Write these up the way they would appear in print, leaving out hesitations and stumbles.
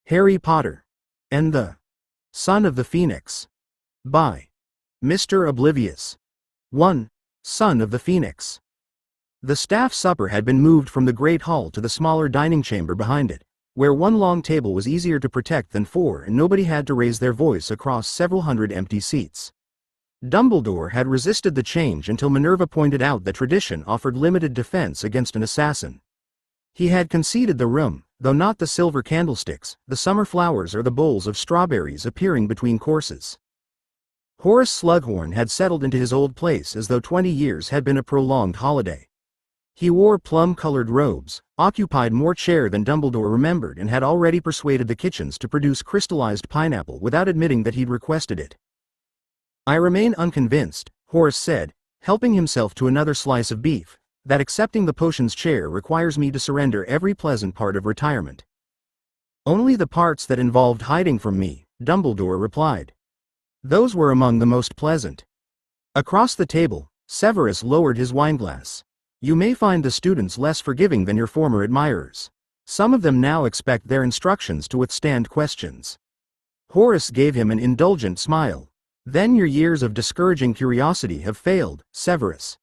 Harry Potter and the Son of the Phoenix by Mr. Oblivious. 1. Son of the Phoenix. The staff supper had been moved from the great hall to the smaller dining chamber behind it, where one long table was easier to protect than four and nobody had to raise their voice across several hundred empty seats. Dumbledore had resisted the change until Minerva pointed out that tradition offered limited defense against an assassin. He had conceded the room, though not the silver candlesticks, the summer flowers or the bowls of strawberries appearing between courses. Horace Slughorn had settled into his old place as though 20 years had been a prolonged holiday. He wore plum-colored robes, occupied more chair than Dumbledore remembered, and had already persuaded the kitchens to produce crystallized pineapple without admitting that he'd requested it. "I remain unconvinced," Horace said, helping himself to another slice of beef, "that accepting the potions chair requires me to surrender every pleasant part of retirement." "Only the parts that involved hiding from me," Dumbledore replied. "Those were among the most pleasant." Across the table, Severus lowered his wineglass. "You may find the students less forgiving than your former admirers. Some of them now expect their instructions to withstand questions." Horace gave him an indulgent smile. "Then your years of discouraging curiosity have failed, Severus.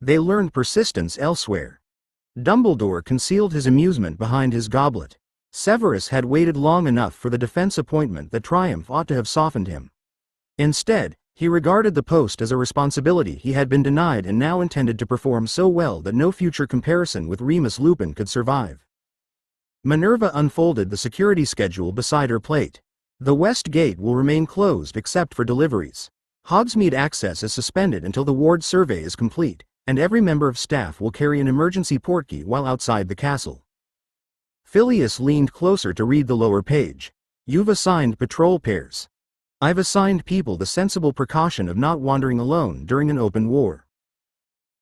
They learned persistence elsewhere." Dumbledore concealed his amusement behind his goblet. Severus had waited long enough for the defense appointment that triumph ought to have softened him. Instead, he regarded the post as a responsibility he had been denied and now intended to perform so well that no future comparison with Remus Lupin could survive. Minerva unfolded the security schedule beside her plate. "The west gate will remain closed except for deliveries. Hogsmeade access is suspended until the ward survey is complete, and every member of staff will carry an emergency portkey while outside the castle." Phileas leaned closer to read the lower page. "You've assigned patrol pairs. I've assigned people the sensible precaution of not wandering alone during an open war."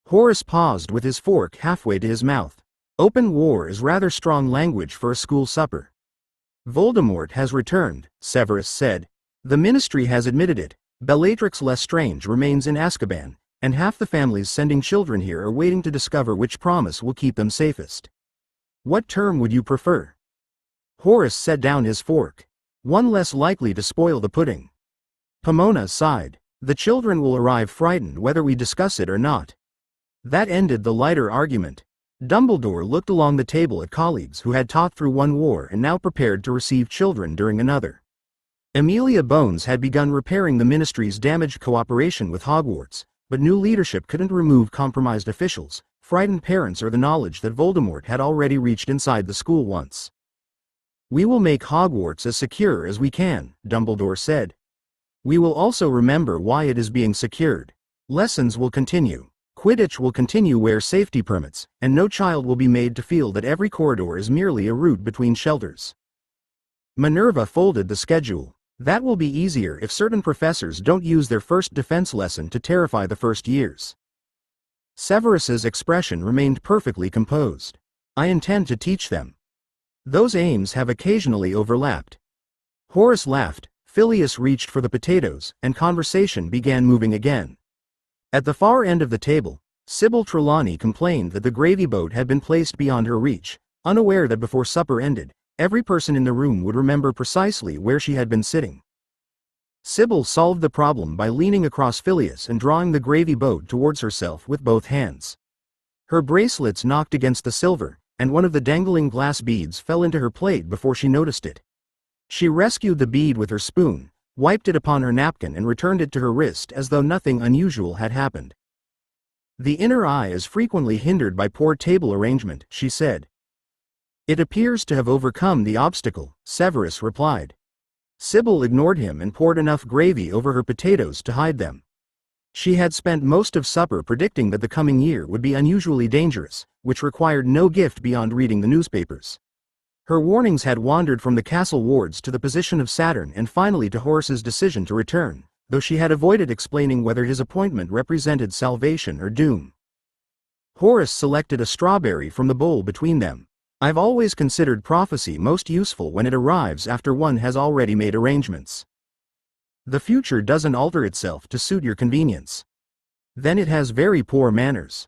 Horace paused with his fork halfway to his mouth. "Open war is rather strong language for a school supper." "Voldemort has returned," Severus said. "The Ministry has admitted it. Bellatrix Lestrange remains in Azkaban, and half the families sending children here are waiting to discover which promise will keep them safest. What term would you prefer?" Horace set down his fork. "One less likely to spoil the pudding." Pomona sighed. "The children will arrive frightened whether we discuss it or not." That ended the lighter argument. Dumbledore looked along the table at colleagues who had taught through one war and now prepared to receive children during another. Amelia Bones had begun repairing the Ministry's damaged cooperation with Hogwarts, but new leadership couldn't remove compromised officials, frightened parents, or the knowledge that Voldemort had already reached inside the school once. "We will make Hogwarts as secure as we can," Dumbledore said. "We will also remember why it is being secured. Lessons will continue. Quidditch will continue where safety permits, and no child will be made to feel that every corridor is merely a route between shelters." Minerva folded the schedule. "That will be easier if certain professors don't use their first defense lesson to terrify the first years." Severus's expression remained perfectly composed. "I intend to teach them. Those aims have occasionally overlapped." Horace laughed, Phileas reached for the potatoes, and conversation began moving again. At the far end of the table, Sybil Trelawney complained that the gravy boat had been placed beyond her reach, unaware that before supper ended, every person in the room would remember precisely where she had been sitting. Sybil solved the problem by leaning across Phileas and drawing the gravy boat towards herself with both hands. Her bracelets knocked against the silver, and one of the dangling glass beads fell into her plate before she noticed it. She rescued the bead with her spoon, wiped it upon her napkin, and returned it to her wrist as though nothing unusual had happened. "The inner eye is frequently hindered by poor table arrangement," she said. "It appears to have overcome the obstacle," Severus replied. Sybil ignored him and poured enough gravy over her potatoes to hide them. She had spent most of supper predicting that the coming year would be unusually dangerous, which required no gift beyond reading the newspapers. Her warnings had wandered from the castle wards to the position of Saturn and finally to Horace's decision to return, though she had avoided explaining whether his appointment represented salvation or doom. Horace selected a strawberry from the bowl between them. "I've always considered prophecy most useful when it arrives after one has already made arrangements. The future doesn't alter itself to suit your convenience. Then it has very poor manners."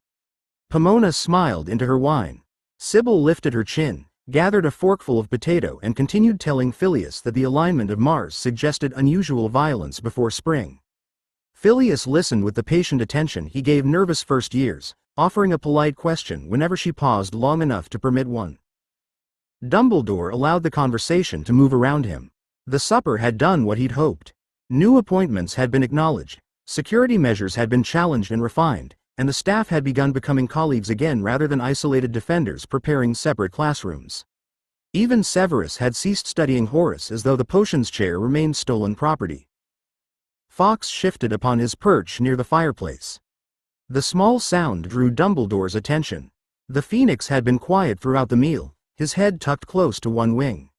Pomona smiled into her wine. Sybil lifted her chin, gathered a forkful of potato and continued telling Phileas that the alignment of Mars suggested unusual violence before spring. Phileas listened with the patient attention he gave nervous first years, offering a polite question whenever she paused long enough to permit one. Dumbledore allowed the conversation to move around him. The supper had done what he'd hoped. New appointments had been acknowledged, security measures had been challenged and refined, and the staff had begun becoming colleagues again rather than isolated defenders preparing separate classrooms. Even Severus had ceased studying Horace as though the potions chair remained stolen property. Fawkes shifted upon his perch near the fireplace. The small sound drew Dumbledore's attention. The Phoenix had been quiet throughout the meal, his head tucked close to one wing.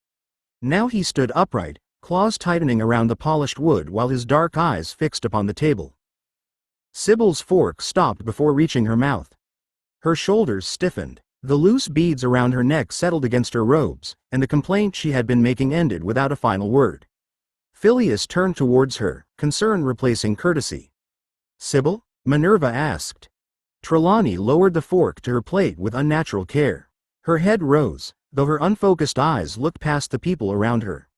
Now he stood upright, claws tightening around the polished wood while his dark eyes fixed upon the table. Sybil's fork stopped before reaching her mouth. Her shoulders stiffened, the loose beads around her neck settled against her robes, and the complaint she had been making ended without a final word. Phileas turned towards her, concern replacing courtesy. "Sybil?" Minerva asked. Trelawney lowered the fork to her plate with unnatural care. Her head rose, though her unfocused eyes looked past the people around her.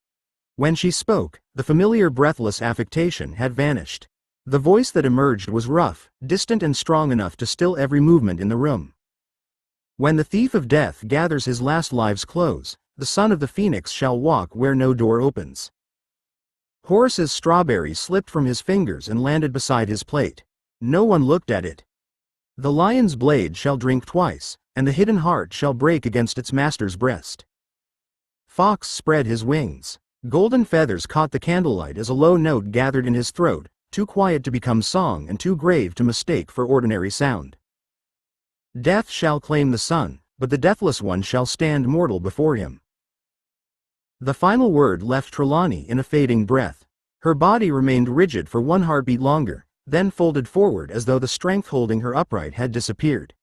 When she spoke, the familiar breathless affectation had vanished. The voice that emerged was rough, distant and strong enough to still every movement in the room. "When the thief of death gathers his last live's close, the son of the Phoenix shall walk where no door opens." Horace's strawberry slipped from his fingers and landed beside his plate. No one looked at it. "The lion's blade shall drink twice, and the hidden heart shall break against its master's breast." Fawkes spread his wings. Golden feathers caught the candlelight as a low note gathered in his throat, too quiet to become song and too grave to mistake for ordinary sound. "Death shall claim the sun, but the deathless one shall stand mortal before him." The final word left Trelawney in a fading breath. Her body remained rigid for one heartbeat longer, then folded forward as though the strength holding her upright had disappeared.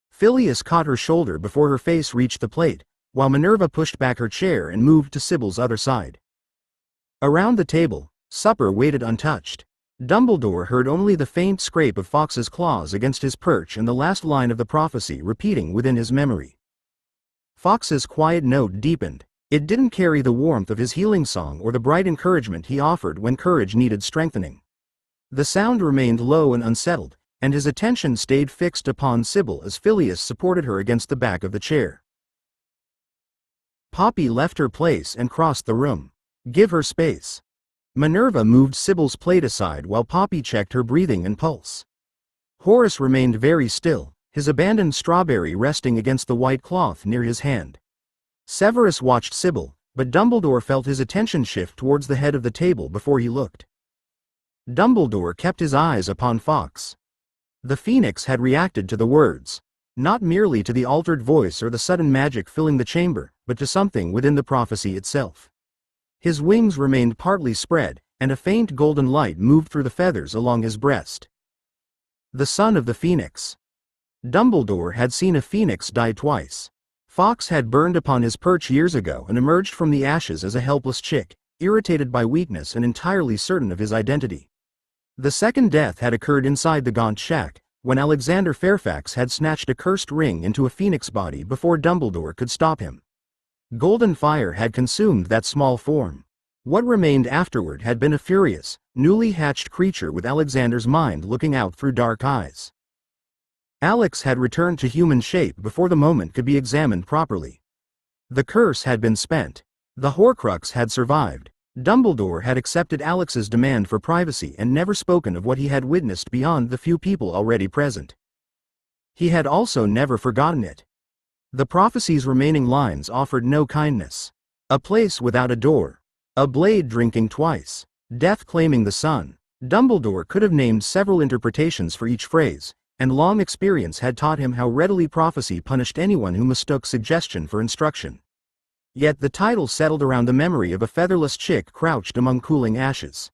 Phileas caught her shoulder before her face reached the plate, while Minerva pushed back her chair and moved to Sybil's other side. Around the table, supper waited untouched. Dumbledore heard only the faint scrape of Fawkes's claws against his perch and the last line of the prophecy repeating within his memory. Fawkes's quiet note deepened. It didn't carry the warmth of his healing song or the bright encouragement he offered when courage needed strengthening. The sound remained low and unsettled, and his attention stayed fixed upon Sybil as Phileas supported her against the back of the chair. Poppy left her place and crossed the room. "Give her space." Minerva moved Sybil's plate aside while Poppy checked her breathing and pulse. Horace remained very still, his abandoned strawberry resting against the white cloth near his hand. Severus watched Sybil, but Dumbledore felt his attention shift towards the head of the table before he looked. Dumbledore kept his eyes upon Fawkes. The Phoenix had reacted to the words, not merely to the altered voice or the sudden magic filling the chamber, but to something within the prophecy itself. His wings remained partly spread, and a faint golden light moved through the feathers along his breast. The son of the Phoenix. Dumbledore had seen a phoenix die twice. Fawkes had burned upon his perch years ago and emerged from the ashes as a helpless chick, irritated by weakness and entirely certain of his identity. The second death had occurred inside the Gaunt Shack, when Alexander Fairfax had snatched a cursed ring into a phoenix body before Dumbledore could stop him. Golden fire had consumed that small form. What remained afterward had been a furious, newly hatched creature with Alexander's mind looking out through dark eyes. Alex had returned to human shape before the moment could be examined properly. The curse had been spent. The Horcrux had survived. Dumbledore had accepted Alex's demand for privacy and never spoken of what he had witnessed beyond the few people already present. He had also never forgotten it. The prophecy's remaining lines offered no kindness. A place without a door. A blade drinking twice. Death claiming the sun. Dumbledore could have named several interpretations for each phrase, and long experience had taught him how readily prophecy punished anyone who mistook suggestion for instruction. Yet the title settled around the memory of a featherless chick crouched among cooling ashes.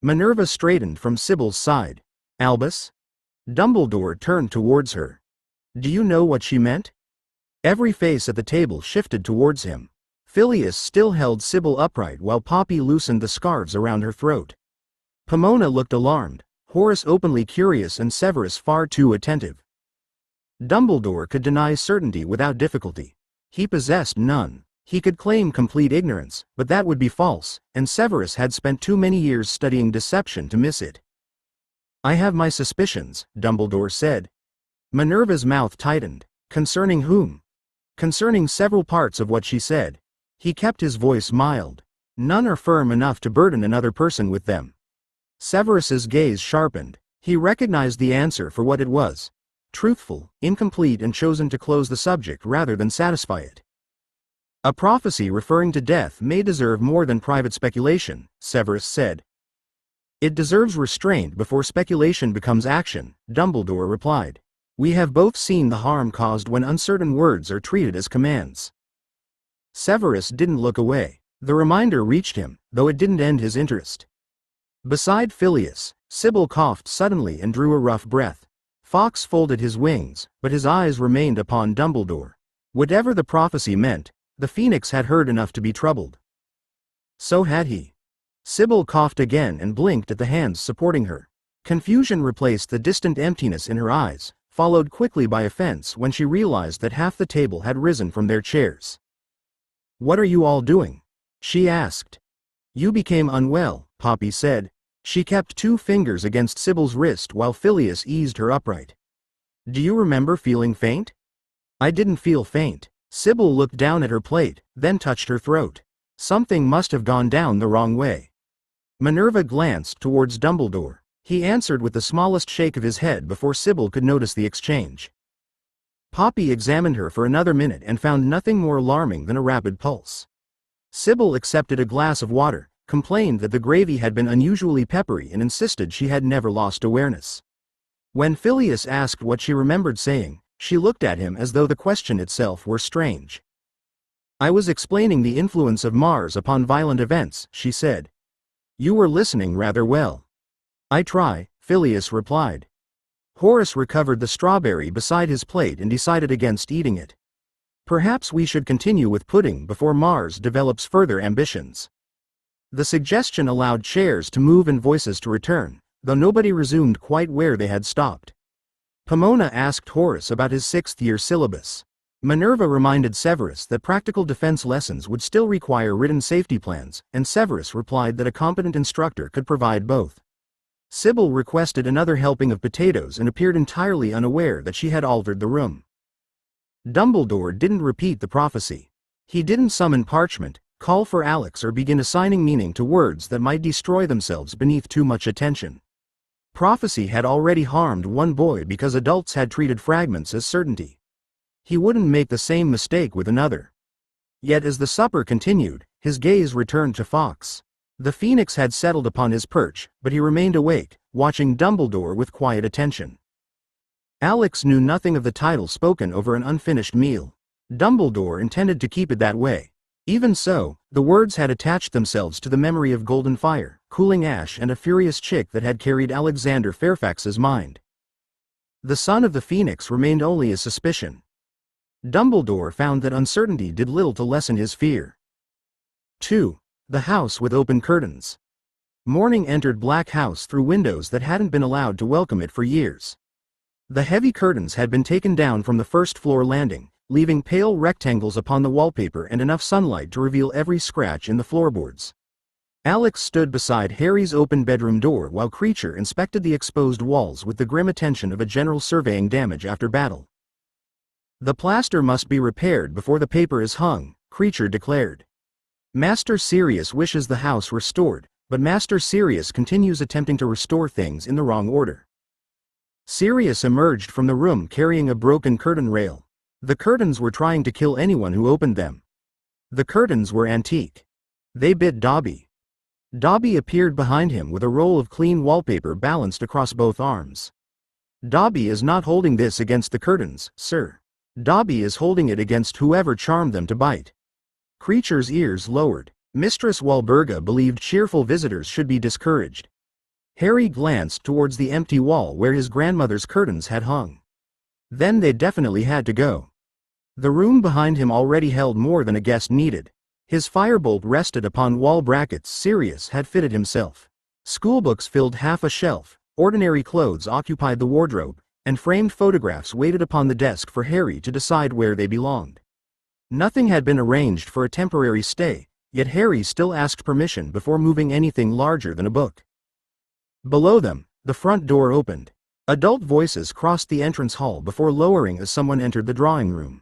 Minerva straightened from Sybil's side. "Albus?" Dumbledore turned towards her. "Do you know what she meant?" Every face at the table shifted towards him. Phileas still held Sybil upright while Poppy loosened the scarves around her throat. Pomona looked alarmed, Horace openly curious and Severus far too attentive. Dumbledore could deny certainty without difficulty. He possessed none. He could claim complete ignorance, but that would be false, and Severus had spent too many years studying deception to miss it. I have my suspicions, Dumbledore said. Minerva's mouth tightened. Concerning whom? Concerning several parts of what she said. He kept his voice mild. None are firm enough to burden another person with them. Severus's gaze sharpened. He recognized the answer for what it was. Truthful, incomplete, and chosen to close the subject rather than satisfy it. A prophecy referring to death may deserve more than private speculation, Severus said. It deserves restraint before speculation becomes action, Dumbledore replied. We have both seen the harm caused when uncertain words are treated as commands. Severus didn't look away. The reminder reached him, though it didn't end his interest. Beside Phileas, Sybil coughed suddenly and drew a rough breath. Fawkes folded his wings, but his eyes remained upon Dumbledore. Whatever the prophecy meant, the Phoenix had heard enough to be troubled. So had he. Sybil coughed again and blinked at the hands supporting her. Confusion replaced the distant emptiness in her eyes, followed quickly by offense when she realized that half the table had risen from their chairs. What are you all doing? She asked. You became unwell, Poppy said. She kept 2 fingers against Sybil's wrist while Phileas eased her upright. Do you remember feeling faint? I didn't feel faint. Sybil looked down at her plate, then touched her throat. Something must have gone down the wrong way. Minerva glanced towards Dumbledore. He answered with the smallest shake of his head before Sybil could notice the exchange. Poppy examined her for another minute and found nothing more alarming than a rapid pulse. Sybil accepted a glass of water, complained that the gravy had been unusually peppery, and insisted she had never lost awareness. When Phileas asked what she remembered saying, she looked at him as though the question itself were strange. I was explaining the influence of Mars upon violent events, she said. You were listening rather well. I try, Phileas replied. Horace recovered the strawberry beside his plate and decided against eating it. Perhaps we should continue with pudding before Mars develops further ambitions. The suggestion allowed chairs to move and voices to return, though nobody resumed quite where they had stopped. Pomona asked Horace about his 6th-year syllabus. Minerva reminded Severus that practical defense lessons would still require written safety plans, and Severus replied that a competent instructor could provide both. Sybil requested another helping of potatoes and appeared entirely unaware that she had altered the room. Dumbledore didn't repeat the prophecy. He didn't summon parchment, call for Alex, or begin assigning meaning to words that might destroy themselves beneath too much attention. Prophecy had already harmed one boy because adults had treated fragments as certainty. He wouldn't make the same mistake with another. Yet as the supper continued, his gaze returned to Fawkes. The Phoenix had settled upon his perch, but he remained awake, watching Dumbledore with quiet attention. Alex knew nothing of the title spoken over an unfinished meal. Dumbledore intended to keep it that way. Even so, the words had attached themselves to the memory of golden fire, cooling ash, and a furious chick that had carried Alexander Fairfax's mind. The son of the Phoenix remained only a suspicion. Dumbledore found that uncertainty did little to lessen his fear. 2. The house with open curtains. Morning entered Black House through windows that hadn't been allowed to welcome it for years. The heavy curtains had been taken down from the first-floor landing, leaving pale rectangles upon the wallpaper and enough sunlight to reveal every scratch in the floorboards. Alex stood beside Harry's open bedroom door while Creature inspected the exposed walls with the grim attention of a general surveying damage after battle. The plaster must be repaired before the paper is hung, Creature declared. Master Sirius wishes the house restored, but Master Sirius continues attempting to restore things in the wrong order. Sirius emerged from the room carrying a broken curtain rail. The curtains were trying to kill anyone who opened them. The curtains were antique. They bit Dobby. Dobby appeared behind him with a roll of clean wallpaper balanced across both arms. Dobby is not holding this against the curtains, sir. Dobby is holding it against whoever charmed them to bite. Creature's ears lowered. Mistress Walburga believed cheerful visitors should be discouraged. Harry glanced towards the empty wall where his grandmother's curtains had hung. Then they definitely had to go. The room behind him already held more than a guest needed. His firebolt rested upon wall brackets Sirius had fitted himself. Schoolbooks filled half a shelf, ordinary clothes occupied the wardrobe, and framed photographs waited upon the desk for Harry to decide where they belonged. Nothing had been arranged for a temporary stay, yet Harry still asked permission before moving anything larger than a book. Below them, the front door opened. Adult voices crossed the entrance hall before lowering as someone entered the drawing room.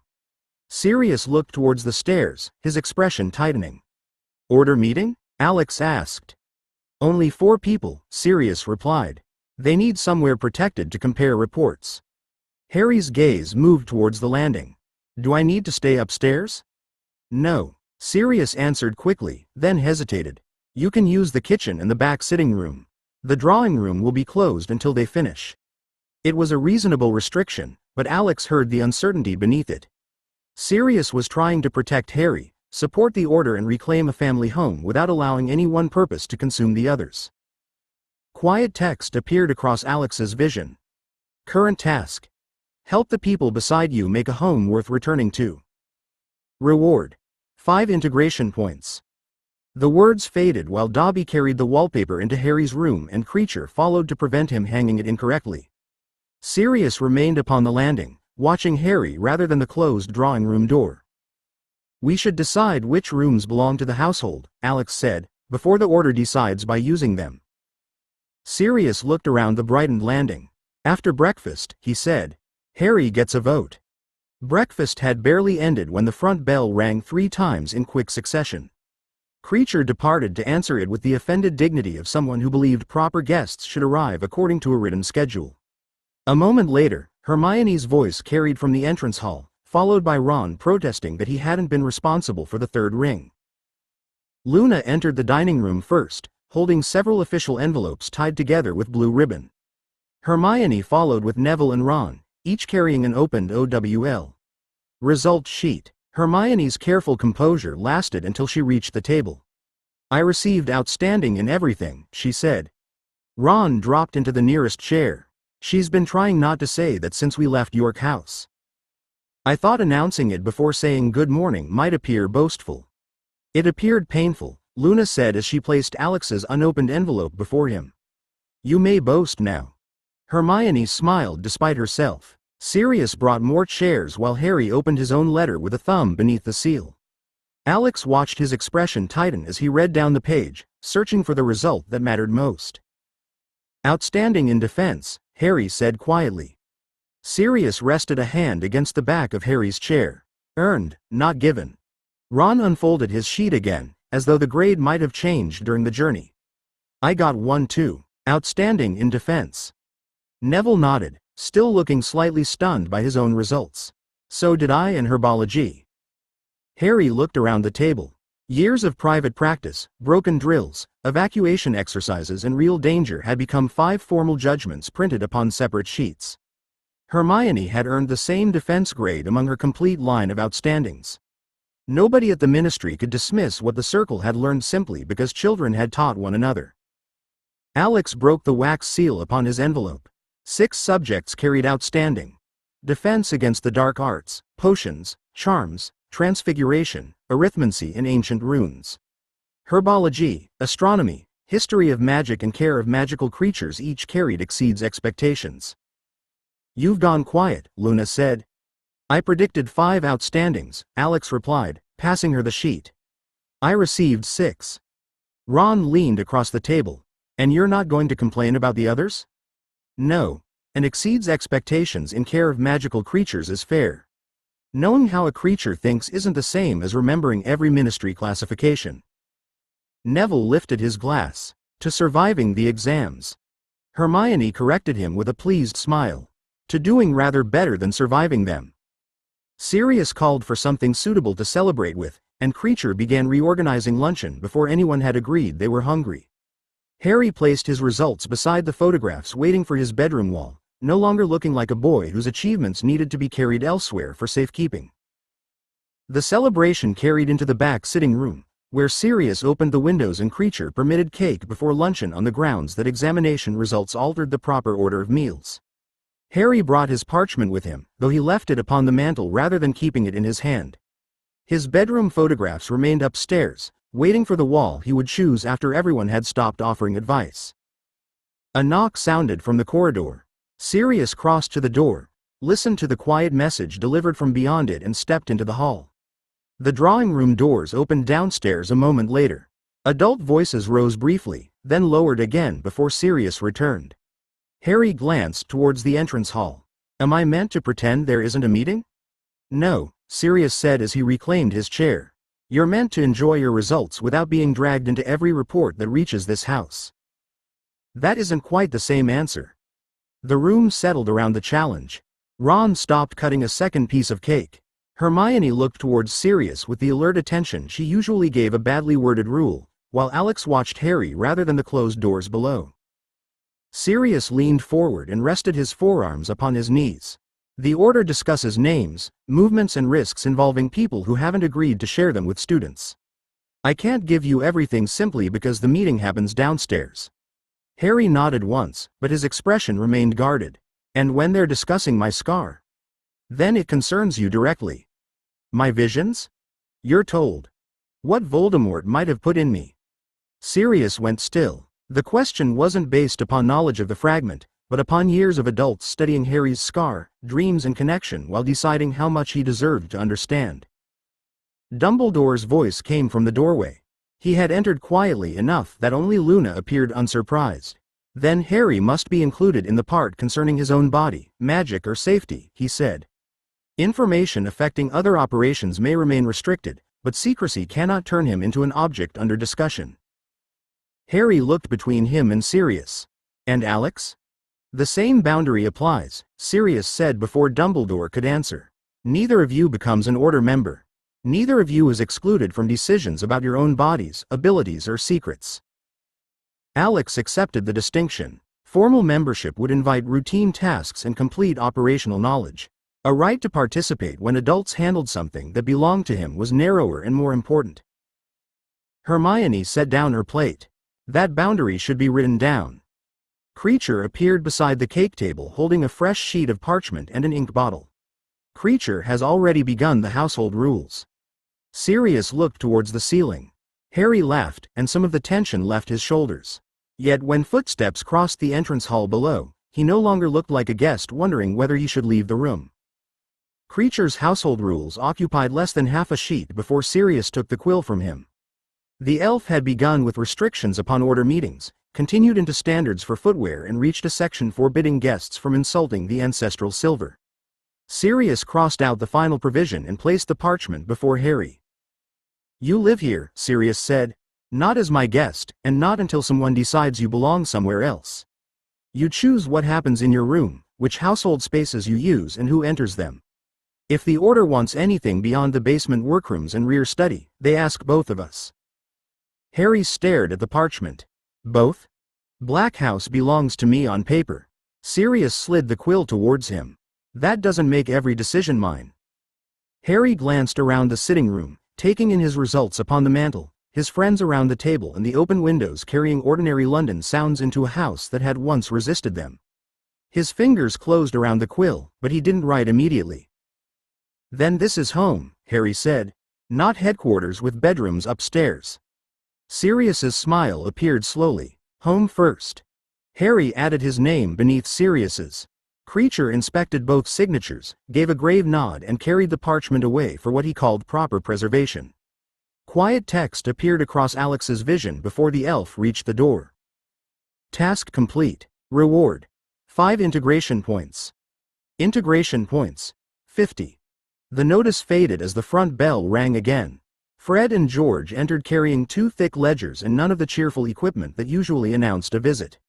Sirius looked towards the stairs, his expression tightening. "Order meeting?" Alex asked. "Only 4 people," Sirius replied. "They need somewhere protected to compare reports." Harry's gaze moved towards the landing. "Do I need to stay upstairs?" "No," Sirius answered quickly, then hesitated. "You can use the kitchen and the back sitting room. The drawing room will be closed until they finish." It was a reasonable restriction, but Alex heard the uncertainty beneath it. Sirius was trying to protect Harry, support the order and reclaim a family home without allowing any one purpose to consume the others. Quiet text appeared across Alex's vision. "Current task. Help the people beside you make a home worth returning to. Reward. 5 integration points." The words faded while Dobby carried the wallpaper into Harry's room and Creature followed to prevent him hanging it incorrectly. Sirius remained upon the landing, watching Harry rather than the closed drawing room door. "We should decide which rooms belong to the household," Alex said, "before the order decides by using them." Sirius looked around the brightened landing. "After breakfast," he said, "Harry gets a vote." Breakfast had barely ended when the front bell rang 3 times in quick succession. Creature departed to answer it with the offended dignity of someone who believed proper guests should arrive according to a written schedule. A moment later, Hermione's voice carried from the entrance hall, followed by Ron protesting that he hadn't been responsible for the 3rd ring. Luna entered the dining room first, holding several official envelopes tied together with blue ribbon. Hermione followed with Neville and Ron, each carrying an opened OWL result sheet. Hermione's careful composure lasted until she reached the table. "I received outstanding in everything," she said. Ron dropped into the nearest chair. "She's been trying not to say that since we left York House. I thought announcing it before saying good morning might appear boastful." "It appeared painful," Luna said as she placed Alex's unopened envelope before him. "You may boast now." Hermione smiled despite herself. Sirius brought more chairs while Harry opened his own letter with a thumb beneath the seal. Alex watched his expression tighten as he read down the page, searching for the result that mattered most. "Outstanding in defense," Harry said quietly. Sirius rested a hand against the back of Harry's chair. "Earned, not given." Ron unfolded his sheet again, as though the grade might have changed during the journey. "I got 1 too. Outstanding in defense." Neville nodded, still looking slightly stunned by his own results. "So did I in herbology." Harry looked around the table. Years of private practice, broken drills, evacuation exercises and real danger had become 5 formal judgments printed upon separate sheets. Hermione had earned the same defense grade among her complete line of outstandings. Nobody at the ministry could dismiss what the circle had learned simply because children had taught one another. Alex broke the wax seal upon his envelope. 6 subjects carried outstanding. Defense against the dark arts, potions, charms, transfiguration, arithmancy and ancient runes. Herbology, astronomy, history of magic and care of magical creatures each carried exceeds expectations. "You've gone quiet," Luna said. "I predicted 5 outstandings," Alex replied, passing her the sheet. "I received 6. Ron leaned across the table. "And you're not going to complain about the others?" "No. And exceeds expectations in care of magical creatures is fair. Knowing how a creature thinks isn't the same as remembering every ministry classification." Neville lifted his glass. "To surviving the exams." Hermione corrected him with a pleased smile. "To doing rather better than surviving them." Sirius called for something suitable to celebrate with, and Creature began reorganizing luncheon before anyone had agreed they were hungry. Harry placed his results beside the photographs waiting for his bedroom wall, no longer looking like a boy whose achievements needed to be carried elsewhere for safekeeping. The celebration carried into the back sitting room, where Sirius opened the windows and Creature permitted cake before luncheon on the grounds that examination results altered the proper order of meals. Harry brought his parchment with him, though he left it upon the mantel rather than keeping it in his hand. His bedroom photographs remained upstairs, waiting for the wall he would choose after everyone had stopped offering advice. A knock sounded from the corridor. Sirius crossed to the door, listened to the quiet message delivered from beyond it and stepped into the hall. The drawing room doors opened downstairs a moment later. Adult voices rose briefly, then lowered again before Sirius returned. Harry glanced towards the entrance hall. Am I meant to pretend there isn't a meeting? No, Sirius said as he reclaimed his chair. You're meant to enjoy your results without being dragged into every report that reaches this house. That isn't quite the same answer. The room settled around the challenge. Ron stopped cutting a second piece of cake. Hermione looked towards Sirius with the alert attention she usually gave a badly worded rule, while Alex watched Harry rather than the closed doors below. Sirius leaned forward and rested his forearms upon his knees. The order discusses names, movements and risks involving people who haven't agreed to share them with students. I can't give you everything simply because the meeting happens downstairs. Harry nodded once, but his expression remained guarded. And when they're discussing my scar? Then it concerns you directly. My visions? You're told. What Voldemort might have put in me. Sirius went still. The question wasn't based upon knowledge of the fragment, but upon years of adults studying Harry's scar, dreams and connection while deciding how much he deserved to understand. Dumbledore's voice came from the doorway. He had entered quietly enough that only Luna appeared unsurprised. Then Harry must be included in the part concerning his own body, magic or safety, he said. Information affecting other operations may remain restricted, but secrecy cannot turn him into an object under discussion. Harry looked between him and Sirius. And Alex? The same boundary applies, Sirius said before Dumbledore could answer. Neither of you becomes an Order member. Neither of you is excluded from decisions about your own bodies, abilities or secrets. Alex accepted the distinction. Formal membership would invite routine tasks and complete operational knowledge. A right to participate when adults handled something that belonged to him was narrower and more important. Hermione set down her plate. That boundary should be written down. Creature appeared beside the cake table holding a fresh sheet of parchment and an ink bottle. Creature has already begun the household rules. Sirius looked towards the ceiling. Harry laughed, and some of the tension left his shoulders. Yet when footsteps crossed the entrance hall below, he no longer looked like a guest wondering whether he should leave the room. Creature's household rules occupied less than half a sheet before Sirius took the quill from him. The elf had begun with restrictions upon Order meetings, continued into standards for footwear and reached a section forbidding guests from insulting the ancestral silver. Sirius crossed out the final provision and placed the parchment before Harry. You live here, Sirius said. Not as my guest, and not until someone decides you belong somewhere else. You choose what happens in your room, which household spaces you use and who enters them. If the Order wants anything beyond the basement workrooms and rear study, they ask both of us. Harry stared at the parchment. Both? Black House belongs to me on paper. Sirius slid the quill towards him. That doesn't make every decision mine. Harry glanced around the sitting room, taking in his results upon the mantel, his friends around the table and the open windows carrying ordinary London sounds into a house that had once resisted them. His fingers closed around the quill, but he didn't write immediately. Then this is home, Harry said. Not headquarters with bedrooms upstairs. Sirius's smile appeared slowly. Home first. Harry added his name beneath Sirius's. Creature inspected both signatures, gave a grave nod and carried the parchment away for what he called proper preservation. Quiet text appeared across Alex's vision before the elf reached the door. Task complete. Reward. 5 integration points. Integration points. 50. The notice faded as the front bell rang again. Fred and George entered carrying 2 thick ledgers and none of the cheerful equipment that usually announced a visit.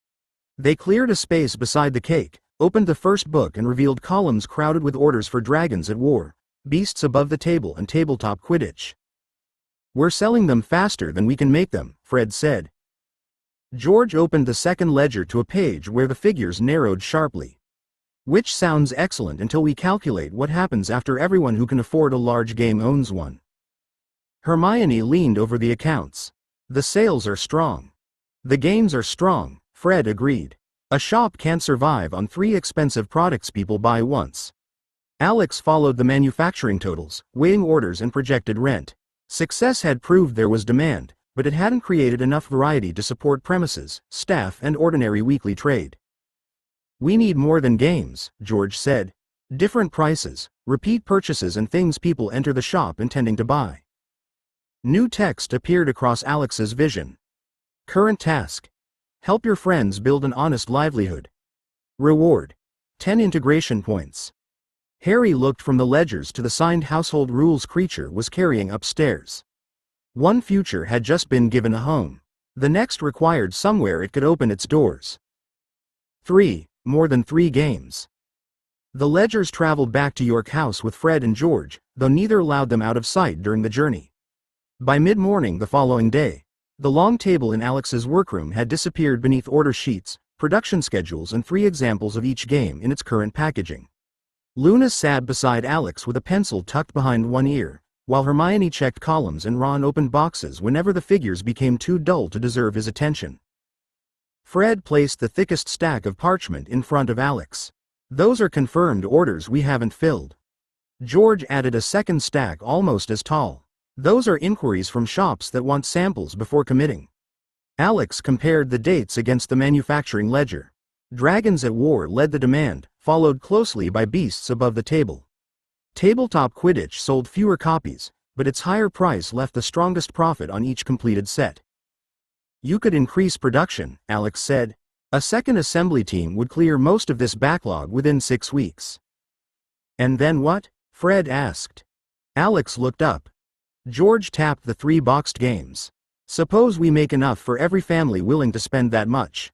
They cleared a space beside the cake, opened the first book and revealed columns crowded with orders for dragons at war, beasts above the table and tabletop Quidditch. We're selling them faster than we can make them, Fred said. George opened the second ledger to a page where the figures narrowed sharply. Which sounds excellent until we calculate what happens after everyone who can afford a large game owns one. Hermione leaned over the accounts. The sales are strong. The games are strong, Fred agreed. A shop can't survive on 3 expensive products people buy once. Alex followed the manufacturing totals, weighing orders and projected rent. Success had proved there was demand, but it hadn't created enough variety to support premises, staff and ordinary weekly trade. We need more than games, George said. Different prices, repeat purchases and things people enter the shop intending to buy. New text appeared across Alex's vision. Current task. Help your friends build an honest livelihood. Reward. 10 integration points. Harry looked from the ledgers to the signed household rules creature was carrying upstairs. One future had just been given a home. The next required somewhere it could open its doors. 3. More than 3 games. The ledgers traveled back to York House with Fred and George, though neither allowed them out of sight during the journey. By mid-morning the following day, the long table in Alex's workroom had disappeared beneath order sheets, production schedules and 3 examples of each game in its current packaging. Luna sat beside Alex with a pencil tucked behind one ear, while Hermione checked columns and Ron opened boxes whenever the figures became too dull to deserve his attention. Fred placed the thickest stack of parchment in front of Alex. Those are confirmed orders we haven't filled. George added a second stack almost as tall. Those are inquiries from shops that want samples before committing. Alex compared the dates against the manufacturing ledger. Dragons at War led the demand, followed closely by Beasts above the table. Tabletop Quidditch sold fewer copies, but its higher price left the strongest profit on each completed set. You could increase production, Alex said. A second assembly team would clear most of this backlog within 6 weeks. And then what? Fred asked. Alex looked up. George tapped the 3 boxed games. Suppose we make enough for every family willing to spend that much.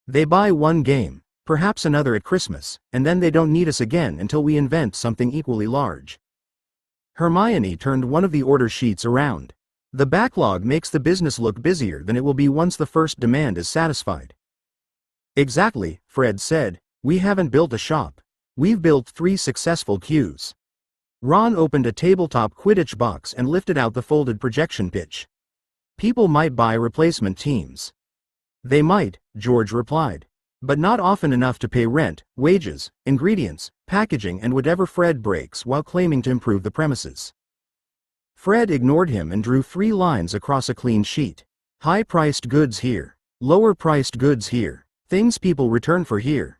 They buy 1 game, perhaps another at Christmas, and then they don't need us again until we invent something equally large. Hermione turned one of the order sheets around. The backlog makes the business look busier than it will be once the first demand is satisfied. Exactly, Fred said. We haven't built a shop. We've built 3 successful queues. Ron opened a tabletop Quidditch box and lifted out the folded projection pitch. People might buy replacement teams. They might, George replied. But not often enough to pay rent, wages, ingredients, packaging and whatever Fred breaks while claiming to improve the premises. Fred ignored him and drew 3 lines across a clean sheet. High-priced goods here. Lower-priced goods here. Things people return for here.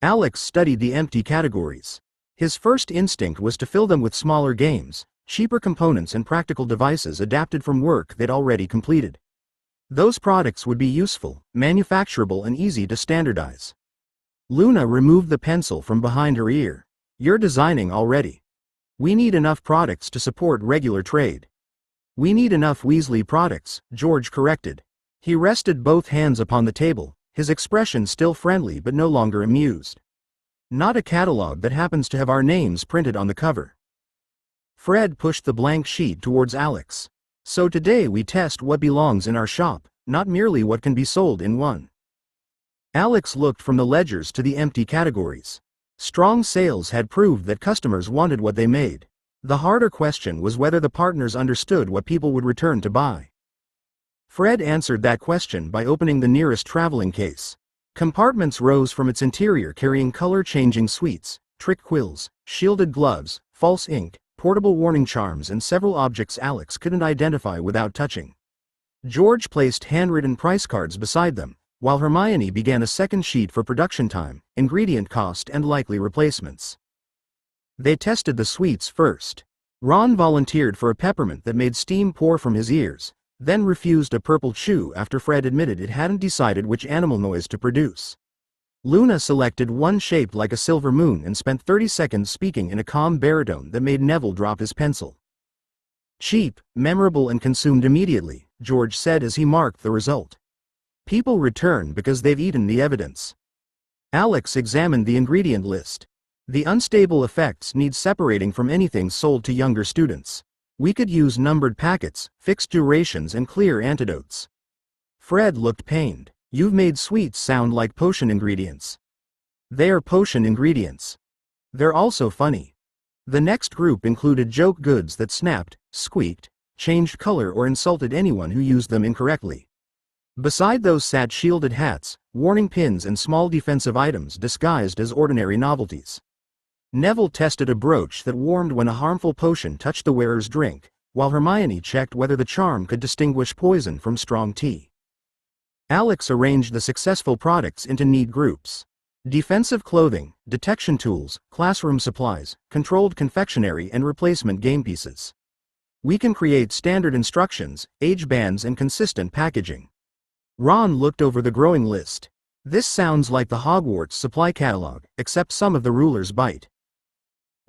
Alex studied the empty categories. His first instinct was to fill them with smaller games, cheaper components and practical devices adapted from work they'd already completed. Those products would be useful, manufacturable and easy to standardize. Luna removed the pencil from behind her ear. You're designing already. We need enough products to support regular trade. We need enough Weasley products, George corrected. He rested both hands upon the table, his expression still friendly but no longer amused. Not a catalog that happens to have our names printed on the cover. Fred pushed the blank sheet towards Alex. So today we test what belongs in our shop, not merely what can be sold in one. Alex looked from the ledgers to the empty categories. Strong sales had proved that customers wanted what they made. The harder question was whether the partners understood what people would return to buy. Fred answered that question by opening the nearest traveling case. Compartments rose from its interior carrying color-changing sweets, trick quills, shielded gloves, false ink, portable warning charms and several objects Alex couldn't identify without touching. George placed handwritten price cards beside them, while Hermione began a second sheet for production time, ingredient cost and likely replacements. They tested the sweets first. Ron volunteered for a peppermint that made steam pour from his ears, then refused a purple chew after Fred admitted it hadn't decided which animal noise to produce. Luna selected one shaped like a silver moon and spent 30 seconds speaking in a calm baritone that made Neville drop his pencil. Cheap, memorable and consumed immediately, George said as he marked the result. People return because they've eaten the evidence. Alex examined the ingredient list. The unstable effects need separating from anything sold to younger students. We could use numbered packets, fixed durations and clear antidotes. Fred looked pained. You've made sweets sound like potion ingredients. They are potion ingredients. They're also funny. The next group included joke goods that snapped, squeaked, changed color or insulted anyone who used them incorrectly. Beside those sat shielded hats, warning pins and small defensive items disguised as ordinary novelties. Neville tested a brooch that warmed when a harmful potion touched the wearer's drink, while Hermione checked whether the charm could distinguish poison from strong tea. Alex arranged the successful products into neat groups. Defensive clothing, detection tools, classroom supplies, controlled confectionery and replacement game pieces. We can create standard instructions, age bands and consistent packaging. Ron looked over the growing list. This sounds like the Hogwarts supply catalog, except some of the rulers bite.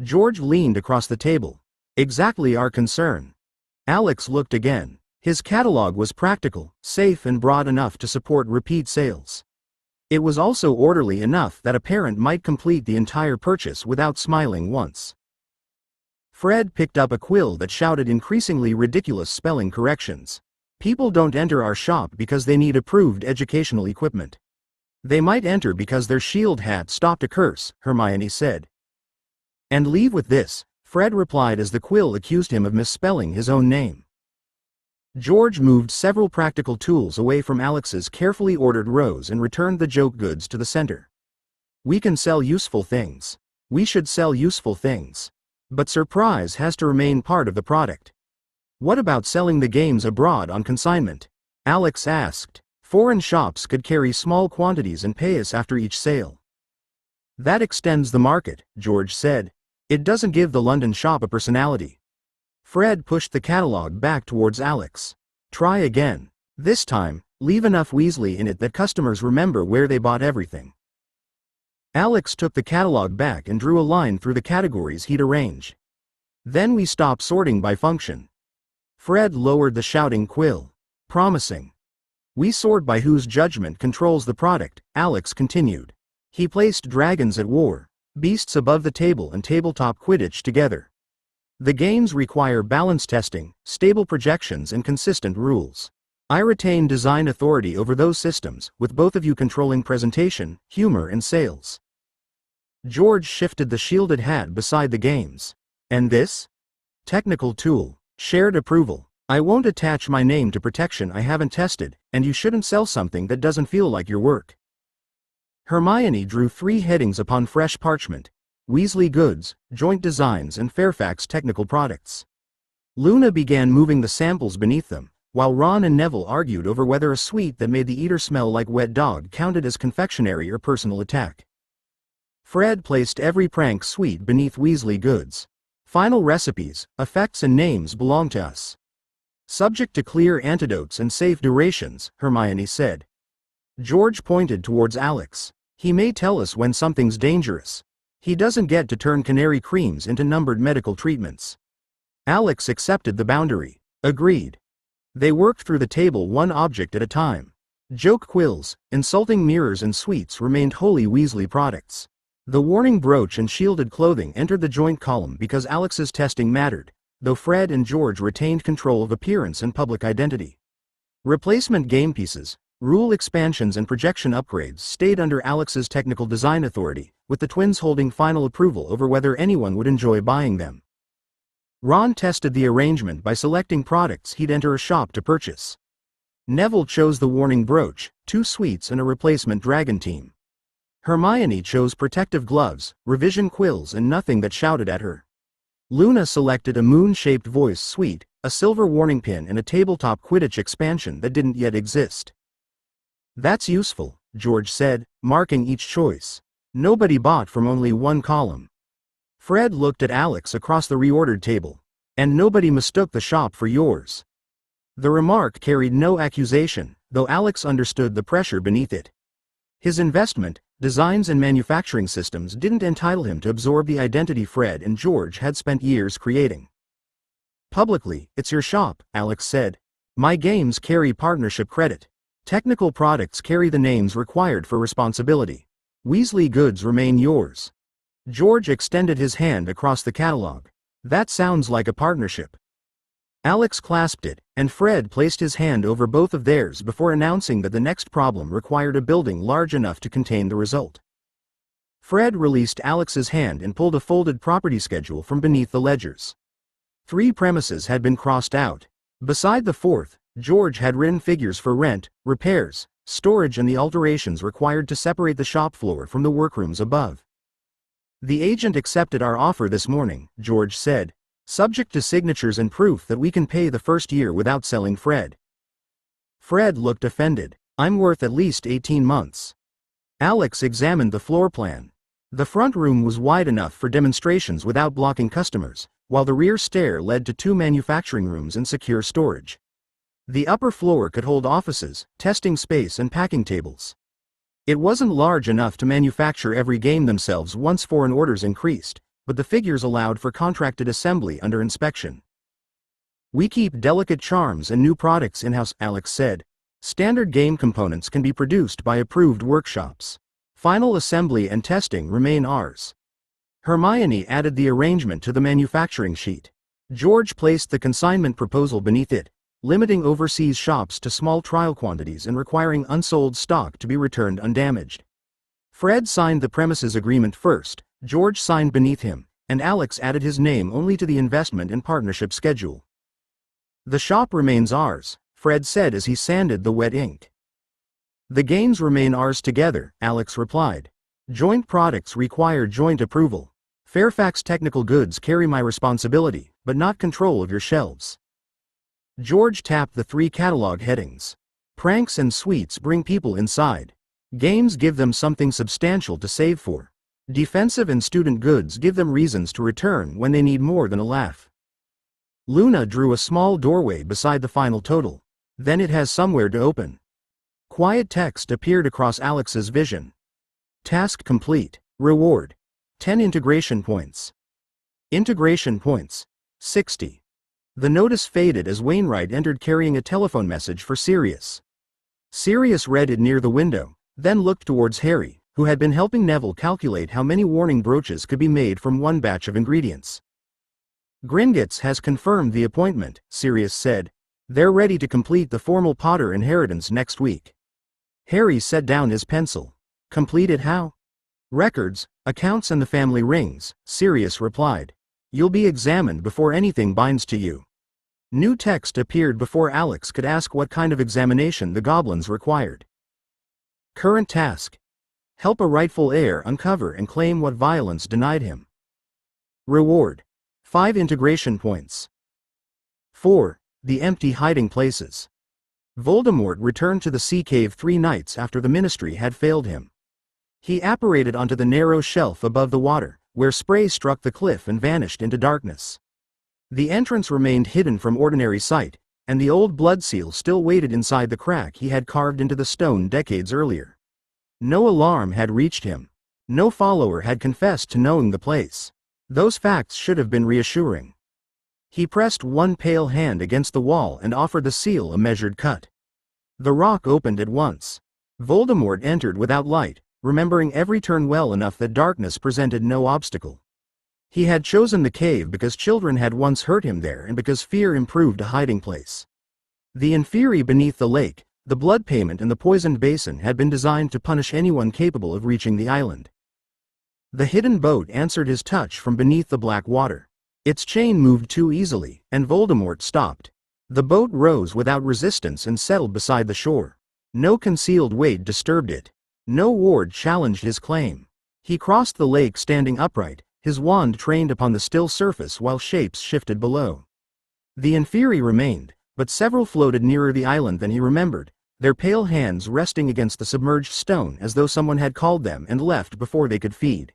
George leaned across the table. Exactly our concern. Alex looked again. His catalog was practical, safe and broad enough to support repeat sales. It was also orderly enough that a parent might complete the entire purchase without smiling once. Fred picked up a quill that shouted increasingly ridiculous spelling corrections. People don't enter our shop because they need approved educational equipment. They might enter because their shield hat stopped a curse, Hermione said. And leave with this, Fred replied as the quill accused him of misspelling his own name. George moved several practical tools away from Alex's carefully ordered rows and returned the joke goods to the center. We can sell useful things. We should sell useful things. But surprise has to remain part of the product. What about selling the games abroad on consignment? Alex asked. Foreign shops could carry small quantities and pay us after each sale. That extends the market, George said. It doesn't give the London shop a personality. Fred pushed the catalog back towards Alex. Try again. This time, leave enough Weasley in it that customers remember where they bought everything. Alex took the catalog back and drew a line through the categories he'd arranged. Then we stop sorting by function. Fred lowered the shouting quill. Promising. We sort by whose judgment controls the product, Alex continued. He placed dragons at war, beasts above the table and tabletop Quidditch together. The games require balance testing, stable projections and consistent rules. I retain design authority over those systems, with both of you controlling presentation, humor and sales. George shifted the shielded hat beside the games. And this? Technical tool. Shared approval. I won't attach my name to protection I haven't tested, and you shouldn't sell something that doesn't feel like your work. Hermione drew 3 headings upon fresh parchment. Weasley Goods, Joint Designs and Fairfax Technical Products. Luna began moving the samples beneath them, while Ron and Neville argued over whether a sweet that made the eater smell like wet dog counted as confectionery or personal attack. Fred placed every prank sweet beneath Weasley Goods. Final recipes, effects and names belong to us. Subject to clear antidotes and safe durations, Hermione said. George pointed towards Alex. He may tell us when something's dangerous. He doesn't get to turn canary creams into numbered medical treatments. Alex accepted the boundary. Agreed. They worked through the table one object at a time. Joke quills, insulting mirrors and sweets remained wholly Weasley products. The warning brooch and shielded clothing entered the joint column because Alex's testing mattered, though Fred and George retained control of appearance and public identity. Replacement game pieces, rule expansions and projection upgrades stayed under Alex's technical design authority, with the twins holding final approval over whether anyone would enjoy buying them. Ron tested the arrangement by selecting products he'd enter a shop to purchase. Neville chose the warning brooch, 2 sweets and a replacement dragon team. Hermione chose protective gloves, revision quills and nothing that shouted at her. Luna selected a moon-shaped voice suite, a silver warning pin and a tabletop Quidditch expansion that didn't yet exist. That's useful, George said, marking each choice. Nobody bought from only one column. Fred looked at Alex across the reordered table. And nobody mistook the shop for yours. The remark carried no accusation, though Alex understood the pressure beneath it. His investment, designs and manufacturing systems didn't entitle him to absorb the identity Fred and George had spent years creating. Publicly, it's your shop, Alex said. My games carry partnership credit. Technical products carry the names required for responsibility. Weasley Goods remain yours. George extended his hand across the catalog. That sounds like a partnership. Alex clasped it, and Fred placed his hand over both of theirs before announcing that the next problem required a building large enough to contain the result. Fred released Alex's hand and pulled a folded property schedule from beneath the ledgers. 3 premises had been crossed out. Beside the 4th, George had written figures for rent, repairs, storage and the alterations required to separate the shop floor from the workrooms above. The agent accepted our offer this morning, George said, subject to signatures and proof that we can pay the first year without selling Fred. Fred looked offended. I'm worth at least 18 months. Alex examined the floor plan. The front room was wide enough for demonstrations without blocking customers, while the rear stair led to 2 manufacturing rooms and secure storage. The upper floor could hold offices, testing space and packing tables. It wasn't large enough to manufacture every game themselves once foreign orders increased, but the figures allowed for contracted assembly under inspection. "We keep delicate charms and new products in-house," Alex said. "Standard game components can be produced by approved workshops. Final assembly and testing remain ours." Hermione added the arrangement to the manufacturing sheet. George placed the consignment proposal beneath it, limiting overseas shops to small trial quantities and requiring unsold stock to be returned undamaged. Fred signed the premises agreement first, George signed beneath him, and Alex added his name only to the investment and partnership schedule. "The shop remains ours," Fred said as he sanded the wet ink. "The games remain ours together," Alex replied. "Joint products require joint approval. Fairfax Technical Goods carry my responsibility, but not control of your shelves." George tapped the 3 catalog headings. "Pranks and sweets bring people inside. Games give them something substantial to save for. Defensive and student goods give them reasons to return when they need more than a laugh." Luna drew a small doorway beside the final total. "Then it has somewhere to open." Quiet text appeared across Alex's vision. "Task complete. Reward. 10 integration points. Integration points. 60. The notice faded as Wainwright entered carrying a telephone message for Sirius. Sirius read it near the window, then looked towards Harry, who had been helping Neville calculate how many warning brooches could be made from one batch of ingredients. "Gringotts has confirmed the appointment," Sirius said. "They're ready to complete the formal Potter inheritance next week." Harry set down his pencil. "Completed how?" "Records, accounts and the family rings," Sirius replied. "You'll be examined before anything binds to you." New text appeared before Alex could ask what kind of examination the goblins required. Current task. Help a rightful heir uncover and claim what violence denied him. Reward. 5 integration points. 4. The empty hiding places. Voldemort returned to the Sea Cave 3 nights after the Ministry had failed him. He apparated onto the narrow shelf above the water, where spray struck the cliff and vanished into darkness. The entrance remained hidden from ordinary sight, and the old blood seal still waited inside the crack he had carved into the stone decades earlier. No alarm had reached him. No follower had confessed to knowing the place. Those facts should have been reassuring. He pressed one pale hand against the wall and offered the seal a measured cut. The rock opened at once. Voldemort entered without light, remembering every turn well enough that darkness presented no obstacle. He had chosen the cave because children had once hurt him there and because fear improved a hiding place. The inferi beneath the lake, the blood payment and the poisoned basin had been designed to punish anyone capable of reaching the island. The hidden boat answered his touch from beneath the black water. Its chain moved too easily, and Voldemort stopped. The boat rose without resistance and settled beside the shore. No concealed weight disturbed it. No ward challenged his claim. He crossed the lake standing upright, his wand trained upon the still surface while shapes shifted below. The inferi remained, but several floated nearer the island than he remembered, their pale hands resting against the submerged stone as though someone had called them and left before they could feed.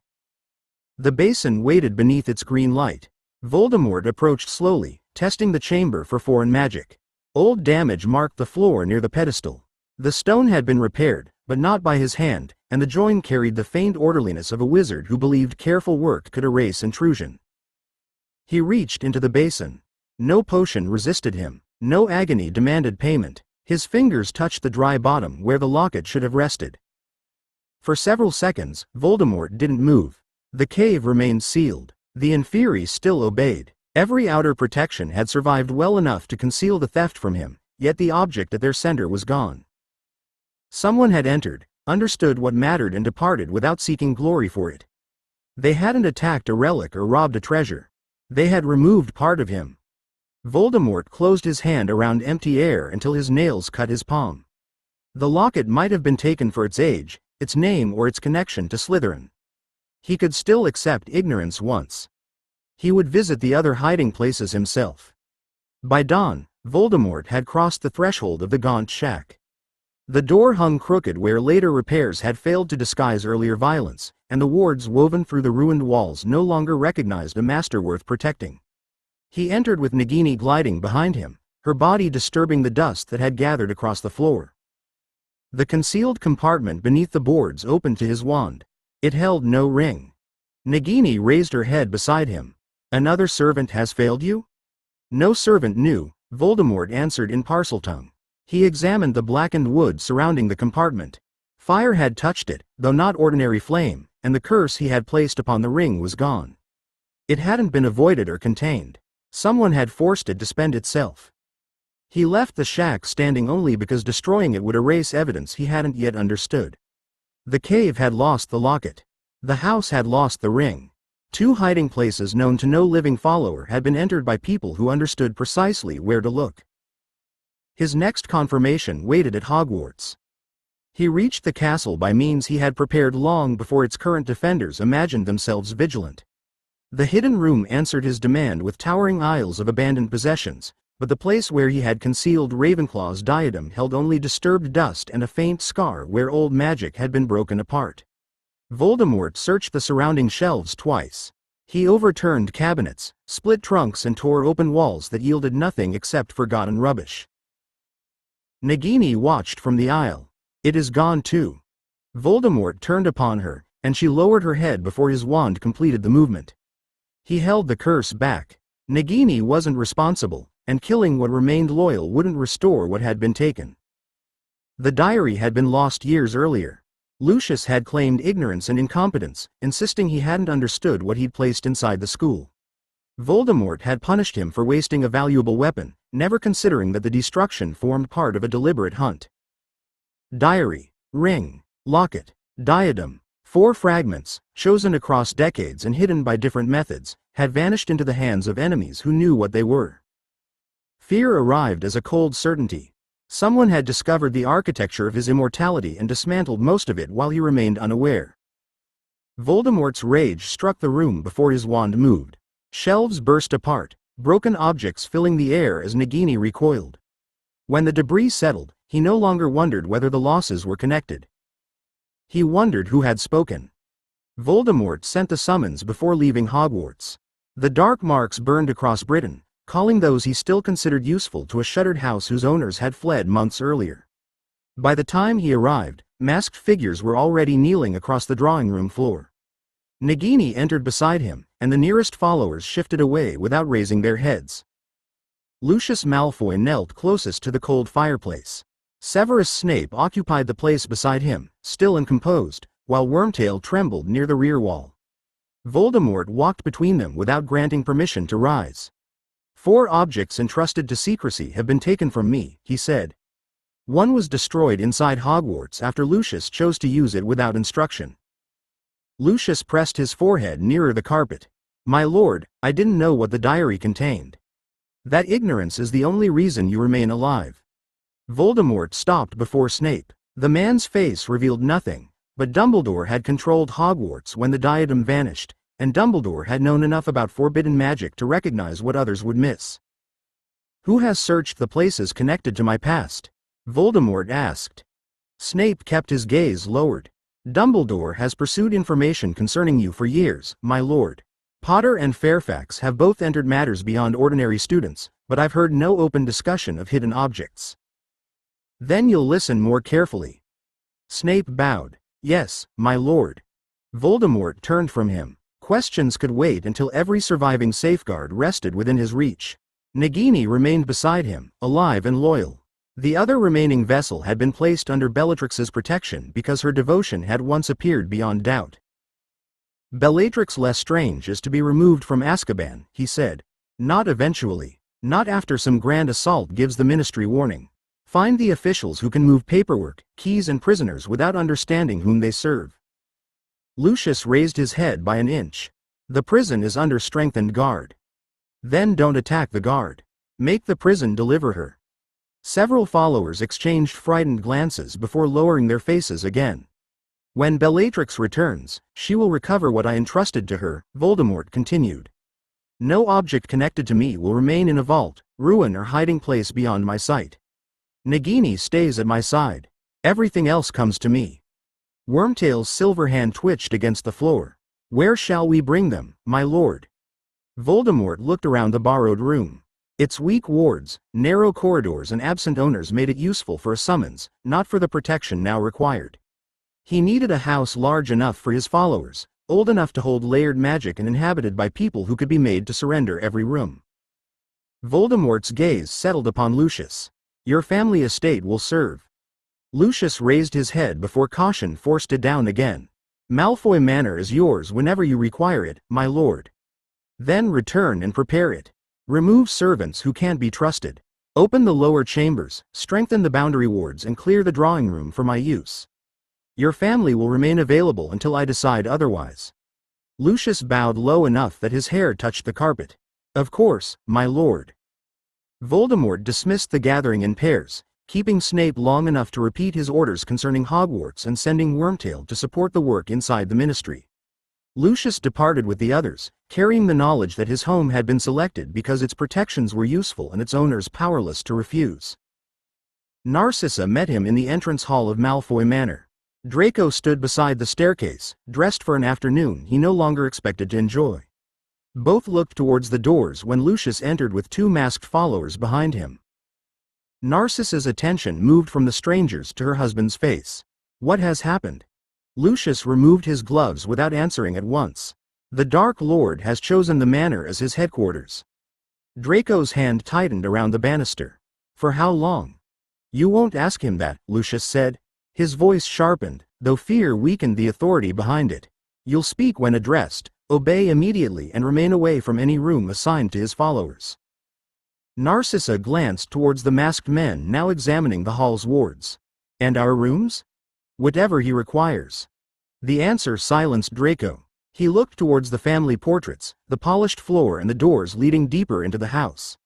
The basin waited beneath its green light. Voldemort approached slowly, testing the chamber for foreign magic. Old damage marked the floor near the pedestal. The stone had been repaired, but not by his hand, and the join carried the faint orderliness of a wizard who believed careful work could erase intrusion. He reached into the basin. No potion resisted him. No agony demanded payment. His fingers touched the dry bottom where the locket should have rested. For several seconds, Voldemort didn't move. The cave remained sealed. The inferi still obeyed. Every outer protection had survived well enough to conceal the theft from him, yet the object at their center was gone. Someone had entered, understood what mattered and departed without seeking glory for it. They hadn't attacked a relic or robbed a treasure. They had removed part of him. Voldemort closed his hand around empty air until his nails cut his palm. The locket might have been taken for its age, its name or its connection to Slytherin. He could still accept ignorance once. He would visit the other hiding places himself. By dawn, Voldemort had crossed the threshold of the Gaunt Shack. The door hung crooked where later repairs had failed to disguise earlier violence, and the wards woven through the ruined walls no longer recognized a master worth protecting. He entered with Nagini gliding behind him, her body disturbing the dust that had gathered across the floor. The concealed compartment beneath the boards opened to his wand. It held no ring. Nagini raised her head beside him. "Another servant has failed you?" "No servant knew," Voldemort answered in Parseltongue. He examined the blackened wood surrounding the compartment. Fire had touched it, though not ordinary flame, and the curse he had placed upon the ring was gone. It hadn't been avoided or contained. Someone had forced it to spend itself. He left the shack standing only because destroying it would erase evidence he hadn't yet understood. The cave had lost the locket. The house had lost the ring. 2 hiding places known to no living follower had been entered by people who understood precisely where to look. His next confirmation waited at Hogwarts. He reached the castle by means he had prepared long before its current defenders imagined themselves vigilant. The hidden room answered his demand with towering aisles of abandoned possessions, but the place where he had concealed Ravenclaw's diadem held only disturbed dust and a faint scar where old magic had been broken apart. Voldemort searched the surrounding shelves twice. He overturned cabinets, split trunks and tore open walls that yielded nothing except forgotten rubbish. Nagini watched from the aisle. "It is gone too." Voldemort turned upon her, and she lowered her head before his wand completed the movement. He held the curse back. Nagini wasn't responsible, and killing what remained loyal wouldn't restore what had been taken. The diary had been lost years earlier. Lucius had claimed ignorance and incompetence, insisting he hadn't understood what he'd placed inside the school. Voldemort had punished him for wasting a valuable weapon, never considering that the destruction formed part of a deliberate hunt. Diary, ring, locket, diadem, 4 fragments, chosen across decades and hidden by different methods, had vanished into the hands of enemies who knew what they were. Fear arrived as a cold certainty. Someone had discovered the architecture of his immortality and dismantled most of it while he remained unaware. Voldemort's rage struck the room before his wand moved. Shelves burst apart, broken objects filling the air as Nagini recoiled. When the debris settled, he no longer wondered whether the losses were connected. He wondered who had spoken. Voldemort sent the summons before leaving Hogwarts. The dark marks burned across Britain, calling those he still considered useful to a shuttered house whose owners had fled months earlier. By the time he arrived, masked figures were already kneeling across the drawing room floor. Nagini entered beside him, and the nearest followers shifted away without raising their heads. Lucius Malfoy knelt closest to the cold fireplace. Severus Snape occupied the place beside him, still and composed, while Wormtail trembled near the rear wall. Voldemort walked between them without granting permission to rise. 4 objects entrusted to secrecy have been taken from me, he said. One was destroyed inside Hogwarts after Lucius chose to use it without instruction. Lucius pressed his forehead nearer the carpet. "My lord, I didn't know what the diary contained." "That ignorance is the only reason you remain alive." Voldemort stopped before Snape. The man's face revealed nothing, but Dumbledore had controlled Hogwarts when the diadem vanished, and Dumbledore had known enough about forbidden magic to recognize what others would miss. "Who has searched the places connected to my past?" Voldemort asked. Snape kept his gaze lowered. "Dumbledore has pursued information concerning you for years, my lord. Potter and Fairfax have both entered matters beyond ordinary students, but I've heard no open discussion of hidden objects." "Then you'll listen more carefully." Snape bowed. "Yes, my lord." Voldemort turned from him. Questions could wait until every surviving safeguard rested within his reach. Nagini remained beside him, alive and loyal. The other remaining vessel had been placed under Bellatrix's protection because her devotion had once appeared beyond doubt. "Bellatrix Lestrange is to be removed from Azkaban," he said. "Not eventually. Not after some grand assault gives the Ministry warning. Find the officials who can move paperwork, keys and prisoners without understanding whom they serve." Lucius raised his head by an inch. "The prison is under strengthened guard." "Then don't attack the guard. Make the prison deliver her." Several followers exchanged frightened glances before lowering their faces again. "When Bellatrix returns, she will recover what I entrusted to her," Voldemort continued. "No object connected to me will remain in a vault, ruin or hiding place beyond my sight. Nagini stays at my side. Everything else comes to me. Wormtail's silver hand twitched against the floor. Where shall we bring them, my lord? Voldemort looked around the borrowed room. Its weak wards, narrow corridors and absent owners made it useful for a summons, not for the protection now required. He needed a house large enough for his followers, old enough to hold layered magic and inhabited by people who could be made to surrender every room. Voldemort's gaze settled upon Lucius. Your family estate will serve. Lucius raised his head before caution forced it down again. Malfoy Manor is yours whenever you require it, my lord. Then return and prepare it. Remove servants who can't be trusted. Open the lower chambers, strengthen the boundary wards and clear the drawing room for my use. Your family will remain available until I decide otherwise. Lucius bowed low enough that his hair touched the carpet. Of course, my lord. Voldemort dismissed the gathering in pairs, keeping Snape long enough to repeat his orders concerning Hogwarts and sending Wormtail to support the work inside the ministry. Lucius departed with the others, carrying the knowledge that his home had been selected because its protections were useful and its owners powerless to refuse. Narcissa met him in the entrance hall of Malfoy Manor. Draco stood beside the staircase, dressed for an afternoon he no longer expected to enjoy. Both looked towards the doors when Lucius entered with 2 masked followers behind him. Narcissa's attention moved from the strangers to her husband's face. What has happened? Lucius removed his gloves without answering at once. The Dark Lord has chosen the manor as his headquarters. Draco's hand tightened around the banister. For how long? You won't ask him that, Lucius said. His voice sharpened, though fear weakened the authority behind it. You'll speak when addressed, obey immediately and remain away from any room assigned to his followers. Narcissa glanced towards the masked men now examining the hall's wards. And our rooms? Whatever he requires. The answer silenced Draco. He looked towards the family portraits, the polished floor and the doors leading deeper into the house.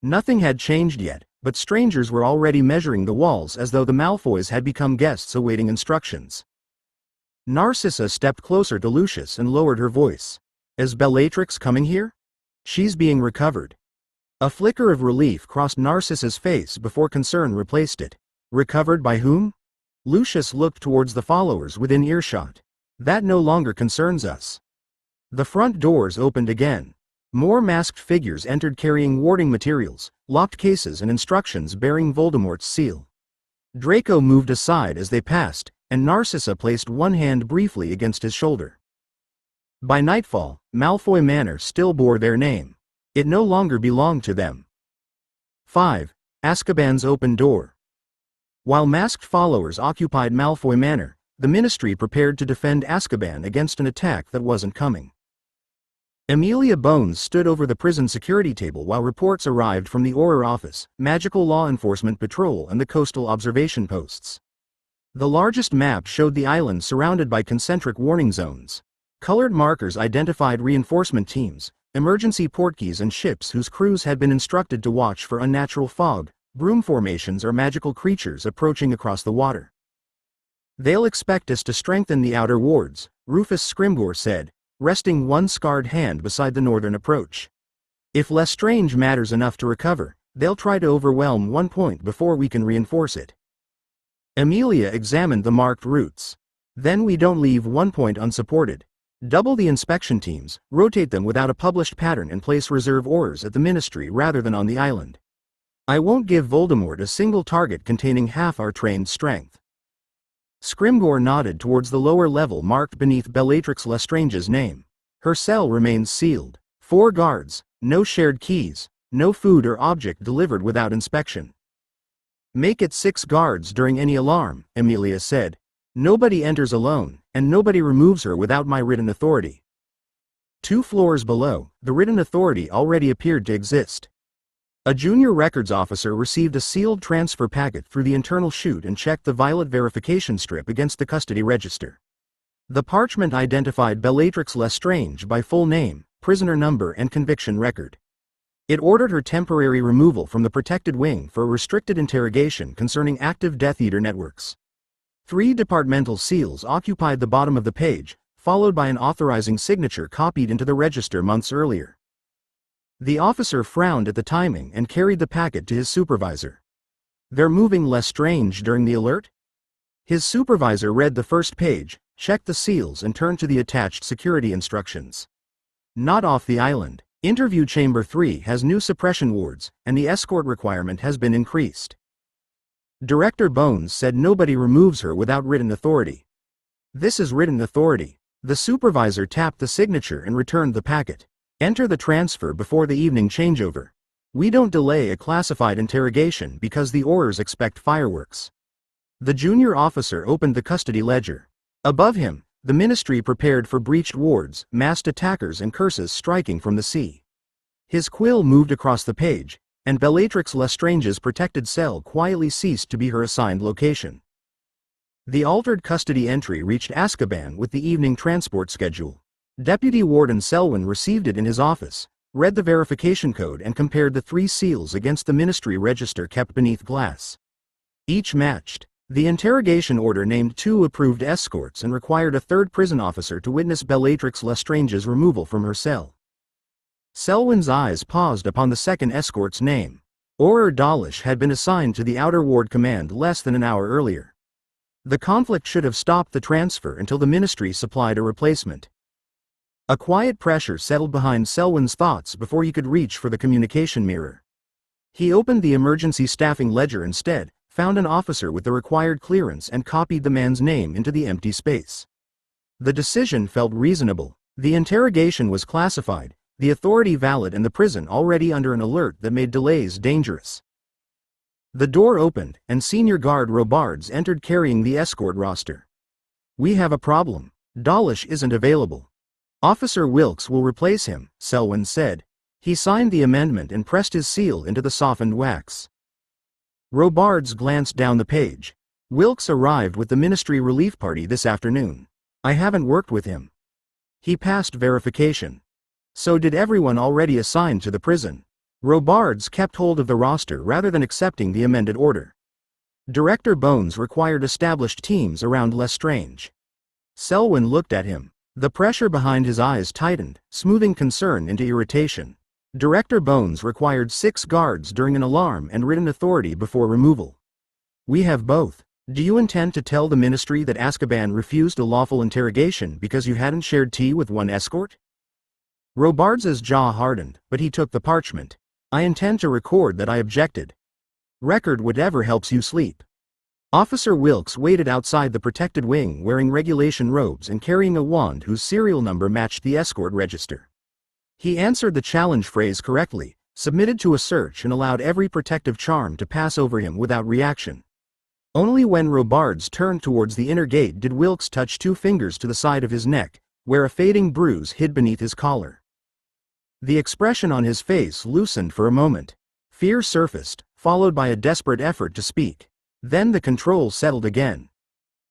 Nothing had changed yet, but strangers were already measuring the walls as though the Malfoys had become guests awaiting instructions. Narcissa stepped closer to Lucius and lowered her voice. Is Bellatrix coming here? She's being recovered. A flicker of relief crossed Narcissa's face before concern replaced it. Recovered by whom? Lucius looked towards the followers within earshot. That no longer concerns us. The front doors opened again. More masked figures entered carrying warding materials, locked cases and instructions bearing Voldemort's seal. Draco moved aside as they passed, and Narcissa placed one hand briefly against his shoulder. By nightfall, Malfoy Manor still bore their name. It no longer belonged to them. 5. Azkaban's open door. While masked followers occupied Malfoy Manor, the Ministry prepared to defend Azkaban against an attack that wasn't coming. Amelia Bones stood over the prison security table while reports arrived from the Auror Office, Magical Law Enforcement Patrol and the coastal observation posts. The largest map showed the island surrounded by concentric warning zones. Colored markers identified reinforcement teams, emergency portkeys and ships whose crews had been instructed to watch for unnatural fog, broom formations or magical creatures approaching across the water. They'll expect us to strengthen the outer wards, Rufus Scrimgeour said, resting one scarred hand beside the northern approach. If Lestrange matters enough to recover, they'll try to overwhelm one point before we can reinforce it. Amelia examined the marked routes. Then we don't leave one point unsupported. Double the inspection teams, rotate them without a published pattern and place reserve Aurors at the Ministry rather than on the island. I won't give Voldemort a single target containing half our trained strength. Scrimgeour nodded towards the lower level marked beneath Bellatrix Lestrange's name. Her cell remains sealed. 4 guards, no shared keys, no food or object delivered without inspection. Make it 6 guards during any alarm, Amelia said. Nobody enters alone, and nobody removes her without my written authority. 2 floors below, the written authority already appeared to exist. A junior records officer received a sealed transfer packet through the internal chute and checked the violet verification strip against the custody register. The parchment identified Bellatrix Lestrange by full name, prisoner number and conviction record. It ordered her temporary removal from the protected wing for a restricted interrogation concerning active Death Eater networks. 3 departmental seals occupied the bottom of the page, followed by an authorizing signature copied into the register months earlier. The officer frowned at the timing and carried the packet to his supervisor. They're moving Lestrange during the alert? His supervisor read the first page, checked the seals and turned to the attached security instructions. Not off the island. Interview Chamber 3 has new suppression wards, and the escort requirement has been increased. Director Bones said nobody removes her without written authority. This is written authority. The supervisor tapped the signature and returned the packet. Enter the transfer before the evening changeover. We don't delay a classified interrogation because the Aurors expect fireworks. The junior officer opened the custody ledger. Above him, the ministry prepared for breached wards, masked attackers and curses striking from the sea. His quill moved across the page, and Bellatrix Lestrange's protected cell quietly ceased to be her assigned location. The altered custody entry reached Azkaban with the evening transport schedule. Deputy Warden Selwyn received it in his office, read the verification code and compared the 3 seals against the ministry register kept beneath glass. Each matched. The interrogation order named 2 approved escorts and required a 3rd prison officer to witness Bellatrix Lestrange's removal from her cell. Selwyn's eyes paused upon the 2nd escort's name. Auror Dawlish had been assigned to the Outer Ward Command less than an hour earlier. The conflict should have stopped the transfer until the ministry supplied a replacement. A quiet pressure settled behind Selwyn's thoughts before he could reach for the communication mirror. He opened the emergency staffing ledger instead, found an officer with the required clearance and copied the man's name into the empty space. The decision felt reasonable. The interrogation was classified, the authority valid and the prison already under an alert that made delays dangerous. The door opened, and Senior Guard Robards entered carrying the escort roster. We have a problem. Dawlish isn't available. Officer Wilkes will replace him, Selwyn said. He signed the amendment and pressed his seal into the softened wax. Robards glanced down the page. Wilkes arrived with the ministry relief party this afternoon. I haven't worked with him. He passed verification. So did everyone already assigned to the prison. Robards kept hold of the roster rather than accepting the amended order. Director Bones required established teams around Lestrange. Selwyn looked at him. The pressure behind his eyes tightened, smoothing concern into irritation. Director Bones required 6 guards during an alarm and written authority before removal. We have both. Do you intend to tell the ministry that Azkaban refused a lawful interrogation because you hadn't shared tea with one escort? Robards's jaw hardened, but he took the parchment. I intend to record that I objected. Record whatever helps you sleep. Officer Wilkes waited outside the protected wing wearing regulation robes and carrying a wand whose serial number matched the escort register. He answered the challenge phrase correctly, submitted to a search and allowed every protective charm to pass over him without reaction. Only when Robards turned towards the inner gate did Wilkes touch 2 fingers to the side of his neck, where a fading bruise hid beneath his collar. The expression on his face loosened for a moment. Fear surfaced, followed by a desperate effort to speak. Then the control settled again.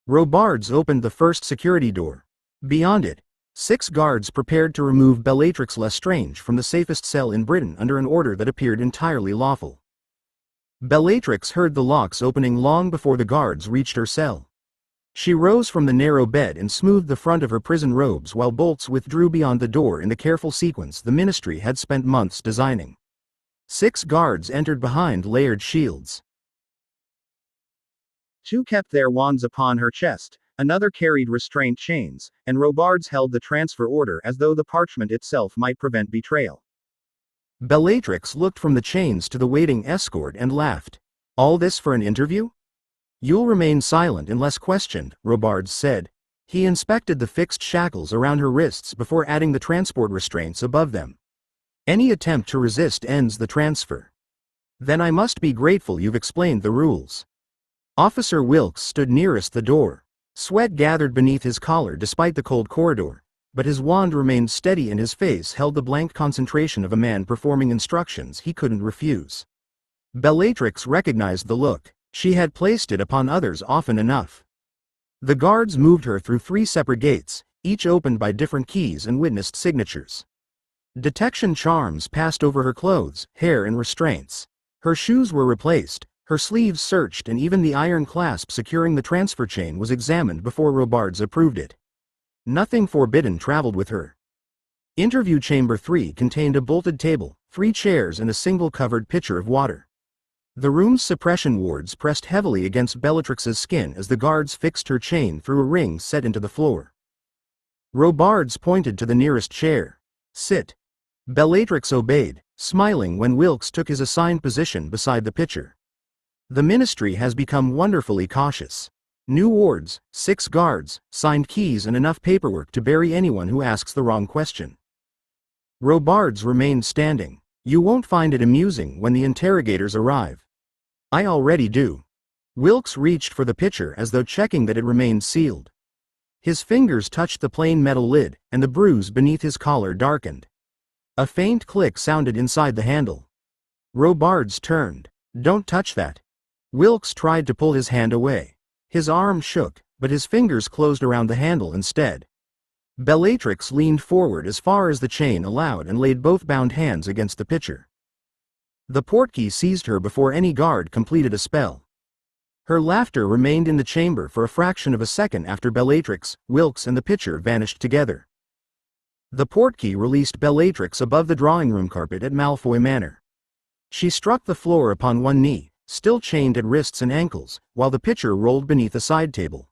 Robards opened the first security door. Beyond it, 6 guards prepared to remove Bellatrix Lestrange from the safest cell in Britain under an order that appeared entirely lawful. Bellatrix heard the locks opening long before the guards reached her cell. She rose from the narrow bed and smoothed the front of her prison robes while bolts withdrew beyond the door in the careful sequence the ministry had spent months designing. 6 guards entered behind layered shields. 2 kept their wands upon her chest, another carried restraint chains, and Robards held the transfer order as though the parchment itself might prevent betrayal. Bellatrix looked from the chains to the waiting escort and laughed. All this for an interview? You'll remain silent unless questioned, Robards said. He inspected the fixed shackles around her wrists before adding the transport restraints above them. Any attempt to resist ends the transfer. Then I must be grateful you've explained the rules. Officer Wilkes stood nearest the door. Sweat gathered beneath his collar despite the cold corridor, but his wand remained steady and his face held the blank concentration of a man performing instructions he couldn't refuse. Bellatrix recognized the look. She had placed it upon others often enough. The guards moved her through 3 separate gates, each opened by different keys and witnessed signatures. Detection charms passed over her clothes, hair and restraints. Her shoes were replaced, her sleeves searched and even the iron clasp securing the transfer chain was examined before Robards approved it. Nothing forbidden traveled with her. Interview Chamber 3 contained a bolted table, 3 chairs and a single covered pitcher of water. The room's suppression wards pressed heavily against Bellatrix's skin as the guards fixed her chain through a ring set into the floor. Robards pointed to the nearest chair. "Sit." Bellatrix obeyed, smiling when Wilkes took his assigned position beside the pitcher. "The Ministry has become wonderfully cautious. New wards, 6 guards, signed keys and enough paperwork to bury anyone who asks the wrong question." Robards remained standing. "You won't find it amusing when the interrogators arrive." "I already do." Wilkes reached for the pitcher as though checking that it remained sealed. His fingers touched the plain metal lid, and the bruise beneath his collar darkened. A faint click sounded inside the handle. Robards turned. "Don't touch that." Wilkes tried to pull his hand away. His arm shook, but his fingers closed around the handle instead. Bellatrix leaned forward as far as the chain allowed and laid both bound hands against the pitcher. The portkey seized her before any guard completed a spell. Her laughter remained in the chamber for a fraction of a second after Bellatrix, Wilkes and the pitcher vanished together. The portkey released Bellatrix above the drawing-room carpet at Malfoy Manor. She struck the floor upon one knee, still chained at wrists and ankles, while the pitcher rolled beneath a side table.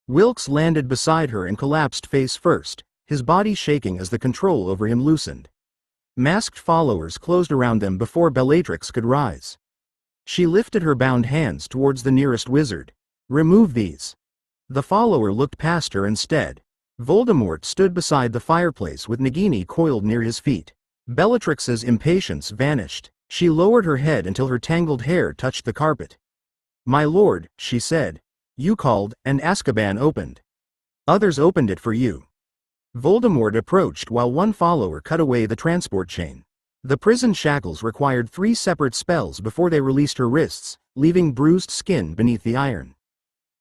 Wilkes landed beside her and collapsed face first, his body shaking as the control over him loosened. Masked followers closed around them before Bellatrix could rise. She lifted her bound hands towards the nearest wizard. "Remove these." The follower looked past her instead. Voldemort stood beside the fireplace with Nagini coiled near his feet. Bellatrix's impatience vanished. She lowered her head until her tangled hair touched the carpet. "My lord," she said. "You called, and Azkaban opened. Others opened it for you." Voldemort approached while one follower cut away the transport chain. The prison shackles required 3 separate spells before they released her wrists, leaving bruised skin beneath the iron.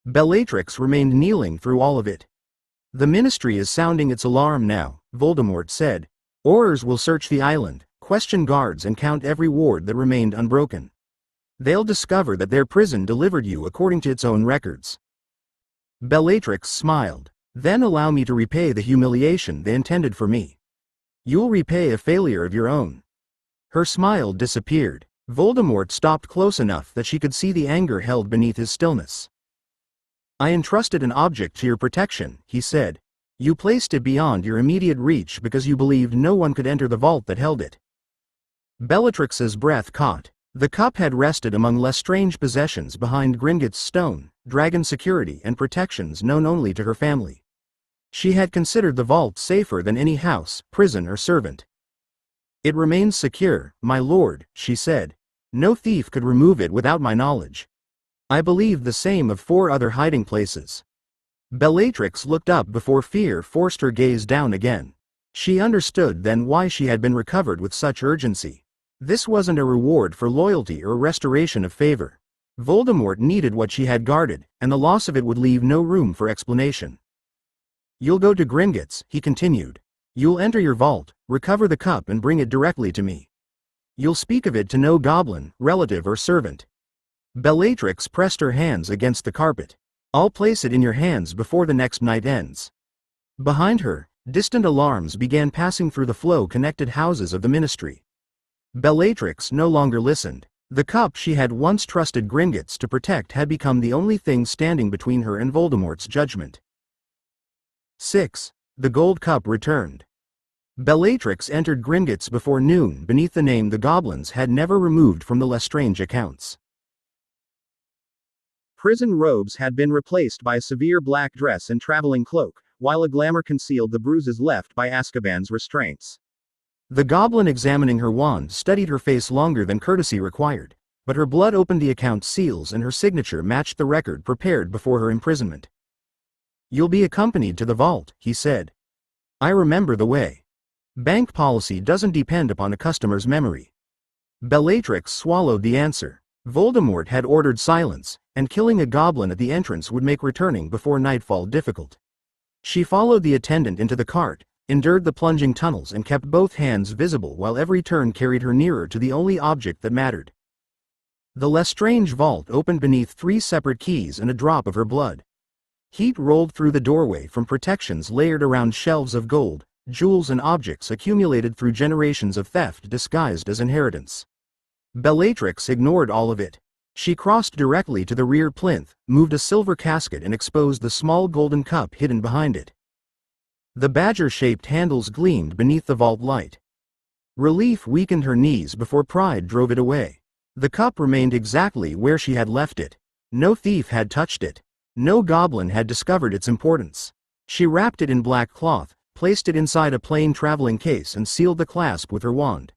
Bellatrix remained kneeling through all of it. "The Ministry is sounding its alarm now," Voldemort said. "Aurors will search the island, question guards and count every ward that remained unbroken. They'll discover that their prison delivered you according to its own records." Bellatrix smiled. "Then allow me to repay the humiliation they intended for me." "You'll repay a failure of your own." Her smile disappeared. Voldemort stopped close enough that she could see the anger held beneath his stillness. "I entrusted an object to your protection," he said. "You placed it beyond your immediate reach because you believed no one could enter the vault that held it." Bellatrix's breath caught. The cup had rested among Lestrange possessions behind Gringotts stone, dragon security and protections known only to her family. She had considered the vault safer than any house, prison or servant. "It remains secure, my lord," she said. "No thief could remove it without my knowledge. I believe the same of 4 other hiding places." Bellatrix looked up before fear forced her gaze down again. She understood then why she had been recovered with such urgency. This wasn't a reward for loyalty or a restoration of favor. Voldemort needed what she had guarded, and the loss of it would leave no room for explanation. "You'll go to Gringotts," he continued. "You'll enter your vault, recover the cup and bring it directly to me. You'll speak of it to no goblin, relative or servant." Bellatrix pressed her hands against the carpet. "I'll place it in your hands before the next night ends." Behind her, distant alarms began passing through the flow-connected houses of the Ministry. Bellatrix no longer listened. The cup she had once trusted Gringotts to protect had become the only thing standing between her and Voldemort's judgment. 6. The gold cup returned. Bellatrix entered Gringotts before noon beneath the name the goblins had never removed from the Lestrange accounts. Prison robes had been replaced by a severe black dress and traveling cloak, while a glamour concealed the bruises left by Azkaban's restraints. The goblin examining her wand studied her face longer than courtesy required, but her blood opened the account seals and her signature matched the record prepared before her imprisonment. "You'll be accompanied to the vault," he said. "I remember the way. Bank policy doesn't depend upon a customer's memory." Bellatrix swallowed the answer. Voldemort had ordered silence, and killing a goblin at the entrance would make returning before nightfall difficult. She followed the attendant into the cart, endured the plunging tunnels and kept both hands visible while every turn carried her nearer to the only object that mattered. The Lestrange vault opened beneath 3 separate keys and a drop of her blood. Heat rolled through the doorway from protections layered around shelves of gold, jewels and objects accumulated through generations of theft disguised as inheritance. Bellatrix ignored all of it. She crossed directly to the rear plinth, moved a silver casket and exposed the small golden cup hidden behind it. The badger-shaped handles gleamed beneath the vault light. Relief weakened her knees before pride drove it away. The cup remained exactly where she had left it. No thief had touched it. No goblin had discovered its importance. She wrapped it in black cloth, placed it inside a plain traveling case and sealed the clasp with her wand.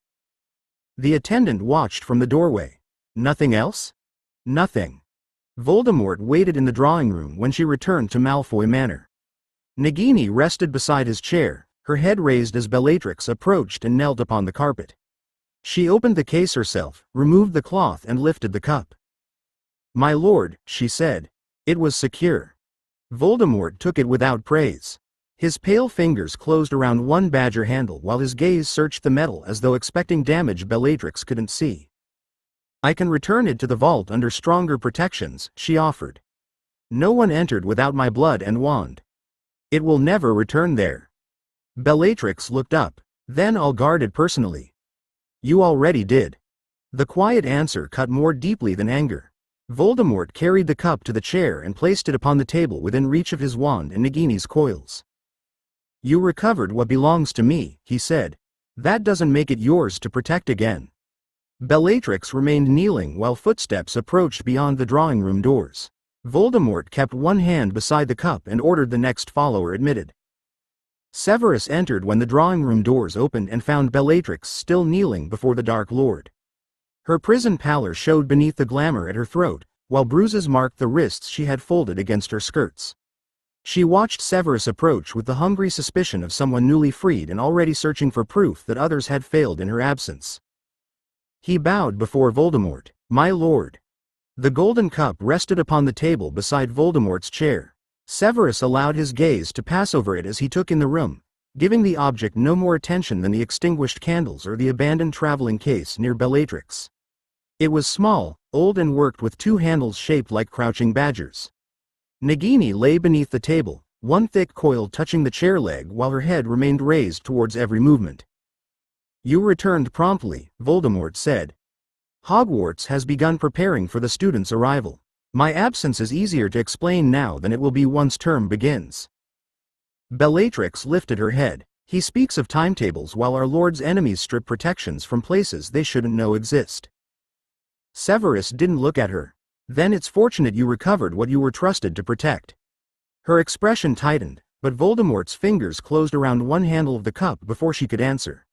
The attendant watched from the doorway. Nothing else? Nothing. Voldemort waited in the drawing room when she returned to Malfoy Manor. Nagini rested beside his chair, her head raised as Bellatrix approached and knelt upon the carpet. She opened the case herself, removed the cloth and lifted the cup. "My lord," she said. It was secure. Voldemort took it without praise. His pale fingers closed around one badger handle while his gaze searched the metal as though expecting damage Bellatrix couldn't see. "I can return it to the vault under stronger protections," she offered. "No one entered without my blood and wand. It will never return there." Bellatrix looked up. "Then I'll guard it personally." "You already did." The quiet answer cut more deeply than anger. Voldemort carried the cup to the chair and placed it upon the table within reach of his wand and Nagini's coils. "You recovered what belongs to me," he said. "That doesn't make it yours to protect again." Bellatrix remained kneeling while footsteps approached beyond the drawing room doors. Voldemort kept one hand beside the cup and ordered the next follower admitted. Severus entered when the drawing room doors opened and found Bellatrix still kneeling before the Dark Lord. Her prison pallor showed beneath the glamour at her throat, while bruises marked the wrists she had folded against her skirts. She watched Severus approach with the hungry suspicion of someone newly freed and already searching for proof that others had failed in her absence. He bowed before Voldemort. "My lord." The golden cup rested upon the table beside Voldemort's chair. Severus allowed his gaze to pass over it as he took in the room, giving the object no more attention than the extinguished candles or the abandoned traveling case near Bellatrix. It was small, old and worked with two handles shaped like crouching badgers. Nagini lay beneath the table, one thick coil touching the chair leg while her head remained raised towards every movement. "You returned promptly," Voldemort said. "Hogwarts has begun preparing for the students' arrival. My absence is easier to explain now than it will be once term begins." Bellatrix lifted her head. "He speaks of timetables while our Lord's enemies strip protections from places they shouldn't know exist." Severus didn't look at her. "Then it's fortunate you recovered what you were trusted to protect." Her expression tightened, but Voldemort's fingers closed around one handle of the cup before she could answer.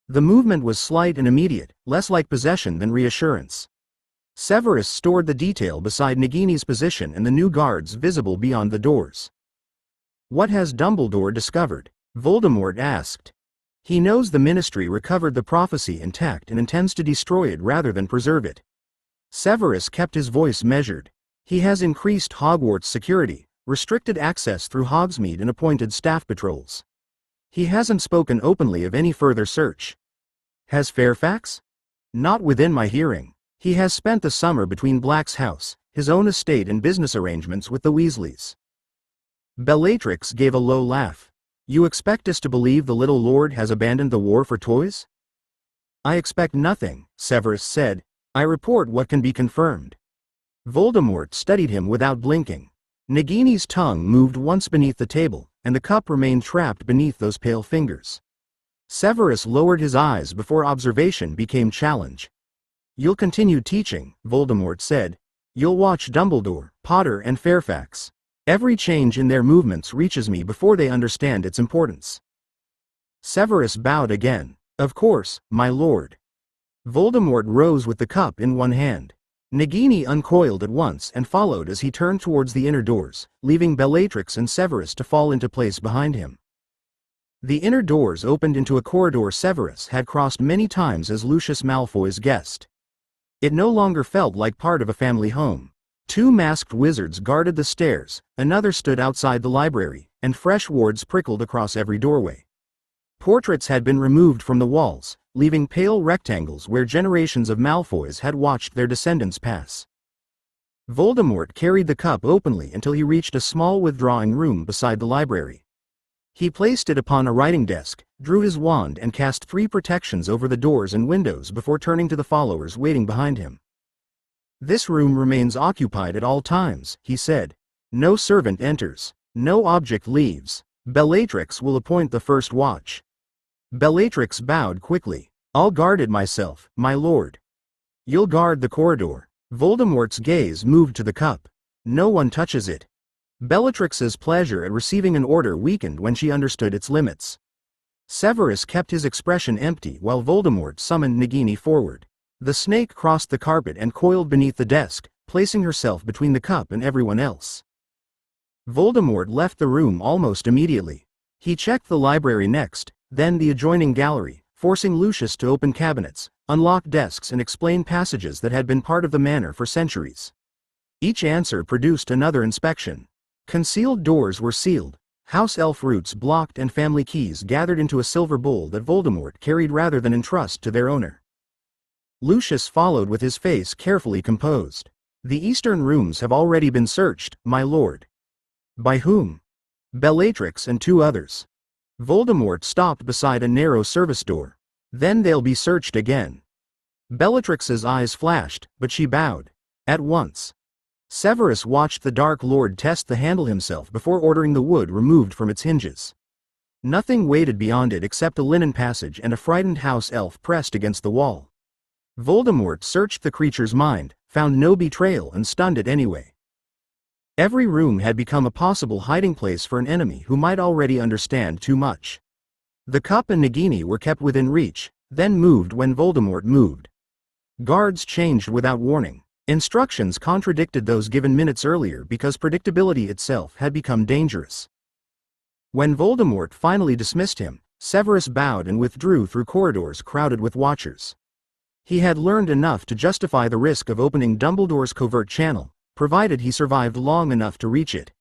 The movement was slight and immediate, less like possession than reassurance. Severus stored the detail beside Nagini's position and the new guards visible beyond the doors. "What has Dumbledore discovered?" Voldemort asked. "He knows the Ministry recovered the prophecy intact and intends to destroy it rather than preserve it." Severus kept his voice measured. "He has increased Hogwarts security, restricted access through Hogsmeade and appointed staff patrols. He hasn't spoken openly of any further search." "Has Fairfax?" "Not within my hearing. He has spent the summer between Black's house, his own estate and business arrangements with the Weasleys." Bellatrix gave a low laugh. "You expect us to believe the little lord has abandoned the war for toys?" "I expect nothing," Severus said. "I report what can be confirmed." Voldemort studied him without blinking. Nagini's tongue moved once beneath the table, and the cup remained trapped beneath those pale fingers. Severus lowered his eyes before observation became challenge. "You'll continue teaching," Voldemort said. "You'll watch Dumbledore, Potter and Fairfax. Every change in their movements reaches me before they understand its importance." Severus bowed again. "Of course, my lord." Voldemort rose with the cup in one hand. Nagini uncoiled at once and followed as he turned towards the inner doors, leaving Bellatrix and Severus to fall into place behind him. The inner doors opened into a corridor Severus had crossed many times as Lucius Malfoy's guest. It no longer felt like part of a family home. Two masked wizards guarded the stairs, another stood outside the library, and fresh wards prickled across every doorway. Portraits had been removed from the walls, leaving pale rectangles where generations of Malfoys had watched their descendants pass. Voldemort carried the cup openly until he reached a small withdrawing room beside the library. He placed it upon a writing desk, drew his wand and cast 3 protections over the doors and windows before turning to the followers waiting behind him. "This room remains occupied at all times," he said. "No servant enters. No object leaves. Bellatrix will appoint the first watch." Bellatrix bowed quickly. "I'll guard it myself, my lord." "You'll guard the corridor." Voldemort's gaze moved to the cup. "No one touches it." Bellatrix's pleasure at receiving an order weakened when she understood its limits. Severus kept his expression empty while Voldemort summoned Nagini forward. The snake crossed the carpet and coiled beneath the desk, placing herself between the cup and everyone else. Voldemort left the room almost immediately. He checked the library next, then the adjoining gallery, forcing Lucius to open cabinets, unlock desks and explain passages that had been part of the manor for centuries. Each answer produced another inspection. Concealed doors were sealed, house elf roots blocked and family keys gathered into a silver bowl that Voldemort carried rather than entrust to their owner. Lucius followed with his face carefully composed. "The eastern rooms have already been searched, my lord." "By whom?" "Bellatrix and 2 others." Voldemort stopped beside a narrow service door. "Then they'll be searched again." Bellatrix's eyes flashed, but she bowed. "At once." Severus watched the Dark Lord test the handle himself before ordering the wood removed from its hinges. Nothing waited beyond it except a linen passage and a frightened house elf pressed against the wall. Voldemort searched the creature's mind, found no betrayal and stunned it anyway. Every room had become a possible hiding place for an enemy who might already understand too much. The cup and Nagini were kept within reach, then moved when Voldemort moved. Guards changed without warning. Instructions contradicted those given minutes earlier because predictability itself had become dangerous. When Voldemort finally dismissed him, Severus bowed and withdrew through corridors crowded with watchers. He had learned enough to justify the risk of opening Dumbledore's covert channel, provided he survived long enough to reach it.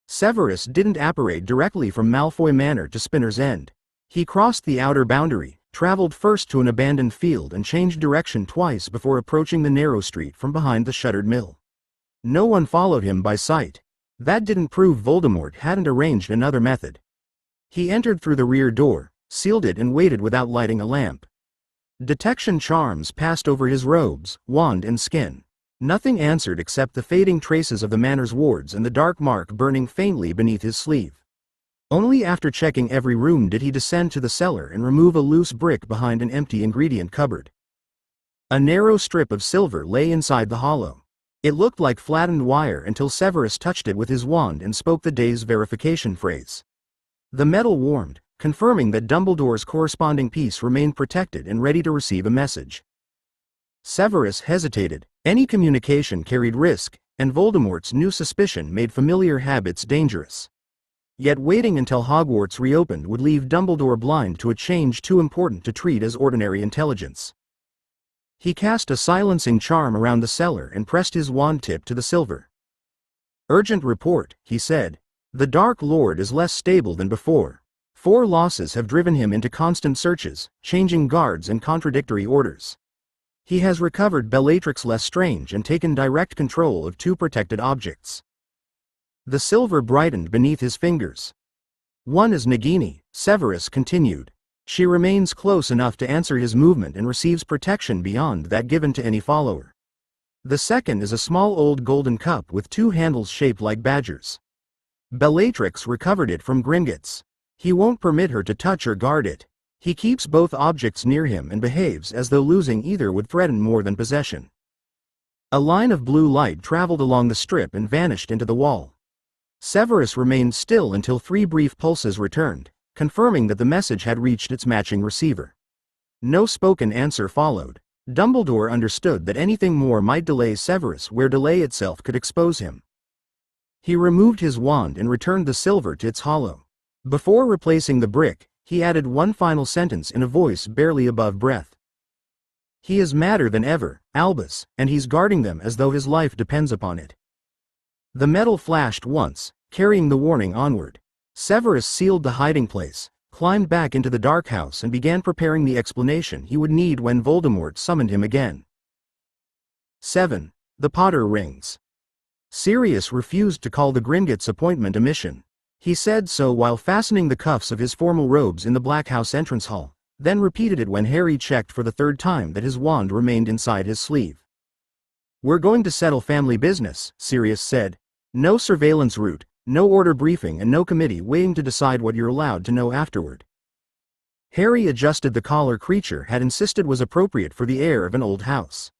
Severus didn't apparate directly from Malfoy Manor to Spinner's End. He crossed the outer boundary, traveled first to an abandoned field and changed direction twice before approaching the narrow street from behind the shuttered mill. No one followed him by sight. That didn't prove Voldemort hadn't arranged another method. He entered through the rear door, sealed it and waited without lighting a lamp. Detection charms passed over his robes, wand and skin. Nothing answered except the fading traces of the manor's wards and the dark mark burning faintly beneath his sleeve. Only after checking every room did he descend to the cellar and remove a loose brick behind an empty ingredient cupboard. A narrow strip of silver lay inside the hollow. It looked like flattened wire until Severus touched it with his wand and spoke the day's verification phrase. The metal warmed, confirming that Dumbledore's corresponding piece remained protected and ready to receive a message. Severus hesitated. Any communication carried risk, and Voldemort's new suspicion made familiar habits dangerous. Yet waiting until Hogwarts reopened would leave Dumbledore blind to a change too important to treat as ordinary intelligence. He cast a silencing charm around the cellar and pressed his wand tip to the silver. "Urgent report," he said. "The Dark Lord is less stable than before. 4 losses have driven him into constant searches, changing guards and contradictory orders. He has recovered Bellatrix Lestrange and taken direct control of 2 protected objects." The silver brightened beneath his fingers. "One is Nagini," Severus continued. "She remains close enough to answer his movement and receives protection beyond that given to any follower. The second is a small old golden cup with 2 handles shaped like badgers. Bellatrix recovered it from Gringotts. He won't permit her to touch or guard it. He keeps both objects near him and behaves as though losing either would threaten more than possession." A line of blue light traveled along the strip and vanished into the wall. Severus remained still until 3 brief pulses returned, confirming that the message had reached its matching receiver. No spoken answer followed. Dumbledore understood that anything more might delay Severus where delay itself could expose him. He removed his wand and returned the silver to its hollow. Before replacing the brick, he added one final sentence in a voice barely above breath. "He is madder than ever, Albus, and he's guarding them as though his life depends upon it." The metal flashed once, carrying the warning onward. Severus sealed the hiding place, climbed back into the dark house and began preparing the explanation he would need when Voldemort summoned him again. 7. The Potter Rings. Sirius refused to call the Gringotts appointment a mission. He said so while fastening the cuffs of his formal robes in the Black House entrance hall, then repeated it when Harry checked for the third time that his wand remained inside his sleeve. "We're going to settle family business," Sirius said. "No surveillance route, no order briefing and no committee waiting to decide what you're allowed to know afterward." Harry adjusted the collar Creature had insisted was appropriate for the heir of an old house.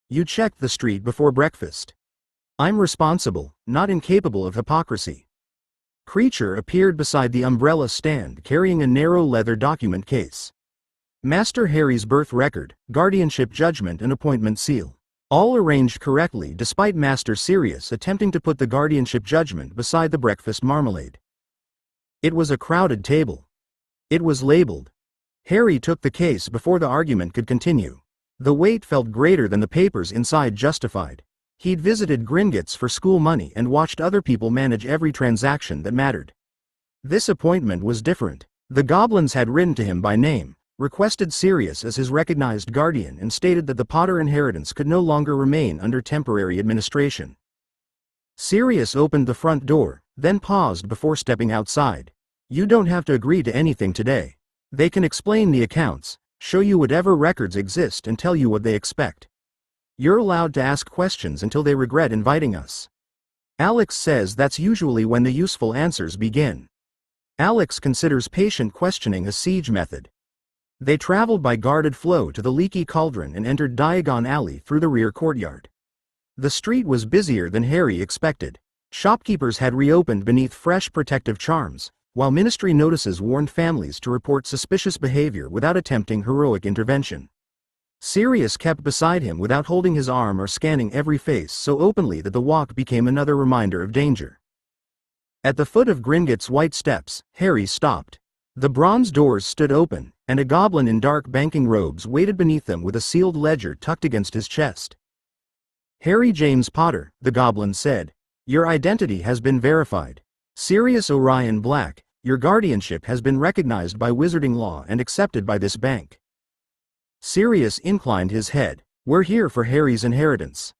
"You checked the street before breakfast. I'm responsible, not incapable of hypocrisy." Creature appeared beside the umbrella stand carrying a narrow leather document case. Master Harry's birth record, guardianship judgment and appointment seal. All arranged correctly despite Master Sirius attempting to put the guardianship judgment beside the breakfast marmalade. It was a crowded table. It was labeled. Harry took the case before the argument could continue. The weight felt greater than the papers inside justified. He'd visited Gringotts for school money and watched other people manage every transaction that mattered. This appointment was different. The goblins had written to him by name, requested Sirius as his recognized guardian and stated that the Potter inheritance could no longer remain under temporary administration. Sirius opened the front door, then paused before stepping outside. "You don't have to agree to anything today. They can explain the accounts, show you whatever records exist and tell you what they expect. You're allowed to ask questions until they regret inviting us. Alex says that's usually when the useful answers begin." Alex considers patient questioning a siege method. They traveled by guarded flow to the Leaky Cauldron and entered Diagon Alley through the rear courtyard. The street was busier than Harry expected. Shopkeepers had reopened beneath fresh protective charms, while ministry notices warned families to report suspicious behavior without attempting heroic intervention. Sirius kept beside him without holding his arm or scanning every face so openly that the walk became another reminder of danger. At the foot of Gringotts' white steps, Harry stopped. The bronze doors stood open, and a goblin in dark banking robes waited beneath them with a sealed ledger tucked against his chest. "Harry James Potter," the goblin said. "Your identity has been verified. Sirius Orion Black, your guardianship has been recognized by wizarding law and accepted by this bank." Sirius inclined his head. "We're here for Harry's inheritance."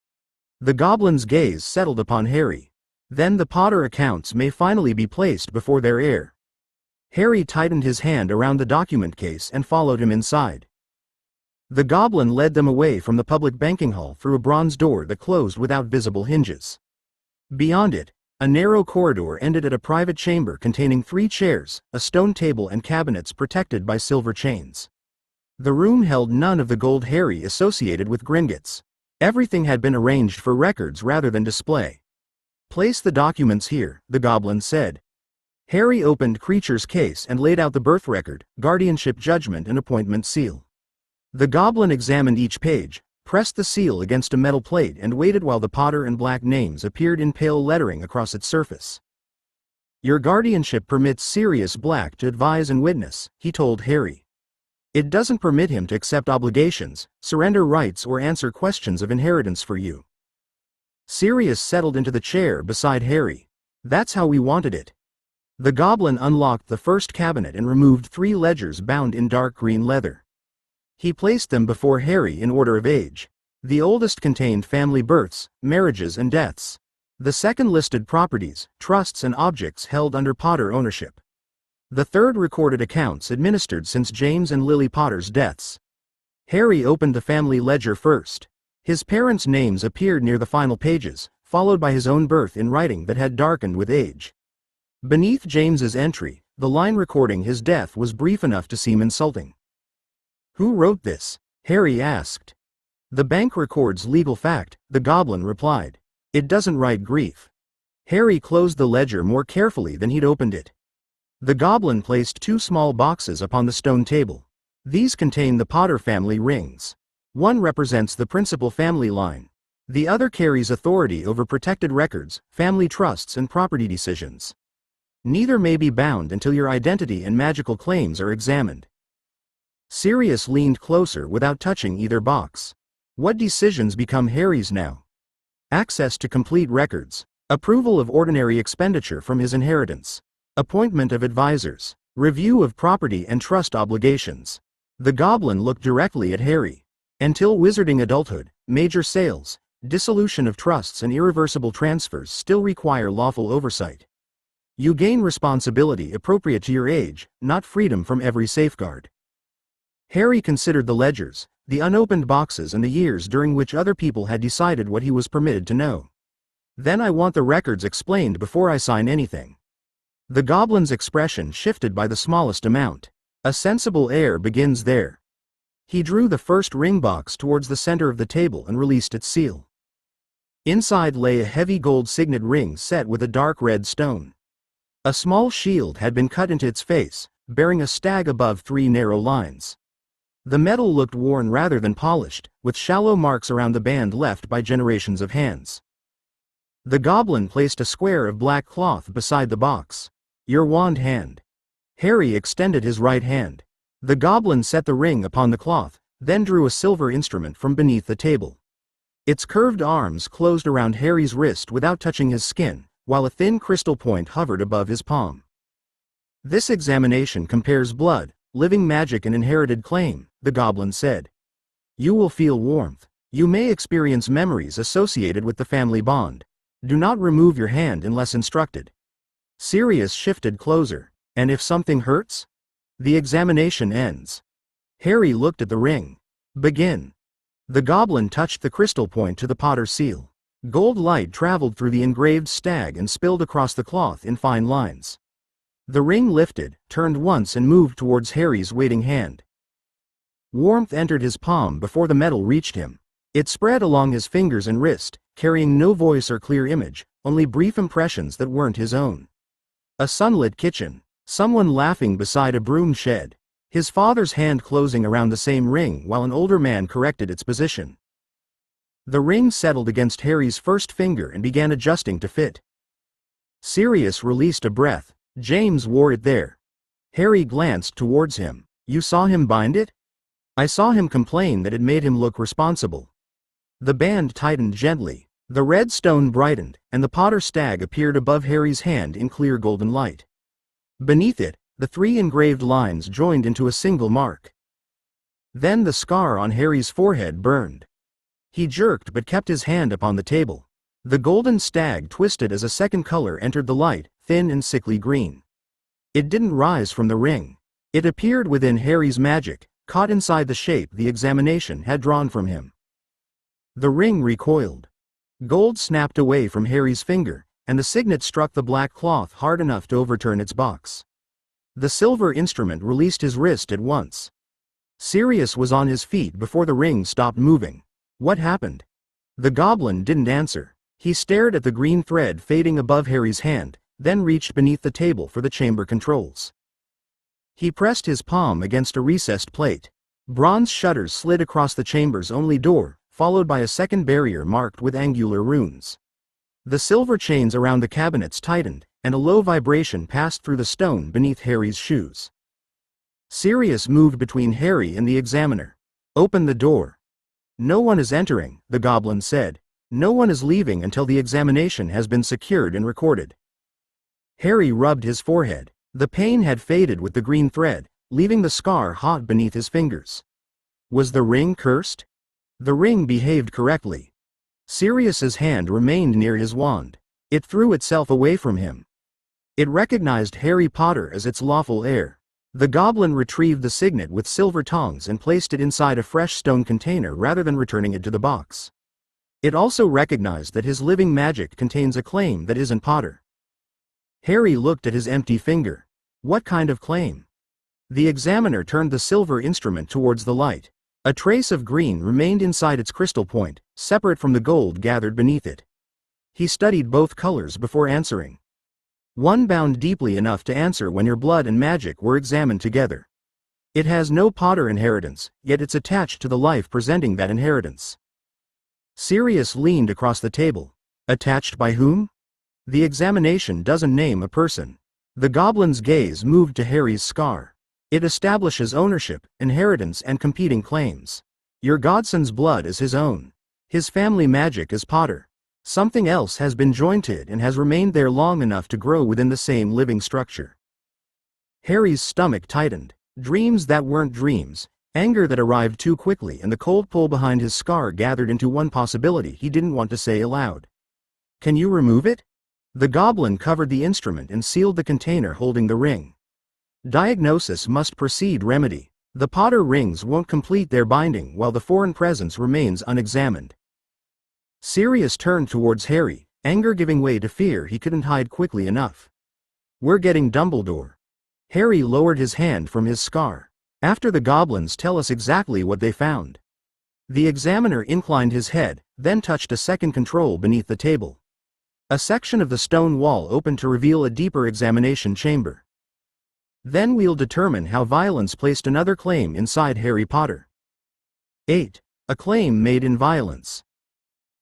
The goblin's gaze settled upon Harry. "Then the Potter accounts may finally be placed before their heir." Harry tightened his hand around the document case and followed him inside. The goblin led them away from the public banking hall through a bronze door that closed without visible hinges. Beyond it, a narrow corridor ended at a private chamber containing 3 chairs, a stone table and cabinets protected by silver chains. The room held none of the gold Harry associated with Gringotts. Everything had been arranged for records rather than display. "Place the documents here," the goblin said. Harry opened Creature's case and laid out the birth record, guardianship judgment and appointment seal. The goblin examined each page, pressed the seal against a metal plate and waited while the Potter and Black names appeared in pale lettering across its surface. "Your guardianship permits Sirius Black to advise and witness," he told Harry. "It doesn't permit him to accept obligations, surrender rights or answer questions of inheritance for you." Sirius settled into the chair beside Harry. "That's how we wanted it." The goblin unlocked the first cabinet and removed 3 ledgers bound in dark green leather. He placed them before Harry in order of age. The oldest contained family births, marriages and deaths. The second listed properties, trusts and objects held under Potter ownership. The third recorded accounts administered since James and Lily Potter's deaths. Harry opened the family ledger first. His parents' names appeared near the final pages, followed by his own birth in writing that had darkened with age. Beneath James's entry, the line recording his death was brief enough to seem insulting. "Who wrote this?" Harry asked. "The bank records legal fact," the goblin replied. "It doesn't write grief." Harry closed the ledger more carefully than he'd opened it. The goblin placed 2 small boxes upon the stone table. These contain the Potter family rings. One represents the principal family line. The other carries authority over protected records, family trusts and property decisions. Neither may be bound until your identity and magical claims are examined. Sirius leaned closer without touching either box. What decisions become Harry's now? Access to complete records. Approval of ordinary expenditure from his inheritance. Appointment of advisors. Review of property and trust obligations. The goblin looked directly at Harry. Until wizarding adulthood, major sales, dissolution of trusts and irreversible transfers still require lawful oversight. You gain responsibility appropriate to your age, not freedom from every safeguard. Harry considered the ledgers, the unopened boxes and the years during which other people had decided what he was permitted to know. Then I want the records explained before I sign anything. The goblin's expression shifted by the smallest amount. A sensible heir begins there. He drew the first ring box towards the center of the table and released its seal. Inside lay a heavy gold signet ring set with a dark red stone. A small shield had been cut into its face, bearing a stag above 3 narrow lines. The metal looked worn rather than polished, with shallow marks around the band left by generations of hands. The goblin placed a square of black cloth beside the box. Your wand hand. Harry extended his right hand. The goblin set the ring upon the cloth, then drew a silver instrument from beneath the table. Its curved arms closed around Harry's wrist without touching his skin, while a thin crystal point hovered above his palm. This examination compares blood, living magic and inherited claim, the goblin said. You will feel warmth. You may experience memories associated with the family bond. Do not remove your hand unless instructed. Sirius shifted closer. And if something hurts? The examination ends. Harry looked at the ring. Begin. The goblin touched the crystal point to the Potter seal. Gold light traveled through the engraved stag and spilled across the cloth in fine lines. The ring lifted, turned once and moved towards Harry's waiting hand. Warmth entered his palm before the metal reached him. It spread along his fingers and wrist, carrying no voice or clear image, only brief impressions that weren't his own. A sunlit kitchen. Someone laughing beside a broom shed. His father's hand closing around the same ring while an older man corrected its position. The ring settled against Harry's first finger and began adjusting to fit. Sirius released a breath. James wore it there. Harry glanced towards him. You saw him bind it? I saw him complain that it made him look responsible. The band tightened gently. The red stone brightened, and the Potter stag appeared above Harry's hand in clear golden light. Beneath it, the 3 engraved lines joined into a single mark. Then the scar on Harry's forehead burned. He jerked but kept his hand upon the table. The golden stag twisted as a second color entered the light, thin and sickly green. It didn't rise from the ring. It appeared within Harry's magic, caught inside the shape the examination had drawn from him. The ring recoiled. Gold snapped away from Harry's finger, and the signet struck the black cloth hard enough to overturn its box. The silver instrument released his wrist at once. Sirius was on his feet before the ring stopped moving. What happened? The goblin didn't answer. He stared at the green thread fading above Harry's hand, then reached beneath the table for the chamber controls. He pressed his palm against a recessed plate. Bronze shutters slid across the chamber's only door, followed by a second barrier marked with angular runes. The silver chains around the cabinets tightened, and a low vibration passed through the stone beneath Harry's shoes. Sirius moved between Harry and the examiner. Open the door. No one is entering, the goblin said. No one is leaving until the examination has been secured and recorded. Harry rubbed his forehead. The pain had faded with the green thread, leaving the scar hot beneath his fingers. Was the ring cursed? The ring behaved correctly. Sirius's hand remained near his wand. It threw itself away from him. It recognized Harry Potter as its lawful heir. The goblin retrieved the signet with silver tongs and placed it inside a fresh stone container rather than returning it to the box. It also recognized that his living magic contains a claim that isn't Potter. Harry looked at his empty finger. What kind of claim? The examiner turned the silver instrument towards the light. A trace of green remained inside its crystal point, separate from the gold gathered beneath it. He studied both colors before answering. One bound deeply enough to answer when your blood and magic were examined together. It has no Potter inheritance, yet it's attached to the life presenting that inheritance. Sirius leaned across the table. Attached by whom? The examination doesn't name a person. The goblin's gaze moved to Harry's scar. It establishes ownership, inheritance and competing claims. Your godson's blood is his own. His family magic is Potter. Something else has been joined to it and has remained there long enough to grow within the same living structure. Harry's stomach tightened. Dreams that weren't dreams, anger that arrived too quickly, and the cold pull behind his scar gathered into one possibility he didn't want to say aloud. Can you remove it? The goblin covered the instrument and sealed the container holding the ring. Diagnosis must precede remedy. The Potter rings won't complete their binding while the foreign presence remains unexamined. Sirius turned towards Harry, anger giving way to fear he couldn't hide quickly enough. "We're getting Dumbledore." Harry lowered his hand from his scar. "After the goblins tell us exactly what they found." The examiner inclined his head, then touched a second control beneath the table. A section of the stone wall opened to reveal a deeper examination chamber. "Then we'll determine how violence placed another claim inside Harry Potter." 8. A claim made in violence.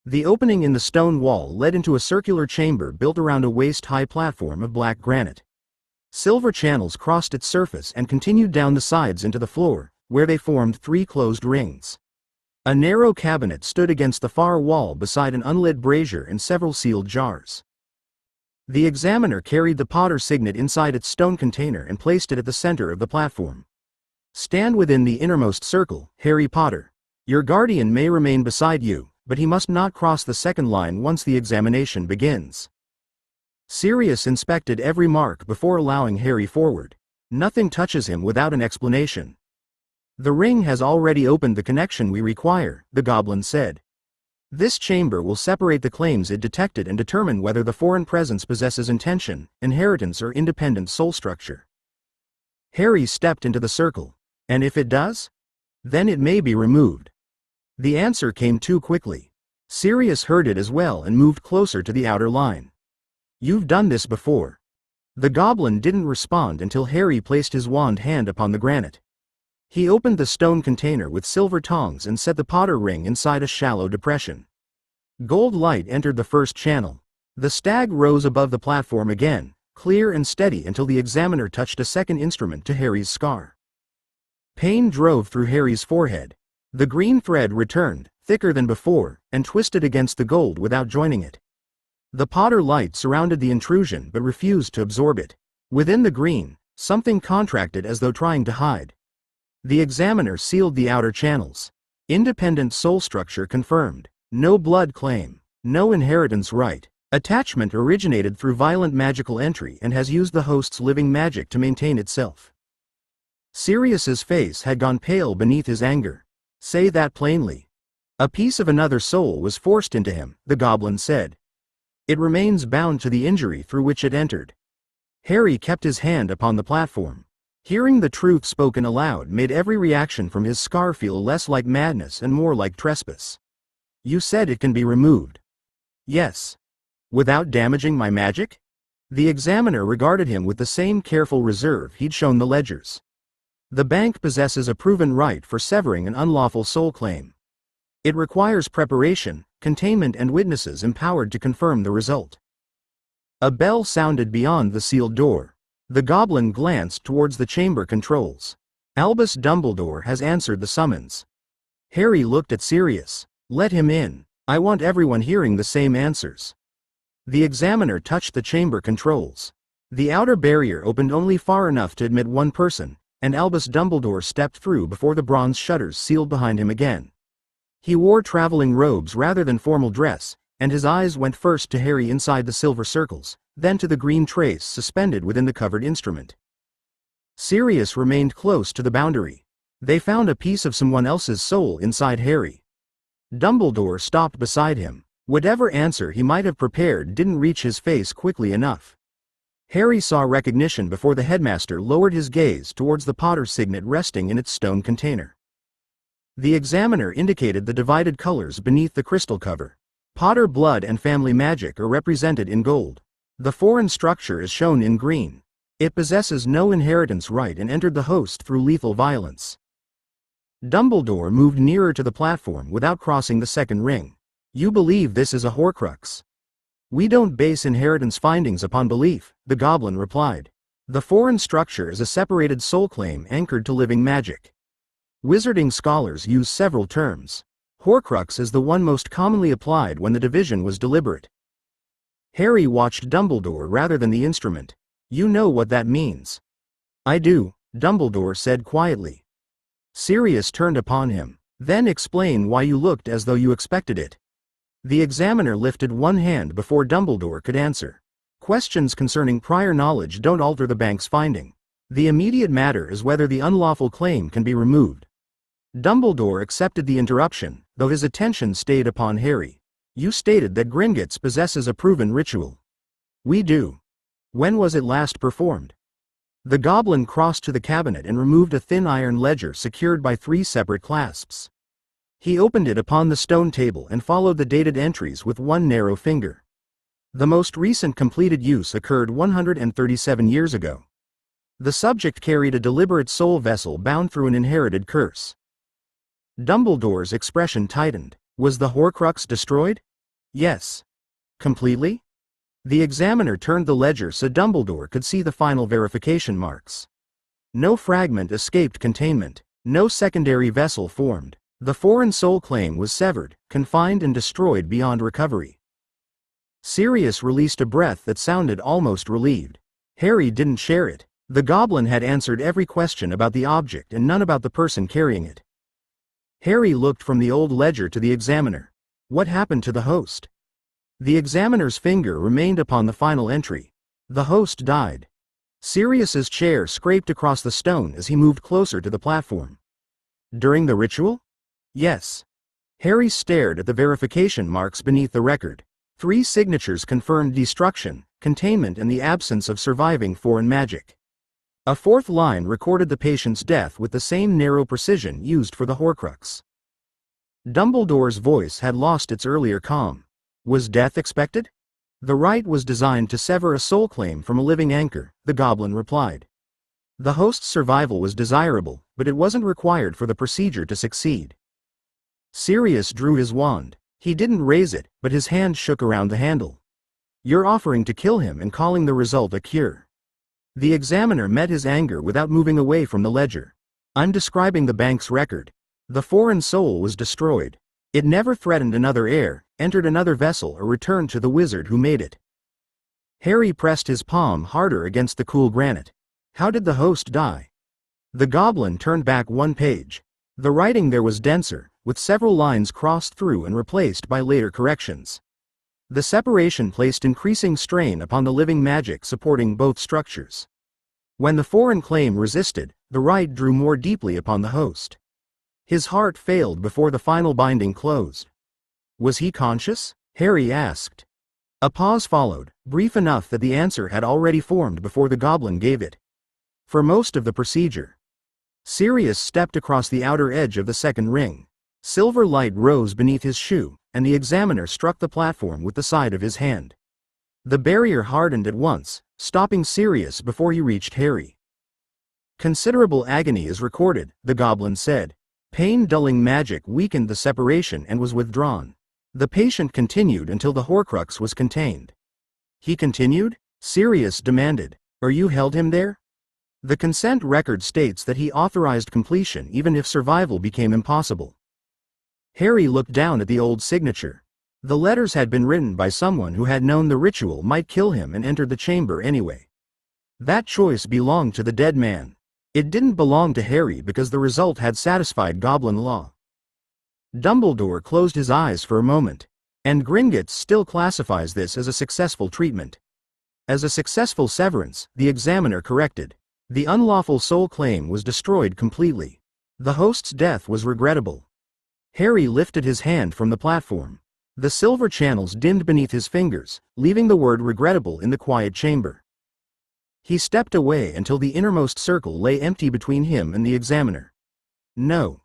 The opening in the stone wall led into a circular chamber built around a waist-high platform of black granite. Silver channels crossed its surface and continued down the sides into the floor, where they formed 3 closed rings. A narrow cabinet stood against the far wall beside an unlit brazier and several sealed jars. The examiner carried the Potter signet inside its stone container and placed it at the center of the platform. "Stand within the innermost circle, Harry Potter. Your guardian may remain beside you, but he must not cross the second line once the examination begins." Sirius inspected every mark before allowing Harry forward. "Nothing touches him without an explanation." "The ring has already opened the connection we require," the goblin said. "This chamber will separate the claims it detected and determine whether the foreign presence possesses intention, inheritance or independent soul structure." Harry stepped into the circle. "And if it does? Then it may be removed." The answer came too quickly. Sirius heard it as well and moved closer to the outer line. "You've done this before." The goblin didn't respond until Harry placed his wand hand upon the granite. He opened the stone container with silver tongs and set the Potter ring inside a shallow depression. Gold light entered the first channel. The stag rose above the platform again, clear and steady until the examiner touched a second instrument to Harry's scar. Pain drove through Harry's forehead. The green thread returned, thicker than before, and twisted against the gold without joining it. The Potter light surrounded the intrusion but refused to absorb it. Within the green, something contracted as though trying to hide. The examiner sealed the outer channels. Independent soul structure confirmed. No blood claim. No inheritance right. Attachment originated through violent magical entry and has used the host's living magic to maintain itself. Sirius's face had gone pale beneath his anger. "Say that plainly." "A piece of another soul was forced into him," the goblin said. "It remains bound to the injury through which it entered." Harry kept his hand upon the platform. Hearing the truth spoken aloud made every reaction from his scar feel less like madness and more like trespass. "You said it can be removed." "Yes." "Without damaging my magic?" The examiner regarded him with the same careful reserve he'd shown the ledgers. "The bank possesses a proven right for severing an unlawful soul claim. It requires preparation, containment and witnesses empowered to confirm the result." A bell sounded beyond the sealed door. The goblin glanced towards the chamber controls. "Albus Dumbledore has answered the summons." Harry looked at Sirius. "Let him in. I want everyone hearing the same answers." The examiner touched the chamber controls. The outer barrier opened only far enough to admit one person, and Albus Dumbledore stepped through before the bronze shutters sealed behind him again. He wore traveling robes rather than formal dress, and his eyes went first to Harry inside the silver circles, then to the green trace suspended within the covered instrument. Sirius remained close to the boundary. They found a piece of someone else's soul inside Harry. Dumbledore stopped beside him. Whatever answer he might have prepared didn't reach his face quickly enough. Harry saw recognition before the headmaster lowered his gaze towards the Potter signet resting in its stone container. The examiner indicated the divided colors beneath the crystal cover. Potter blood and family magic are represented in gold. The foreign structure is shown in green. It possesses no inheritance right and entered the host through lethal violence. Dumbledore moved nearer to the platform without crossing the second ring. "You believe this is a Horcrux?" "We don't base inheritance findings upon belief," the goblin replied. "The foreign structure is a separated soul claim anchored to living magic. Wizarding scholars use several terms. Horcrux is the one most commonly applied when the division was deliberate." Harry watched Dumbledore rather than the instrument. "You know what that means." "I do," Dumbledore said quietly. Sirius turned upon him. "Then explain why you looked as though you expected it." The examiner lifted one hand before Dumbledore could answer. Questions concerning prior knowledge don't alter the bank's finding. The immediate matter is whether the unlawful claim can be removed. Dumbledore accepted the interruption, though his attention stayed upon Harry. You stated that Gringotts possesses a proven ritual. We do. When was it last performed? The goblin crossed to the cabinet and removed a thin iron ledger secured by 3 separate clasps. He opened it upon the stone table and followed the dated entries with one narrow finger. The most recent completed use occurred 137 years ago. The subject carried a deliberate soul vessel bound through an inherited curse. Dumbledore's expression tightened. Was the Horcrux destroyed? Yes. Completely? The examiner turned the ledger so Dumbledore could see the final verification marks. No fragment escaped containment. No secondary vessel formed. The foreign soul claim was severed, confined and destroyed beyond recovery. Sirius released a breath that sounded almost relieved. Harry didn't share it. The goblin had answered every question about the object and none about the person carrying it. Harry looked from the old ledger to the examiner. What happened to the host? The examiner's finger remained upon the final entry. The host died. Sirius's chair scraped across the stone as he moved closer to the platform. During the ritual? Yes. Harry stared at the verification marks beneath the record. 3 signatures confirmed destruction, containment and the absence of surviving foreign magic. A 4th line recorded the patient's death with the same narrow precision used for the Horcrux. Dumbledore's voice had lost its earlier calm. Was death expected? The rite was designed to sever a soul claim from a living anchor, the goblin replied. The host's survival was desirable, but it wasn't required for the procedure to succeed. Sirius drew his wand. He didn't raise it, but his hand shook around the handle. You're offering to kill him and calling the result a cure. The examiner met his anger without moving away from the ledger. I'm describing the bank's record. The foreign soul was destroyed. It never threatened another heir, entered another vessel or returned to the wizard who made it. Harry pressed his palm harder against the cool granite. How did the host die? The goblin turned back 1 page. The writing there was denser, with several lines crossed through and replaced by later corrections. The separation placed increasing strain upon the living magic supporting both structures. When the foreign claim resisted, the rite drew more deeply upon the host. His heart failed before the final binding closed. Was he conscious? Harry asked. A pause followed, brief enough that the answer had already formed before the goblin gave it. For most of the procedure. Sirius stepped across the outer edge of the second ring. Silver light rose beneath his shoe, and the examiner struck the platform with the side of his hand. The barrier hardened at once, stopping Sirius before he reached Harry. Considerable agony is recorded, the goblin said. Pain-dulling magic weakened the separation and was withdrawn. The patient continued until the Horcrux was contained. He continued? Sirius demanded. Or you held him there? The consent record states that he authorized completion even if survival became impossible. Harry looked down at the old signature. The letters had been written by someone who had known the ritual might kill him and entered the chamber anyway. That choice belonged to the dead man. It didn't belong to Harry because the result had satisfied goblin law. Dumbledore closed his eyes for a moment. And Gringotts still classifies this as a successful treatment. As a successful severance, the examiner corrected. The unlawful soul claim was destroyed completely. The host's death was regrettable. Harry lifted his hand from the platform. The silver channels dimmed beneath his fingers, leaving the word regrettable in the quiet chamber. He stepped away until the innermost circle lay empty between him and the examiner. No.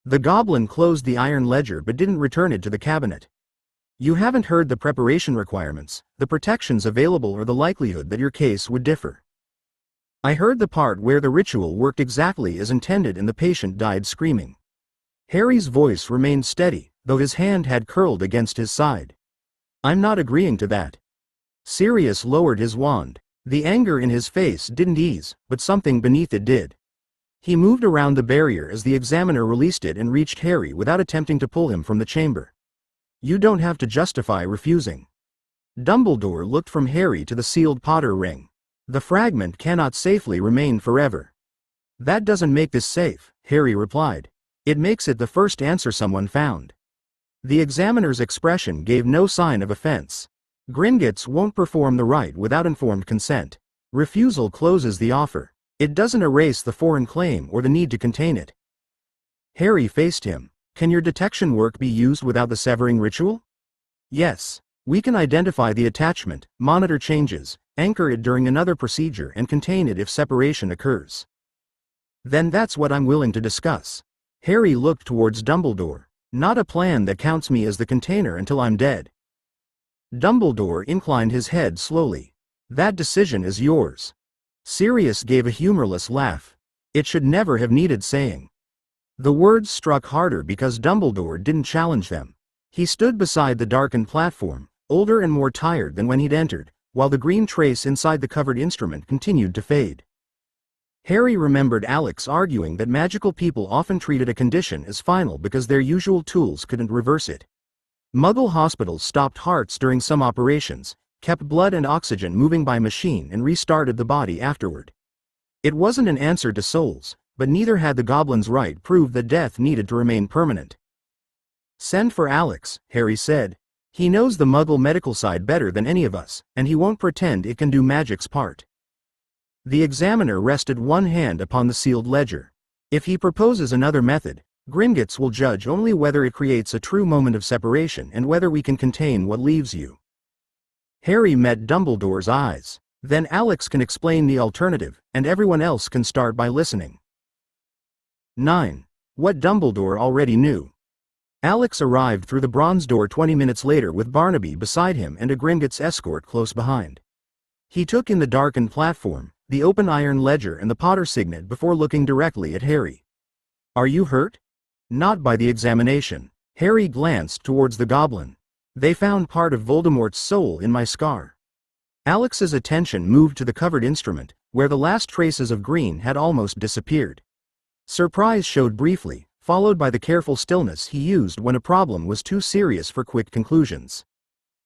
The goblin closed the iron ledger but didn't return it to the cabinet. You haven't heard the preparation requirements, the protections available or the likelihood that your case would differ. I heard the part where the ritual worked exactly as intended and the patient died screaming. Harry's voice remained steady, though his hand had curled against his side. I'm not agreeing to that. Sirius lowered his wand. The anger in his face didn't ease, but something beneath it did. He moved around the barrier as the examiner released it and reached Harry without attempting to pull him from the chamber. You don't have to justify refusing. Dumbledore looked from Harry to the sealed Potter ring. The fragment cannot safely remain forever. That doesn't make this safe, Harry replied. It makes it the first answer someone found. The examiner's expression gave no sign of offense. Gringotts won't perform the rite without informed consent. Refusal closes the offer. It doesn't erase the foreign claim or the need to contain it. Harry faced him. Can your detection work be used without the severing ritual? Yes. We can identify the attachment, monitor changes, anchor it during another procedure and contain it if separation occurs. Then that's what I'm willing to discuss. Harry looked towards Dumbledore. Not a plan that counts me as the container until I'm dead. Dumbledore inclined his head slowly. That decision is yours. Sirius gave a humorless laugh. It should never have needed saying. The words struck harder because Dumbledore didn't challenge them. He stood beside the darkened platform, older and more tired than when he'd entered, while the green trace inside the covered instrument continued to fade. Harry remembered Alex arguing that magical people often treated a condition as final because their usual tools couldn't reverse it. Muggle hospitals stopped hearts during some operations, kept blood and oxygen moving by machine and restarted the body afterward. It wasn't an answer to souls, but neither had the Goblin's rite proved that death needed to remain permanent. Send for Alex, Harry said. He knows the Muggle medical side better than any of us, and he won't pretend it can do magic's part. The examiner rested one hand upon the sealed ledger. If he proposes another method, Gringotts will judge only whether it creates a true moment of separation and whether we can contain what leaves you. Harry met Dumbledore's eyes. Then Alex can explain the alternative, and everyone else can start by listening. 9. What Dumbledore already knew. Alex arrived through the bronze door 20 minutes later with Barnaby beside him and a Gringotts escort close behind. He took in the darkened platform, the open iron ledger and the Potter signet before looking directly at Harry. Are you hurt? Not by the examination. Harry glanced towards the goblin. They found part of Voldemort's soul in my scar. Alex's attention moved to the covered instrument, where the last traces of green had almost disappeared. Surprise showed briefly, followed by the careful stillness he used when a problem was too serious for quick conclusions.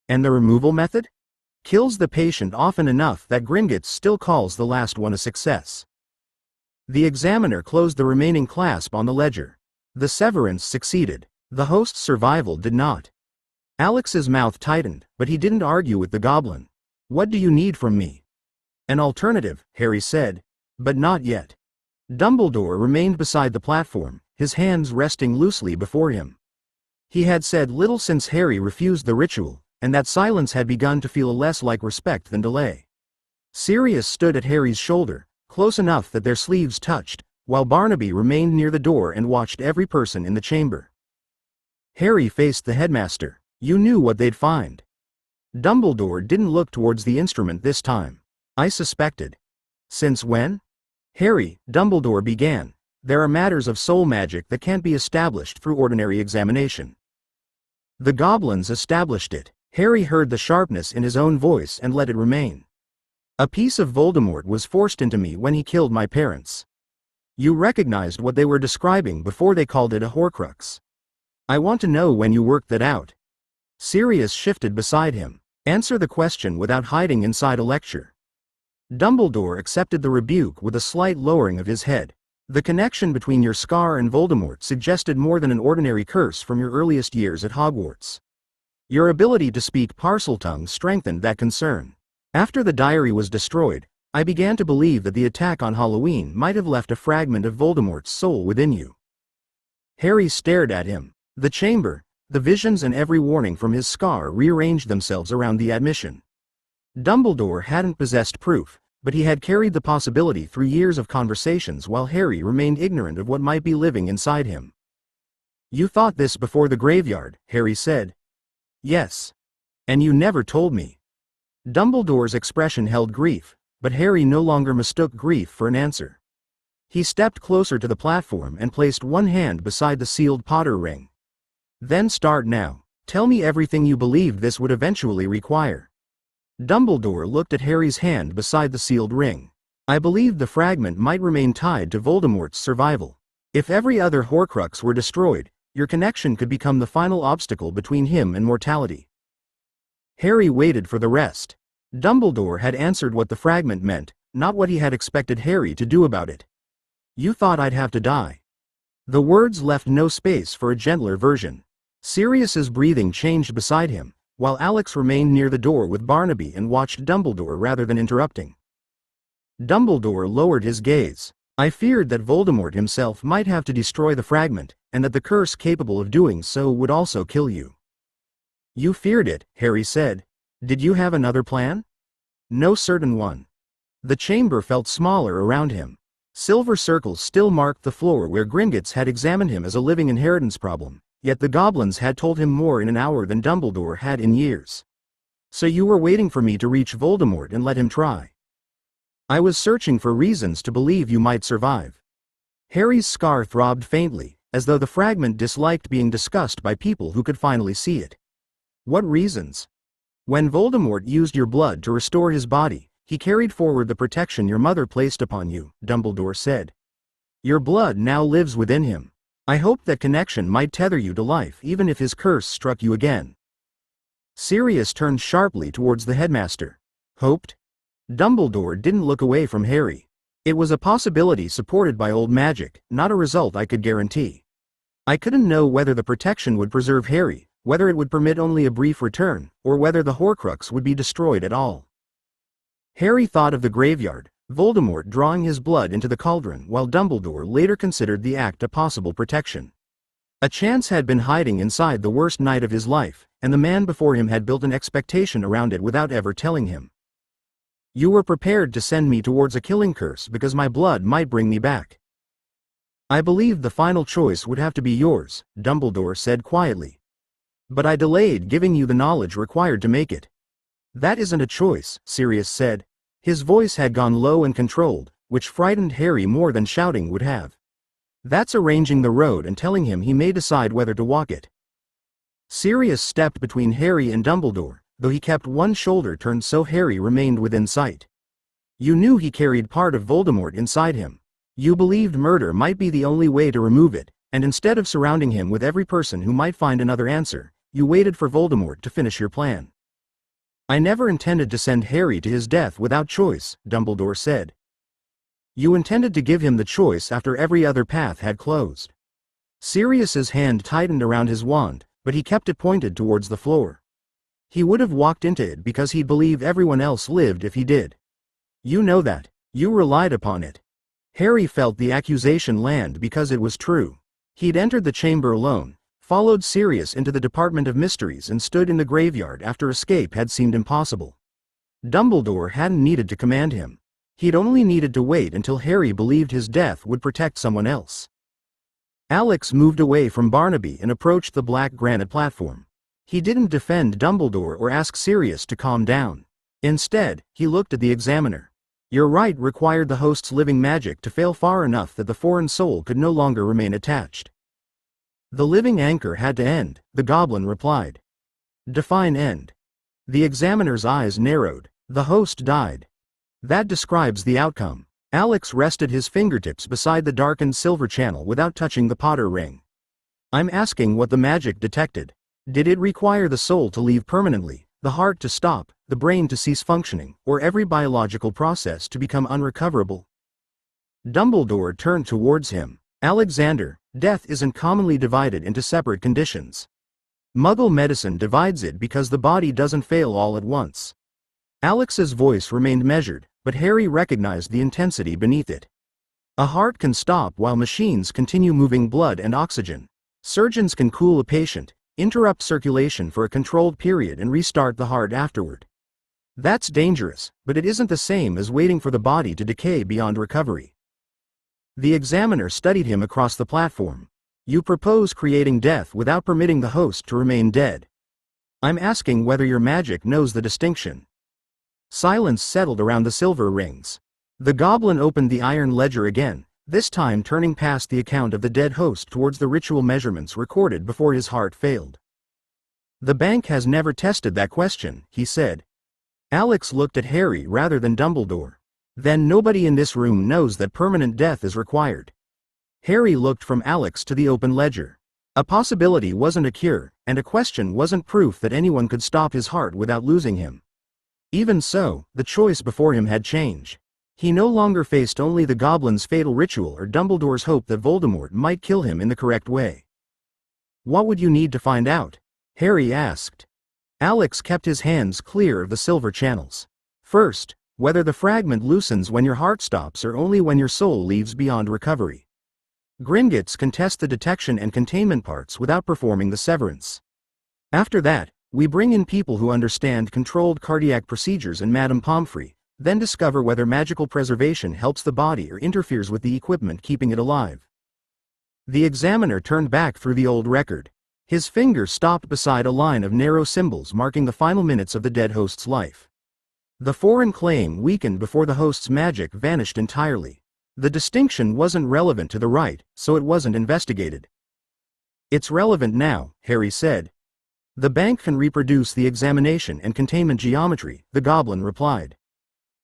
And the removal method? Kills the patient often enough that Gringotts still calls the last one a success. The examiner closed the remaining clasp on the ledger. The severance succeeded. The host's survival did not. Alex's mouth tightened, but he didn't argue with the goblin. What do you need from me? An alternative, Harry said. But not yet. Dumbledore remained beside the platform, his hands resting loosely before him. He had said little since Harry refused the ritual, and that silence had begun to feel less like respect than delay. Sirius stood at Harry's shoulder, close enough that their sleeves touched, while Barnaby remained near the door and watched every person in the chamber. Harry faced the headmaster. You knew what they'd find. Dumbledore didn't look towards the instrument this time. I suspected. Since when? Harry, Dumbledore began. There are matters of soul magic that can't be established through ordinary examination. The goblins established it. Harry heard the sharpness in his own voice and let it remain. A piece of Voldemort was forced into me when he killed my parents. You recognized what they were describing before they called it a Horcrux. I want to know when you worked that out. Sirius shifted beside him. Answer the question without hiding inside a lecture. Dumbledore accepted the rebuke with a slight lowering of his head. The connection between your scar and Voldemort suggested more than an ordinary curse from your earliest years at Hogwarts. Your ability to speak Parseltongue strengthened that concern. After the diary was destroyed, I began to believe that the attack on Halloween might have left a fragment of Voldemort's soul within you. Harry stared at him. The chamber, the visions and every warning from his scar rearranged themselves around the admission. Dumbledore hadn't possessed proof, but he had carried the possibility through years of conversations while Harry remained ignorant of what might be living inside him. You thought this before the graveyard, Harry said. Yes. And you never told me. Dumbledore's expression held grief, but Harry no longer mistook grief for an answer. He stepped closer to the platform and placed one hand beside the sealed Potter ring. Then start now. Tell me everything you believed this would eventually require. Dumbledore looked at Harry's hand beside the sealed ring. I believed the fragment might remain tied to Voldemort's survival. If every other Horcrux were destroyed, your connection could become the final obstacle between him and mortality. Harry waited for the rest. Dumbledore had answered what the fragment meant, not what he had expected Harry to do about it. You thought I'd have to die. The words left no space for a gentler version. Sirius's breathing changed beside him, while Alex remained near the door with Barnaby and watched Dumbledore rather than interrupting. Dumbledore lowered his gaze. I feared that Voldemort himself might have to destroy the fragment, and that the curse capable of doing so would also kill you. You feared it, Harry said. Did you have another plan? No certain one. The chamber felt smaller around him. Silver circles still marked the floor where Gringotts had examined him as a living inheritance problem, yet the goblins had told him more in an hour than Dumbledore had in years. So you were waiting for me to reach Voldemort and let him try. I was searching for reasons to believe you might survive. Harry's scar throbbed faintly, as though the fragment disliked being discussed by people who could finally see it. What reasons? When Voldemort used your blood to restore his body, he carried forward the protection your mother placed upon you, Dumbledore said. Your blood now lives within him. I hoped that connection might tether you to life even if his curse struck you again. Sirius turned sharply towards the headmaster. Hoped? Dumbledore didn't look away from Harry. It was a possibility supported by old magic, not a result I could guarantee. I couldn't know whether the protection would preserve Harry, whether it would permit only a brief return, or whether the Horcrux would be destroyed at all. Harry thought of the graveyard, Voldemort drawing his blood into the cauldron, while Dumbledore later considered the act a possible protection. A chance had been hiding inside the worst night of his life, and the man before him had built an expectation around it without ever telling him. You were prepared to send me towards a killing curse because my blood might bring me back. I believed the final choice would have to be yours, Dumbledore said quietly. But I delayed giving you the knowledge required to make it. That isn't a choice, Sirius said. His voice had gone low and controlled, which frightened Harry more than shouting would have. That's arranging the road and telling him he may decide whether to walk it. Sirius stepped between Harry and Dumbledore, though he kept one shoulder turned so Harry remained within sight. You knew he carried part of Voldemort inside him. You believed murder might be the only way to remove it, and instead of surrounding him with every person who might find another answer, you waited for Voldemort to finish your plan. I never intended to send Harry to his death without choice, Dumbledore said. You intended to give him the choice after every other path had closed. Sirius's hand tightened around his wand, but he kept it pointed towards the floor. He would have walked into it because he'd believe everyone else lived if he did. You know that. You relied upon it. Harry felt the accusation land because it was true. He'd entered the chamber alone, followed Sirius into the Department of Mysteries and stood in the graveyard after escape had seemed impossible. Dumbledore hadn't needed to command him. He'd only needed to wait until Harry believed his death would protect someone else. Alex moved away from Barnaby and approached the black granite platform. He didn't defend Dumbledore or ask Sirius to calm down. Instead, he looked at the examiner. Your right required the host's living magic to fail far enough that the foreign soul could no longer remain attached. The living anchor had to end, the goblin replied. Define end. The examiner's eyes narrowed. The host died. That describes the outcome. Alex rested his fingertips beside the darkened silver channel without touching the Potter ring. I'm asking what the magic detected. Did it require the soul to leave permanently, the heart to stop, the brain to cease functioning, or every biological process to become unrecoverable? Dumbledore turned towards him. Alexander, death isn't commonly divided into separate conditions. Muggle medicine divides it because the body doesn't fail all at once. Alex's voice remained measured, but Harry recognized the intensity beneath it. A heart can stop while machines continue moving blood and oxygen. Surgeons can cool a patient, interrupt circulation for a controlled period and restart the heart afterward. That's dangerous, but it isn't the same as waiting for the body to decay beyond recovery. The examiner studied him across the platform. You propose creating death without permitting the host to remain dead. I'm asking whether your magic knows the distinction. Silence settled around the silver rings. The goblin opened the iron ledger again, this time turning past the account of the dead host towards the ritual measurements recorded before his heart failed. The bank has never tested that question, he said. Alex looked at Harry rather than Dumbledore. Then nobody in this room knows that permanent death is required. Harry looked from Alex to the open ledger. A possibility wasn't a cure, and a question wasn't proof that anyone could stop his heart without losing him. Even so, the choice before him had changed. He no longer faced only the goblin's fatal ritual or Dumbledore's hope that Voldemort might kill him in the correct way. What would you need to find out? Harry asked. Alex kept his hands clear of the silver channels. First, whether the fragment loosens when your heart stops or only when your soul leaves beyond recovery. Gringotts can test the detection and containment parts without performing the severance. After that, we bring in people who understand controlled cardiac procedures and Madame Pomfrey, then discover whether magical preservation helps the body or interferes with the equipment keeping it alive. The examiner turned back through the old record. His finger stopped beside a line of narrow symbols marking the final minutes of the dead host's life. The foreign claim weakened before the host's magic vanished entirely. The distinction wasn't relevant to the rite, so it wasn't investigated. It's relevant now, Harry said. The bank can reproduce the examination and containment geometry, the goblin replied.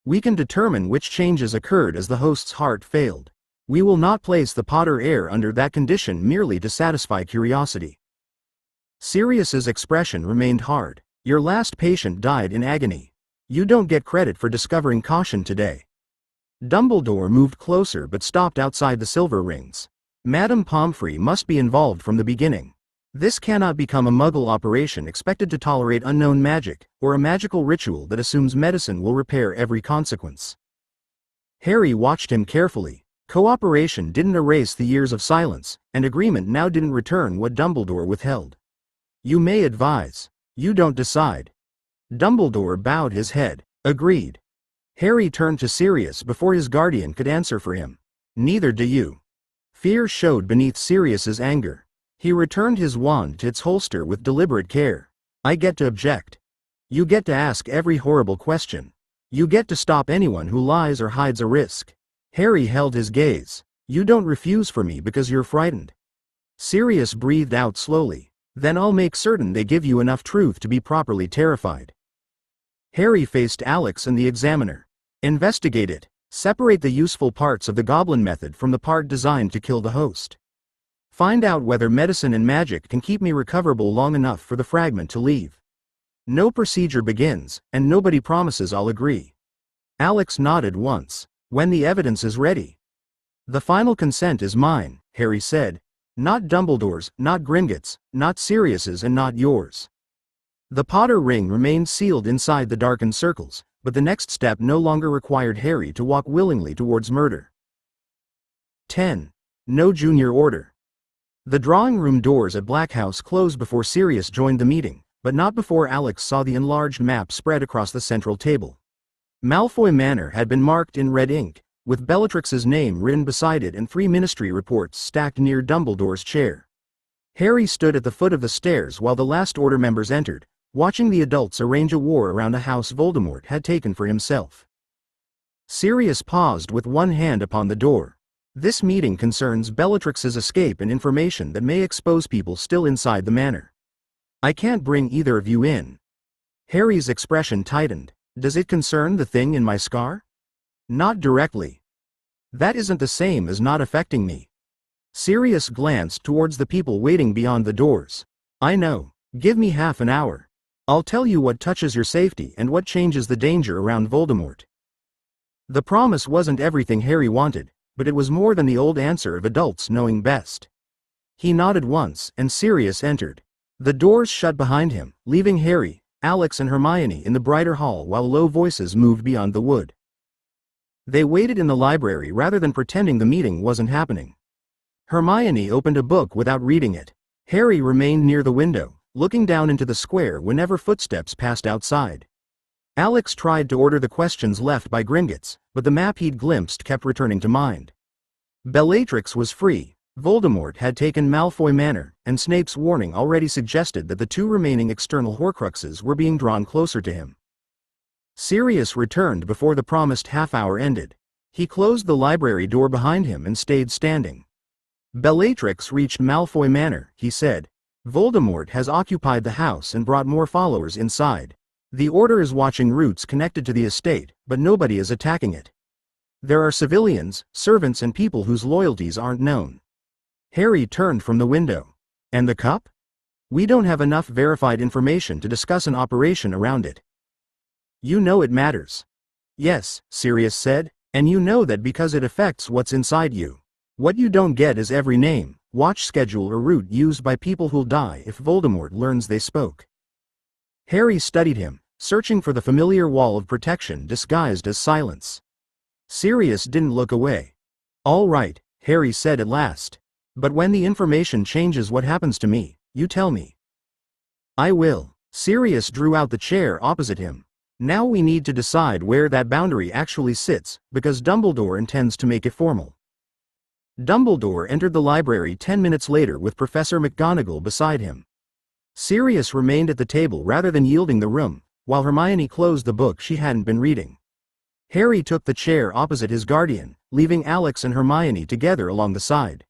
We can determine which changes occurred as the host's heart failed. We will not place the Potter heir under that condition merely to satisfy curiosity. Sirius's expression remained hard. Your last patient died in agony. You don't get credit for discovering caution today. Dumbledore moved closer but stopped outside the silver rings. Madame Pomfrey must be involved from the beginning. This cannot become a Muggle operation expected to tolerate unknown magic, or a magical ritual that assumes medicine will repair every consequence. Harry watched him carefully. Cooperation didn't erase the years of silence, and agreement now didn't return what Dumbledore withheld. You may advise. You don't decide. Dumbledore bowed his head. Agreed. Harry turned to Sirius before his guardian could answer for him. Neither do you. Fear showed beneath Sirius's anger. He returned his wand to its holster with deliberate care. I get to object. You get to ask every horrible question. You get to stop anyone who lies or hides a risk. Harry held his gaze. You don't refuse for me because you're frightened. Sirius breathed out slowly. Then I'll make certain they give you enough truth to be properly terrified. Harry faced Alex and the examiner. Investigate it. Separate the useful parts of the goblin method from the part designed to kill the host. Find out whether medicine and magic can keep me recoverable long enough for the fragment to leave. No procedure begins, and nobody promises I'll agree. Alex nodded once. When the evidence is ready. The final consent is mine, Harry said. Not Dumbledore's, not Gringotts', not Sirius's and not yours. The Potter ring remained sealed inside the darkened circles, but the next step no longer required Harry to walk willingly towards murder. 10. No junior order. The drawing room doors at Black House closed before Sirius joined the meeting, but not before Alex saw the enlarged map spread across the central table. Malfoy Manor had been marked in red ink, with Bellatrix's name written beside it and 3 ministry reports stacked near Dumbledore's chair. Harry stood at the foot of the stairs while the last Order members entered, watching the adults arrange a war around a house Voldemort had taken for himself. Sirius paused with one hand upon the door. This meeting concerns Bellatrix's escape and information that may expose people still inside the manor. I can't bring either of you in. Harry's expression tightened. Does it concern the thing in my scar? Not directly. That isn't the same as not affecting me. Sirius glanced towards the people waiting beyond the doors. I know. Give me half an hour. I'll tell you what touches your safety and what changes the danger around Voldemort. The promise wasn't everything Harry wanted, but it was more than the old answer of adults knowing best. He nodded once, and Sirius entered. The doors shut behind him, leaving Harry, Alex and Hermione in the brighter hall while low voices moved beyond the wood. They waited in the library rather than pretending the meeting wasn't happening. Hermione opened a book without reading it. Harry remained near the window, looking down into the square whenever footsteps passed outside. Alex tried to order the questions left by Gringotts, but the map he'd glimpsed kept returning to mind. Bellatrix was free, Voldemort had taken Malfoy Manor, and Snape's warning already suggested that the 2 remaining external Horcruxes were being drawn closer to him. Sirius returned before the promised half-hour ended. He closed the library door behind him and stayed standing. Bellatrix reached Malfoy Manor, he said. Voldemort has occupied the house and brought more followers inside. The Order is watching routes connected to the estate, but nobody is attacking it. There are civilians, servants and people whose loyalties aren't known. Harry turned from the window. And the cup? We don't have enough verified information to discuss an operation around it. You know it matters. Yes, Sirius said, and you know that because it affects what's inside you. What you don't get is every name, watch schedule or route used by people who'll die if Voldemort learns they spoke. Harry studied him, searching for the familiar wall of protection disguised as silence. Sirius didn't look away. "All right," Harry said at last. "But when the information changes, what happens to me, you tell me." "I will." Sirius drew out the chair opposite him. "Now we need to decide where that boundary actually sits, because Dumbledore intends to make it formal." Dumbledore entered the library 10 minutes later with Professor McGonagall beside him. Sirius remained at the table rather than yielding the room, while Hermione closed the book she hadn't been reading. Harry took the chair opposite his guardian, leaving Alex and Hermione together along the side.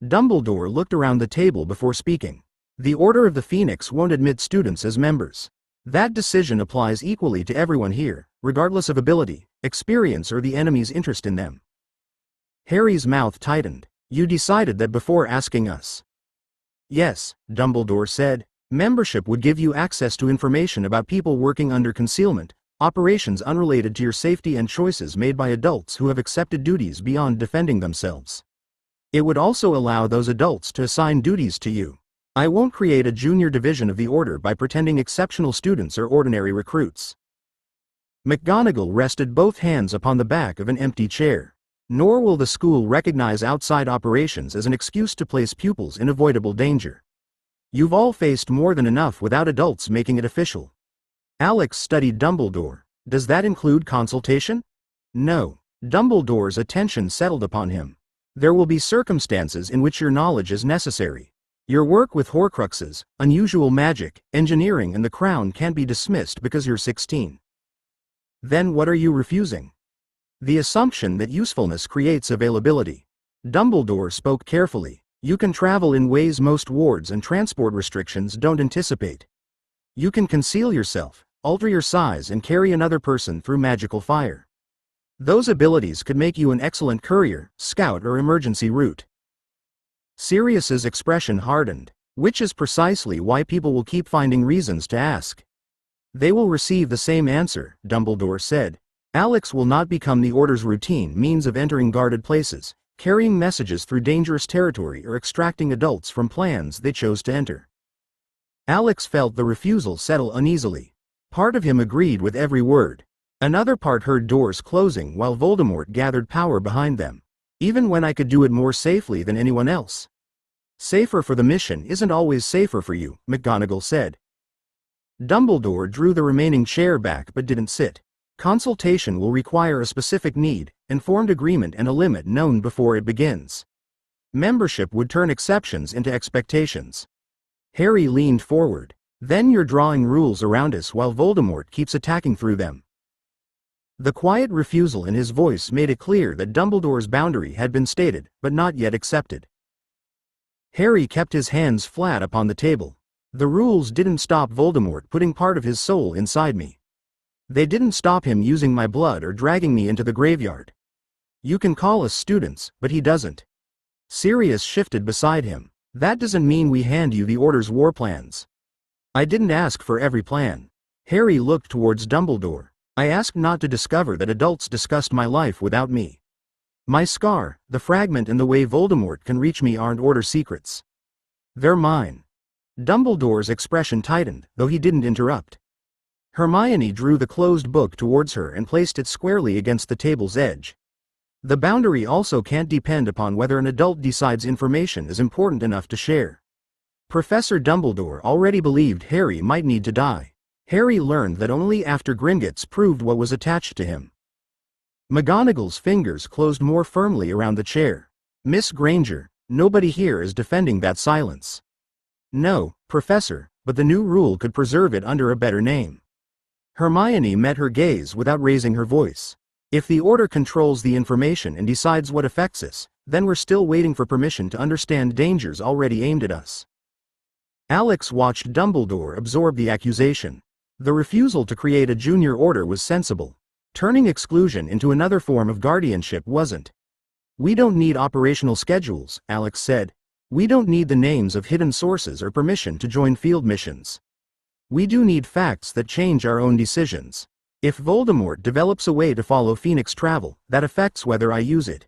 Dumbledore looked around the table before speaking. "The Order of the Phoenix won't admit students as members. That decision applies equally to everyone here, regardless of ability, experience or the enemy's interest in them." Harry's mouth tightened. "You decided that before asking us?" "Yes," Dumbledore said. "Membership would give you access to information about people working under concealment, operations unrelated to your safety and choices made by adults who have accepted duties beyond defending themselves. It would also allow those adults to assign duties to you. I won't create a junior division of the Order by pretending exceptional students are ordinary recruits." McGonagall rested both hands upon the back of an empty chair. "Nor will the school recognize outside operations as an excuse to place pupils in avoidable danger. You've all faced more than enough without adults making it official." Alex studied Dumbledore. "Does that include consultation?" "No." Dumbledore's attention settled upon him. "There will be circumstances in which your knowledge is necessary. Your work with Horcruxes, unusual magic, engineering and the crown can't be dismissed because you're 16. Then what are you refusing?" "The assumption that usefulness creates availability." Dumbledore spoke carefully. "You can travel in ways most wards and transport restrictions don't anticipate. You can conceal yourself, alter your size and carry another person through magical fire. Those abilities could make you an excellent courier, scout or emergency route." Sirius's expression hardened. "Which is precisely why people will keep finding reasons to ask." "They will receive the same answer," Dumbledore said. "Alex will not become the Order's routine means of entering guarded places, carrying messages through dangerous territory or extracting adults from plans they chose to enter." Alex felt the refusal settle uneasily. Part of him agreed with every word. Another part heard doors closing while Voldemort gathered power behind them. "Even when I could do it more safely than anyone else." "Safer for the mission isn't always safer for you," McGonagall said. Dumbledore drew the remaining chair back but didn't sit. "Consultation will require a specific need, informed agreement and a limit known before it begins. Membership would turn exceptions into expectations." Harry leaned forward. "Then you're drawing rules around us while Voldemort keeps attacking through them." The quiet refusal in his voice made it clear that Dumbledore's boundary had been stated, but not yet accepted. Harry kept his hands flat upon the table. "The rules didn't stop Voldemort putting part of his soul inside me. They didn't stop him using my blood or dragging me into the graveyard. You can call us students, but he doesn't." Sirius shifted beside him. "That doesn't mean we hand you the Order's war plans." "I didn't ask for every plan." Harry looked towards Dumbledore. "I asked not to discover that adults discussed my life without me. My scar, the fragment and the way Voldemort can reach me aren't Order secrets. They're mine." Dumbledore's expression tightened, though he didn't interrupt. Hermione drew the closed book towards her and placed it squarely against the table's edge. "The boundary also can't depend upon whether an adult decides information is important enough to share." Professor Dumbledore already believed Harry might need to die. Harry learned that only after Gringotts proved what was attached to him. McGonagall's fingers closed more firmly around the chair. "Miss Granger, nobody here is defending that silence." "No, Professor, but the new rule could preserve it under a better name." Hermione met her gaze without raising her voice. "If the Order controls the information and decides what affects us, then we're still waiting for permission to understand dangers already aimed at us." Alex watched Dumbledore absorb the accusation. The refusal to create a junior order was sensible. Turning exclusion into another form of guardianship wasn't. "We don't need operational schedules," Alex said. "We don't need the names of hidden sources or permission to join field missions. We do need facts that change our own decisions. If Voldemort develops a way to follow Phoenix travel, that affects whether I use it.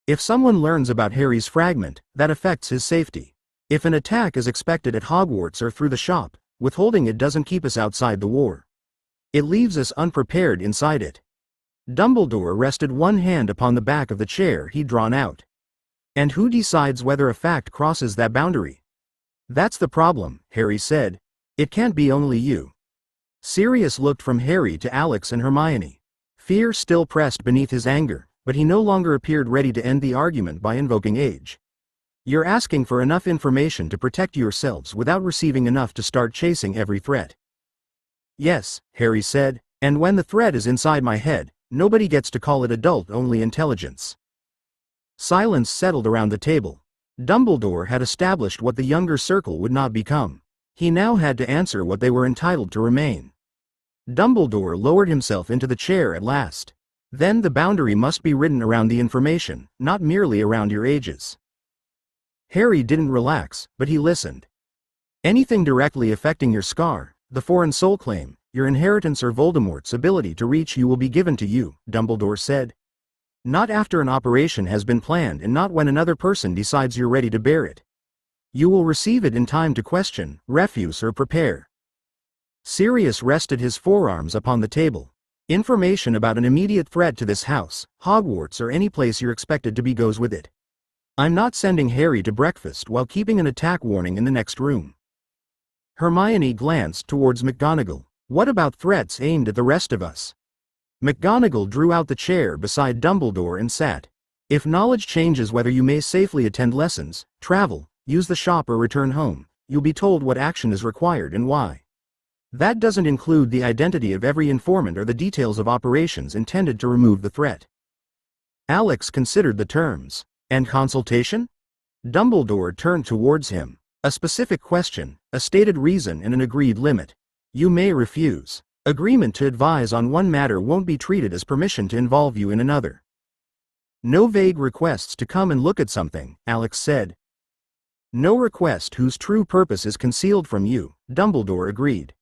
If someone learns about Harry's fragment, that affects his safety. If an attack is expected at Hogwarts or through the shop, Withholding it doesn't keep us outside the war. It leaves us unprepared inside it. Dumbledore rested one hand upon the back of the chair he'd drawn out. And who decides whether a fact crosses that boundary? That's the problem, Harry said. It can't be only you. Sirius looked from Harry to Alex and Hermione. Fear still pressed beneath his anger, but he no longer appeared ready to end the argument by invoking age. You're asking for enough information to protect yourselves without receiving enough to start chasing every threat. Yes, Harry said, and when the threat is inside my head, nobody gets to call it adult-only intelligence. Silence settled around the table. Dumbledore had established what the younger circle would not become. He now had to answer what they were entitled to remain. Dumbledore lowered himself into the chair at last. Then the boundary must be written around the information, not merely around your ages. Harry didn't relax, but he listened. Anything directly affecting your scar, the foreign soul claim, your inheritance or Voldemort's ability to reach you will be given to you, Dumbledore said. Not after an operation has been planned and not when another person decides you're ready to bear it. You will receive it in time to question, refuse or prepare. Sirius rested his forearms upon the table. Information about an immediate threat to this house, Hogwarts or any place you're expected to be goes with it. I'm not sending Harry to breakfast while keeping an attack warning in the next room. Hermione glanced towards McGonagall. What about threats aimed at the rest of us? McGonagall drew out the chair beside Dumbledore and sat. If knowledge changes whether you may safely attend lessons, travel, use the shop or return home, you'll be told what action is required and why. That doesn't include the identity of every informant or the details of operations intended to remove the threat. Alex considered the terms. And consultation? Dumbledore turned towards him. A specific question, a stated reason and an agreed limit. You may refuse. Agreement to advise on one matter won't be treated as permission to involve you in another. No vague requests to come and look at something, Alex said. No request whose true purpose is concealed from you, Dumbledore agreed.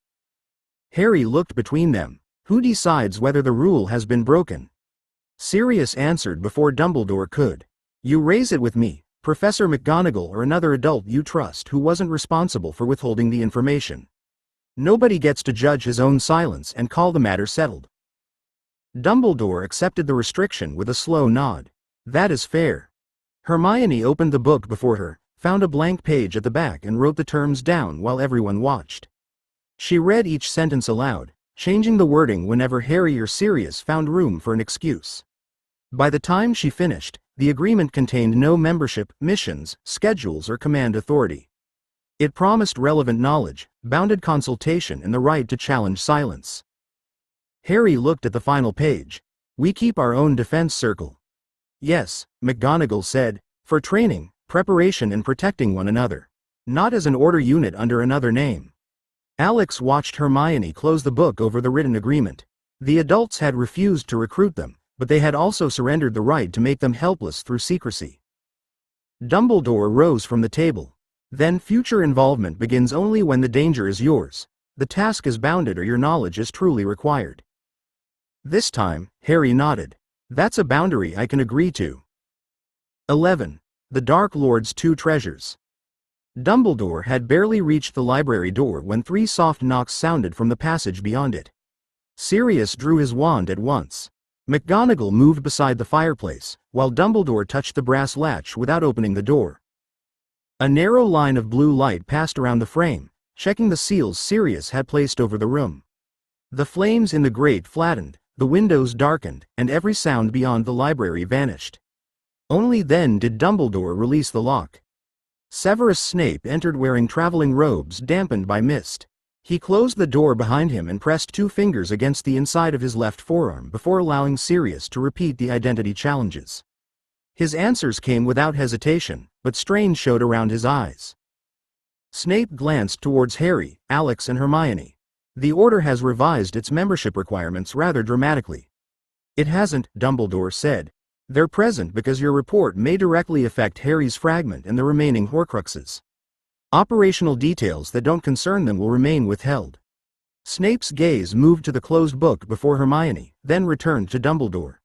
Harry looked between them. Who decides whether the rule has been broken? Sirius answered before Dumbledore could. You raise it with me, Professor McGonagall or another adult you trust who wasn't responsible for withholding the information. Nobody gets to judge his own silence and call the matter settled. Dumbledore accepted the restriction with a slow nod. That is fair. Hermione opened the book before her, found a blank page at the back and wrote the terms down while everyone watched. She read each sentence aloud, changing the wording whenever Harry or Sirius found room for an excuse. By the time she finished, the agreement contained no membership, missions, schedules or command authority. It promised relevant knowledge, bounded consultation and the right to challenge silence. Harry looked at the final page. We keep our own defense circle. Yes, McGonagall said, for training, preparation and protecting one another. Not as an order unit under another name. Alex watched Hermione close the book over the written agreement. The adults had refused to recruit them, but they had also surrendered the right to make them helpless through secrecy. Dumbledore rose from the table. Then future involvement begins only when the danger is yours. The task is bounded or your knowledge is truly required. This time, Harry nodded. That's a boundary I can agree to. 11. The Dark Lord's Two Treasures. Dumbledore had barely reached the library door when 3 soft knocks sounded from the passage beyond it. Sirius drew his wand at once. McGonagall moved beside the fireplace, while Dumbledore touched the brass latch without opening the door. A narrow line of blue light passed around the frame, checking the seals Sirius had placed over the room. The flames in the grate flattened, the windows darkened, and every sound beyond the library vanished. Only then did Dumbledore release the lock. Severus Snape entered wearing traveling robes dampened by mist. He closed the door behind him and pressed 2 fingers against the inside of his left forearm before allowing Sirius to repeat the identity challenges. His answers came without hesitation, but strain showed around his eyes. Snape glanced towards Harry, Alex and Hermione. The Order has revised its membership requirements rather dramatically. It hasn't, Dumbledore said. They're present because your report may directly affect Harry's fragment and the remaining Horcruxes. Operational details that don't concern them will remain withheld. Snape's gaze moved to the closed book before Hermione, then returned to Dumbledore.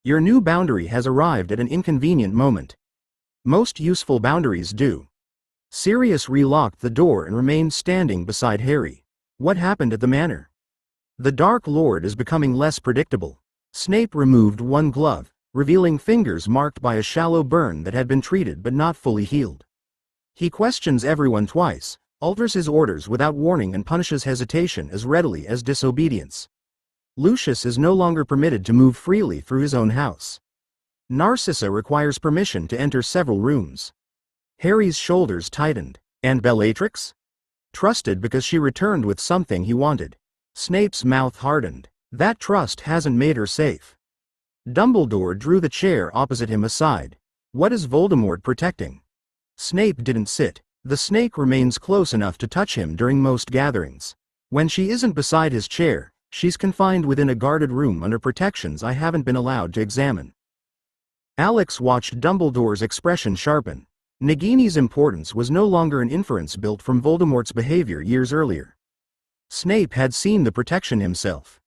Your new boundary has arrived at an inconvenient moment. Most useful boundaries do. Sirius relocked the door and remained standing beside Harry. What happened at the manor? The Dark Lord is becoming less predictable. Snape removed one glove, revealing fingers marked by a shallow burn that had been treated but not fully healed. He questions everyone twice, alters his orders without warning and punishes hesitation as readily as disobedience. Lucius is no longer permitted to move freely through his own house. Narcissa requires permission to enter several rooms. Harry's shoulders tightened. And Bellatrix? Trusted because she returned with something he wanted. Snape's mouth hardened. That trust hasn't made her safe. Dumbledore drew the chair opposite him aside. What is Voldemort protecting? Snape didn't sit. The snake remains close enough to touch him during most gatherings. When she isn't beside his chair, she's confined within a guarded room under protections I haven't been allowed to examine. Alex watched Dumbledore's expression sharpen. Nagini's importance was no longer an inference built from Voldemort's behavior years earlier. Snape had seen the protection himself.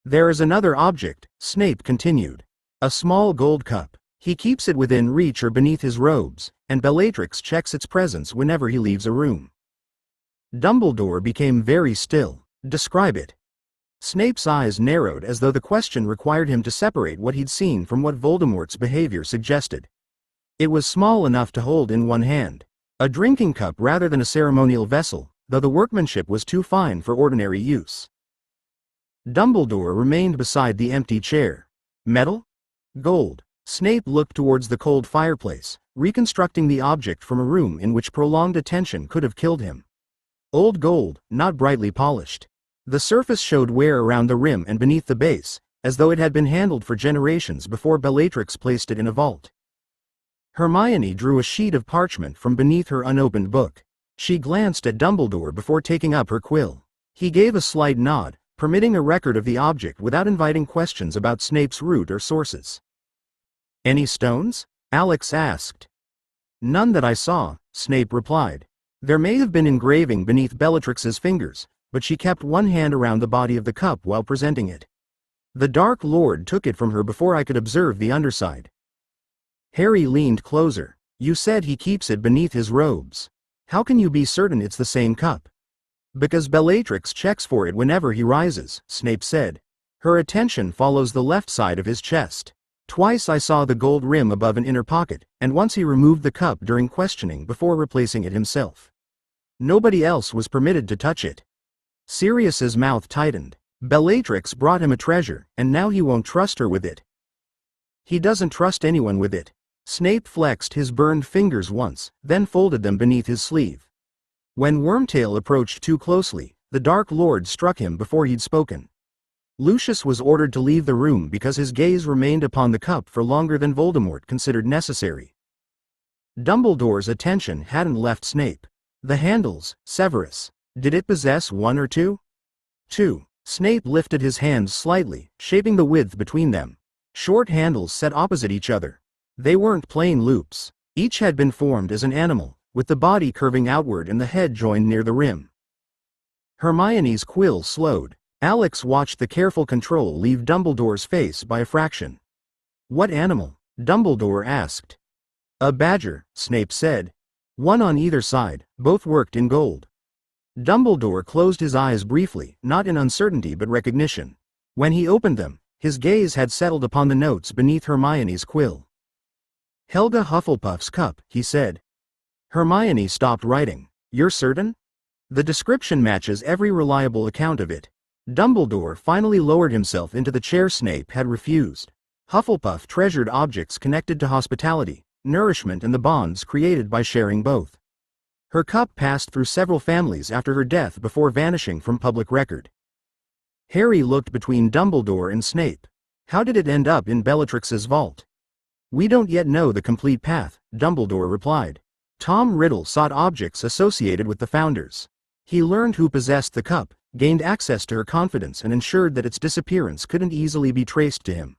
There is another object, Snape continued. A small gold cup. He keeps it within reach or beneath his robes, and Bellatrix checks its presence whenever he leaves a room. Dumbledore became very still. Describe it. Snape's eyes narrowed as though the question required him to separate what he'd seen from what Voldemort's behavior suggested. It was small enough to hold in one hand. A drinking cup rather than a ceremonial vessel, though the workmanship was too fine for ordinary use. Dumbledore remained beside the empty chair. Metal? Gold. Snape looked towards the cold fireplace, reconstructing the object from a room in which prolonged attention could have killed him. Old gold, not brightly polished. The surface showed wear around the rim and beneath the base, as though it had been handled for generations before Bellatrix placed it in a vault. Hermione drew a sheet of parchment from beneath her unopened book. She glanced at Dumbledore before taking up her quill. He gave a slight nod, permitting a record of the object without inviting questions about Snape's root or sources. Any stones? Alex asked. None that I saw, Snape replied. There may have been engraving beneath Bellatrix's fingers, but she kept one hand around the body of the cup while presenting it. The Dark Lord took it from her before I could observe the underside. Harry leaned closer. You said he keeps it beneath his robes. How can you be certain it's the same cup? Because Bellatrix checks for it whenever he rises, Snape said. Her attention follows the left side of his chest. Twice I saw the gold rim above an inner pocket, and once he removed the cup during questioning before replacing it himself. Nobody else was permitted to touch it. Sirius's mouth tightened. Bellatrix brought him a treasure, and now he won't trust her with it. He doesn't trust anyone with it. Snape flexed his burned fingers once, then folded them beneath his sleeve. When Wormtail approached too closely, the Dark Lord struck him before he'd spoken. Lucius was ordered to leave the room because his gaze remained upon the cup for longer than Voldemort considered necessary. Dumbledore's attention hadn't left Snape. The handles, Severus. Did it possess one or two? Two. Snape lifted his hands slightly, shaping the width between them. Short handles set opposite each other. They weren't plain loops. Each had been formed as an animal, with the body curving outward and the head joined near the rim. Hermione's quill slowed. Alex watched the careful control leave Dumbledore's face by a fraction. What animal? Dumbledore asked. A badger, Snape said. One on either side, both worked in gold. Dumbledore closed his eyes briefly, not in uncertainty but recognition. When he opened them, his gaze had settled upon the notes beneath Hermione's quill. Helga Hufflepuff's cup, he said. Hermione stopped writing. You're certain? The description matches every reliable account of it. Dumbledore finally lowered himself into the chair Snape had refused. Hufflepuff treasured objects connected to hospitality, nourishment and the bonds created by sharing both. Her cup passed through several families after her death before vanishing from public record. Harry looked between Dumbledore and Snape. How did it end up in Bellatrix's vault? We don't yet know the complete path, Dumbledore replied. Tom Riddle sought objects associated with the founders. He learned who possessed the cup, gained access to her confidence and ensured that its disappearance couldn't easily be traced to him.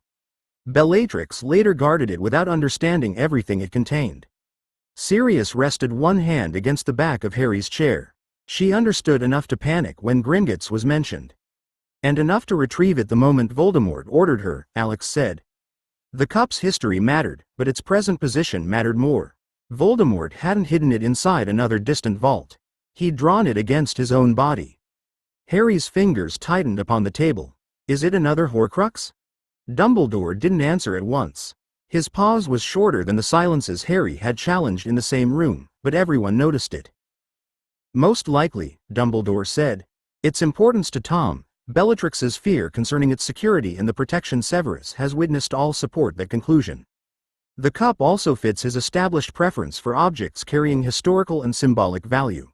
Bellatrix later guarded it without understanding everything it contained. Sirius rested one hand against the back of Harry's chair. She understood enough to panic when Gringotts was mentioned. And enough to retrieve it the moment Voldemort ordered her, Alex said. The cup's history mattered, but its present position mattered more. Voldemort hadn't hidden it inside another distant vault. He'd drawn it against his own body. Harry's fingers tightened upon the table. Is it another Horcrux? Dumbledore didn't answer at once. His pause was shorter than the silences Harry had challenged in the same room, but everyone noticed it. Most likely, Dumbledore said. Its importance to Tom, Bellatrix's fear concerning its security and the protection Severus has witnessed all support that conclusion. The cup also fits his established preference for objects carrying historical and symbolic value.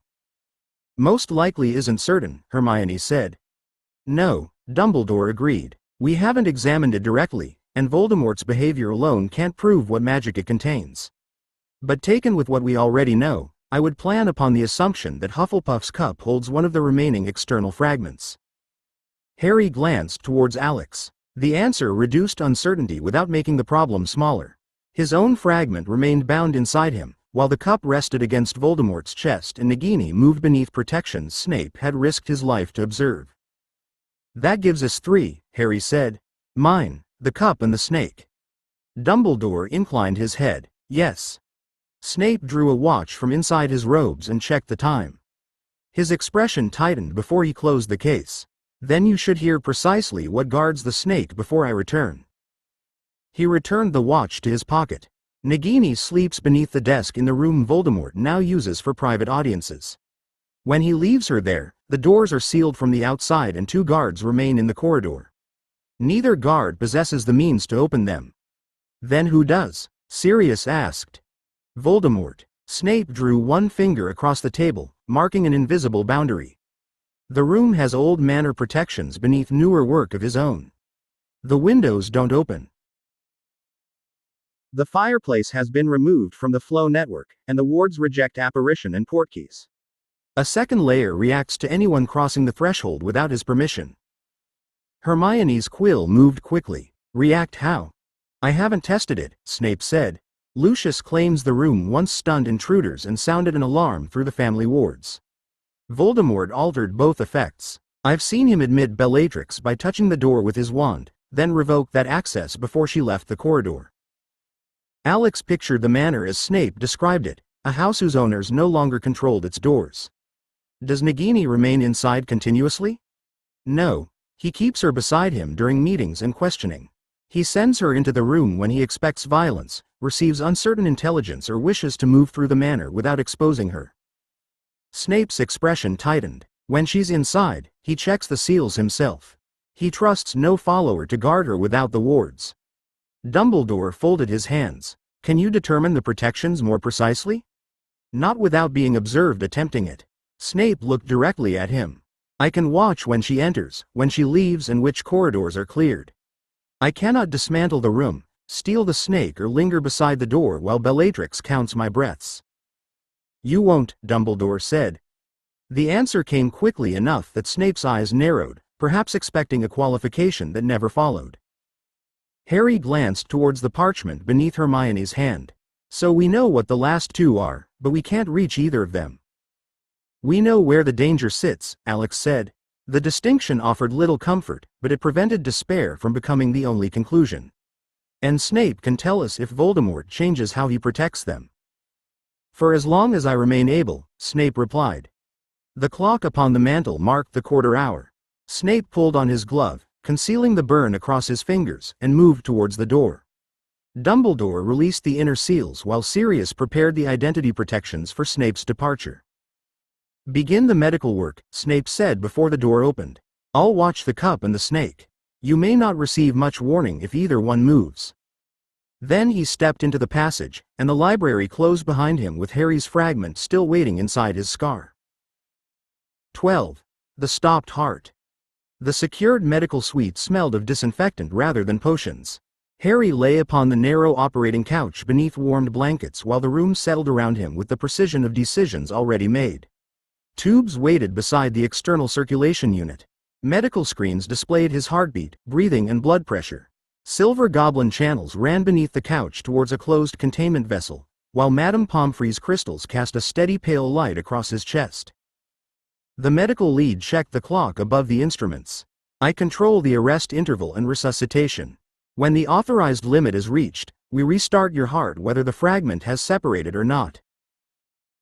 Most likely isn't certain, Hermione said. No, Dumbledore agreed. We haven't examined it directly, and Voldemort's behavior alone can't prove what magic it contains. But taken with what we already know, I would plan upon the assumption that Hufflepuff's cup holds one of the remaining external fragments. Harry glanced towards Alex. The answer reduced uncertainty without making the problem smaller. His own fragment remained bound inside him, while the cup rested against Voldemort's chest and Nagini moved beneath protection Snape had risked his life to observe. That gives us 3, Harry said. Mine, the cup and the snake. Dumbledore inclined his head. Yes. Snape drew a watch from inside his robes and checked the time. His expression tightened before he closed the case. Then you should hear precisely what guards the snake before I return. He returned the watch to his pocket. Nagini sleeps beneath the desk in the room Voldemort now uses for private audiences. When he leaves her there, the doors are sealed from the outside and 2 guards remain in the corridor. Neither guard possesses the means to open them. Then who does? Sirius asked. Voldemort. Snape drew one finger across the table, marking an invisible boundary. The room has old manor protections beneath newer work of his own. The windows don't open. The fireplace has been removed from the flow network, and the wards reject apparition and portkeys. A second layer reacts to anyone crossing the threshold without his permission. Hermione's quill moved quickly. React how? I haven't tested it, Snape said. Lucius claims the room once stunned intruders and sounded an alarm through the family wards. Voldemort altered both effects. I've seen him admit Bellatrix by touching the door with his wand, then revoke that access before she left the corridor. Alex pictured the manor as Snape described it, a house whose owners no longer controlled its doors. Does Nagini remain inside continuously? No. He keeps her beside him during meetings and questioning. He sends her into the room when he expects violence, receives uncertain intelligence or wishes to move through the manor without exposing her. Snape's expression tightened. When she's inside, he checks the seals himself. He trusts no follower to guard her without the wards. Dumbledore folded his hands. Can you determine the protections more precisely? Not without being observed attempting it. Snape looked directly at him. I can watch when she enters, when she leaves and which corridors are cleared. I cannot dismantle the room, steal the snake or linger beside the door while Bellatrix counts my breaths. You won't, Dumbledore said. The answer came quickly enough that Snape's eyes narrowed, perhaps expecting a qualification that never followed. Harry glanced towards the parchment beneath Hermione's hand. So we know what the last 2 are, but we can't reach either of them. We know where the danger sits, Alex said. The distinction offered little comfort, but it prevented despair from becoming the only conclusion. And Snape can tell us if Voldemort changes how he protects them. For as long as I remain able, Snape replied. The clock upon the mantel marked the quarter hour. Snape pulled on his glove, concealing the burn across his fingers, and moved towards the door. Dumbledore released the inner seals while Sirius prepared the identity protections for Snape's departure. Begin the medical work, Snape said before the door opened. I'll watch the cup and the snake. You may not receive much warning if either one moves. Then he stepped into the passage, and the library closed behind him with Harry's fragment still waiting inside his scar. 12. The Stopped Heart. The secured medical suite smelled of disinfectant rather than potions. Harry lay upon the narrow operating couch beneath warmed blankets while the room settled around him with the precision of decisions already made. Tubes waited beside the external circulation unit. Medical screens displayed his heartbeat, breathing and blood pressure. Silver goblin channels ran beneath the couch towards a closed containment vessel, while Madame Pomfrey's crystals cast a steady pale light across his chest. The medical lead checked the clock above the instruments. I control the arrest interval and resuscitation. When the authorized limit is reached, We restart your heart whether the fragment has separated or not.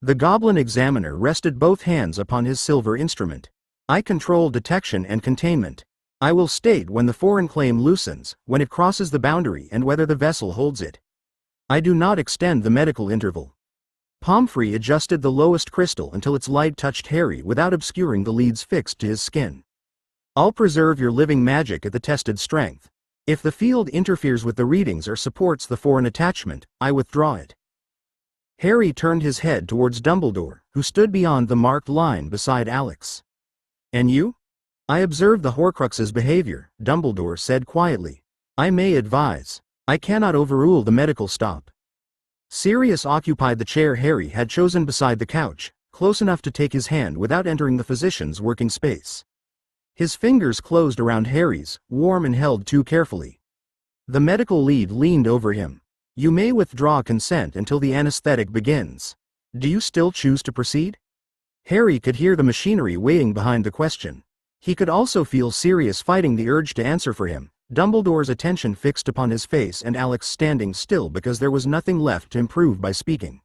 The goblin examiner rested both hands upon his silver instrument. I control detection and containment. I will state when the foreign claim loosens, when it crosses the boundary, and whether the vessel holds it. I do not extend the medical interval. Pomfrey adjusted the lowest crystal until its light touched Harry without obscuring the leads fixed to his skin. I'll preserve your living magic at the tested strength. If the field interferes with the readings or supports the foreign attachment, I withdraw it. Harry turned his head towards Dumbledore, who stood beyond the marked line beside Alex. And you? I observed the Horcrux's behavior, Dumbledore said quietly. I may advise. I cannot overrule the medical stop. Sirius occupied the chair Harry had chosen beside the couch, close enough to take his hand without entering the physician's working space. His fingers closed around Harry's, warm and held too carefully. The medical lead leaned over him. You may withdraw consent until the anesthetic begins. Do you still choose to proceed? Harry could hear the machinery weighing behind the question. He could also feel Sirius fighting the urge to answer for him, Dumbledore's attention fixed upon his face and Alex standing still because there was nothing left to improve by speaking.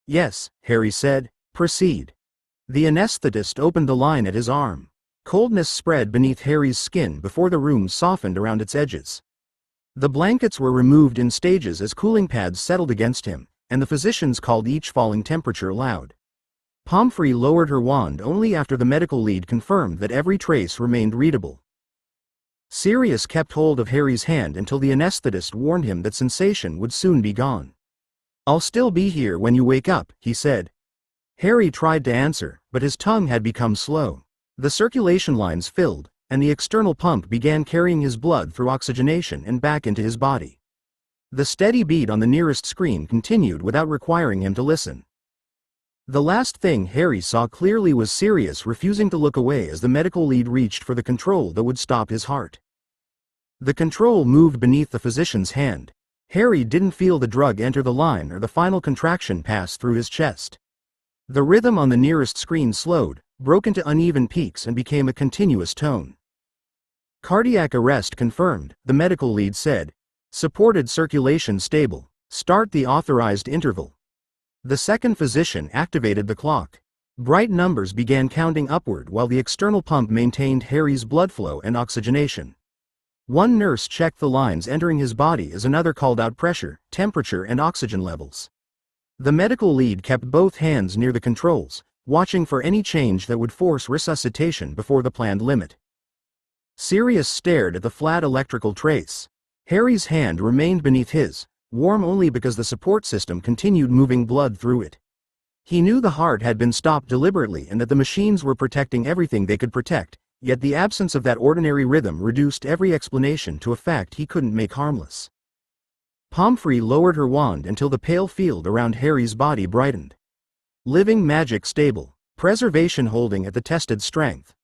Yes, Harry said. Proceed. The anesthetist opened the line at his arm. Coldness spread beneath Harry's skin before the room softened around its edges. The blankets were removed in stages as cooling pads settled against him, and the physicians called each falling temperature loud. Pomfrey lowered her wand only after the medical lead confirmed that every trace remained readable. Sirius kept hold of Harry's hand until the anesthetist warned him that sensation would soon be gone. I'll still be here when you wake up, he said. Harry tried to answer, but his tongue had become slow. The circulation lines filled, and the external pump began carrying his blood through oxygenation and back into his body. The steady beat on the nearest screen continued without requiring him to listen. The last thing Harry saw clearly was Sirius refusing to look away as the medical lead reached for the control that would stop his heart. The control moved beneath the physician's hand. Harry didn't feel the drug enter the line or the final contraction pass through his chest. The rhythm on the nearest screen slowed, broke into uneven peaks and became a continuous tone. Cardiac arrest confirmed, the medical lead said. Supported circulation stable. Start the authorized interval. The second physician activated the clock. Bright numbers began counting upward while the external pump maintained Harry's blood flow and oxygenation. One nurse checked the lines entering his body as another called out pressure, temperature and oxygen levels. The medical lead kept both hands near the controls, watching for any change that would force resuscitation before the planned limit. Sirius stared at the flat electrical trace. Harry's hand remained beneath his, warm only because the support system continued moving blood through it. He knew the heart had been stopped deliberately and that the machines were protecting everything they could protect, yet the absence of that ordinary rhythm reduced every explanation to a fact he couldn't make harmless. Pomfrey lowered her wand until the pale field around Harry's body brightened. Living magic stable. Preservation holding at the tested strength.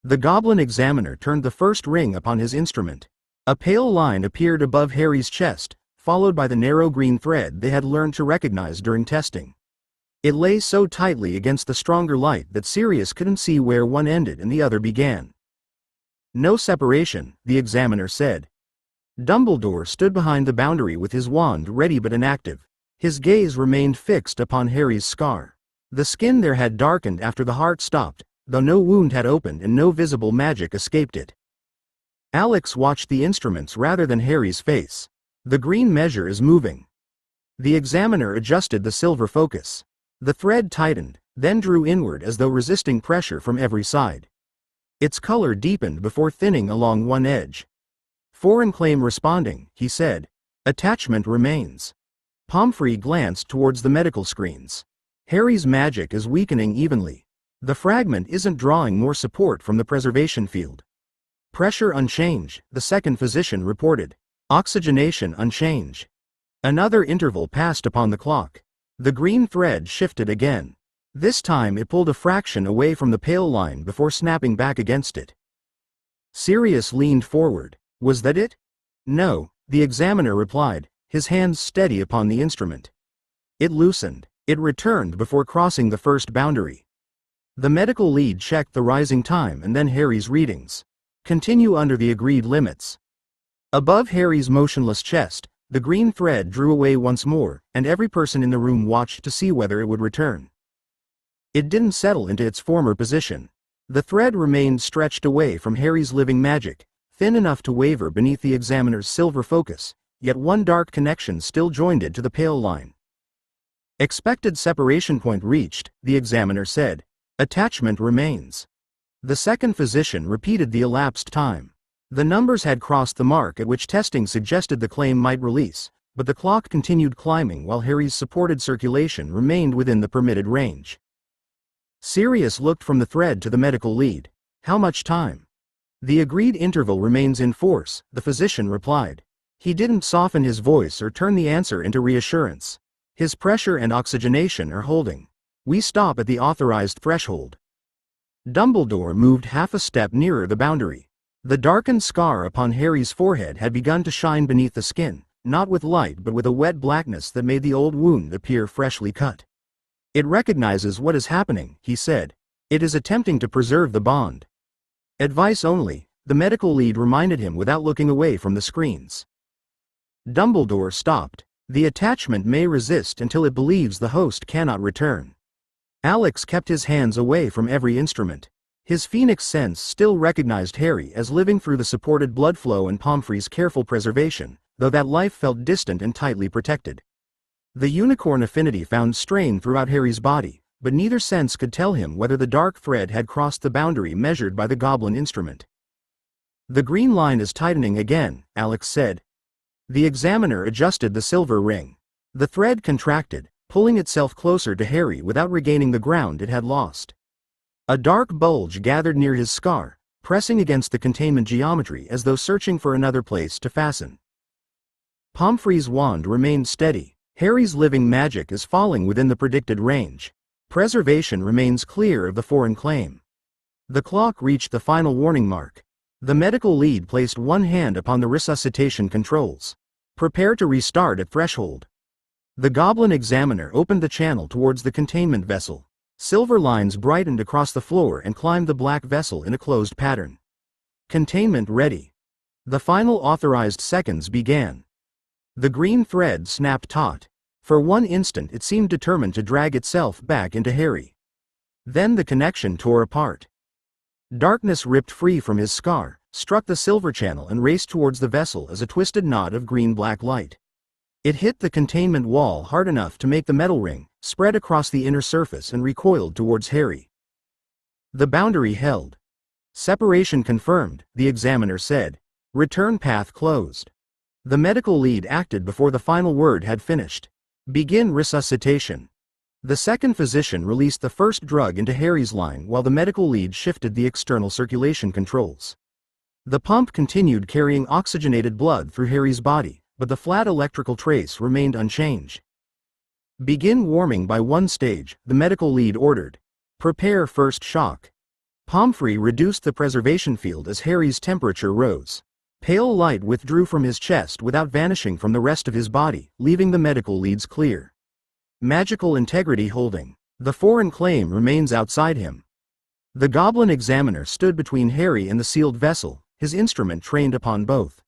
The goblin examiner turned the first ring upon his instrument. A pale line appeared above Harry's chest, followed by the narrow green thread they had learned to recognize during testing. It lay so tightly against the stronger light that Sirius couldn't see where one ended and the other began. No separation, the examiner said. Dumbledore stood behind the boundary with his wand ready but inactive. His gaze remained fixed upon Harry's scar. The skin there had darkened after the heart stopped, though no wound had opened and no visible magic escaped it. Alex watched the instruments rather than Harry's face. The green measure is moving. The examiner adjusted the silver focus. The thread tightened, then drew inward as though resisting pressure from every side. Its color deepened before thinning along one edge. Foreign claim responding, he said. Attachment remains. Pomfrey glanced towards the medical screens. Harry's magic is weakening evenly. The fragment isn't drawing more support from the preservation field. Pressure unchanged, the second physician reported. Oxygenation unchanged. Another interval passed upon the clock. The green thread shifted again. This time it pulled a fraction away from the pale line before snapping back against it. Sirius leaned forward. Was that it? No, the examiner replied, his hands steady upon the instrument. It loosened. It returned before crossing the first boundary. The medical lead checked the rising time and then Harry's readings. Continue under the agreed limits. Above Harry's motionless chest, The green thread drew away once more, and every person in the room watched to see whether it would return. It didn't settle into its former position. The thread remained stretched away from Harry's living magic, thin enough to waver beneath the examiner's silver focus, yet one dark connection still joined it to the pale line. Expected separation point reached, the examiner said. Attachment remains. The second physician repeated the elapsed time. The numbers had crossed the mark at which testing suggested the claim might release, but the clock continued climbing while Harry's supported circulation remained within the permitted range. Sirius looked from the thread to the medical lead. How much time? The agreed interval remains in force, the physician replied. He didn't soften his voice or turn the answer into reassurance. His pressure and oxygenation are holding. We stop at the authorized threshold. Dumbledore moved half a step nearer the boundary. The darkened scar upon Harry's forehead had begun to shine beneath the skin, not with light but with a wet blackness that made the old wound appear freshly cut. It recognizes what is happening, he said. It is attempting to preserve the bond. Advice only, the medical lead reminded him without looking away from the screens. Dumbledore stopped. The attachment may resist until it believes the host cannot return. Alex kept his hands away from every instrument. His phoenix sense still recognized Harry as living through the supported blood flow and Pomfrey's careful preservation, though that life felt distant and tightly protected. The unicorn affinity found strain throughout Harry's body, but neither sense could tell him whether the dark thread had crossed the boundary measured by the goblin instrument. The green line is tightening again, Alex said. The examiner adjusted the silver ring. The thread contracted, pulling itself closer to Harry without regaining the ground it had lost. A dark bulge gathered near his scar, pressing against the containment geometry as though searching for another place to fasten. Pomfrey's wand remained steady. Harry's living magic is falling within the predicted range. Preservation remains clear of the foreign claim. The clock reached the final warning mark. The medical lead placed one hand upon the resuscitation controls. Prepare to restart at threshold. The goblin examiner opened the channel towards the containment vessel. Silver lines brightened across the floor and climbed the black vessel in a closed pattern. Containment ready. The final authorized seconds began. The green thread snapped taut. For one instant it seemed determined to drag itself back into Harry. Then the connection tore apart. Darkness ripped free from his scar, struck the silver channel and raced towards the vessel as a twisted knot of green-black light. It hit the containment wall hard enough to make the metal ring, spread across the inner surface and recoiled towards Harry. The boundary held. Separation confirmed, the examiner said. Return path closed. The medical lead acted before the final word had finished. Begin resuscitation. The second physician released the first drug into Harry's line while the medical lead shifted the external circulation controls. The pump continued carrying oxygenated blood through Harry's body, but the flat electrical trace remained unchanged. Begin warming by one stage, the medical lead ordered. Prepare first shock. Pomfrey reduced the preservation field as Harry's temperature rose. Pale light withdrew from his chest without vanishing from the rest of his body, leaving the medical leads clear. Magical integrity holding. The foreign claim remains outside him. The goblin examiner stood between Harry and the sealed vessel, his instrument trained upon both.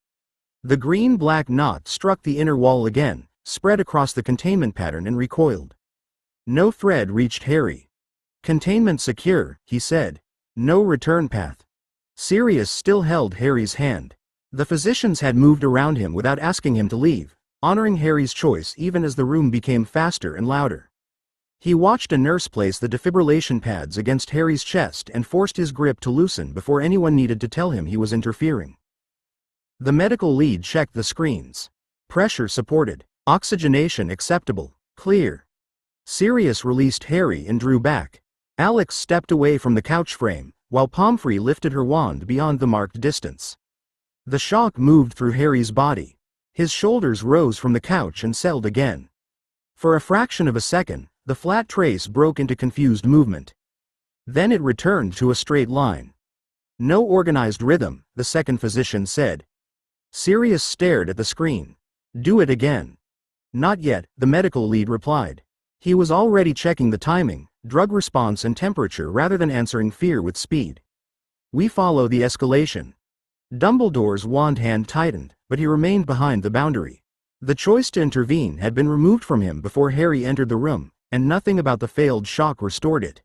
The green-black knot struck the inner wall again, spread across the containment pattern and recoiled. No thread reached Harry. Containment secure, he said. No return path. Sirius still held Harry's hand. The physicians had moved around him without asking him to leave, honoring Harry's choice even as the room became faster and louder. He watched a nurse place the defibrillation pads against Harry's chest and forced his grip to loosen before anyone needed to tell him he was interfering. The medical lead checked the screens. Pressure supported. Oxygenation acceptable. Clear. Sirius released Harry and drew back. Alex stepped away from the couch frame, while Pomfrey lifted her wand beyond the marked distance. The shock moved through Harry's body. His shoulders rose from the couch and settled again. For a fraction of a second, the flat trace broke into confused movement. Then it returned to a straight line. No organized rhythm, the second physician said. Sirius stared at the screen. Do it again. Not yet, the medical lead replied. He was already checking the timing, drug response and temperature rather than answering fear with speed. We follow the escalation. Dumbledore's wand hand tightened, but he remained behind the boundary. The choice to intervene had been removed from him before Harry entered the room, and nothing about the failed shock restored it.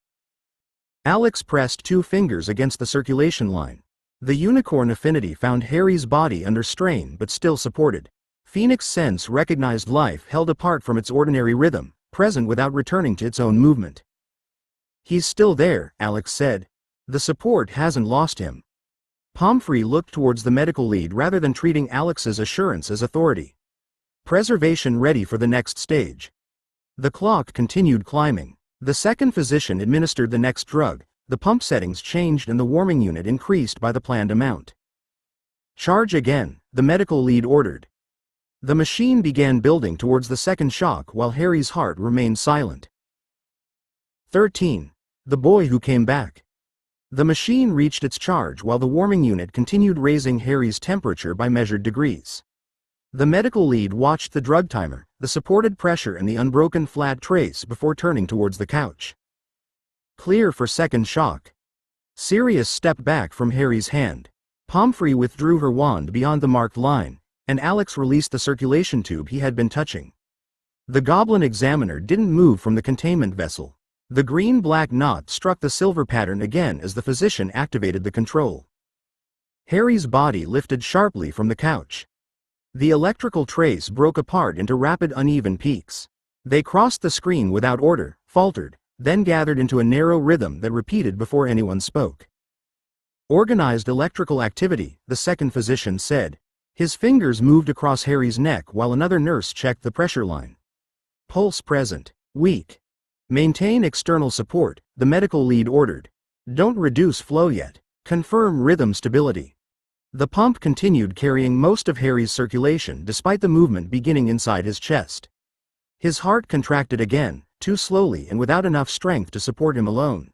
Alex pressed 2 fingers against the circulation line. The unicorn affinity found Harry's body under strain but still supported. Phoenix Sense recognized life held apart from its ordinary rhythm, present without returning to its own movement. "He's still there," Alex said. "The support hasn't lost him." Pomfrey looked towards the medical lead rather than treating Alex's assurance as authority. Preservation ready for the next stage. The clock continued climbing. The second physician administered the next drug, the pump settings changed and the warming unit increased by the planned amount. "Charge again," the medical lead ordered. The machine began building towards the second shock while Harry's heart remained silent. 13. The boy who came back. The machine reached its charge while the warming unit continued raising Harry's temperature by measured degrees. The medical lead watched the drug timer, the supported pressure and the unbroken flat trace before turning towards the couch. "Clear for second shock." Sirius stepped back from Harry's hand. Pomfrey withdrew her wand beyond the marked line, and Alex released the circulation tube he had been touching. The goblin examiner didn't move from the containment vessel. The green-black knot struck the silver pattern again as the physician activated the control. Harry's body lifted sharply from the couch. The electrical trace broke apart into rapid uneven peaks. They crossed the screen without order, faltered, then gathered into a narrow rhythm that repeated before anyone spoke. "Organized electrical activity," the second physician said. His fingers moved across Harry's neck while another nurse checked the pressure line. "Pulse present. Weak. Maintain external support," the medical lead ordered. "Don't reduce flow yet. Confirm rhythm stability." The pump continued carrying most of Harry's circulation despite the movement beginning inside his chest. His heart contracted again, too slowly and without enough strength to support him alone.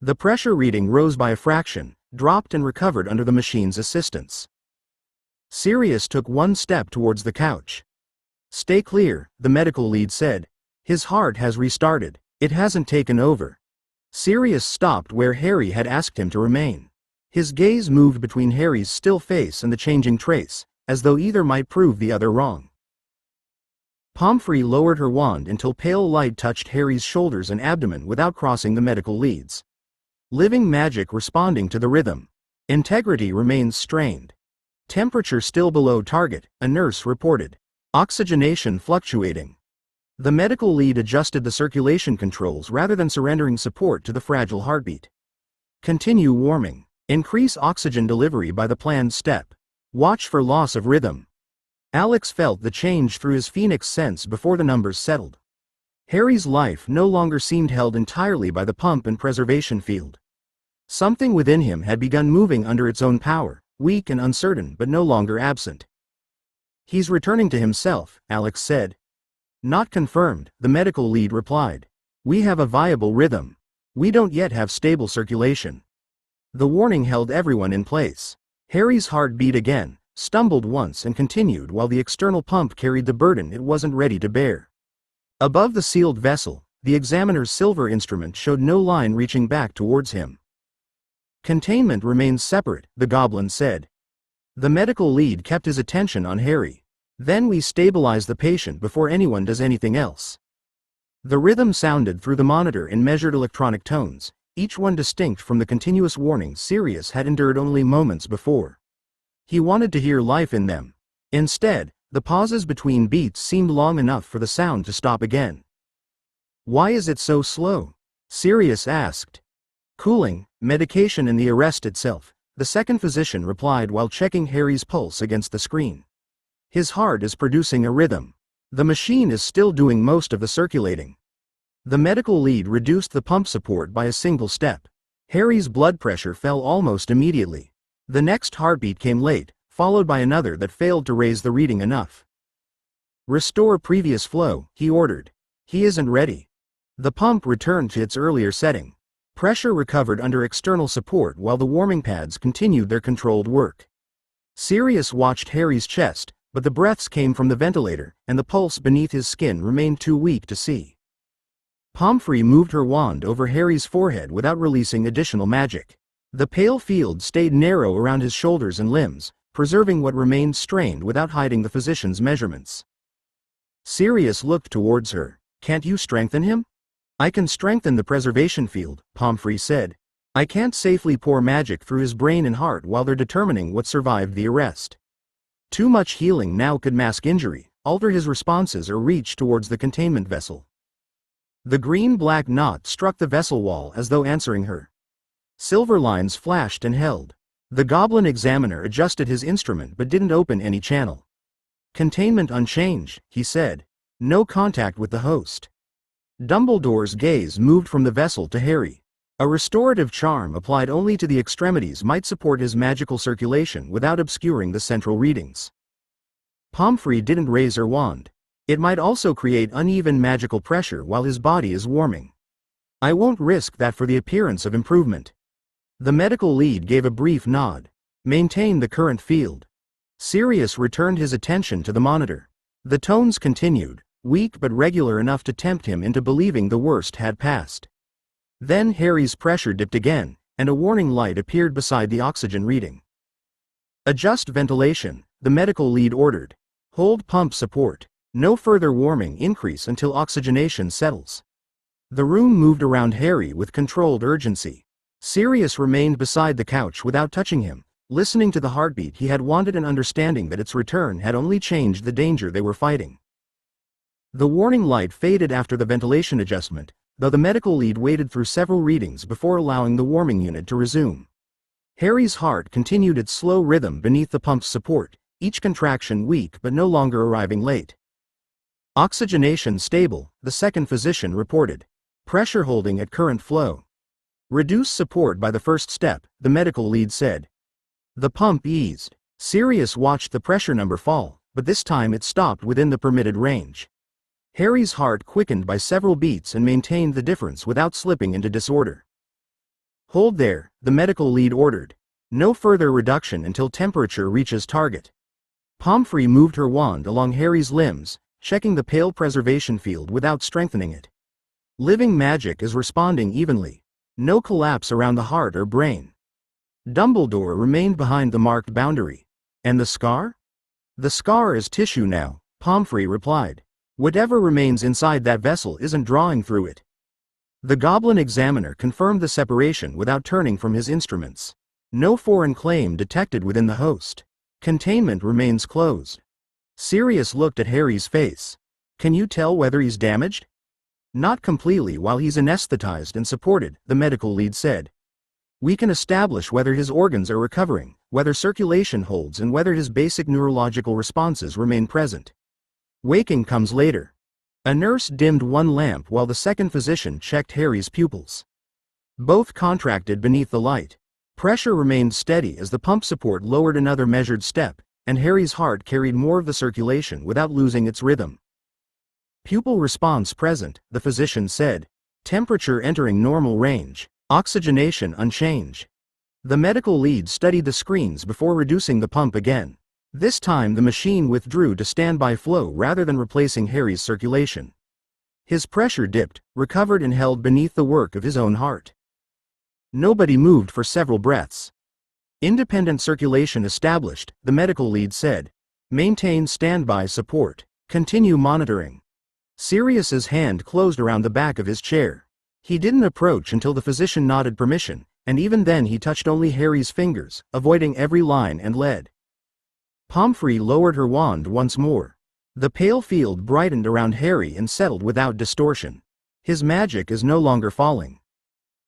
The pressure reading rose by a fraction, dropped and recovered under the machine's assistance. Sirius took one step towards the couch. "Stay clear," the medical lead said. "His heart has restarted. It hasn't taken over." Sirius stopped where Harry had asked him to remain. His gaze moved between Harry's still face and the changing trace, as though either might prove the other wrong. Pomfrey lowered her wand until pale light touched Harry's shoulders and abdomen without crossing the medical leads. Living magic responding to the rhythm. Integrity remains strained. Temperature still below target, a nurse reported. Oxygenation fluctuating. The medical lead adjusted the circulation controls rather than surrendering support to the fragile heartbeat. Continue warming. Increase oxygen delivery by the planned step. Watch for loss of rhythm. Alex felt the change through his Phoenix Sense before the numbers settled. Harry's life no longer seemed held entirely by the pump and preservation field. Something within him had begun moving under its own power, weak and uncertain but no longer absent. "He's returning to himself," Alex said. "Not confirmed," the medical lead replied. "We have a viable rhythm. We don't yet have stable circulation." The warning held everyone in place. Harry's heart beat again, stumbled once and continued while the external pump carried the burden it wasn't ready to bear. Above the sealed vessel, the examiner's silver instrument showed no line reaching back towards him. "Containment remains separate," the goblin said. The medical lead kept his attention on Harry. "Then we stabilize the patient before anyone does anything else." The rhythm sounded through the monitor in measured electronic tones, each one distinct from the continuous warnings Sirius had endured only moments before. He wanted to hear life in them. Instead, the pauses between beats seemed long enough for the sound to stop again. "Why is it so slow?" Sirius asked. "Cooling, medication and the arrest itself," the second physician replied while checking Harry's pulse against the screen. "His heart is producing a rhythm. The machine is still doing most of the circulating." The medical lead reduced the pump support by a single step. Harry's blood pressure fell almost immediately. The next heartbeat came late, followed by another that failed to raise the reading enough. "Restore previous flow," he ordered. "He isn't ready." The pump returned to its earlier setting. Pressure recovered under external support while the warming pads continued their controlled work. Sirius watched Harry's chest, but the breaths came from the ventilator, and the pulse beneath his skin remained too weak to see. Pomfrey moved her wand over Harry's forehead without releasing additional magic. The pale field stayed narrow around his shoulders and limbs, preserving what remained strained without hiding the physician's measurements. Sirius looked towards her. Can't you strengthen him? I can strengthen the preservation field, Pomfrey said. I can't safely pour magic through his brain and heart while they're determining what survived the arrest. Too much healing now could mask injury, alter his responses or reach towards the containment vessel. The green-black knot struck the vessel wall as though answering her. Silver lines flashed and held. The goblin examiner adjusted his instrument but didn't open any channel. Containment unchanged, he said. No contact with the host. Dumbledore's gaze moved from the vessel to Harry. A restorative charm applied only to the extremities might support his magical circulation without obscuring the central readings. Pomfrey didn't raise her wand. It might also create uneven magical pressure while his body is warming. I won't risk that for the appearance of improvement. The medical lead gave a brief nod. Maintain the current field. Sirius returned his attention to the monitor. The tones continued, weak but regular enough to tempt him into believing the worst had passed. Then Harry's pressure dipped again, and a warning light appeared beside the oxygen reading. Adjust ventilation, the medical lead ordered. Hold pump support. No further warming increase until oxygenation settles. The room moved around Harry with controlled urgency. Sirius remained beside the couch without touching him, listening to the heartbeat he had wanted and understanding that its return had only changed the danger they were fighting. The warning light faded after the ventilation adjustment, though the medical lead waited through several readings before allowing the warming unit to resume. Harry's heart continued its slow rhythm beneath the pump's support, each contraction weak but no longer arriving late. Oxygenation stable, the second physician reported. Pressure holding at current flow. Reduce support by the first step, the medical lead said. The pump eased. Sirius watched the pressure number fall, but this time it stopped within the permitted range. Harry's heart quickened by several beats and maintained the difference without slipping into disorder. Hold there, the medical lead ordered. No further reduction until temperature reaches target. Pomfrey moved her wand along Harry's limbs, checking the pale preservation field without strengthening it. Living magic is responding evenly. No collapse around the heart or brain. Dumbledore remained behind the marked boundary. And the scar? The scar is tissue now, Pomfrey replied. Whatever remains inside that vessel isn't drawing through it. The goblin examiner confirmed the separation without turning from his instruments. No foreign claim detected within the host. Containment remains closed. Sirius looked at Harry's face. Can you tell whether he's damaged? Not completely while he's anesthetized and supported, the medical lead said. We can establish whether his organs are recovering, whether circulation holds and whether his basic neurological responses remain present. Waking comes later. A nurse dimmed one lamp while the second physician checked Harry's pupils. Both contracted beneath the light. Pressure remained steady as the pump support lowered another measured step, and Harry's heart carried more of the circulation without losing its rhythm. Pupil response present, the physician said. Temperature entering normal range. Oxygenation unchanged. The medical lead studied the screens before reducing the pump again. This time the machine withdrew to standby flow rather than replacing Harry's circulation. His pressure dipped, recovered and held beneath the work of his own heart. Nobody moved for several breaths. Independent circulation established, the medical lead said. Maintain standby support. Continue monitoring. Sirius's hand closed around the back of his chair. He didn't approach until the physician nodded permission, and even then he touched only Harry's fingers, avoiding every line and lead. Pomfrey lowered her wand once more. The pale field brightened around Harry and settled without distortion. His magic is no longer falling.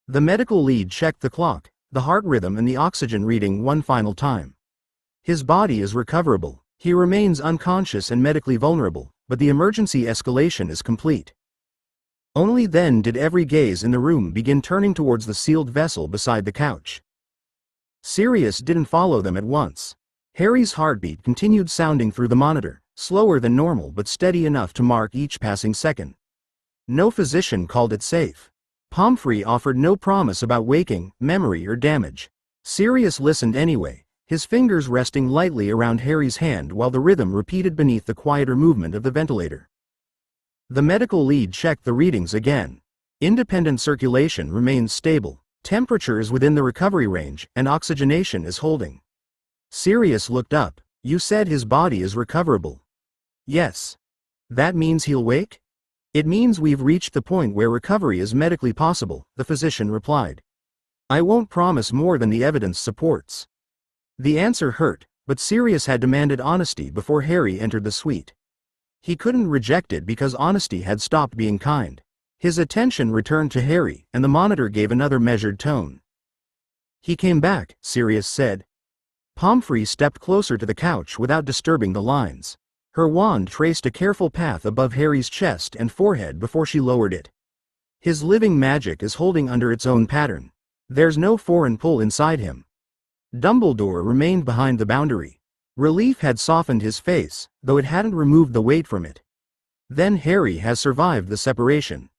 The medical lead checked the clock, the heart rhythm and the oxygen reading one final time. His body is recoverable. He remains unconscious and medically vulnerable, but the emergency escalation is complete. Only then did every gaze in the room begin turning towards the sealed vessel beside the couch. Sirius didn't follow them at once. Harry's heartbeat continued sounding through the monitor, slower than normal but steady enough to mark each passing second. No physician called it safe. Pomfrey offered no promise about waking, memory or damage. Sirius listened anyway, his fingers resting lightly around Harry's hand while the rhythm repeated beneath the quieter movement of the ventilator. The medical lead checked the readings again. Independent circulation remains stable, temperature is within the recovery range, and oxygenation is holding. Sirius looked up. You said his body is recoverable. Yes. That means he'll wake? It means we've reached the point where recovery is medically possible, the physician replied. I won't promise more than the evidence supports. The answer hurt, but Sirius had demanded honesty before Harry entered the suite. He couldn't reject it because honesty had stopped being kind. His attention returned to Harry, and the monitor gave another measured tone. He came back, Sirius said. Pomfrey stepped closer to the couch without disturbing the lines. Her wand traced a careful path above Harry's chest and forehead before she lowered it. His living magic is holding under its own pattern. There's no foreign pull inside him. Dumbledore remained behind the boundary. Relief had softened his face, though it hadn't removed the weight from it. Then Harry has survived the separation.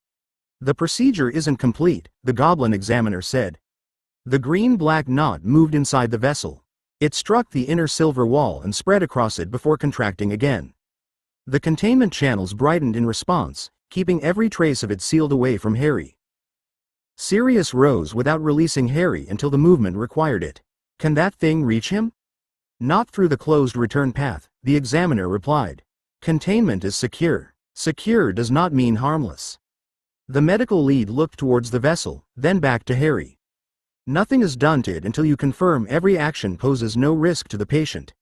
The procedure isn't complete, the Goblin Examiner said. The green-black knot moved inside the vessel. It struck the inner silver wall and spread across it before contracting again. The containment channels brightened in response, keeping every trace of it sealed away from Harry. Sirius rose without releasing Harry until the movement required it. Can that thing reach him? Not through the closed return path, the examiner replied. Containment is secure. Secure does not mean harmless. The medical lead looked towards the vessel, then back to Harry. Nothing is done to it until you confirm every action poses no risk to the patient.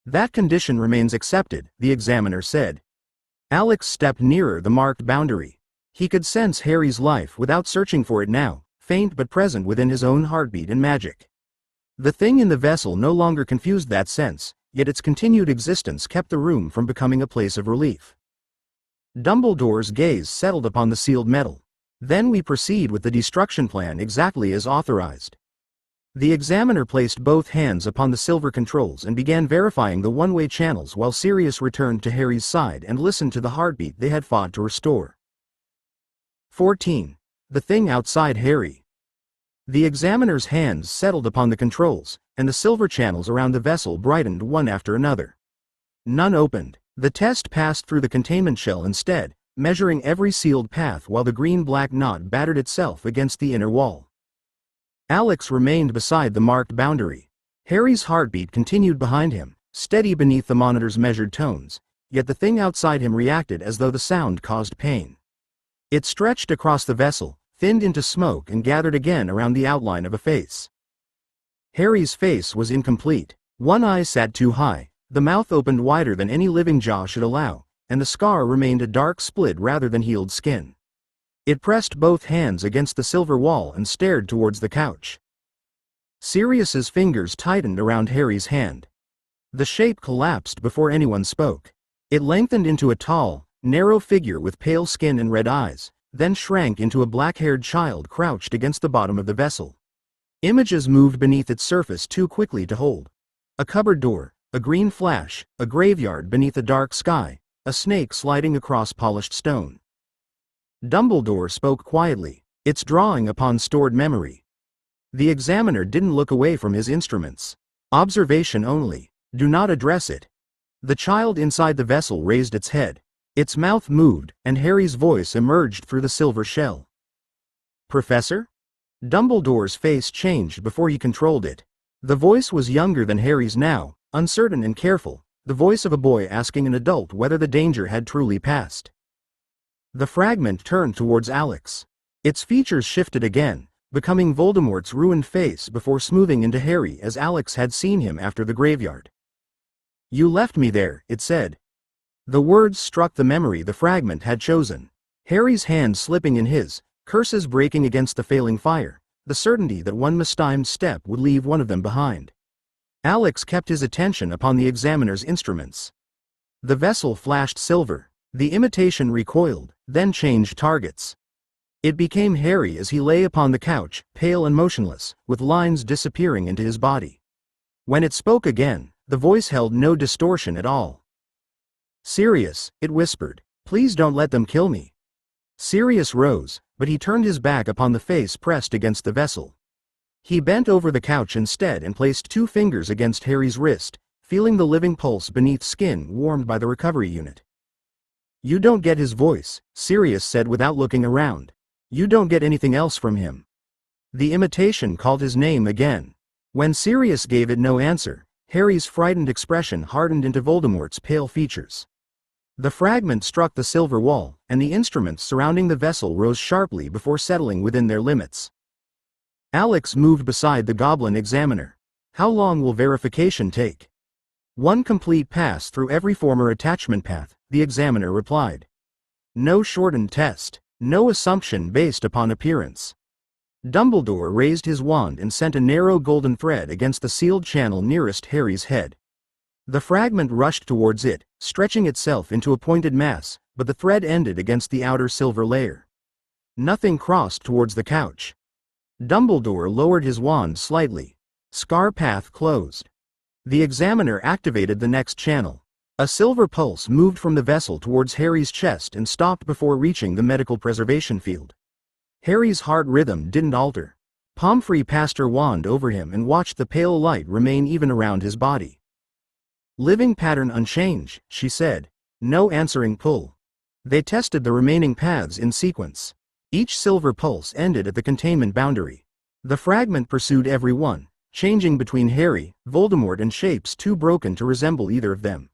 That condition remains accepted, the examiner said. Alex stepped nearer the marked boundary. He could sense Harry's life without searching for it now, faint but present within his own heartbeat and magic. The thing in the vessel no longer confused that sense, yet its continued existence kept the room from becoming a place of relief. Dumbledore's gaze settled upon the sealed metal. Then we proceed with the destruction plan exactly as authorized. The examiner placed both hands upon the silver controls and began verifying the one-way channels while Sirius returned to Harry's side and listened to the heartbeat they had fought to restore. 14. The thing outside Harry. The examiner's hands settled upon the controls, and the silver channels around the vessel brightened one after another. None opened. The test passed through the containment shell instead, measuring every sealed path while the green-black knot battered itself against the inner wall. Alex remained beside the marked boundary. Harry's heartbeat continued behind him, steady beneath the monitor's measured tones, yet the thing outside him reacted as though the sound caused pain. It stretched across the vessel, thinned into smoke and gathered again around the outline of a face. Harry's face was incomplete. One eye sat too high, the mouth opened wider than any living jaw should allow, and the scar remained a dark split rather than healed skin. It pressed both hands against the silver wall and stared towards the couch. Sirius's fingers tightened around Harry's hand. The shape collapsed before anyone spoke. It lengthened into a tall, narrow figure with pale skin and red eyes, then shrank into a black-haired child crouched against the bottom of the vessel. Images moved beneath its surface too quickly to hold. A cupboard door, a green flash, a graveyard beneath a dark sky, a snake sliding across polished stone. Dumbledore spoke quietly, "It's drawing upon stored memory." The examiner didn't look away from his instruments. "Observation only. Do not address it." The child inside the vessel raised its head. Its mouth moved, and Harry's voice emerged through the silver shell. "Professor?" Dumbledore's face changed before he controlled it. The voice was younger than Harry's now, uncertain and careful, the voice of a boy asking an adult whether the danger had truly passed. The fragment turned towards Alex. Its features shifted again, becoming Voldemort's ruined face before smoothing into Harry as Alex had seen him after the graveyard. "You left me there," it said. The words struck the memory the fragment had chosen. Harry's hand slipping in his, curses breaking against the failing fire, the certainty that one mistimed step would leave one of them behind. Alex kept his attention upon the examiner's instruments. The vessel flashed silver. The imitation recoiled, then changed targets. It became Harry as he lay upon the couch, pale and motionless, with lines disappearing into his body. When it spoke again, the voice held no distortion at all. "Sirius," it whispered, "please don't let them kill me." Sirius rose, but he turned his back upon the face pressed against the vessel. He bent over the couch instead and placed 2 fingers against Harry's wrist, feeling the living pulse beneath skin warmed by the recovery unit. "You don't get his voice," Sirius said without looking around. "You don't get anything else from him." The imitation called his name again. When Sirius gave it no answer, Harry's frightened expression hardened into Voldemort's pale features. The fragment struck the silver wall, and the instruments surrounding the vessel rose sharply before settling within their limits. Alex moved beside the goblin examiner. How long will verification take? One complete pass through every former attachment path, the examiner replied. No shortened test, no assumption based upon appearance. Dumbledore raised his wand and sent a narrow golden thread against the sealed channel nearest Harry's head. The fragment rushed towards it, stretching itself into a pointed mass, but the thread ended against the outer silver layer. Nothing crossed towards the couch. Dumbledore lowered his wand slightly. Scar path closed. The examiner activated the next channel. A silver pulse moved from the vessel towards Harry's chest and stopped before reaching the medical preservation field. Harry's heart rhythm didn't alter. Pomfrey passed her wand over him and watched the pale light remain even around his body. Living pattern unchanged, she said. No answering pull. They tested the remaining paths in sequence. Each silver pulse ended at the containment boundary. The fragment pursued every one, changing between Harry, Voldemort and shapes too broken to resemble either of them.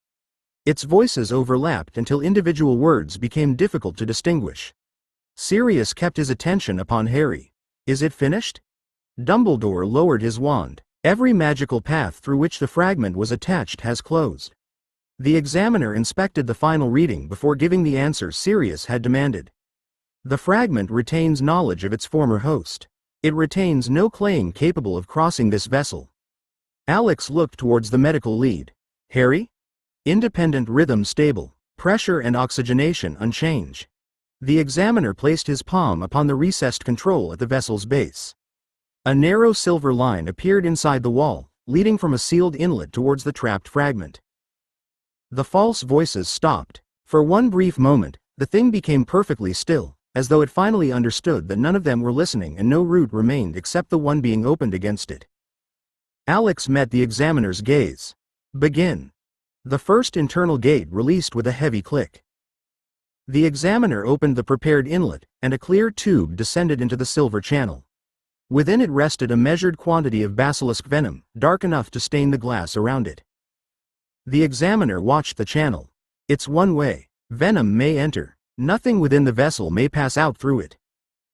Its voices overlapped until individual words became difficult to distinguish. Sirius kept his attention upon Harry. Is it finished? Dumbledore lowered his wand. Every magical path through which the fragment was attached has closed. The examiner inspected the final reading before giving the answer Sirius had demanded. The fragment retains knowledge of its former host. It retains no claim capable of crossing this vessel. Alex looked towards the medical lead. Harry? Independent rhythm stable. Pressure and oxygenation unchanged. The examiner placed his palm upon the recessed control at the vessel's base. A narrow silver line appeared inside the wall, leading from a sealed inlet towards the trapped fragment. The false voices stopped. For one brief moment, the thing became perfectly still, as though it finally understood that none of them were listening and no route remained except the one being opened against it. Alex met the examiner's gaze. Begin. The first internal gate released with a heavy click. The examiner opened the prepared inlet, and a clear tube descended into the silver channel. Within it rested a measured quantity of basilisk venom, dark enough to stain the glass around it. The examiner watched the channel. It's one way. Venom may enter. Nothing within the vessel may pass out through it.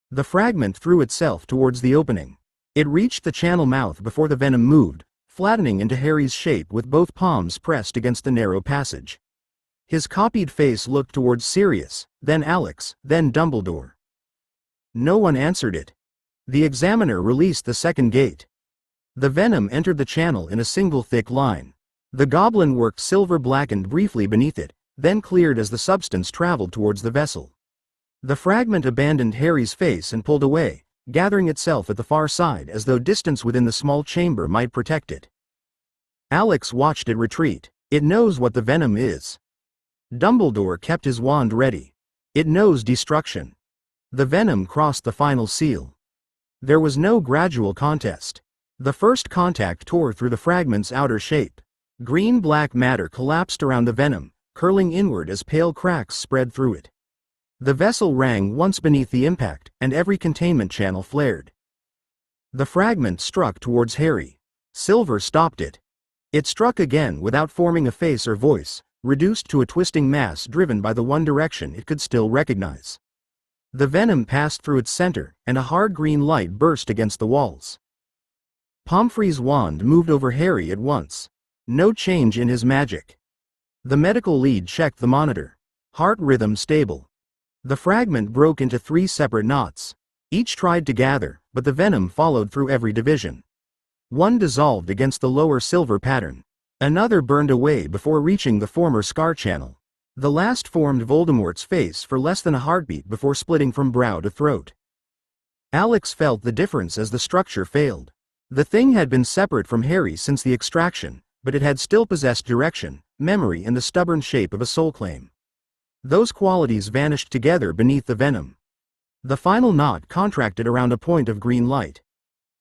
The fragment threw itself towards the opening. It reached the channel mouth before the venom moved, flattening into Harry's shape with both palms pressed against the narrow passage. His copied face looked towards Sirius, then Alex, then Dumbledore. No one answered it. The examiner released the second gate. The venom entered the channel in a single thick line. The goblin worked silver blackened briefly beneath it, then cleared as the substance traveled towards the vessel. The fragment abandoned Harry's face and pulled away, gathering itself at the far side as though distance within the small chamber might protect it. Alex watched it retreat. It knows what the venom is. Dumbledore kept his wand ready. It knows destruction. The venom crossed the final seal. There was no gradual contest. The first contact tore through the fragment's outer shape. Green-black matter collapsed around the venom, curling inward as pale cracks spread through it. The vessel rang once beneath the impact, and every containment channel flared. The fragment struck towards Harry. Silver stopped it. It struck again without forming a face or voice, reduced to a twisting mass driven by the one direction it could still recognize. The venom passed through its center, and a hard green light burst against the walls. Pomfrey's wand moved over Harry at once. No change in his magic. The medical lead checked the monitor. Heart rhythm stable. The fragment broke into 3 separate knots. Each tried to gather, but the venom followed through every division. One dissolved against the lower silver pattern. Another burned away before reaching the former scar channel. The last formed Voldemort's face for less than a heartbeat before splitting from brow to throat. Alex felt the difference as the structure failed. The thing had been separate from Harry since the extraction, but it had still possessed direction, memory and the stubborn shape of a soul claim. Those qualities vanished together beneath the venom. The final knot contracted around a point of green light.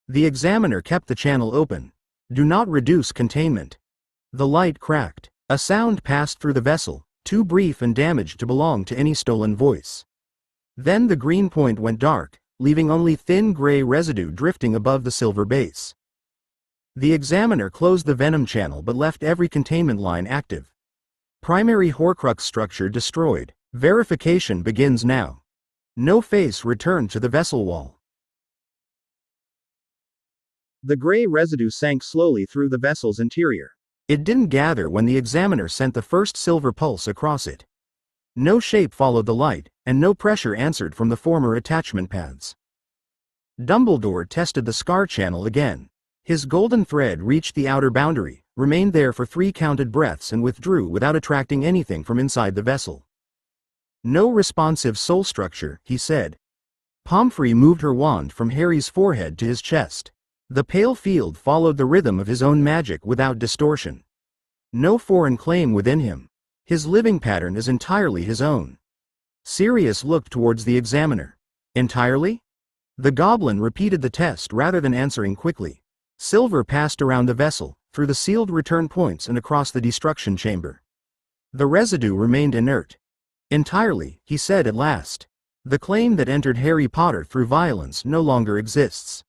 The examiner kept the channel open. Do not reduce containment. The light cracked. A sound passed through the vessel, too brief and damaged to belong to any stolen voice. Then the green point went dark, leaving only thin gray residue drifting above the silver base. The examiner closed the venom channel but left every containment line active. Primary Horcrux structure destroyed. Verification begins now. No face returned to the vessel wall. The gray residue sank slowly through the vessel's interior. It didn't gather when the examiner sent the first silver pulse across it. No shape followed the light, and no pressure answered from the former attachment paths. Dumbledore tested the scar channel again. His golden thread reached the outer boundary, remained there for 3 counted breaths and withdrew without attracting anything from inside the vessel. No responsive soul structure, he said. Pomfrey moved her wand from Harry's forehead to his chest. The pale field followed the rhythm of his own magic without distortion. No foreign claim within him. His living pattern is entirely his own. Sirius looked towards the examiner. Entirely? The goblin repeated the test rather than answering quickly. Silver passed around the vessel, through the sealed return points and across the destruction chamber. The residue remained inert. Entirely, he said at last. The claim that entered Harry Potter through violence no longer exists.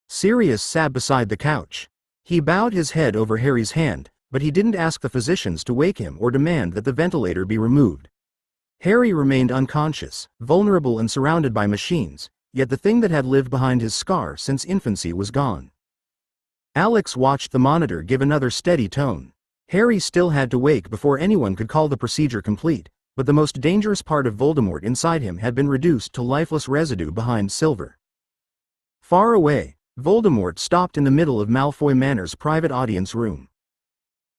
Sirius sat beside the couch. He bowed his head over Harry's hand, but he didn't ask the physicians to wake him or demand that the ventilator be removed. Harry remained unconscious, vulnerable and surrounded by machines, yet the thing that had lived behind his scar since infancy was gone. Alex watched the monitor give another steady tone. Harry still had to wake before anyone could call the procedure complete, but the most dangerous part of Voldemort inside him had been reduced to lifeless residue behind Silver. Far away, Voldemort stopped in the middle of Malfoy Manor's private audience room.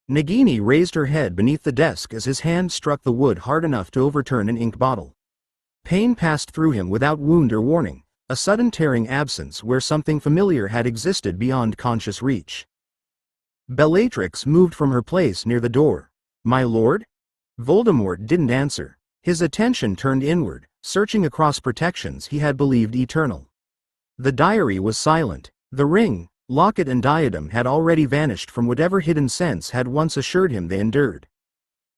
Nagini raised her head beneath the desk as his hand struck the wood hard enough to overturn an ink bottle. Pain passed through him without wound or warning, a sudden tearing absence where something familiar had existed beyond conscious reach. Bellatrix moved from her place near the door. "My lord?" Voldemort didn't answer. His attention turned inward, searching across protections he had believed eternal. The diary was silent. The ring, locket and diadem had already vanished from whatever hidden sense had once assured him they endured.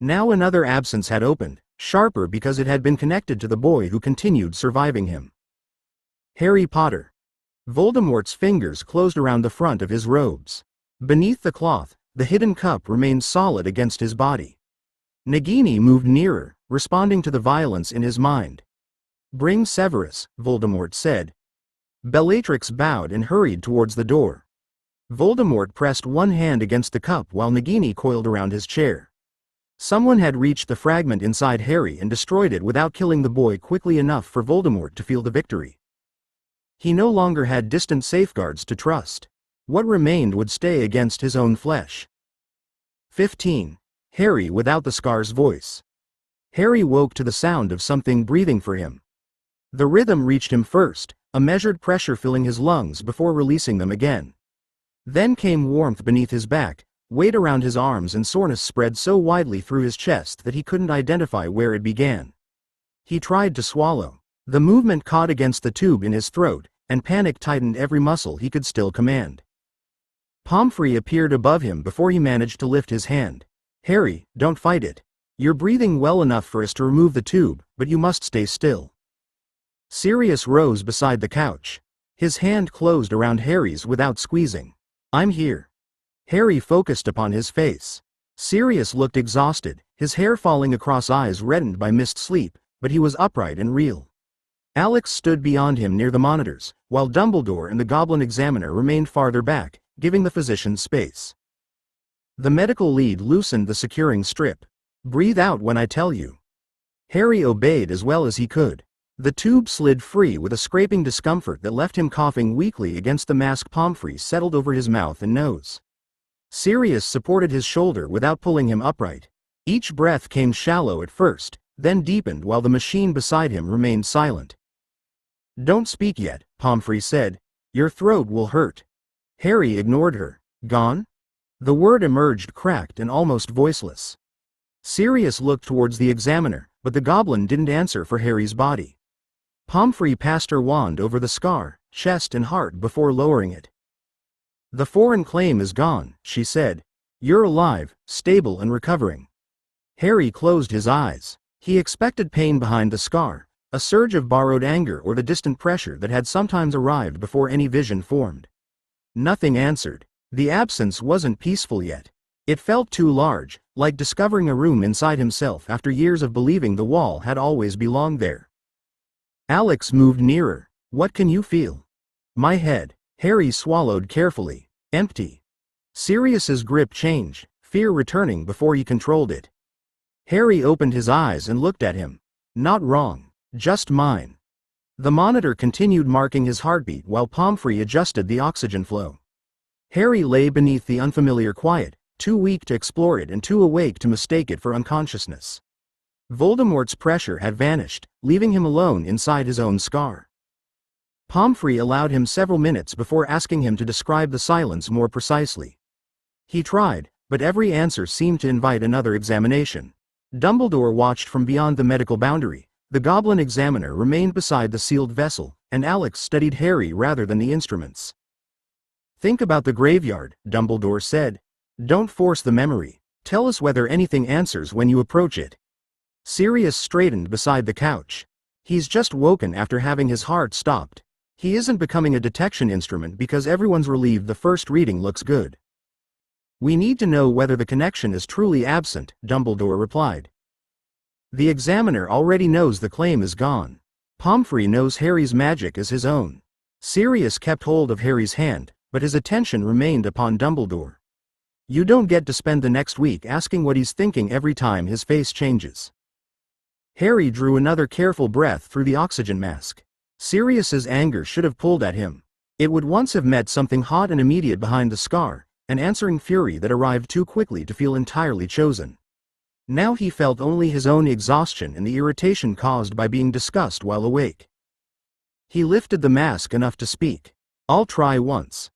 Now another absence had opened, sharper because it had been connected to the boy who continued surviving him. Harry Potter. Voldemort's fingers closed around the front of his robes. Beneath the cloth, the hidden cup remained solid against his body. Nagini moved nearer, responding to the violence in his mind. "Bring Severus," Voldemort said. Bellatrix bowed and hurried towards the door. Voldemort pressed one hand against the cup while Nagini coiled around his chair. Someone had reached the fragment inside Harry and destroyed it without killing the boy quickly enough for Voldemort to feel the victory. He no longer had distant safeguards to trust. What remained would stay against his own flesh. 15. Harry without the scar's voice. Harry woke to the sound of something breathing for him. The rhythm reached him first, a measured pressure filling his lungs before releasing them again. Then came warmth beneath his back, weight around his arms and soreness spread so widely through his chest that he couldn't identify where it began. He tried to swallow. The movement caught against the tube in his throat, and panic tightened every muscle he could still command. Pomfrey appeared above him before he managed to lift his hand. "Harry, don't fight it. You're breathing well enough for us to remove the tube, but you must stay still." Sirius rose beside the couch. His hand closed around Harry's without squeezing. "I'm here." Harry focused upon his face. Sirius looked exhausted, his hair falling across eyes reddened by missed sleep, but he was upright and real. Alex stood beyond him near the monitors, while Dumbledore and the Goblin Examiner remained farther back, giving the physicians space. The medical lead loosened the securing strip. "Breathe out when I tell you." Harry obeyed as well as he could. The tube slid free with a scraping discomfort that left him coughing weakly against the mask Pomfrey settled over his mouth and nose. Sirius supported his shoulder without pulling him upright. Each breath came shallow at first, then deepened while the machine beside him remained silent. "Don't speak yet," Pomfrey said. "Your throat will hurt." Harry ignored her. "Gone?" The word emerged cracked and almost voiceless. Sirius looked towards the examiner, but the goblin didn't answer for Harry's body. Pomfrey passed her wand over the scar, chest and heart before lowering it. "The foreign claim is gone," she said. "You're alive, stable and recovering." Harry closed his eyes. He expected pain behind the scar, a surge of borrowed anger or the distant pressure that had sometimes arrived before any vision formed. Nothing answered. The absence wasn't peaceful yet. It felt too large, like discovering a room inside himself after years of believing the wall had always belonged there. Alex moved nearer. What can you feel? My head. Harry swallowed carefully. Empty. Sirius's grip changed, fear returning before he controlled it. Harry opened his eyes and looked at him. Not wrong. Just mine. The monitor continued marking his heartbeat while Pomfrey adjusted the oxygen flow. Harry lay beneath the unfamiliar quiet, too weak to explore it and too awake to mistake it for unconsciousness. Voldemort's pressure had vanished, leaving him alone inside his own scar. Pomfrey allowed him several minutes before asking him to describe the silence more precisely. He tried, but every answer seemed to invite another examination. Dumbledore watched from beyond the medical boundary. The goblin examiner remained beside the sealed vessel, and Alex studied Harry rather than the instruments. Think about the graveyard, Dumbledore said. Don't force the memory. Tell us whether anything answers when you approach it. Sirius straightened beside the couch. He's just woken after having his heart stopped. He isn't becoming a detection instrument because everyone's relieved the first reading looks good. We need to know whether the connection is truly absent, Dumbledore replied. The examiner already knows the claim is gone. Pomfrey knows Harry's magic is his own. Sirius kept hold of Harry's hand, but his attention remained upon Dumbledore. You don't get to spend the next week asking what he's thinking every time his face changes. Harry drew another careful breath through the oxygen mask. Sirius's anger should have pulled at him. It would once have met something hot and immediate behind the scar, an answering fury that arrived too quickly to feel entirely chosen. Now he felt only his own exhaustion and the irritation caused by being discussed while awake. He lifted the mask enough to speak. I'll try once.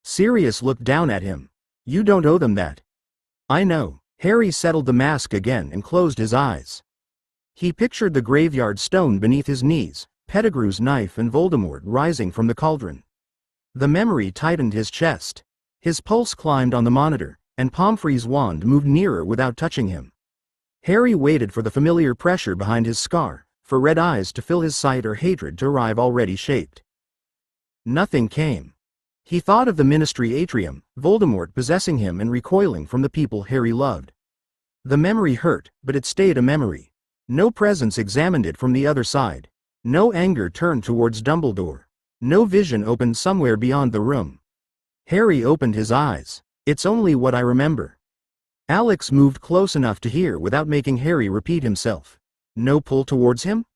Sirius looked down at him. You don't owe them that. I know. Harry settled the mask again and closed his eyes. He pictured the graveyard stone beneath his knees, Pettigrew's knife and Voldemort rising from the cauldron. The memory tightened his chest. His pulse climbed on the monitor, and Pomfrey's wand moved nearer without touching him. Harry waited for the familiar pressure behind his scar, for red eyes to fill his sight or hatred to arrive already shaped. Nothing came. He thought of the Ministry atrium, Voldemort possessing him and recoiling from the people Harry loved. The memory hurt, but it stayed a memory. No presence examined it from the other side. No anger turned towards Dumbledore. No vision opened somewhere beyond the room. Harry opened his eyes. It's only what I remember. Alex moved close enough to hear without making Harry repeat himself. No pull towards him?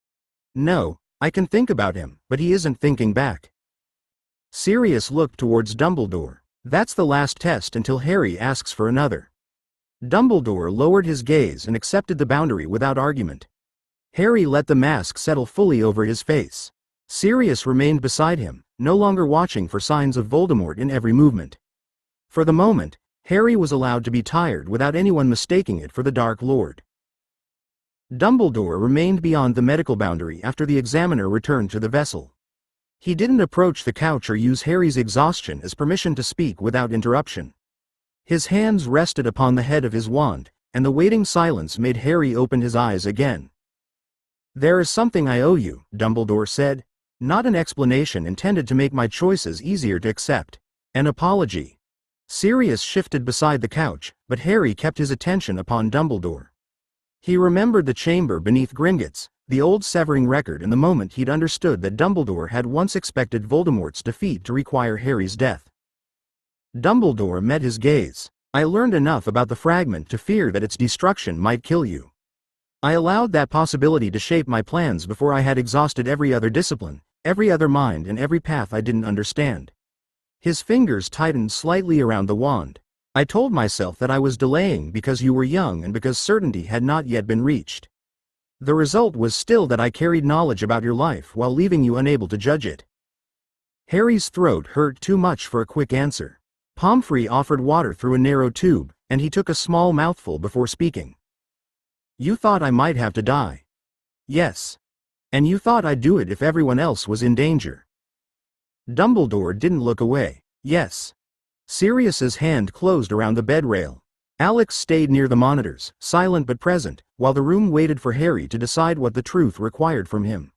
No, I can think about him, but he isn't thinking back. Sirius looked towards Dumbledore. That's the last test until Harry asks for another. Dumbledore lowered his gaze and accepted the boundary without argument. Harry let the mask settle fully over his face. Sirius remained beside him, no longer watching for signs of Voldemort in every movement. For the moment, Harry was allowed to be tired without anyone mistaking it for the Dark Lord. Dumbledore remained beyond the medical boundary after the examiner returned to the vessel. He didn't approach the couch or use Harry's exhaustion as permission to speak without interruption. His hands rested upon the head of his wand, and the waiting silence made Harry open his eyes again. There is something I owe you, Dumbledore said. Not an explanation intended to make my choices easier to accept. An apology. Sirius shifted beside the couch, but Harry kept his attention upon Dumbledore. He remembered the chamber beneath Gringotts, the old Severing record, and the moment he'd understood that Dumbledore had once expected Voldemort's defeat to require Harry's death. Dumbledore met his gaze. I learned enough about the fragment to fear that its destruction might kill you. I allowed that possibility to shape my plans before I had exhausted every other discipline, every other mind, and every path I didn't understand. His fingers tightened slightly around the wand. I told myself that I was delaying because you were young and because certainty had not yet been reached. The result was still that I carried knowledge about your life while leaving you unable to judge it. Harry's throat hurt too much for a quick answer. Pomfrey offered water through a narrow tube, and he took a small mouthful before speaking. You thought I might have to die. Yes. And you thought I'd do it if everyone else was in danger. Dumbledore didn't look away. Yes. Sirius's hand closed around the bed rail. Alex stayed near the monitors, silent but present, while the room waited for Harry to decide what the truth required from him.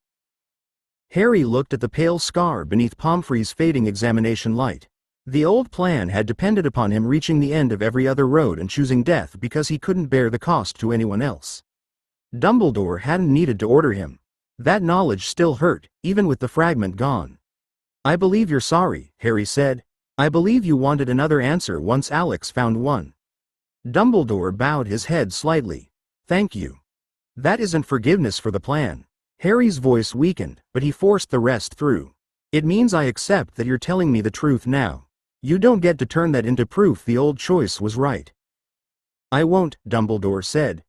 Harry looked at the pale scar beneath Pomfrey's fading examination light. The old plan had depended upon him reaching the end of every other road and choosing death because he couldn't bear the cost to anyone else. Dumbledore hadn't needed to order him. That knowledge still hurt, even with the fragment gone. "I believe you're sorry," Harry said. "I believe you wanted another answer once Alex found one." Dumbledore bowed his head slightly. "Thank you. That isn't forgiveness for the plan." Harry's voice weakened, but he forced the rest through. "It means I accept that you're telling me the truth now. You don't get to turn that into proof the old choice was right." "I won't," Dumbledore said.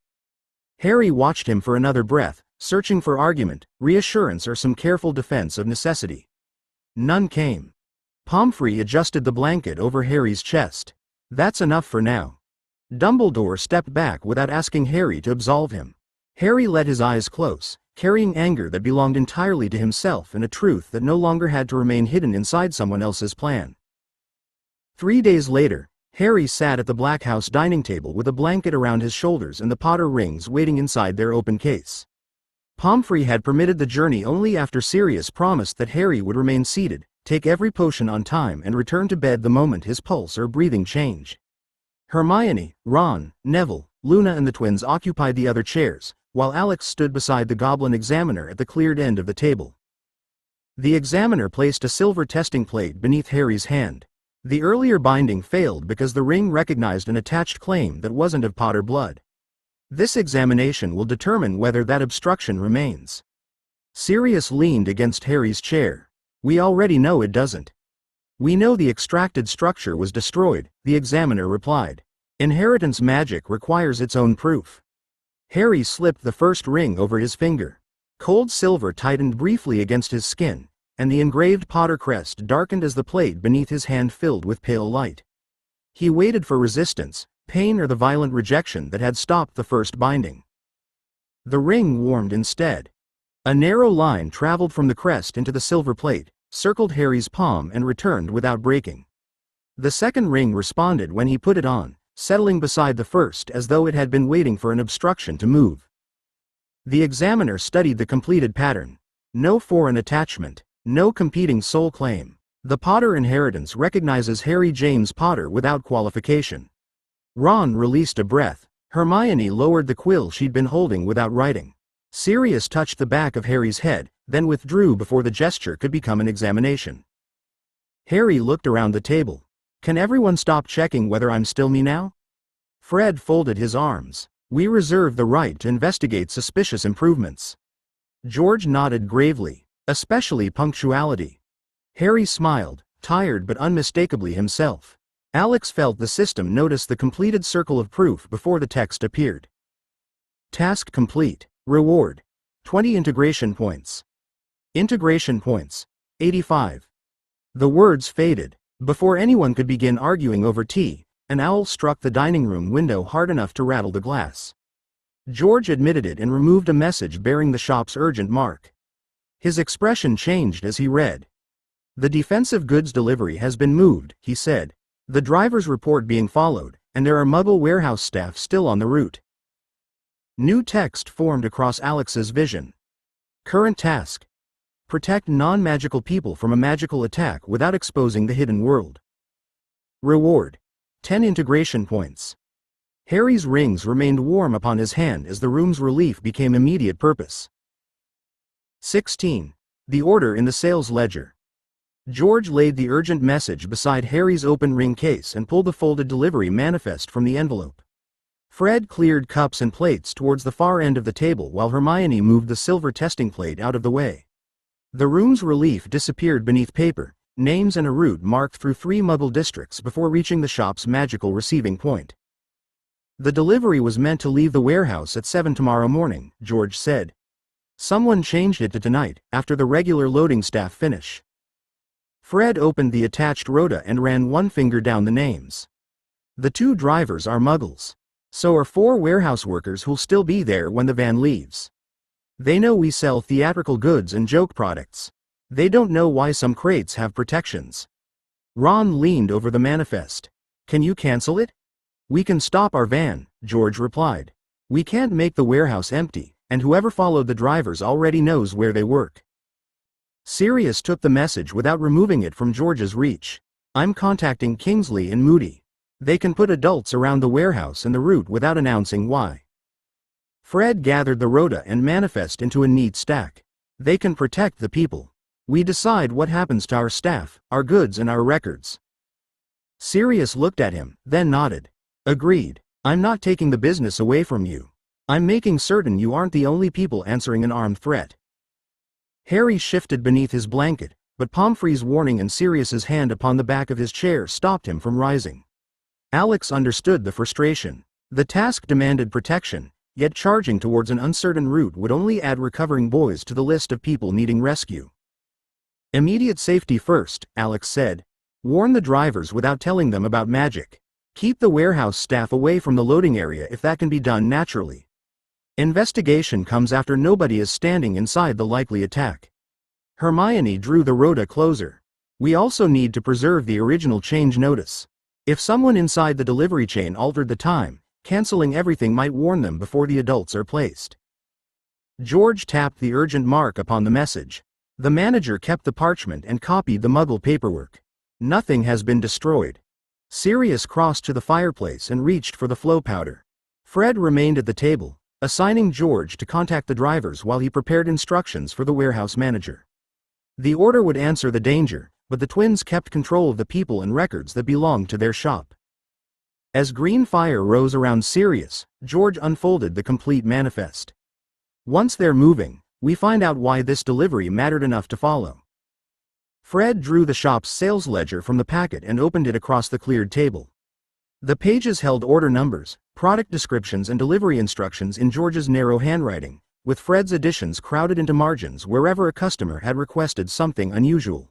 Harry watched him for another breath, searching for argument, reassurance or some careful defense of necessity. None came. Pomfrey adjusted the blanket over Harry's chest. "That's enough for now." Dumbledore stepped back without asking Harry to absolve him. Harry let his eyes close, carrying anger that belonged entirely to himself and a truth that no longer had to remain hidden inside someone else's plan. 3 days later, Harry sat at the Black House dining table with a blanket around his shoulders and the Potter rings waiting inside their open case. Pomfrey had permitted the journey only after Sirius promised that Harry would remain seated, take every potion on time and return to bed the moment his pulse or breathing changed. Hermione, Ron, Neville, Luna and the twins occupied the other chairs, while Alex stood beside the Goblin Examiner at the cleared end of the table. The Examiner placed a silver testing plate beneath Harry's hand. The earlier binding failed because the ring recognized an attached claim that wasn't of Potter blood. This examination will determine whether that obstruction remains. Sirius leaned against Harry's chair. "We already know it doesn't." "We know the extracted structure was destroyed," the Examiner replied. "Inheritance magic requires its own proof." Harry slipped the first ring over his finger. Cold silver tightened briefly against his skin, and the engraved Potter crest darkened as the plate beneath his hand filled with pale light. He waited for resistance, pain or the violent rejection that had stopped the first binding. The ring warmed instead. A narrow line traveled from the crest into the silver plate, circled Harry's palm and returned without breaking. The second ring responded when he put it on, settling beside the first as though it had been waiting for an obstruction to move. The Examiner studied the completed pattern. No foreign attachment. No competing soul claim. The Potter inheritance recognizes Harry James Potter without qualification. Ron released a breath. Hermione lowered the quill she'd been holding without writing. Sirius touched the back of Harry's head, then withdrew before the gesture could become an examination. Harry looked around the table. "Can everyone stop checking whether I'm still me now?" Fred folded his arms. "We reserve the right to investigate suspicious improvements." George nodded gravely. "Especially punctuality." Harry smiled, tired but unmistakably himself. Alex felt the system notice the completed circle of proof before the text appeared. Task complete. Reward: 20 integration points. Integration points: 85. The words faded. Before anyone could begin arguing over tea, an owl struck the dining room window hard enough to rattle the glass. George admitted it and removed a message bearing the shop's urgent mark. His expression changed as he read. "The defensive goods delivery has been moved," he said. "The driver's report being followed, and there are Muggle warehouse staff still on the route." New text formed across Alex's vision. Current task: protect non-magical people from a magical attack without exposing the hidden world. Reward: 10 integration points. Harry's rings remained warm upon his hand as the room's relief became immediate purpose. 16. The order in the sales ledger. George laid the urgent message beside Harry's open ring case and pulled the folded delivery manifest from the envelope. Fred cleared cups and plates towards the far end of the table while Hermione moved the silver testing plate out of the way. The room's relief disappeared beneath paper, names and a route marked through 3 Muggle districts before reaching the shop's magical receiving point. "The delivery was meant to leave the warehouse at 7 tomorrow morning," George said. "Someone changed it to tonight, after the regular loading staff finish." Fred opened the attached rota and ran one finger down the names. "The 2 drivers are Muggles. So are 4 warehouse workers who'll still be there when the van leaves. They know we sell theatrical goods and joke products. They don't know why some crates have protections." Ron leaned over the manifest. "Can you cancel it?" "We can stop our van," George replied. "We can't make the warehouse empty, and whoever followed the drivers already knows where they work." Sirius took the message without removing it from George's reach. I'm contacting Kingsley and Moody. They can put adults around the warehouse and the route without announcing why. Fred gathered the rota and manifest into a neat stack. They can protect the people. We decide what happens to our staff, our goods and our records. Sirius looked at him, then nodded. Agreed. I'm not taking the business away from you. I'm making certain you aren't the only people answering an armed threat. Harry shifted beneath his blanket, but Pomfrey's warning and Sirius's hand upon the back of his chair stopped him from rising. Alex understood the frustration. The task demanded protection, yet charging towards an uncertain route would only add recovering boys to the list of people needing rescue. Immediate safety first, Alex said. Warn the drivers without telling them about magic. Keep the warehouse staff away from the loading area if that can be done naturally. Investigation comes after nobody is standing inside the likely attack. Hermione drew the rota closer. We also need to preserve the original change notice. If someone inside the delivery chain altered the time, canceling everything might warn them before the adults are placed. George tapped the urgent mark upon the message. The manager kept the parchment and copied the Muggle paperwork. Nothing has been destroyed. Sirius crossed to the fireplace and reached for the flow powder. Fred remained at the table, assigning George to contact the drivers while he prepared instructions for the warehouse manager. The order would answer the danger, but the twins kept control of the people and records that belonged to their shop. As green fire rose around Sirius, George unfolded the complete manifest. Once they're moving, we find out why this delivery mattered enough to follow. Fred drew the shop's sales ledger from the packet and opened it across the cleared table. The pages held order numbers, product descriptions and delivery instructions in George's narrow handwriting, with Fred's additions crowded into margins wherever a customer had requested something unusual.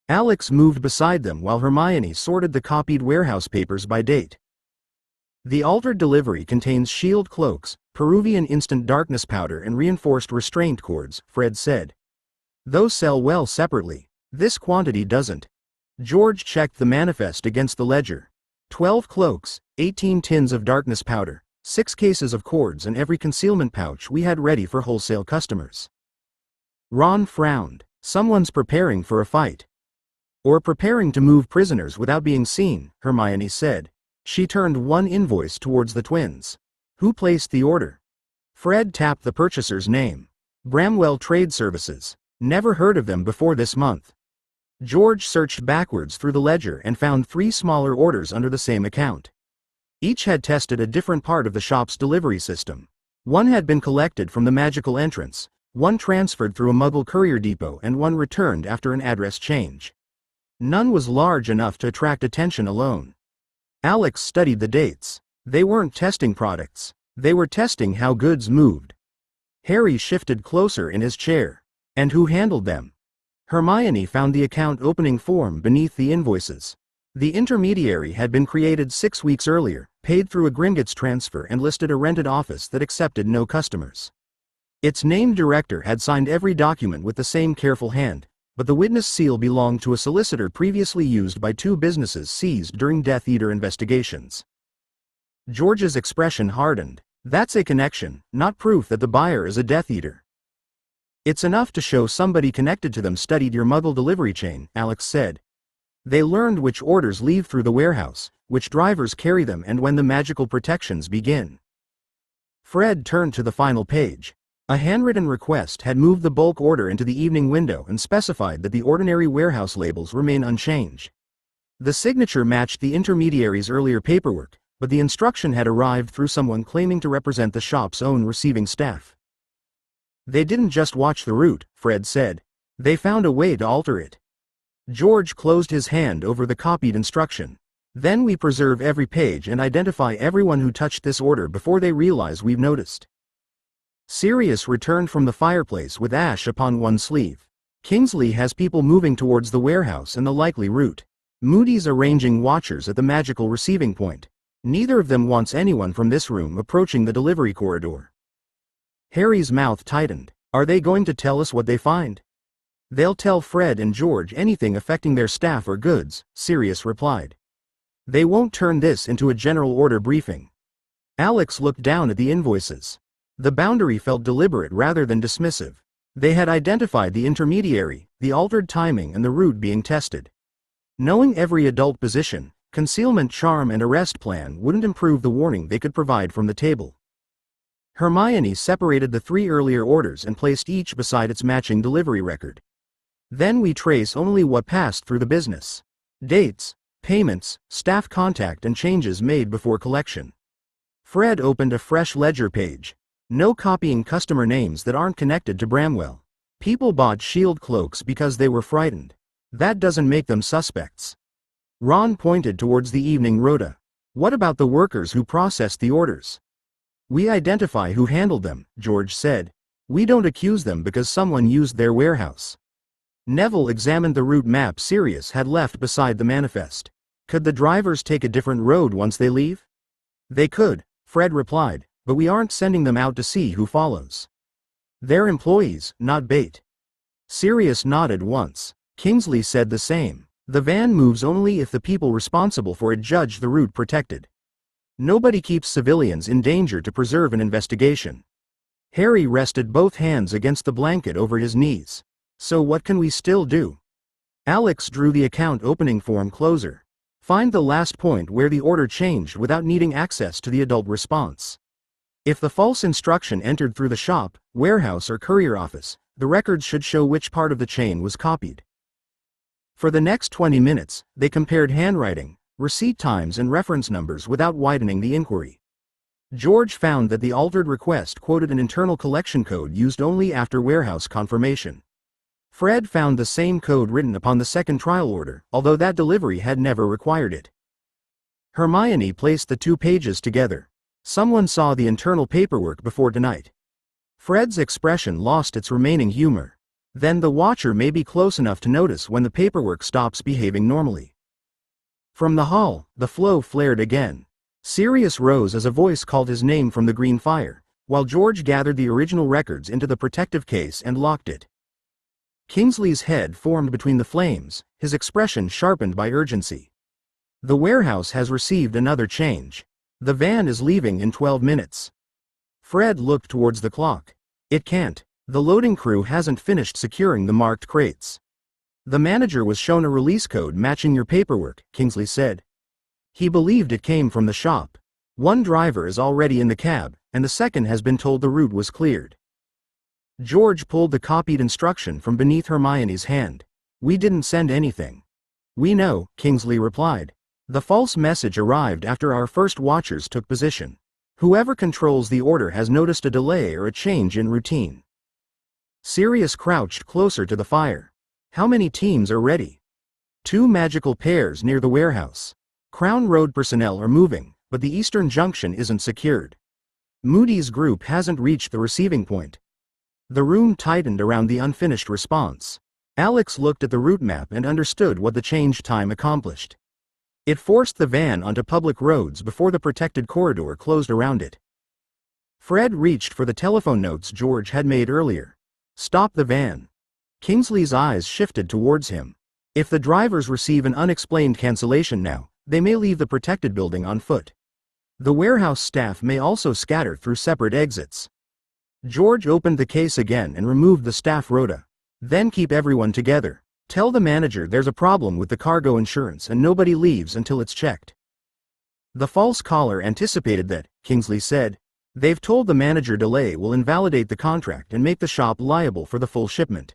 Alex moved beside them while Hermione sorted the copied warehouse papers by date. The altered delivery contains shield cloaks, Peruvian instant darkness powder and reinforced restraint cords, Fred said. Those sell well separately. This quantity doesn't. George checked the manifest against the ledger. 12 cloaks, 18 tins of darkness powder, 6 cases of cords and every concealment pouch we had ready for wholesale customers. Ron frowned. Someone's preparing for a fight. Or preparing to move prisoners without being seen, Hermione said. She turned one invoice towards the twins. Who placed the order? Fred tapped the purchaser's name. Bramwell Trade Services. Never heard of them before this month. George searched backwards through the ledger and found 3 smaller orders under the same account. Each had tested a different part of the shop's delivery system. One had been collected from the magical entrance, one transferred through a Muggle courier depot and one returned after an address change. None was large enough to attract attention alone. Alex studied the dates. They weren't testing products. They were testing how goods moved. Harry shifted closer in his chair. And who handled them? Hermione found the account opening form beneath the invoices. The intermediary had been created 6 weeks earlier, paid through a Gringotts transfer and listed a rented office that accepted no customers. Its named director had signed every document with the same careful hand, but the witness seal belonged to a solicitor previously used by 2 businesses seized during Death Eater investigations. George's expression hardened. That's a connection, not proof that the buyer is a Death Eater. It's enough to show somebody connected to them studied your Muggle delivery chain, Alex said. They learned which orders leave through the warehouse, which drivers carry them and when the magical protections begin. Fred turned to the final page. A handwritten request had moved the bulk order into the evening window and specified that the ordinary warehouse labels remain unchanged. The signature matched the intermediary's earlier paperwork, but the instruction had arrived through someone claiming to represent the shop's own receiving staff. They didn't just watch the route, Fred said. They found a way to alter it. George closed his hand over the copied instruction. Then we preserve every page and identify everyone who touched this order before they realize we've noticed. Sirius returned from the fireplace with ash upon one sleeve. Kingsley has people moving towards the warehouse and the likely route. Moody's arranging watchers at the magical receiving point. Neither of them wants anyone from this room approaching the delivery corridor. Harry's mouth tightened. Are they going to tell us what they find? They'll tell Fred and George anything affecting their staff or goods, Sirius replied. They won't turn this into a general order briefing. Alex looked down at the invoices. The boundary felt deliberate rather than dismissive. They had identified the intermediary, the altered timing and the route being tested. Knowing every adult position, concealment charm and arrest plan wouldn't improve the warning they could provide from the table. Hermione separated the 3 earlier orders and placed each beside its matching delivery record. Then we trace only what passed through the business. Dates, payments, staff contact and changes made before collection. Fred opened a fresh ledger page. No copying customer names that aren't connected to Bramwell. People bought shield cloaks because they were frightened. That doesn't make them suspects. Ron pointed towards the evening rota. What about the workers who processed the orders? We identify who handled them, George said. We don't accuse them because someone used their warehouse. Neville examined the route map Sirius had left beside the manifest. Could the drivers take a different road once they leave? They could, Fred replied, but we aren't sending them out to see who follows. They're employees, not bait. Sirius nodded once. Kingsley said the same. The van moves only if the people responsible for it judge the route protected. Nobody keeps civilians in danger to preserve an investigation. Harry rested both hands against the blanket over his knees. So what can we still do? Alex drew the account opening form closer. Find the last point where the order changed without needing access to the adult response. If the false instruction entered through the shop, warehouse or courier office, the records should show which part of the chain was copied. For the next 20 minutes, they compared handwriting, receipt times and reference numbers without widening the inquiry. George found that the altered request quoted an internal collection code used only after warehouse confirmation. Fred found the same code written upon the second trial order, although that delivery had never required it. Hermione placed the 2 pages together. Someone saw the internal paperwork before tonight. Fred's expression lost its remaining humor. Then the watcher may be close enough to notice when the paperwork stops behaving normally. From the hall, the flow flared again. Sirius rose as a voice called his name from the green fire, while George gathered the original records into the protective case and locked it. Kingsley's head formed between the flames, his expression sharpened by urgency. The warehouse has received another change. The van is leaving in 12 minutes. Fred looked towards the clock. It can't. The loading crew hasn't finished securing the marked crates. The manager was shown a release code matching your paperwork, Kingsley said. He believed it came from the shop. 1 driver is already in the cab, and the second has been told the route was cleared. George pulled the copied instruction from beneath Hermione's hand. We didn't send anything. We know, Kingsley replied. The false message arrived after our first watchers took position. Whoever controls the order has noticed a delay or a change in routine. Sirius crouched closer to the fire. How many teams are ready? 2 magical pairs near the warehouse. Crown Road personnel are moving, but the eastern junction isn't secured. Moody's group hasn't reached the receiving point. The room tightened around the unfinished response. Alex looked at the route map and understood what the change time accomplished. It forced the van onto public roads before the protected corridor closed around it. Fred reached for the telephone notes George had made earlier. Stop the van. Kingsley's eyes shifted towards him. If the drivers receive an unexplained cancellation now, they may leave the protected building on foot. The warehouse staff may also scatter through separate exits. George opened the case again and removed the staff rota. Then keep everyone together. Tell the manager there's a problem with the cargo insurance and nobody leaves until it's checked. The false caller anticipated that, Kingsley said. They've told the manager delay will invalidate the contract and make the shop liable for the full shipment.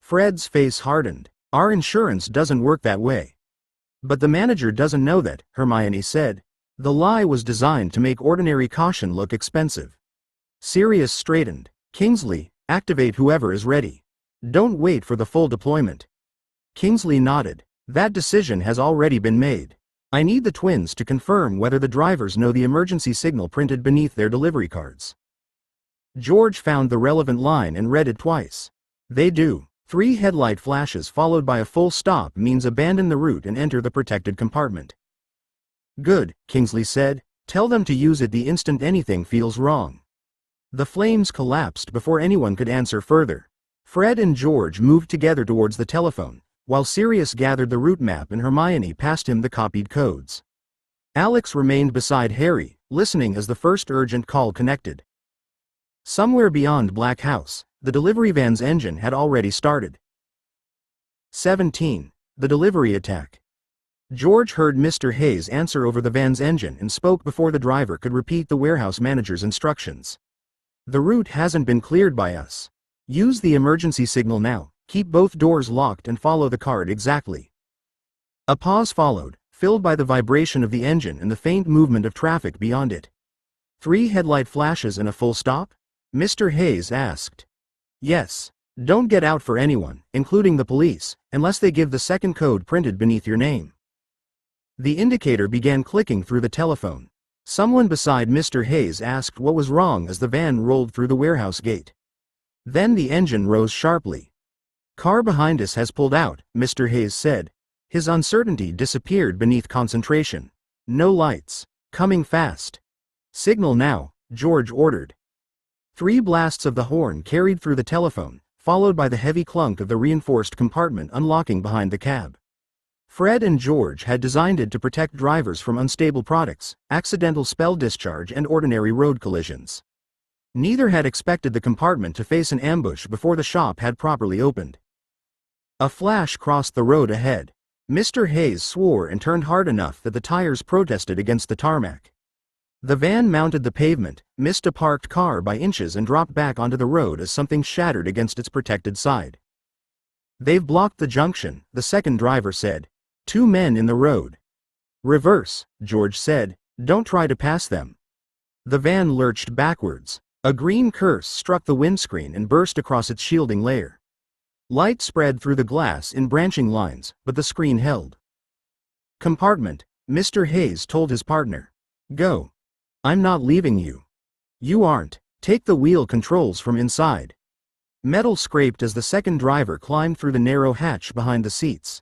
Fred's face hardened. Our insurance doesn't work that way. But the manager doesn't know that, Hermione said. The lie was designed to make ordinary caution look expensive. Sirius straightened. Kingsley, activate whoever is ready. Don't wait for the full deployment. Kingsley nodded. That decision has already been made. I need the twins to confirm whether the drivers know the emergency signal printed beneath their delivery cards. George found the relevant line and read it twice. They do. 3 headlight flashes followed by a full stop means abandon the route and enter the protected compartment. Good, Kingsley said. Tell them to use it the instant anything feels wrong. The flames collapsed before anyone could answer further. Fred and George moved together towards the telephone, while Sirius gathered the route map and Hermione passed him the copied codes. Alex remained beside Harry, listening as the first urgent call connected. Somewhere beyond Black House, the delivery van's engine had already started. 17. the delivery attack. George heard Mr. Hayes answer over the van's engine and spoke before the driver could repeat the warehouse manager's instructions. The route hasn't been cleared by us. Use the emergency signal now, keep both doors locked and follow the card exactly. A pause followed, filled by the vibration of the engine and the faint movement of traffic beyond it. 3 headlight flashes and a full stop? Mr. Hayes asked. Yes. Don't get out for anyone, including the police, unless they give the second code printed beneath your name. The indicator began clicking through the telephone. Someone beside Mr. Hayes asked what was wrong as the van rolled through the warehouse gate. Then the engine rose sharply. Car behind us has pulled out, Mr. Hayes said. His uncertainty disappeared beneath concentration. No lights. Coming fast. Signal now, George ordered. 3 blasts of the horn carried through the telephone, followed by the heavy clunk of the reinforced compartment unlocking behind the cab. Fred and George had designed it to protect drivers from unstable products, accidental spell discharge and ordinary road collisions. Neither had expected the compartment to face an ambush before the shop had properly opened. A flash crossed the road ahead. Mr. Hayes swore and turned hard enough that the tires protested against the tarmac. The van mounted the pavement, missed a parked car by inches and dropped back onto the road as something shattered against its protected side. They've blocked the junction, the second driver said. 2 men in the road. Reverse, George said. Don't try to pass them. The van lurched backwards. A green curse struck the windscreen and burst across its shielding layer. Light spread through the glass in branching lines, but the screen held. Compartment, Mr. Hayes told his partner. Go. I'm not leaving you. You aren't. Take the wheel controls from inside. Metal scraped as the second driver climbed through the narrow hatch behind the seats.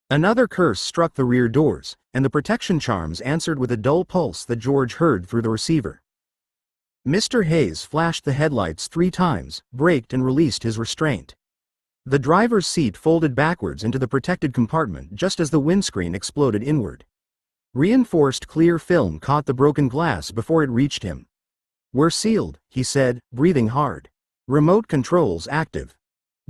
Another curse struck the rear doors, and the protection charms answered with a dull pulse that George heard through the receiver. Mr. Hayes flashed the headlights 3 times, braked and released his restraint. The driver's seat folded backwards into the protected compartment just as the windscreen exploded inward. Reinforced clear film caught the broken glass before it reached him. We're sealed, he said, breathing hard. Remote controls active.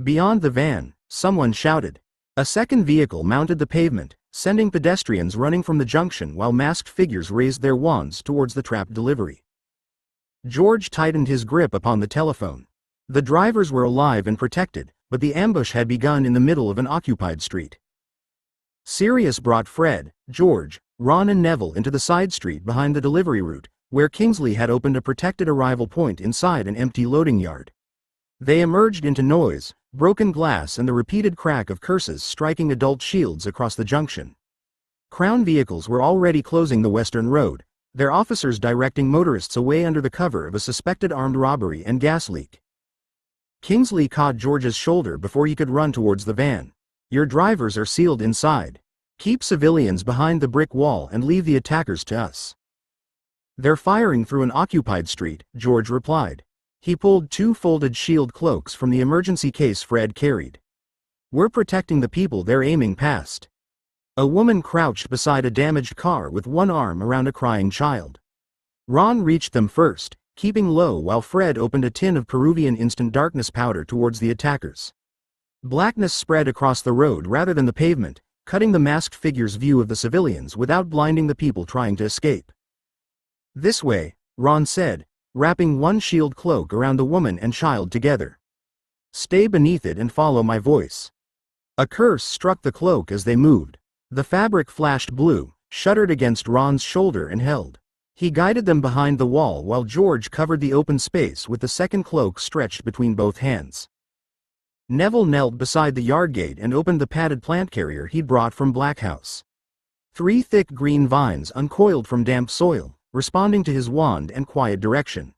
Beyond the van, someone shouted. A second vehicle mounted the pavement, sending pedestrians running from the junction while masked figures raised their wands towards the trapped delivery. George tightened his grip upon the telephone. The drivers were alive and protected, but the ambush had begun in the middle of an occupied street. Sirius brought Fred, George, Ron and Neville into the side street behind the delivery route, where Kingsley had opened a protected arrival point inside an empty loading yard. They emerged into noise, broken glass and the repeated crack of curses striking adult shields across the junction. Crown vehicles were already closing the western road, their officers directing motorists away under the cover of a suspected armed robbery and gas leak. Kingsley caught George's shoulder before he could run towards the van. Your drivers are sealed inside. Keep civilians behind the brick wall and leave the attackers to us. They're firing through an occupied street, George replied. He pulled 2 folded shield cloaks from the emergency case Fred carried. We're protecting the people they're aiming past. A woman crouched beside a damaged car with one arm around a crying child. Ron reached them first, keeping low while Fred opened a tin of Peruvian instant darkness powder towards the attackers. Blackness spread across the road rather than the pavement, cutting the masked figure's view of the civilians without blinding the people trying to escape. This way, Ron said, wrapping one shield cloak around the woman and child together. Stay beneath it and follow my voice. A curse struck the cloak as they moved. The fabric flashed blue, shuddered against Ron's shoulder and held. He guided them behind the wall while George covered the open space with the second cloak stretched between both hands. Neville knelt beside the yard gate and opened the padded plant carrier he'd brought from Black House. 3 thick green vines uncoiled from damp soil, responding to his wand and quiet direction.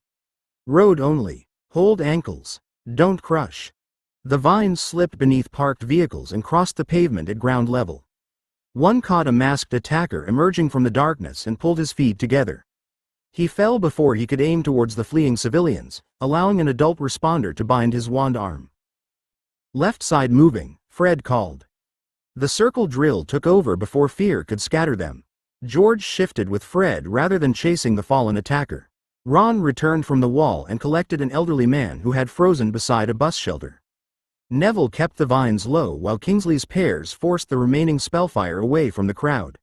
Road only. Hold ankles. Don't crush. The vines slipped beneath parked vehicles and crossed the pavement at ground level. One caught a masked attacker emerging from the darkness and pulled his feet together. He fell before he could aim towards the fleeing civilians, allowing an adult responder to bind his wand arm. Left side moving, Fred called. The circle drill took over before fear could scatter them. George shifted with Fred rather than chasing the fallen attacker. Ron returned from the wall and collected an elderly man who had frozen beside a bus shelter. Neville kept the vines low while Kingsley's pairs forced the remaining spellfire away from the crowd.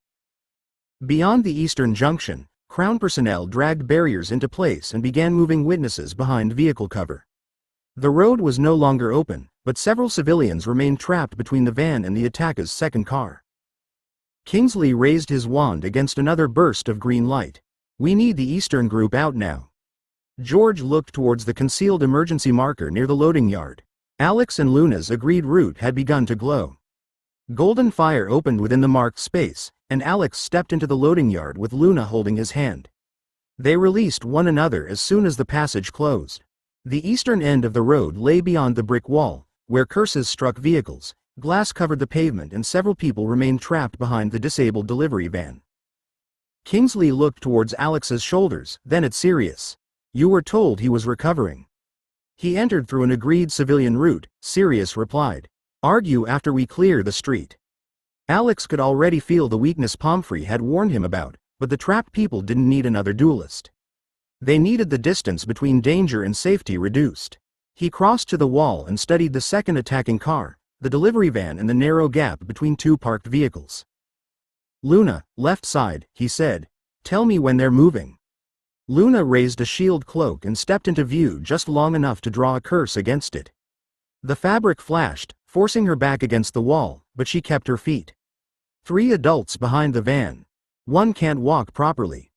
Beyond the eastern junction, Crown personnel dragged barriers into place and began moving witnesses behind vehicle cover. The road was no longer open, but several civilians remained trapped between the van and the attacker's second car. Kingsley raised his wand against another burst of green light. "We need the eastern group out now." George looked towards the concealed emergency marker near the loading yard. Alex and Luna's agreed route had begun to glow. Golden fire opened within the marked space, and Alex stepped into the loading yard with Luna holding his hand. They released one another as soon as the passage closed. The eastern end of the road lay beyond the brick wall, where curses struck vehicles, glass covered the pavement and several people remained trapped behind the disabled delivery van. Kingsley looked towards Alex's shoulders, then at Sirius. "You were told he was recovering." "He entered through an agreed civilian route," Sirius replied. "Argue after we clear the street." Alex could already feel the weakness Pomfrey had warned him about, but the trapped people didn't need another duelist. They needed the distance between danger and safety reduced. He crossed to the wall and studied the second attacking car, the delivery van and the narrow gap between two parked vehicles. "Luna, left side," he said. "Tell me when they're moving." Luna raised a shield cloak and stepped into view just long enough to draw a curse against it. The fabric flashed, forcing her back against the wall, but she kept her feet. 3 adults behind the van. One can't walk properly.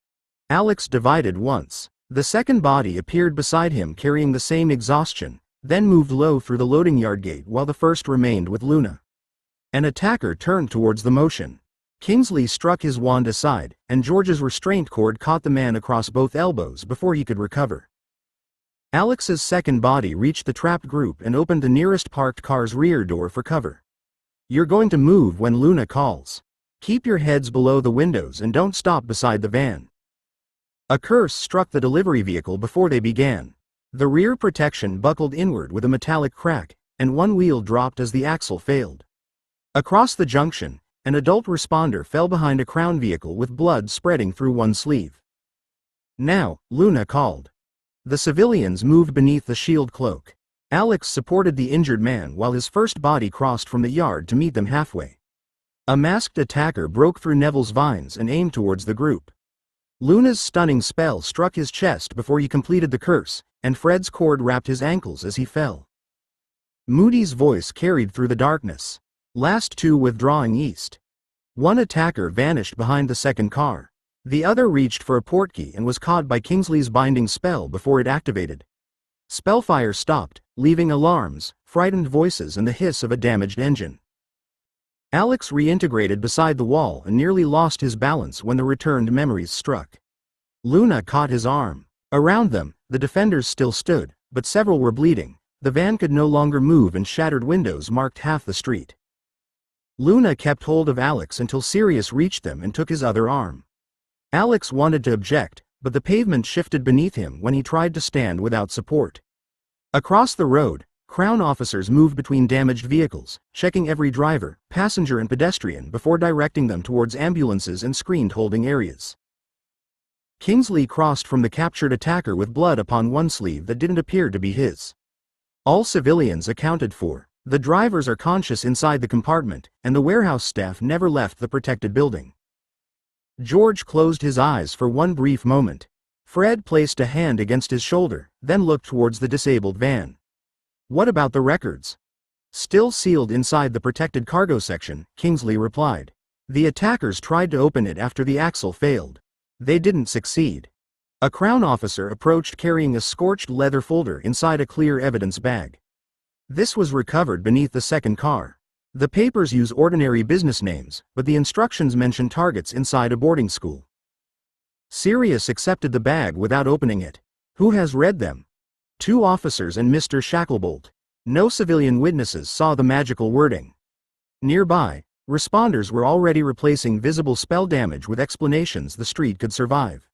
Alex divided once. The second body appeared beside him carrying the same exhaustion, then moved low through the loading yard gate while the first remained with Luna. An attacker turned towards the motion. Kingsley struck his wand aside, and George's restraint cord caught the man across both elbows before he could recover. Alex's second body reached the trapped group and opened the nearest parked car's rear door for cover. "You're going to move when Luna calls. Keep your heads below the windows and don't stop beside the van." A curse struck the delivery vehicle before they began. The rear protection buckled inward with a metallic crack, and one wheel dropped as the axle failed. Across the junction, an adult responder fell behind a Crown vehicle with blood spreading through one sleeve. "Now," Luna called. The civilians moved beneath the shield cloak. Alex supported the injured man while his first body crossed from the yard to meet them halfway. A masked attacker broke through Neville's vines and aimed towards the group. Luna's stunning spell struck his chest before he completed the curse, and Fred's cord wrapped his ankles as he fell. Moody's voice carried through the darkness. "Last 2 withdrawing east." One attacker vanished behind the second car. The other reached for a portkey and was caught by Kingsley's binding spell before it activated. Spellfire stopped, leaving alarms, frightened voices and the hiss of a damaged engine. Alex reintegrated beside the wall and nearly lost his balance when the returned memories struck. Luna caught his arm. Around them, the defenders still stood, but several were bleeding. The van could no longer move and shattered windows marked half the street. Luna kept hold of Alex until Sirius reached them and took his other arm. Alex wanted to object, but the pavement shifted beneath him when he tried to stand without support. Across the road, Crown officers moved between damaged vehicles, checking every driver, passenger and pedestrian before directing them towards ambulances and screened holding areas. Kingsley crossed from the captured attacker with blood upon one sleeve that didn't appear to be his. All civilians accounted for. The drivers are conscious inside the compartment, and the warehouse staff never left the protected building. George closed his eyes for one brief moment. Fred placed a hand against his shoulder, then looked towards the disabled van. "What about the records?" "Still sealed inside the protected cargo section," Kingsley replied. "The attackers tried to open it after the axle failed. They didn't succeed." A Crown officer approached carrying a scorched leather folder inside a clear evidence bag. This was recovered beneath the second car. The papers use ordinary business names, but the instructions mention targets inside a boarding school. Sirius accepted the bag without opening it. "Who has read them?" "2 officers and Mr. Shacklebolt. No civilian witnesses saw the magical wording." Nearby, responders were already replacing visible spell damage with explanations the street could survive.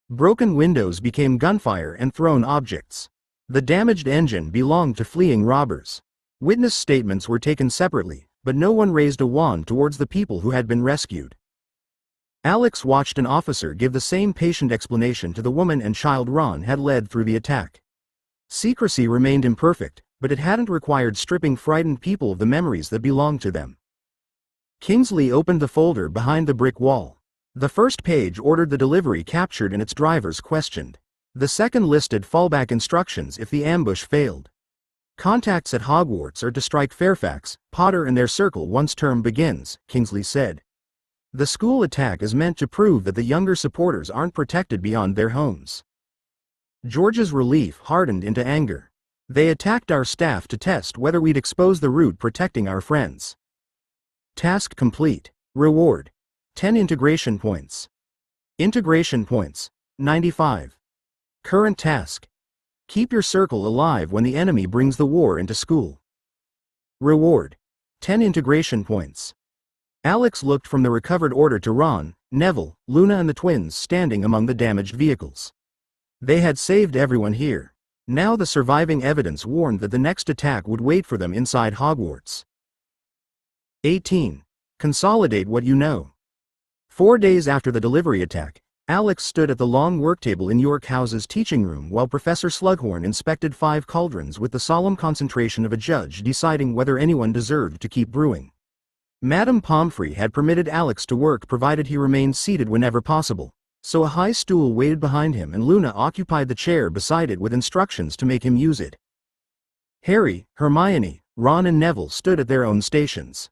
Broken windows became gunfire and thrown objects. The damaged engine belonged to fleeing robbers. Witness statements were taken separately, but no one raised a wand towards the people who had been rescued. Alex watched an officer give the same patient explanation to the woman and child Ron had led through the attack. Secrecy remained imperfect, but it hadn't required stripping frightened people of the memories that belonged to them. Kingsley opened the folder behind the brick wall. The first page ordered the delivery captured and its drivers questioned. The second listed fallback instructions if the ambush failed. Contacts at Hogwarts are to strike Fairfax, Potter and their circle once term begins, Kingsley said. The school attack is meant to prove that the younger supporters aren't protected beyond their homes. George's relief hardened into anger. They attacked our staff to test whether we'd expose the route protecting our friends. Task complete. Reward: 10 integration points. Integration points: 95. Current task: keep your circle alive when the enemy brings the war into school. Reward: 10 integration points. Alex looked from the recovered order to Ron, Neville, Luna and the twins standing among the damaged vehicles. They had saved everyone here. Now the surviving evidence warned that the next attack would wait for them inside Hogwarts. 18. Consolidate what you know. 4 days after the delivery attack, Alex stood at the long worktable in York House's teaching room while Professor Slughorn inspected 5 cauldrons with the solemn concentration of a judge deciding whether anyone deserved to keep brewing. Madame Pomfrey had permitted Alex to work provided he remained seated whenever possible, so a high stool waited behind him and Luna occupied the chair beside it with instructions to make him use it. Harry, Hermione, Ron and Neville stood at their own stations.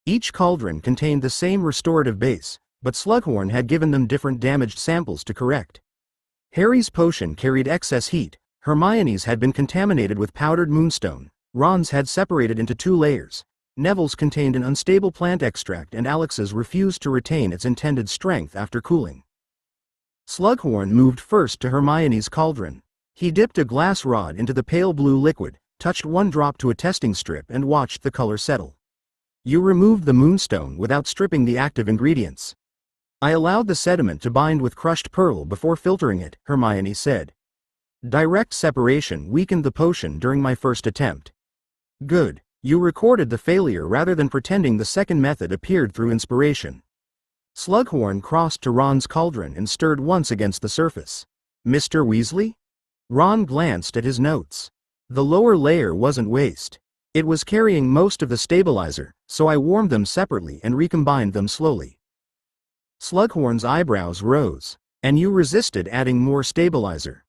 Each cauldron contained the same restorative base, but Slughorn had given them different damaged samples to correct. Harry's potion carried excess heat, Hermione's had been contaminated with powdered moonstone, Ron's had separated into 2 layers, Neville's contained an unstable plant extract and Alex's refused to retain its intended strength after cooling. Slughorn moved first to Hermione's cauldron. He dipped a glass rod into the pale blue liquid, touched 1 drop to a testing strip and watched the color settle. You removed the moonstone without stripping the active ingredients. I allowed the sediment to bind with crushed pearl before filtering it, Hermione said. Direct separation weakened the potion during my first attempt. Good. You recorded the failure rather than pretending the second method appeared through inspiration. Slughorn crossed to Ron's cauldron and stirred once against the surface. Mr. Weasley? Ron glanced at his notes. The lower layer wasn't waste. It was carrying most of the stabilizer, so I warmed them separately and recombined them slowly. Slughorn's eyebrows rose. And you resisted adding more stabilizer.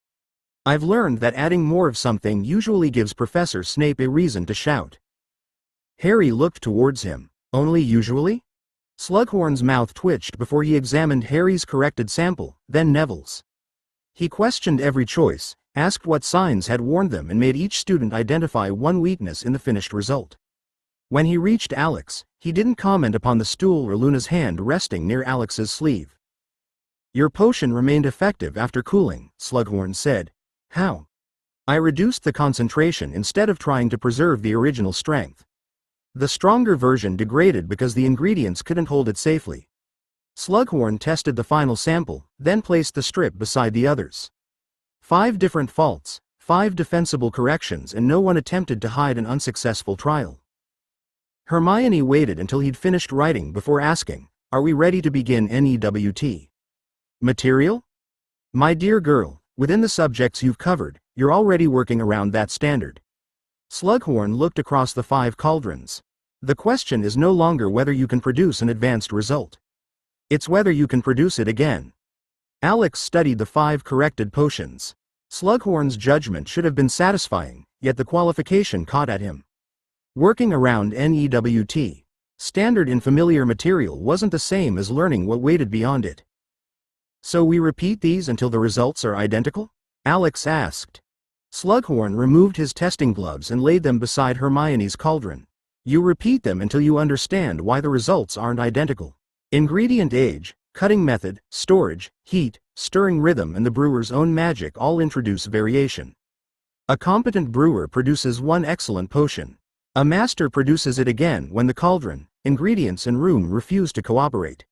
I've learned that adding more of something usually gives Professor Snape a reason to shout. Harry looked towards him. Only usually? Slughorn's mouth twitched before he examined Harry's corrected sample, then Neville's. He questioned every choice, asked what signs had warned them and made each student identify 1 weakness in the finished result. When he reached Alex, he didn't comment upon the stool or Luna's hand resting near Alex's sleeve. Your potion remained effective after cooling, Slughorn said. How? I reduced the concentration instead of trying to preserve the original strength. The stronger version degraded because the ingredients couldn't hold it safely. Slughorn tested the final sample, then placed the strip beside the others. 5 different faults, 5 defensible corrections and no one attempted to hide an unsuccessful trial. Hermione waited until he'd finished writing before asking, Are we ready to begin NEWT? Material? My dear girl, within the subjects you've covered, you're already working around that standard. Slughorn looked across the 5 cauldrons. The question is no longer whether you can produce an advanced result. It's whether you can produce it again. Alex studied the 5 corrected potions. Slughorn's judgment should have been satisfying, yet the qualification caught at him. Working around NEWT, standard in familiar material wasn't the same as learning what waited beyond it. So we repeat these until the results are identical? Alex asked. Slughorn removed his testing gloves and laid them beside Hermione's cauldron. You repeat them until you understand why the results aren't identical. Ingredient age, cutting method, storage, heat, stirring rhythm and the brewer's own magic all introduce variation. A competent brewer produces 1 excellent potion. A master produces it again when the cauldron, ingredients and room refuse to cooperate.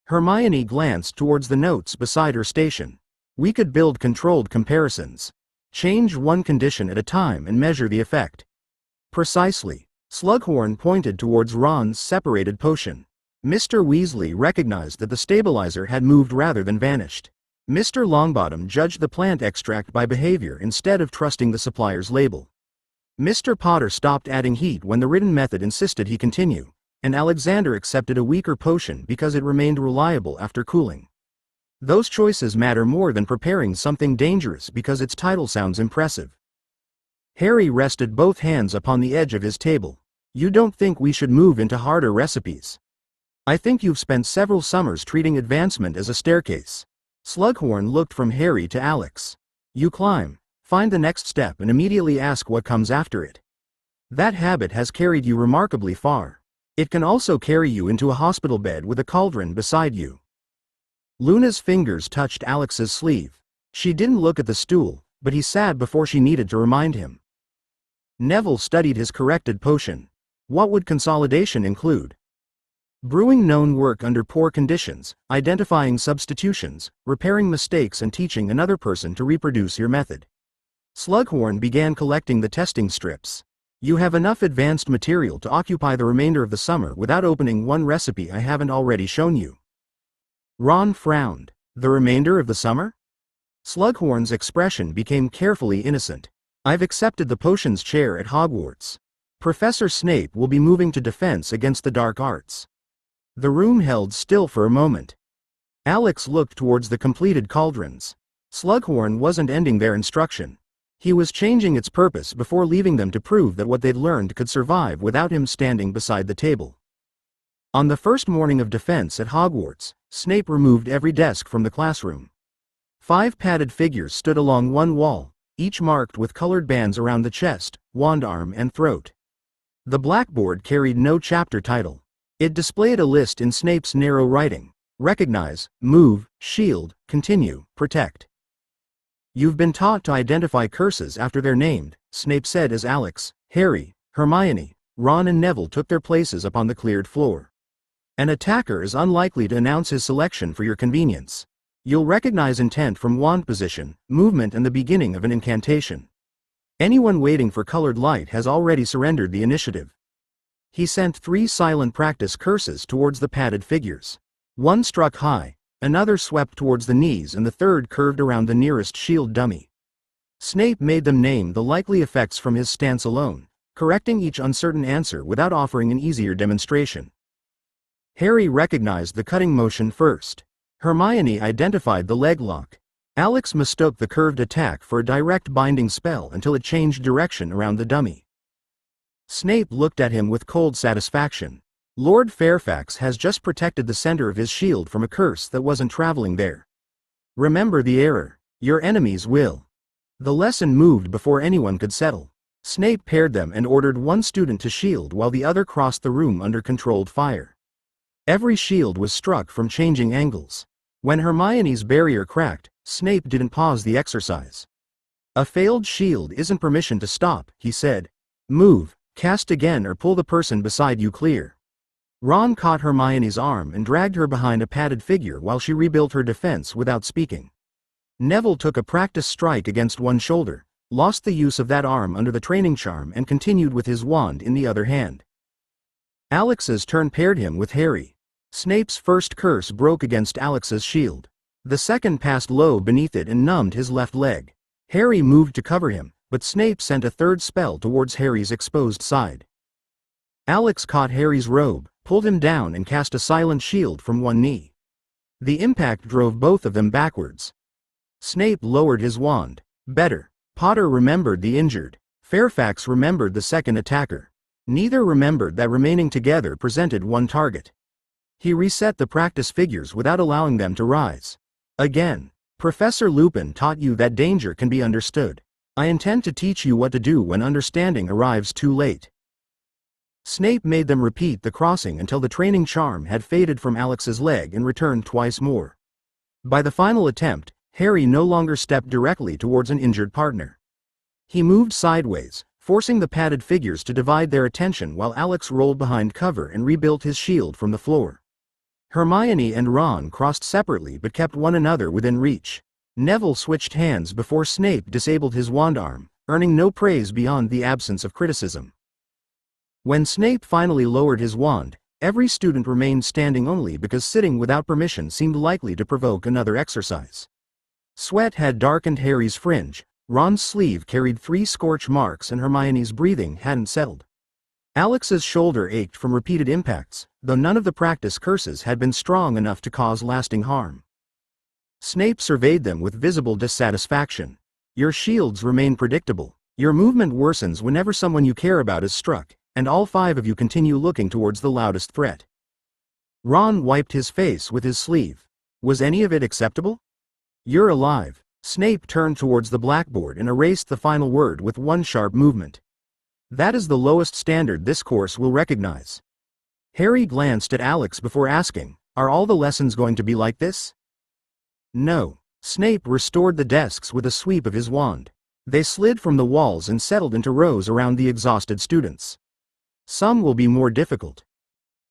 Hermione glanced towards the notes beside her station. We could build controlled comparisons. Change 1 condition at a time and measure the effect. Precisely. Slughorn pointed towards Ron's separated potion. Mr. Weasley recognized that the stabilizer had moved rather than vanished. Mr. Longbottom judged the plant extract by behavior instead of trusting the supplier's label. Mr. Potter stopped adding heat when the written method insisted he continue, and Alexander accepted a weaker potion because it remained reliable after cooling. Those choices matter more than preparing something dangerous because its title sounds impressive. Harry rested both hands upon the edge of his table. You don't think we should move into harder recipes? I think you've spent several summers treating advancement as a staircase. Slughorn looked from Harry to Alex. You climb, find the next step and immediately ask what comes after it. That habit has carried you remarkably far. It can also carry you into a hospital bed with a cauldron beside you. Luna's fingers touched Alex's sleeve. She didn't look at the stool, but he sat before she needed to remind him. Neville studied his corrected potion. What would consolidation include? Brewing known work under poor conditions, identifying substitutions, repairing mistakes and teaching another person to reproduce your method. Slughorn began collecting the testing strips. You have enough advanced material to occupy the remainder of the summer without opening one recipe I haven't already shown you. Ron frowned. The remainder of the summer? Slughorn's expression became carefully innocent. I've accepted the potions chair at Hogwarts. Professor Snape will be moving to defense against the dark arts. The room held still for a moment. Alex looked towards the completed cauldrons. Slughorn wasn't ending their instruction. He was changing its purpose before leaving them to prove that what they'd learned could survive without him standing beside the table. On the first morning of defense at Hogwarts, Snape removed every desk from the classroom. 5 padded figures stood along one wall, each marked with colored bands around the chest, wand arm and throat. The blackboard carried no chapter title. It displayed a list in Snape's narrow writing: recognize, move, shield, continue, protect. You've been taught to identify curses after they're named, Snape said as Alex, Harry, Hermione, Ron and Neville took their places upon the cleared floor. An attacker is unlikely to announce his selection for your convenience. You'll recognize intent from wand position, movement and the beginning of an incantation. Anyone waiting for colored light has already surrendered the initiative. He sent 3 silent practice curses towards the padded figures. One struck high, another swept towards the knees and the third curved around the nearest shield dummy. Snape made them name the likely effects from his stance alone, correcting each uncertain answer without offering an easier demonstration. Harry recognized the cutting motion first. Hermione identified the leg lock. Alex mistook the curved attack for a direct binding spell until it changed direction around the dummy. Snape looked at him with cold satisfaction. Lord Fairfax has just protected the center of his shield from a curse that wasn't traveling there. Remember the error. Your enemies will. The lesson moved before anyone could settle. Snape paired them and ordered one student to shield while the other crossed the room under controlled fire. Every shield was struck from changing angles. When Hermione's barrier cracked, Snape didn't pause the exercise. A failed shield isn't permission to stop, he said. Move, cast again or pull the person beside you clear. Ron caught Hermione's arm and dragged her behind a padded figure while she rebuilt her defense without speaking. Neville took a practice strike against one shoulder, lost the use of that arm under the training charm and continued with his wand in the other hand. Alex's turn paired him with Harry. Snape's first curse broke against Alex's shield. The second passed low beneath it and numbed his left leg. Harry moved to cover him, but Snape sent a third spell towards Harry's exposed side. Alex caught Harry's robe, pulled him down and cast a silent shield from one knee. The impact drove both of them backwards. Snape lowered his wand. Better. Potter remembered the injured. Fairfax remembered the second attacker. Neither remembered that remaining together presented one target. He reset the practice figures without allowing them to rise. Again. Professor Lupin taught you that danger can be understood. I intend to teach you what to do when understanding arrives too late. Snape made them repeat the crossing until the training charm had faded from Alex's leg and returned twice more. By the final attempt, Harry no longer stepped directly towards an injured partner. He moved sideways, forcing the padded figures to divide their attention while Alex rolled behind cover and rebuilt his shield from the floor. Hermione and Ron crossed separately but kept one another within reach. Neville switched hands before Snape disabled his wand arm, earning no praise beyond the absence of criticism. When Snape finally lowered his wand, every student remained standing only because sitting without permission seemed likely to provoke another exercise. Sweat had darkened Harry's fringe, Ron's sleeve carried 3 scorch marks and Hermione's breathing hadn't settled. Alex's shoulder ached from repeated impacts, though none of the practice curses had been strong enough to cause lasting harm. Snape surveyed them with visible dissatisfaction. Your shields remain predictable. Your movement worsens whenever someone you care about is struck, and all 5 of you continue looking towards the loudest threat. Ron wiped his face with his sleeve. Was any of it acceptable? You're alive. Snape turned towards the blackboard and erased the final word with one sharp movement. That is the lowest standard this course will recognize. Harry glanced at Alex before asking, are all the lessons going to be like this? No. Snape restored the desks with a sweep of his wand. They slid from the walls and settled into rows around the exhausted students. Some will be more difficult.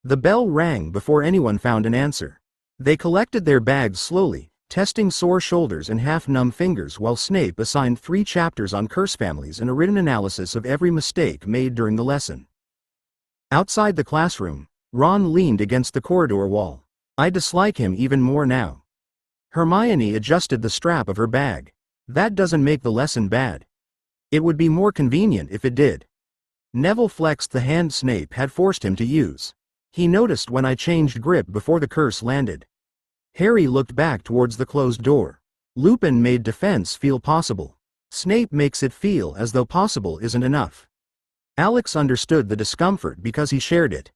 The bell rang before anyone found an answer. They collected their bags slowly, testing sore shoulders and half-numb fingers while Snape assigned 3 chapters on curse families and a written analysis of every mistake made during the lesson. Outside the classroom, Ron leaned against the corridor wall. I dislike him even more now. Hermione adjusted the strap of her bag. That doesn't make the lesson bad. It would be more convenient if it did. Neville flexed the hand Snape had forced him to use. He noticed when I changed grip before the curse landed. Harry looked back towards the closed door. Lupin made defense feel possible. Snape makes it feel as though possible isn't enough. Alex understood the discomfort because he shared it.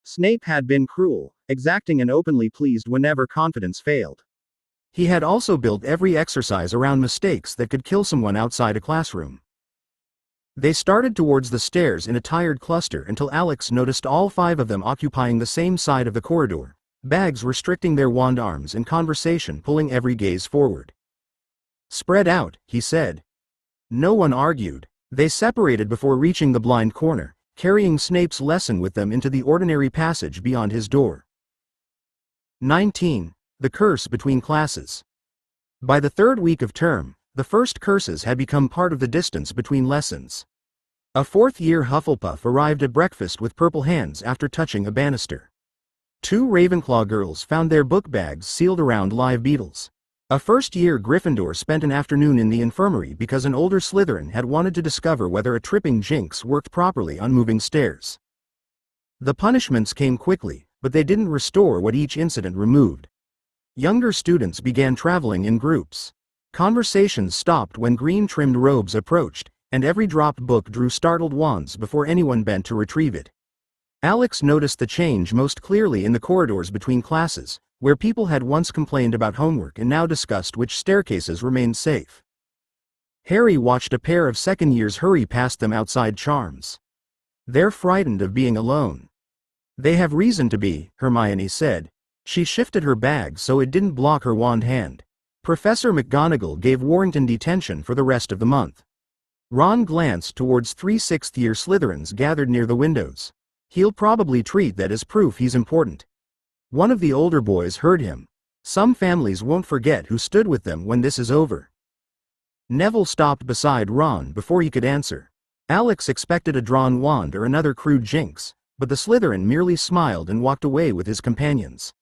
Snape had been cruel, exacting and openly pleased whenever confidence failed. He had also built every exercise around mistakes that could kill someone outside a classroom. They started towards the stairs in a tired cluster until Alex noticed all 5 of them occupying the same side of the corridor, bags restricting their wand arms and conversation pulling every gaze forward. Spread out, he said. No one argued. They separated before reaching the blind corner, carrying Snape's lesson with them into the ordinary passage beyond his door. 19. The Curse Between Classes. By the 3rd week of term, the first curses had become part of the distance between lessons. A 4th-year Hufflepuff arrived at breakfast with purple hands after touching a banister. 2 Ravenclaw girls found their book bags sealed around live beetles. A first-year Gryffindor spent an afternoon in the infirmary because an older Slytherin had wanted to discover whether a tripping jinx worked properly on moving stairs. The punishments came quickly, but they didn't restore what each incident removed. Younger students began traveling in groups. Conversations stopped when green-trimmed robes approached, and every dropped book drew startled wands before anyone bent to retrieve it. Alex noticed the change most clearly in the corridors between classes, where people had once complained about homework and now discussed which staircases remained safe. Harry watched a pair of second-years hurry past them outside Charms. They're frightened of being alone. They have reason to be, Hermione said. She shifted her bag so it didn't block her wand hand. Professor McGonagall gave Warrington detention for the rest of the month. Ron glanced towards 3 sixth-year Slytherins gathered near the windows. He'll probably treat that as proof he's important. One of the older boys heard him. Some families won't forget who stood with them when this is over. Neville stopped beside Ron before he could answer. Alex expected a drawn wand or another crude jinx, but the Slytherin merely smiled and walked away with his companions.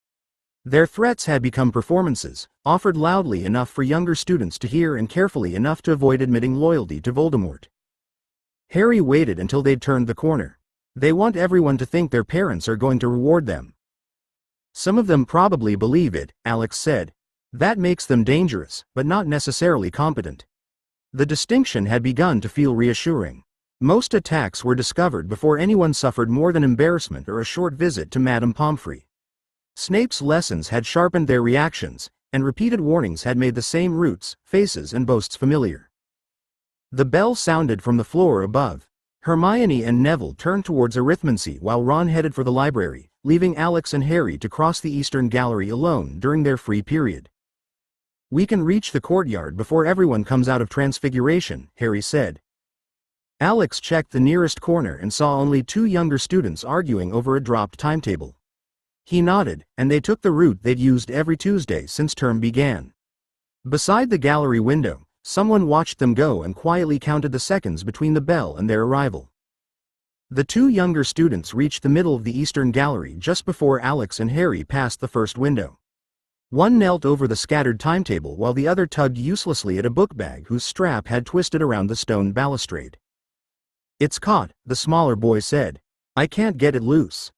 Their threats had become performances, offered loudly enough for younger students to hear and carefully enough to avoid admitting loyalty to Voldemort. Harry waited until they'd turned the corner. They want everyone to think their parents are going to reward them. Some of them probably believe it, Alex said. That makes them dangerous, but not necessarily competent. The distinction had begun to feel reassuring. Most attacks were discovered before anyone suffered more than embarrassment or a short visit to Madame Pomfrey. Snape's lessons had sharpened their reactions, and repeated warnings had made the same routes, faces and boasts familiar. The bell sounded from the floor above. Hermione and Neville turned towards Arithmancy while Ron headed for the library, leaving Alex and Harry to cross the Eastern Gallery alone during their free period. We can reach the courtyard before everyone comes out of Transfiguration, Harry said. Alex checked the nearest corner and saw only 2 younger students arguing over a dropped timetable. He nodded, and they took the route they'd used every Tuesday since term began. Beside the gallery window, someone watched them go and quietly counted the seconds between the bell and their arrival. The 2 younger students reached the middle of the Eastern Gallery just before Alex and Harry passed the first window. One knelt over the scattered timetable while the other tugged uselessly at a book bag whose strap had twisted around the stone balustrade. "It's caught," the smaller boy said. "I can't get it loose."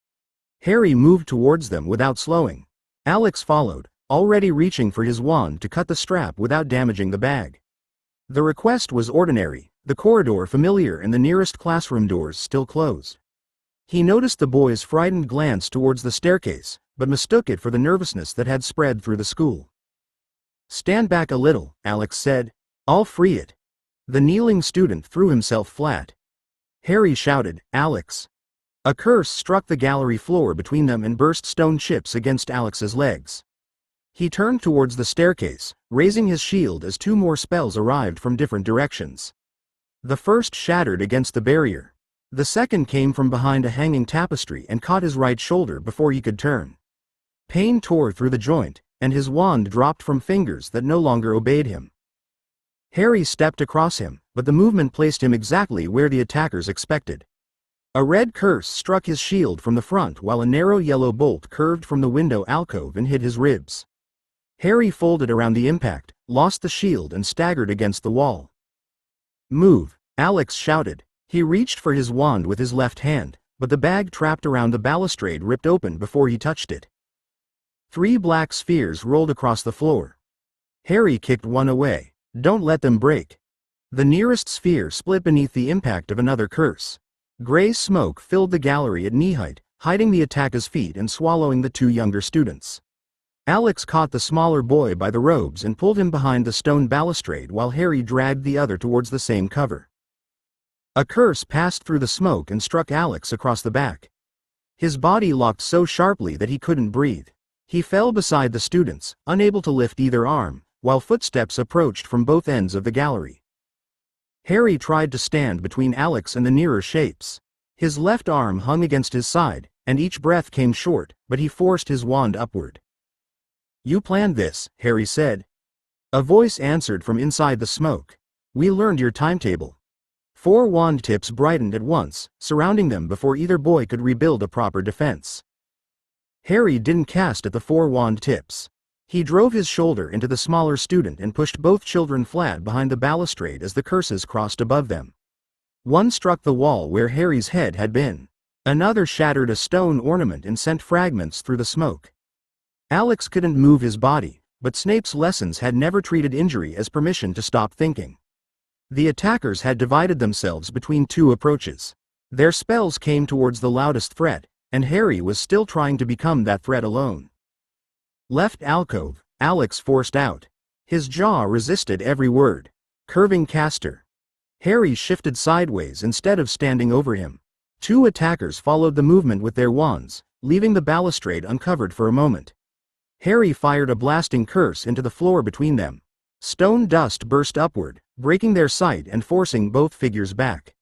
Harry moved towards them without slowing. Alex followed, already reaching for his wand to cut the strap without damaging the bag. The request was ordinary, the corridor familiar and the nearest classroom doors still closed. He noticed the boy's frightened glance towards the staircase, but mistook it for the nervousness that had spread through the school. "Stand back a little," Alex said. "I'll free it." The kneeling student threw himself flat. Harry shouted, "Alex!" A curse struck the gallery floor between them and burst stone chips against Alex's legs. He turned towards the staircase, raising his shield as two more spells arrived from different directions. The first shattered against the barrier. The second came from behind a hanging tapestry and caught his right shoulder before he could turn. Pain tore through the joint, and his wand dropped from fingers that no longer obeyed him. Harry stepped across him, but the movement placed him exactly where the attackers expected. A red curse struck his shield from the front while a narrow yellow bolt curved from the window alcove and hit his ribs. Harry folded around the impact, lost the shield and staggered against the wall. "Move," Alex shouted. He reached for his wand with his left hand, but the bag trapped around the balustrade ripped open before he touched it. 3 black spheres rolled across the floor. Harry kicked one away. "Don't let them break." The nearest sphere split beneath the impact of another curse. Gray smoke filled the gallery at knee-height, hiding the attacker's feet and swallowing the 2 younger students. Alex caught the smaller boy by the robes and pulled him behind the stone balustrade while Harry dragged the other towards the same cover. A curse passed through the smoke and struck Alex across the back. His body locked so sharply that he couldn't breathe. He fell beside the students, unable to lift either arm, while footsteps approached from both ends of the gallery. Harry tried to stand between Alex and the nearer shapes. His left arm hung against his side, and each breath came short, but he forced his wand upward. "You planned this," Harry said. A voice answered from inside the smoke. "We learned your timetable." 4 wand tips brightened at once, surrounding them before either boy could rebuild a proper defense. Harry didn't cast at the 4 wand tips. He drove his shoulder into the smaller student and pushed both children flat behind the balustrade as the curses crossed above them. One struck the wall where Harry's head had been. Another shattered a stone ornament and sent fragments through the smoke. Alex couldn't move his body, but Snape's lessons had never treated injury as permission to stop thinking. The attackers had divided themselves between 2 approaches. Their spells came towards the loudest threat, and Harry was still trying to become that threat alone. "Left alcove," Alex forced out. His jaw resisted every word. "Curving caster." Harry shifted sideways instead of standing over him. 2 attackers followed the movement with their wands, leaving the balustrade uncovered for a moment. Harry fired a blasting curse into the floor between them. Stone dust burst upward, breaking their sight and forcing both figures back.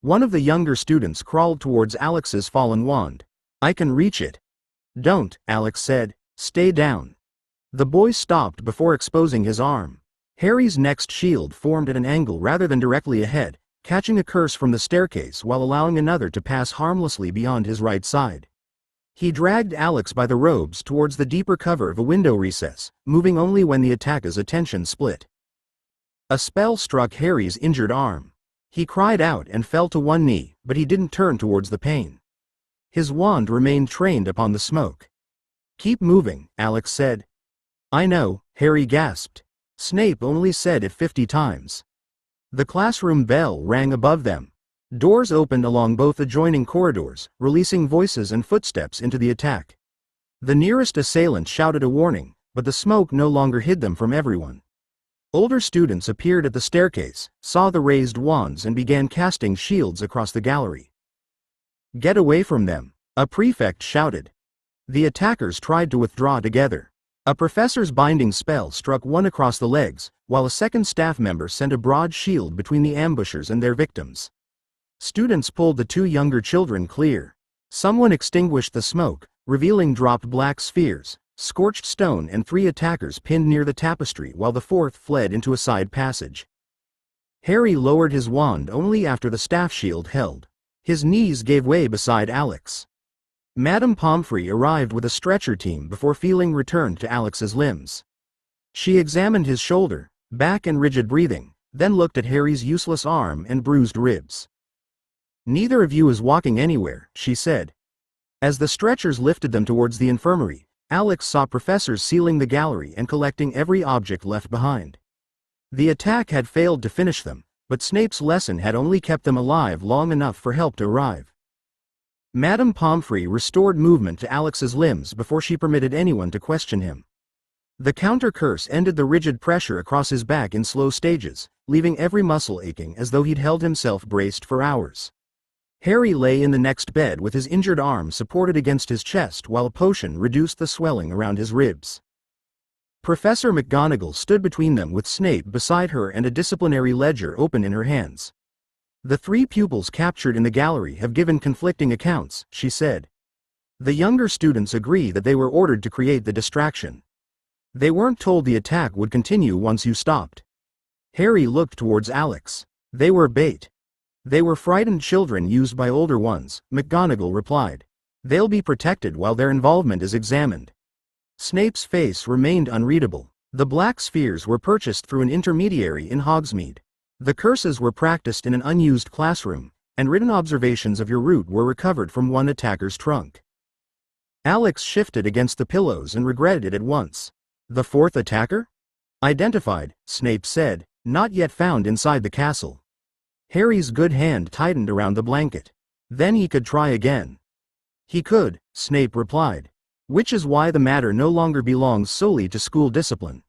One of the younger students crawled towards Alex's fallen wand. "I can reach it." "Don't," Alex said. "Stay down." The boy stopped before exposing his arm. Harry's next shield formed at an angle rather than directly ahead, catching a curse from the staircase while allowing another to pass harmlessly beyond his right side. He dragged Alex by the robes towards the deeper cover of a window recess, moving only when the attacker's attention split. A spell struck Harry's injured arm. He cried out and fell to one knee, but he didn't turn towards the pain. His wand remained trained upon the smoke. "Keep moving," Alex said. "I know," Harry gasped. Snape only said it 50 times. The classroom bell rang above them. Doors opened along both adjoining corridors, releasing voices and footsteps into the attack. The nearest assailant shouted a warning, but the smoke no longer hid them from everyone. Older students appeared at the staircase, saw the raised wands and began casting shields across the gallery. "Get away from them," a prefect shouted. The attackers tried to withdraw together. A professor's binding spell struck one across the legs, while a second staff member sent a broad shield between the ambushers and their victims. Students pulled the 2 younger children clear. Someone extinguished the smoke, revealing dropped black spheres, scorched stone and 3 attackers pinned near the tapestry while the 4th fled into a side passage. Harry lowered his wand only after the staff shield held. His knees gave way beside Alex. Madame Pomfrey arrived with a stretcher team before feeling returned to Alex's limbs. She examined his shoulder, back and rigid breathing, then looked at Harry's useless arm and bruised ribs. "Neither of you is walking anywhere," she said. As the stretchers lifted them towards the infirmary, Alex saw professors sealing the gallery and collecting every object left behind. The attack had failed to finish them, but Snape's lesson had only kept them alive long enough for help to arrive. Madame Pomfrey restored movement to Alex's limbs before she permitted anyone to question him. The counter curse ended the rigid pressure across his back in slow stages, leaving every muscle aching as though he'd held himself braced for hours. Harry lay in the next bed with his injured arm supported against his chest while a potion reduced the swelling around his ribs. Professor McGonagall stood between them with Snape beside her and a disciplinary ledger open in her hands. "The 3 pupils captured in the gallery have given conflicting accounts," she said. "The younger students agree that they were ordered to create the distraction. They weren't told the attack would continue once you stopped." Harry looked towards Alex. "They were bait. They were frightened children used by older ones," McGonagall replied. "They'll be protected while their involvement is examined." Snape's face remained unreadable. The black spheres were purchased through an intermediary in Hogsmeade. The curses were practiced in an unused classroom, and written observations of your route were recovered from one attacker's trunk. Alex shifted against the pillows and regretted it at once. "The 4th attacker?" "Identified," Snape said, "not yet found inside the castle." Harry's good hand tightened around the blanket. "Then he could try again." "He could," Snape replied. "Which is why the matter no longer belongs solely to school discipline."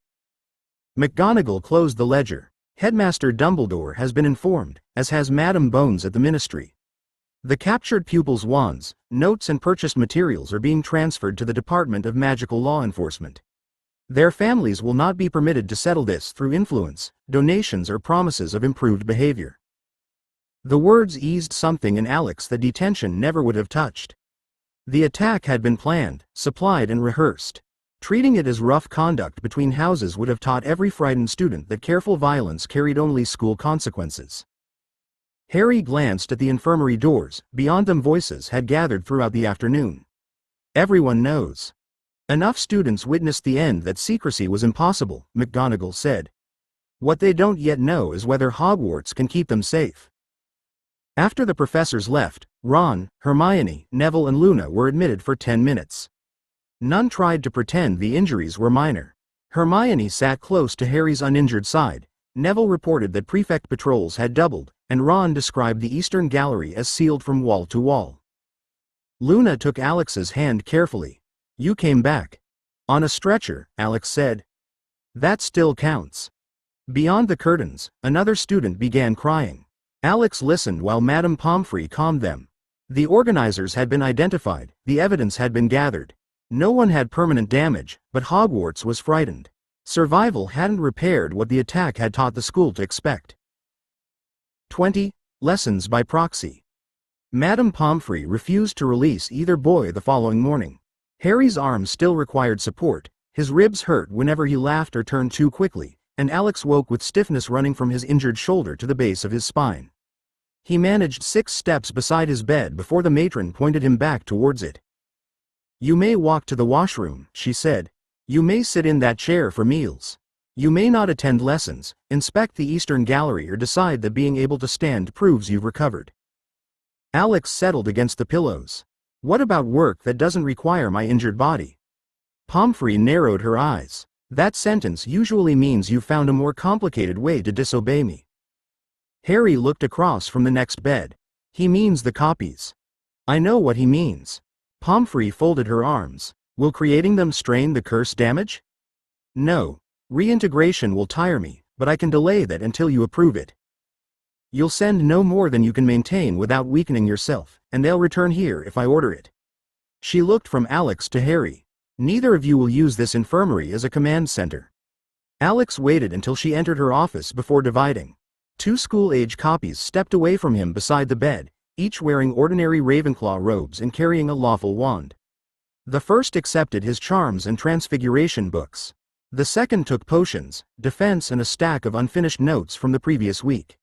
McGonagall closed the ledger. "Headmaster Dumbledore has been informed, as has Madame Bones at the Ministry. The captured pupils' wands, notes and purchased materials are being transferred to the Department of Magical Law Enforcement. Their families will not be permitted to settle this through influence, donations or promises of improved behavior." The words eased something in Alex that detention never would have touched. The attack had been planned, supplied and rehearsed. Treating it as rough conduct between houses would have taught every frightened student that careful violence carried only school consequences. Harry glanced at the infirmary doors. Beyond them voices had gathered throughout the afternoon. "Everyone knows. Enough students witnessed the end that secrecy was impossible," McGonagall said. "What they don't yet know is whether Hogwarts can keep them safe." After the professors left, Ron, Hermione, Neville and Luna were admitted for 10 minutes. None tried to pretend the injuries were minor. Hermione sat close to Harry's uninjured side. Neville reported that prefect patrols had doubled, and Ron described the Eastern Gallery as sealed from wall to wall. Luna took Alex's hand carefully. "You came back." "On a stretcher," Alex said. "That still counts." Beyond the curtains, another student began crying. Alex listened while Madame Pomfrey calmed them. The organizers had been identified, the evidence had been gathered. No one had permanent damage, but Hogwarts was frightened. Survival hadn't repaired what the attack had taught the school to expect. 20. Lessons by proxy. Madame Pomfrey refused to release either boy the following morning. Harry's arm still required support, his ribs hurt whenever he laughed or turned too quickly, and Alex woke with stiffness running from his injured shoulder to the base of his spine. He managed 6 steps beside his bed before the matron pointed him back towards it. "You may walk to the washroom," she said. "You may sit in that chair for meals. You may not attend lessons, inspect the Eastern Gallery or decide that being able to stand proves you've recovered." Alex settled against the pillows. "What about work that doesn't require my injured body?" Pomfrey narrowed her eyes. "That sentence usually means you've found a more complicated way to disobey me." Harry looked across from the next bed. "He means the copies." "I know what he means." Pomfrey folded her arms. "Will creating them strain the curse damage?" "No. Reintegration will tire me, but I can delay that until you approve it. You'll send no more than you can maintain without weakening yourself, and they'll return here if I order it." She looked from Alex to Harry. "Neither of you will use this infirmary as a command center." Alex waited until she entered her office before dividing. 2 school-age copies stepped away from him beside the bed, each wearing ordinary Ravenclaw robes and carrying a lawful wand. The first accepted his charms and transfiguration books. The second took potions, defense and a stack of unfinished notes from the previous week.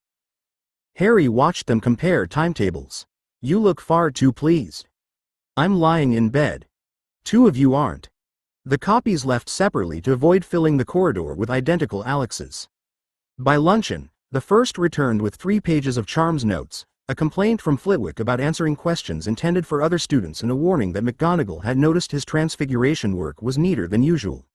Harry watched them compare timetables. "You look far too pleased." I'm lying in bed. Two of you aren't. The copies left separately to avoid filling the corridor with identical Alexes. By luncheon, the first returned with 3 pages of Charms notes, a complaint from Flitwick about answering questions intended for other students and a warning that McGonagall had noticed his transfiguration work was neater than usual.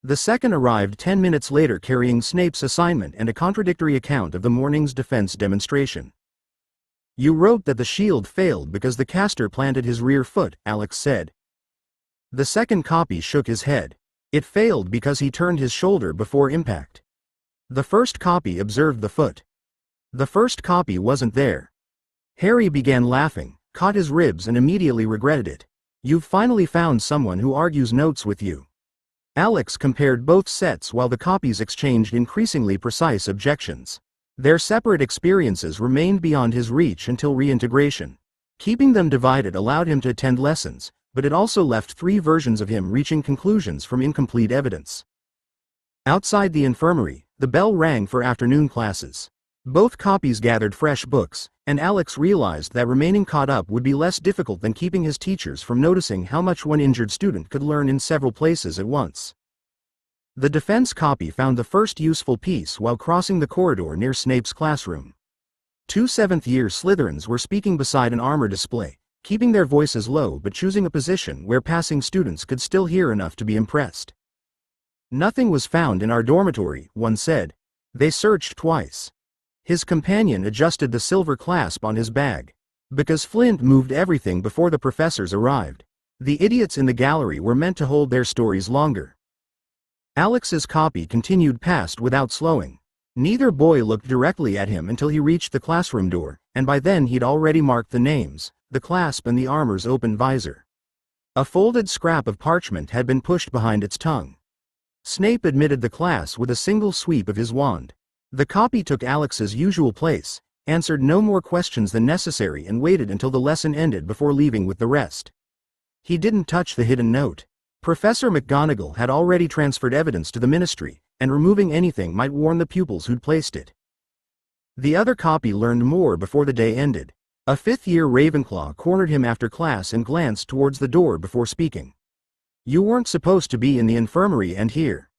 The second arrived 10 minutes later carrying Snape's assignment and a contradictory account of the morning's defense demonstration. You wrote that the shield failed because the caster planted his rear foot, Alex said. The second copy shook his head. It failed because he turned his shoulder before impact. The first copy observed the foot. The first copy wasn't there. Harry began laughing, caught his ribs and immediately regretted it. You've finally found someone who argues notes with you. Alex compared both sets while the copies exchanged increasingly precise objections. Their separate experiences remained beyond his reach until reintegration. Keeping them divided allowed him to attend lessons, but it also left 3 versions of him reaching conclusions from incomplete evidence. Outside the infirmary, the bell rang for afternoon classes. Both copies gathered fresh books, and Alex realized that remaining caught up would be less difficult than keeping his teachers from noticing how much one injured student could learn in several places at once. The defense copy found the first useful piece while crossing the corridor near Snape's classroom. 2 7th-year Slytherins were speaking beside an armor display, keeping their voices low but choosing a position where passing students could still hear enough to be impressed. Nothing was found in our dormitory, one said. They searched twice. His companion adjusted the silver clasp on his bag. Because Flint moved everything before the professors arrived. The idiots in the gallery were meant to hold their stories longer. Alex's copy continued past without slowing. Neither boy looked directly at him until he reached the classroom door, and by then he'd already marked the names, the clasp and the armor's open visor. A folded scrap of parchment had been pushed behind its tongue. Snape admitted the class with a single sweep of his wand. The copy took Alex's usual place, answered no more questions than necessary and waited until the lesson ended before leaving with the rest. He didn't touch the hidden note. Professor McGonagall had already transferred evidence to the Ministry, and removing anything might warn the pupils who'd placed it. The other copy learned more before the day ended. A 5th-year Ravenclaw cornered him after class and glanced towards the door before speaking. You weren't supposed to be in the infirmary and here.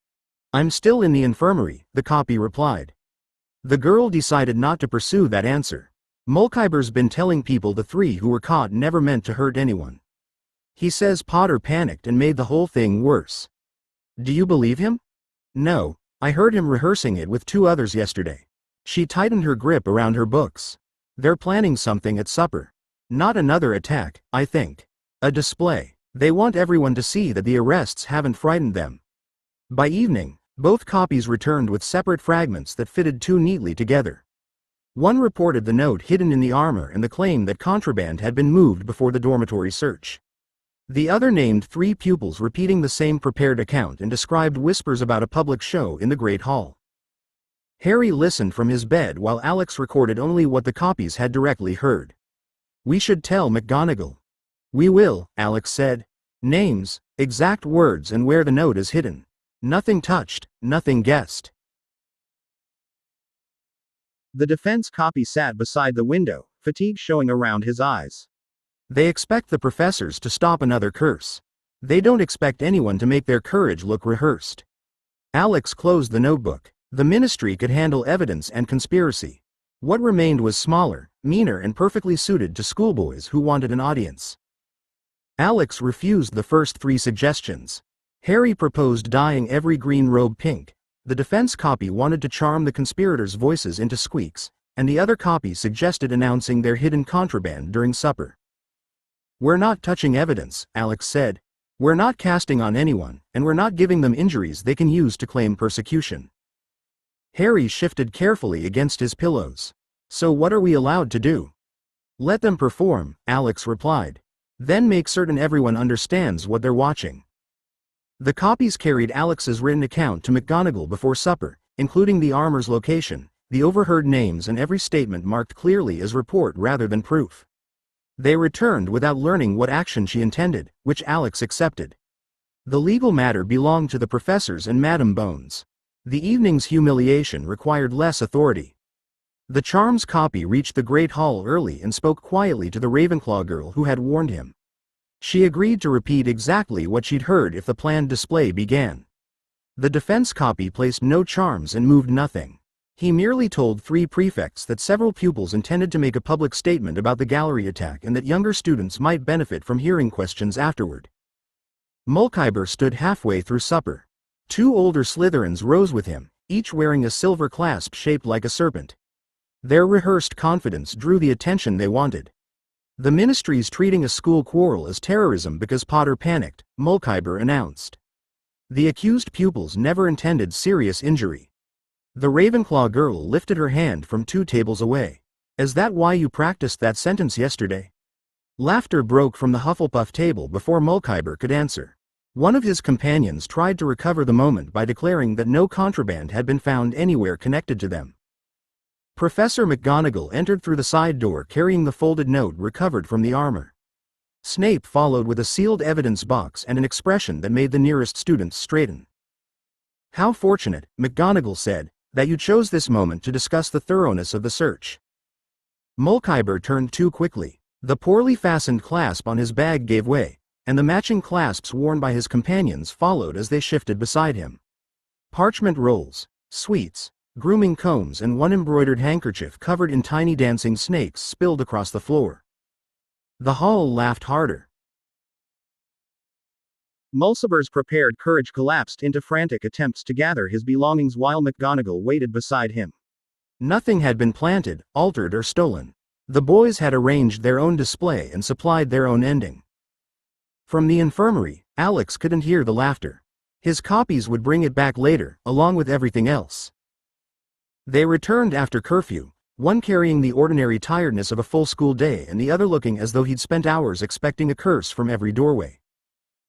I'm still in the infirmary, the copy replied. The girl decided not to pursue that answer. Mulciber's been telling people the 3 who were caught never meant to hurt anyone. He says Potter panicked and made the whole thing worse. Do you believe him? No, I heard him rehearsing it with 2 others yesterday. She tightened her grip around her books. They're planning something at supper. Not another attack, I think. A display. They want everyone to see that the arrests haven't frightened them. By evening, both copies returned with separate fragments that fitted too neatly together. One reported the note hidden in the armor and the claim that contraband had been moved before the dormitory search. The other named 3 pupils repeating the same prepared account and described whispers about a public show in the Great Hall. Harry listened from his bed while Alex recorded only what the copies had directly heard. We should tell McGonagall. We will, Alex said. Names, exact words and where the note is hidden. Nothing touched, nothing guessed. The defense copy sat beside the window, fatigue showing around his eyes. They expect the professors to stop another curse. They don't expect anyone to make their courage look rehearsed. Alex closed the notebook. The Ministry could handle evidence and conspiracy. What remained was smaller, meaner and perfectly suited to schoolboys who wanted an audience. Alex refused the first 3 suggestions. Harry proposed dyeing every green robe pink. The defense copy wanted to charm the conspirators' voices into squeaks, and the other copy suggested announcing their hidden contraband during supper. We're not touching evidence, Alex said. We're not casting on anyone, and we're not giving them injuries they can use to claim persecution. Harry shifted carefully against his pillows. So what are we allowed to do? Let them perform, Alex replied. Then make certain everyone understands what they're watching. The copies carried Alex's written account to McGonagall before supper, including the armor's location, the overheard names and every statement marked clearly as report rather than proof. They returned without learning what action she intended, which Alex accepted. The legal matter belonged to the professors and Madame Bones. The evening's humiliation required less authority. The Charms copy reached the Great Hall early and spoke quietly to the Ravenclaw girl who had warned him. She agreed to repeat exactly what she'd heard if the planned display began. The defense copy placed no charms and moved nothing. He merely told 3 prefects that several pupils intended to make a public statement about the gallery attack and that younger students might benefit from hearing questions afterward. Mulciber stood halfway through supper. 2 older Slytherins rose with him, each wearing a silver clasp shaped like a serpent. Their rehearsed confidence drew the attention they wanted. The ministry's treating a school quarrel as terrorism because Potter panicked, Mulciber announced. The accused pupils never intended serious injury. The Ravenclaw girl lifted her hand from 2 tables away. Is that why you practiced that sentence yesterday? Laughter broke from the Hufflepuff table before Mulciber could answer. One of his companions tried to recover the moment by declaring that no contraband had been found anywhere connected to them. Professor McGonagall entered through the side door carrying the folded note recovered from the armor. Snape followed with a sealed evidence box and an expression that made the nearest students straighten. How fortunate, McGonagall said, that you chose this moment to discuss the thoroughness of the search. Mulciber turned too quickly. The poorly fastened clasp on his bag gave way, and the matching clasps worn by his companions followed as they shifted beside him. Parchment rolls, sweets, grooming combs and one embroidered handkerchief covered in tiny dancing snakes spilled across the floor. The hall laughed harder. Mulciber's prepared courage collapsed into frantic attempts to gather his belongings while McGonagall waited beside him. Nothing had been planted, altered or stolen. The boys had arranged their own display and supplied their own ending. From the infirmary, Alex couldn't hear the laughter. His copies would bring it back later, along with everything else. They returned after curfew, one carrying the ordinary tiredness of a full school day and the other looking as though he'd spent hours expecting a curse from every doorway.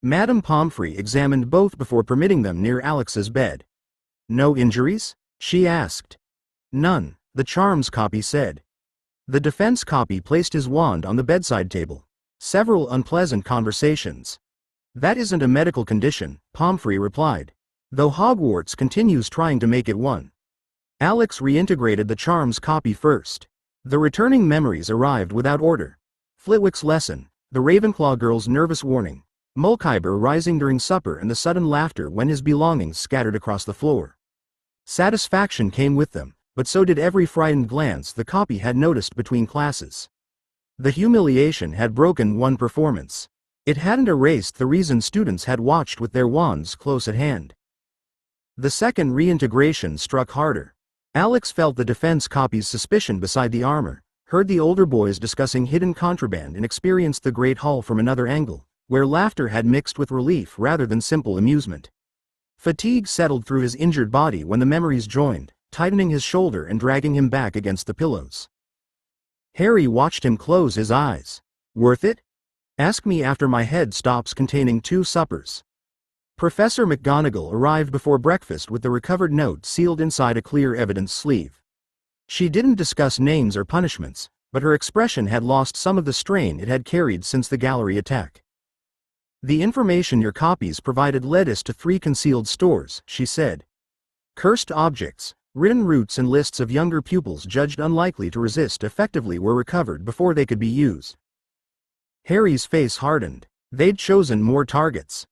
Madame Pomfrey examined both before permitting them near Alex's bed. No injuries? She asked. None, the charms copy said. The defense copy placed his wand on the bedside table. Several unpleasant conversations. That isn't a medical condition, Pomfrey replied. Though Hogwarts continues trying to make it one. Alex reintegrated the charms copy first. The returning memories arrived without order. Flitwick's lesson, the Ravenclaw girl's nervous warning, Mulciber rising during supper and the sudden laughter when his belongings scattered across the floor. Satisfaction came with them, but so did every frightened glance the copy had noticed between classes. The humiliation had broken one performance. It hadn't erased the reason students had watched with their wands close at hand. The second reintegration struck harder. Alex felt the defense copy's suspicion beside the armor, heard the older boys discussing hidden contraband and experienced the Great Hall from another angle, where laughter had mixed with relief rather than simple amusement. Fatigue settled through his injured body when the memories joined, tightening his shoulder and dragging him back against the pillows. Harry watched him close his eyes. Worth it? Ask me after my head stops containing 2 suppers. Professor McGonagall arrived before breakfast with the recovered note sealed inside a clear evidence sleeve. She didn't discuss names or punishments, but her expression had lost some of the strain it had carried since the gallery attack. The information your copies provided led us to 3 concealed stores, she said. Cursed objects, written routes and lists of younger pupils judged unlikely to resist effectively were recovered before they could be used. Harry's face hardened. They'd chosen more targets.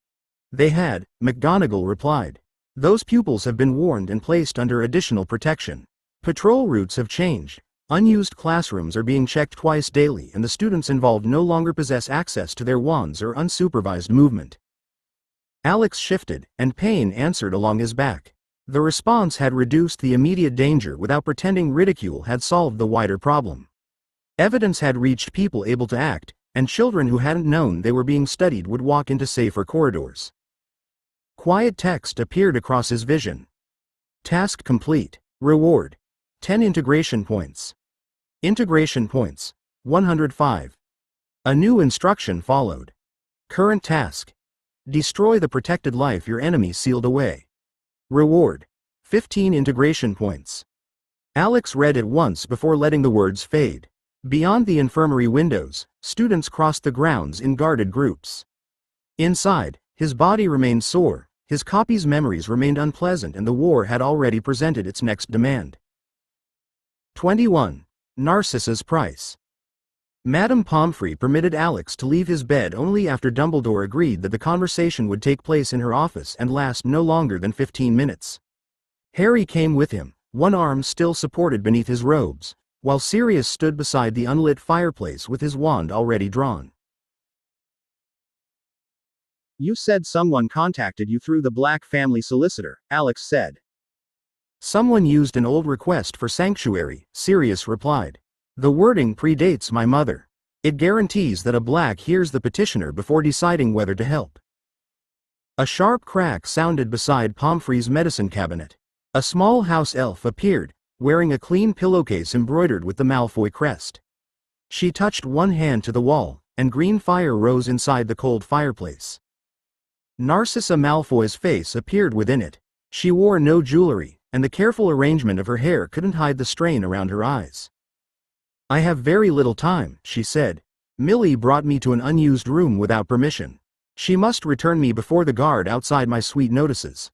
They had, McGonagall replied. Those pupils have been warned and placed under additional protection. Patrol routes have changed. Unused classrooms are being checked twice daily and the students involved no longer possess access to their wands or unsupervised movement. Alex shifted, and pain answered along his back. The response had reduced the immediate danger without pretending ridicule had solved the wider problem. Evidence had reached people able to act, and children who hadn't known they were being studied would walk into safer corridors. Quiet text appeared across his vision. Task complete. Reward. 10 integration points. Integration points. 105. A new instruction followed. Current task. Destroy the protected life your enemy sealed away. Reward. 15 integration points. Alex read it once before letting the words fade. Beyond the infirmary windows, students crossed the grounds in guarded groups. Inside, his body remained sore, his copy's memories remained unpleasant and the war had already presented its next demand. 21. Narcissa's price. Madame Pomfrey permitted Alex to leave his bed only after Dumbledore agreed that the conversation would take place in her office and last no longer than 15 minutes. Harry came with him, one arm still supported beneath his robes, while Sirius stood beside the unlit fireplace with his wand already drawn. "You said someone contacted you through the Black family solicitor," Alex said. "Someone used an old request for sanctuary," Sirius replied. "The wording predates my mother. It guarantees that a Black hears the petitioner before deciding whether to help." A sharp crack sounded beside Pomfrey's medicine cabinet. A small house elf appeared, wearing a clean pillowcase embroidered with the Malfoy crest. She touched one hand to the wall, and green fire rose inside the cold fireplace. Narcissa Malfoy's face appeared within it. She wore no jewelry, and the careful arrangement of her hair couldn't hide the strain around her eyes. "I have very little time," she said. "Millie brought me to an unused room without permission. She must return me before the guard outside my suite notices."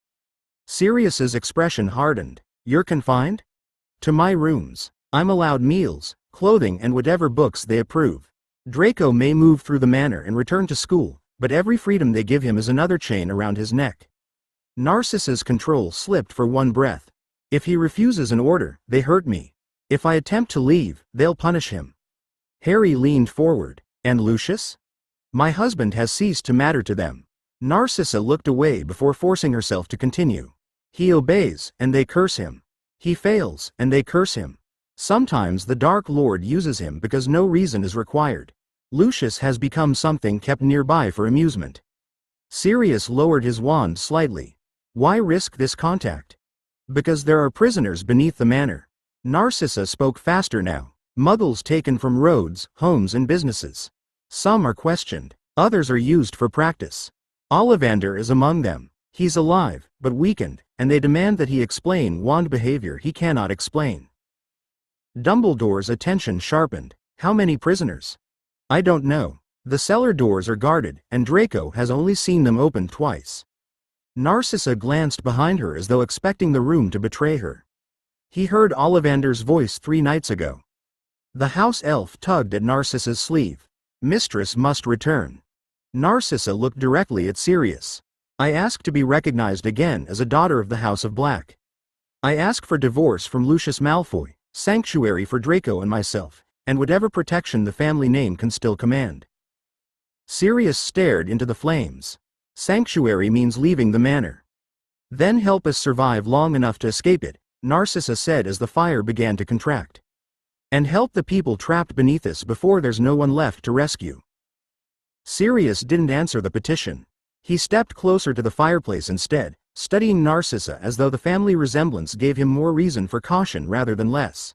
Sirius's expression hardened. "You're confined?" "To my rooms. I'm allowed meals, clothing and whatever books they approve. Draco may move through the manor and return to school, but every freedom they give him is another chain around his neck." Narcissa's control slipped for one breath. "If he refuses an order, they hurt me. If I attempt to leave, they'll punish him." Harry leaned forward. "And Lucius? My husband has ceased to matter to them." Narcissa looked away before forcing herself to continue. "He obeys, and they curse him. He fails, and they curse him. Sometimes the Dark Lord uses him because no reason is required. Lucius has become something kept nearby for amusement." Sirius lowered his wand slightly. "Why risk this contact?" "Because there are prisoners beneath the manor." Narcissa spoke faster now. "Muggles taken from roads, homes and businesses. Some are questioned, others are used for practice. Ollivander is among them. He's alive, but weakened, and they demand that he explain wand behavior he cannot explain." Dumbledore's attention sharpened. "How many prisoners?" "I don't know. The cellar doors are guarded, and Draco has only seen them open twice." Narcissa glanced behind her as though expecting the room to betray her. "He heard Ollivander's voice 3 nights ago." The house elf tugged at Narcissa's sleeve. "Mistress must return." Narcissa looked directly at Sirius. "I ask to be recognized again as a daughter of the House of Black. I ask for divorce from Lucius Malfoy, sanctuary for Draco and myself, and whatever protection the family name can still command." Sirius stared into the flames. "Sanctuary means leaving the manor. Then help us survive long enough to escape it," Narcissa said as the fire began to contract. "And help the people trapped beneath us before there's no one left to rescue." Sirius didn't answer the petition. He stepped closer to the fireplace instead, studying Narcissa as though the family resemblance gave him more reason for caution rather than less.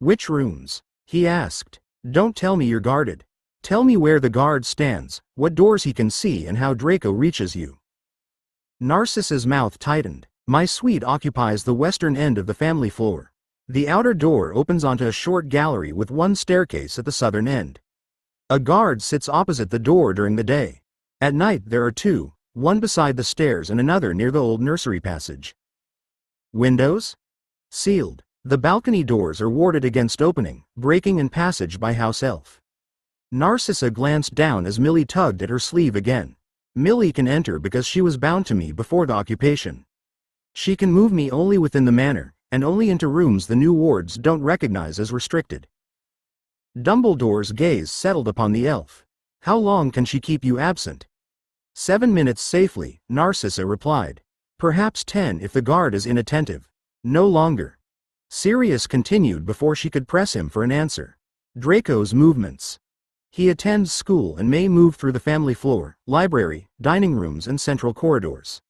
"Which rooms?" he asked. "Don't tell me you're guarded. Tell me where the guard stands, what doors he can see and how Draco reaches you." Narcissa's mouth tightened. "My suite occupies the western end of the family floor. The outer door opens onto a short gallery with one staircase at the southern end. A guard sits opposite the door during the day. At night there are 2, one beside the stairs and another near the old nursery passage." "Windows?" "Sealed. The balcony doors are warded against opening, breaking and passage by house elf." Narcissa glanced down as Millie tugged at her sleeve again. "Millie can enter because she was bound to me before the occupation. She can move me only within the manor, and only into rooms the new wards don't recognize as restricted." Dumbledore's gaze settled upon the elf. "How long can she keep you absent?" 7 minutes safely, Narcissa replied. "Perhaps 10 if the guard is inattentive. No longer." Sirius continued before she could press him for an answer. "Draco's movements. He attends school and may move through the family floor, library, dining rooms and central corridors.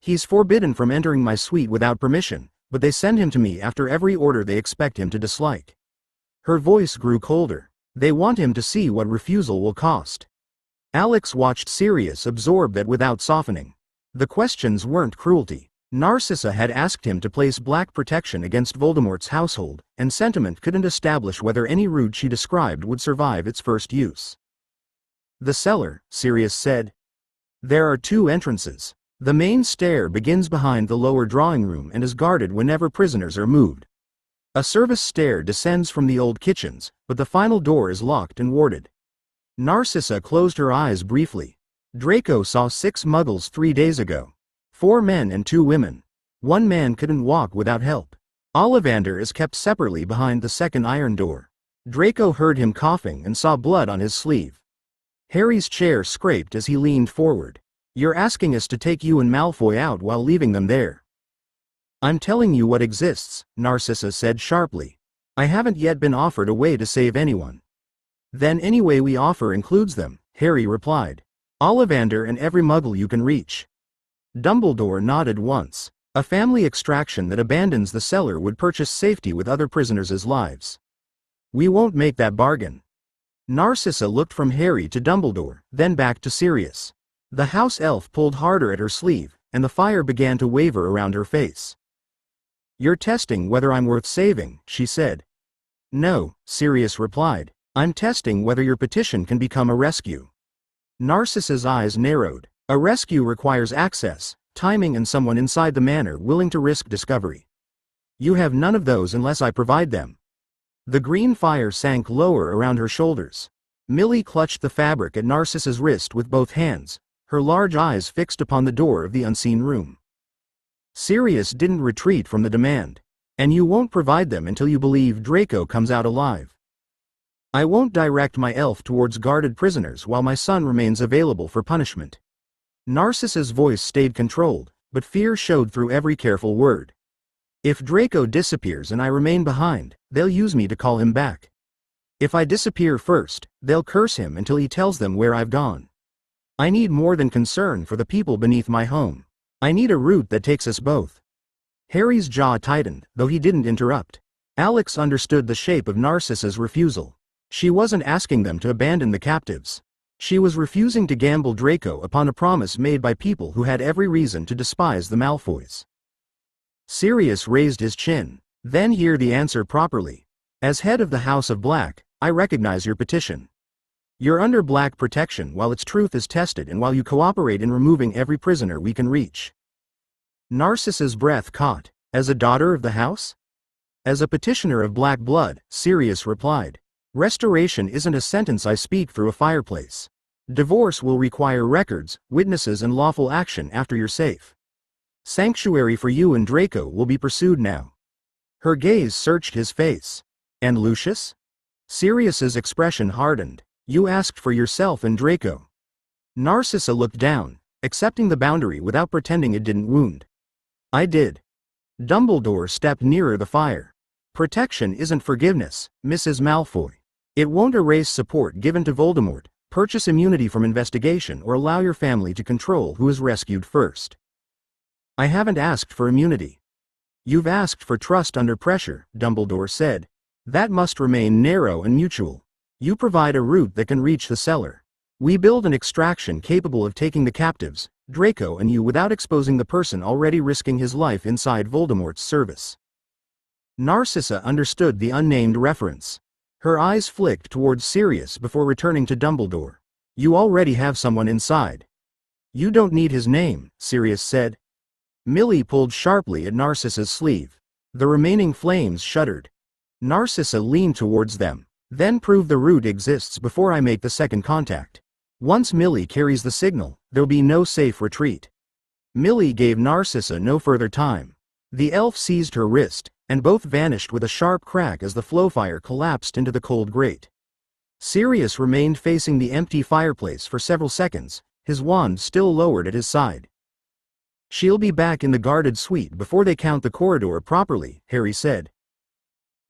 He's forbidden from entering my suite without permission, but they send him to me after every order they expect him to dislike." Her voice grew colder. "They want him to see what refusal will cost." Alex watched Sirius absorb that without softening. The questions weren't cruelty. Narcissa had asked him to place black protection against Voldemort's household, and sentiment couldn't establish whether any route she described would survive its first use. "The cellar," Sirius said. "There are 2 entrances. The main stair begins behind the lower drawing room and is guarded whenever prisoners are moved. A service stair descends from the old kitchens, but the final door is locked and warded. Narcissa closed her eyes briefly. Draco saw 6 muggles 3 days ago. 4 men and 2 women. 1 man couldn't walk without help. Ollivander is kept separately behind the second iron door. Draco heard him coughing and saw blood on his sleeve. Harry's chair scraped as he leaned forward. You're asking us to take you and Malfoy out while leaving them there. I'm telling you what exists, Narcissa said sharply. I haven't yet been offered a way to save anyone. Then any way we offer includes them, Harry replied. Ollivander and every muggle you can reach. Dumbledore nodded once. A family extraction that abandons the cellar would purchase safety with other prisoners' lives. We won't make that bargain. Narcissa looked from Harry to Dumbledore, then back to Sirius. The house elf pulled harder at her sleeve, and the fire began to waver around her face. You're testing whether I'm worth saving, she said. No, Sirius replied. I'm testing whether your petition can become a rescue. Narcissa's eyes narrowed. A rescue requires access, timing and someone inside the manor willing to risk discovery. You have none of those unless I provide them. The green fire sank lower around her shoulders. Millie clutched the fabric at Narcissa's wrist with both hands, her large eyes fixed upon the door of the unseen room. Sirius didn't retreat from the demand. And you won't provide them until you believe Draco comes out alive. I won't direct my elf towards guarded prisoners while my son remains available for punishment. Narcissa's voice stayed controlled, but fear showed through every careful word. If Draco disappears and I remain behind, they'll use me to call him back. If I disappear first, they'll curse him until he tells them where I've gone. I need more than concern for the people beneath my home. I need a route that takes us both. Harry's jaw tightened, though he didn't interrupt. Alex understood the shape of Narcissa's refusal. She wasn't asking them to abandon the captives. She was refusing to gamble Draco upon a promise made by people who had every reason to despise the Malfoys. Sirius raised his chin. Then hear the answer properly. As head of the House of Black, I recognize your petition. You're under Black protection while its truth is tested and while you cooperate in removing every prisoner we can reach. Narcissa's breath caught. As a daughter of the House? As a petitioner of black blood, Sirius replied. Restoration isn't a sentence I speak through a fireplace. Divorce will require records, witnesses and lawful action after you're safe. Sanctuary for you and Draco will be pursued now. Her gaze searched his face. And Lucius? Sirius's expression hardened. You asked for yourself and Draco. Narcissa looked down, accepting the boundary without pretending it didn't wound. I did. Dumbledore stepped nearer the fire. Protection isn't forgiveness, Mrs. Malfoy. It won't erase support given to Voldemort, purchase immunity from investigation or allow your family to control who is rescued first. I haven't asked for immunity. You've asked for trust under pressure, Dumbledore said. That must remain narrow and mutual. You provide a route that can reach the cellar. We build an extraction capable of taking the captives, Draco and you, without exposing the person already risking his life inside Voldemort's service. Narcissa understood the unnamed reference. Her eyes flicked towards Sirius before returning to Dumbledore. You already have someone inside. You don't need his name, Sirius said. Millie pulled sharply at Narcissa's sleeve. The remaining flames shuddered. Narcissa leaned towards them. Then prove the route exists before I make the second contact. Once Millie carries the signal, there'll be no safe retreat. Millie gave Narcissa no further time. The elf seized her wrist, and both vanished with a sharp crack as the flowfire collapsed into the cold grate. Sirius remained facing the empty fireplace for several seconds, his wand still lowered at his side. She'll be back in the guarded suite before they count the corridor properly, Harry said.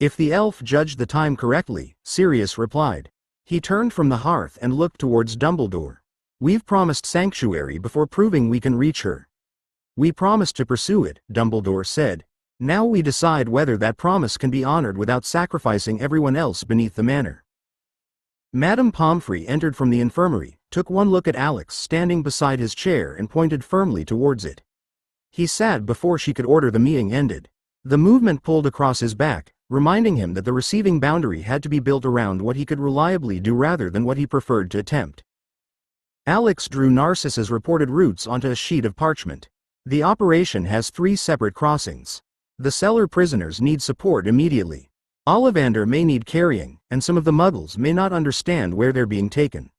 If the elf judged the time correctly, Sirius replied. He turned from the hearth and looked towards Dumbledore. We've promised sanctuary before proving we can reach her. We promised to pursue it, Dumbledore said. Now we decide whether that promise can be honored without sacrificing everyone else beneath the manor. Madame Pomfrey entered from the infirmary, took one look at Alex standing beside his chair and pointed firmly towards it. He sat before she could order the meeting ended. The movement pulled across his back, reminding him that the receiving boundary had to be built around what he could reliably do rather than what he preferred to attempt. Alex drew Narcissa's reported routes onto a sheet of parchment. The operation has 3 separate crossings. The cellar prisoners need support immediately. Ollivander may need carrying, and some of the muggles may not understand where they're being taken.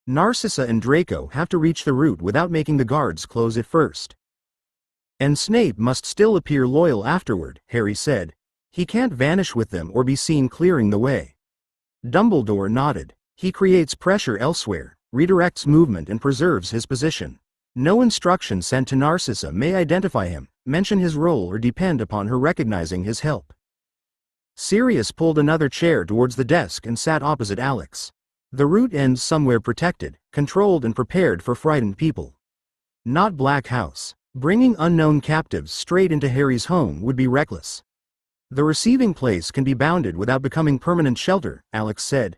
Narcissa and Draco have to reach the route without making the guards close it first. And Snape must still appear loyal afterward, Harry said. He can't vanish with them or be seen clearing the way. Dumbledore nodded. He creates pressure elsewhere, redirects movement and preserves his position. No instruction sent to Narcissa may identify him, mention his role or depend upon her recognizing his help. Sirius pulled another chair towards the desk and sat opposite Alex. The route ends somewhere protected, controlled and prepared for frightened people. Not Black House. Bringing unknown captives straight into Harry's home would be reckless. The receiving place can be bounded without becoming permanent shelter, Alex said.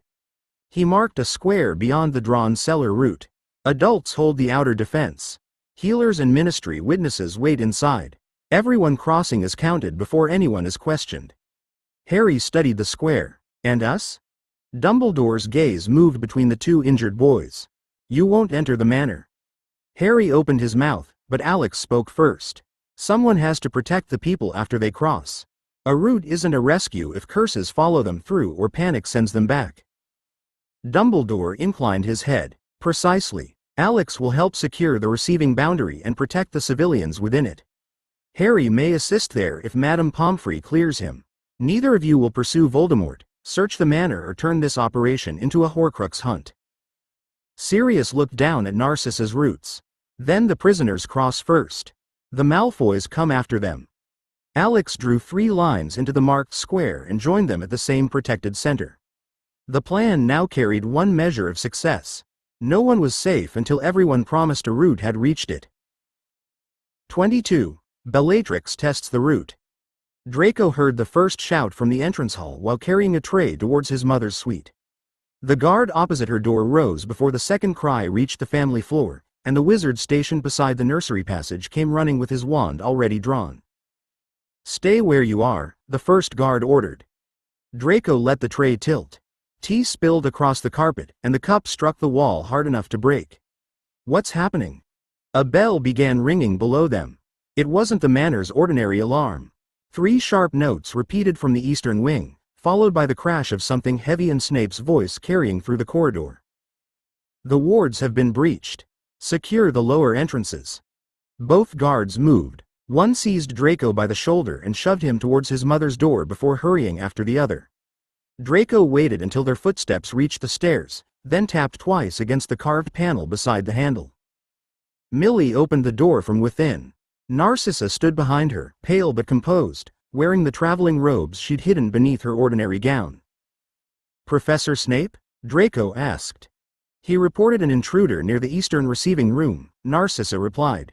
He marked a square beyond the drawn cellar route. Adults hold the outer defense. Healers and ministry witnesses wait inside. Everyone crossing is counted before anyone is questioned. Harry studied the square. And us? Dumbledore's gaze moved between the two injured boys. You won't enter the manor. Harry opened his mouth, but Alex spoke first. Someone has to protect the people after they cross. A route isn't a rescue if curses follow them through or panic sends them back. Dumbledore inclined his head. Precisely. Alex will help secure the receiving boundary and protect the civilians within it. Harry may assist there if Madame Pomfrey clears him. Neither of you will pursue Voldemort, search the manor or turn this operation into a Horcrux hunt. Sirius looked down at Narcissa's roots. Then the prisoners cross first. The Malfoys come after them. Alex drew 3 lines into the marked square and joined them at the same protected center. The plan now carried one measure of success. No one was safe until everyone promised a route had reached it. 22. Bellatrix tests the route. Draco heard the first shout from the entrance hall while carrying a tray towards his mother's suite. The guard opposite her door rose before the second cry reached the family floor, and the wizard stationed beside the nursery passage came running with his wand already drawn. Stay where you are, the first guard ordered. Draco let the tray tilt. Tea spilled across the carpet, and the cup struck the wall hard enough to break. What's happening? A bell began ringing below them. It wasn't the manor's ordinary alarm. 3 sharp notes repeated from the eastern wing, followed by the crash of something heavy and Snape's voice carrying through the corridor. The wards have been breached. Secure the lower entrances. Both guards moved. One seized Draco by the shoulder and shoved him towards his mother's door before hurrying after the other. Draco waited until their footsteps reached the stairs, then tapped twice against the carved panel beside the handle. Millie opened the door from within. Narcissa stood behind her, pale but composed, wearing the traveling robes she'd hidden beneath her ordinary gown. Professor Snape? Draco asked. He reported an intruder near the eastern receiving room, Narcissa replied.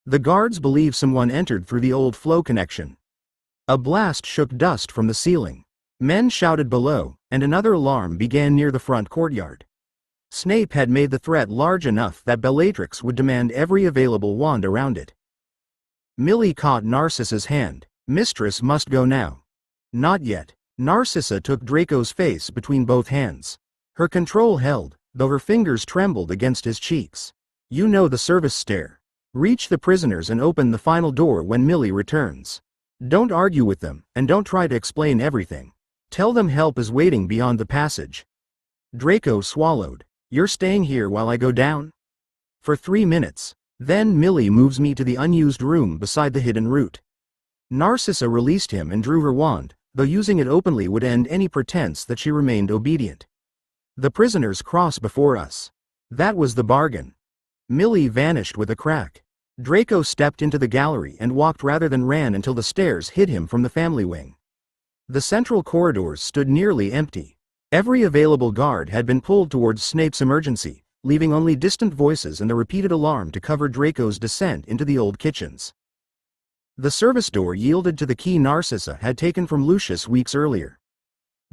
The guards believe someone entered through the old flow connection. A blast shook dust from the ceiling. Men shouted below, and another alarm began near the front courtyard. Snape had made the threat large enough that Bellatrix would demand every available wand around it. Millie caught Narcissa's hand. Mistress must go now. Not yet. Narcissa took Draco's face between both hands. Her control held, though her fingers trembled against his cheeks. You know the service stare. Reach the prisoners and open the final door when Millie returns. Don't argue with them, and don't try to explain everything. Tell them help is waiting beyond the passage. Draco swallowed. You're staying here while I go down? For 3 minutes. Then Millie moves me to the unused room beside the hidden route. Narcissa released him and drew her wand, though using it openly would end any pretense that she remained obedient. The prisoners cross before us. That was the bargain. Millie vanished with a crack. Draco stepped into the gallery and walked rather than ran until the stairs hid him from the family wing. The central corridors stood nearly empty. Every available guard had been pulled towards Snape's emergency, leaving only distant voices and the repeated alarm to cover Draco's descent into the old kitchens. The service door yielded to the key Narcissa had taken from Lucius weeks earlier.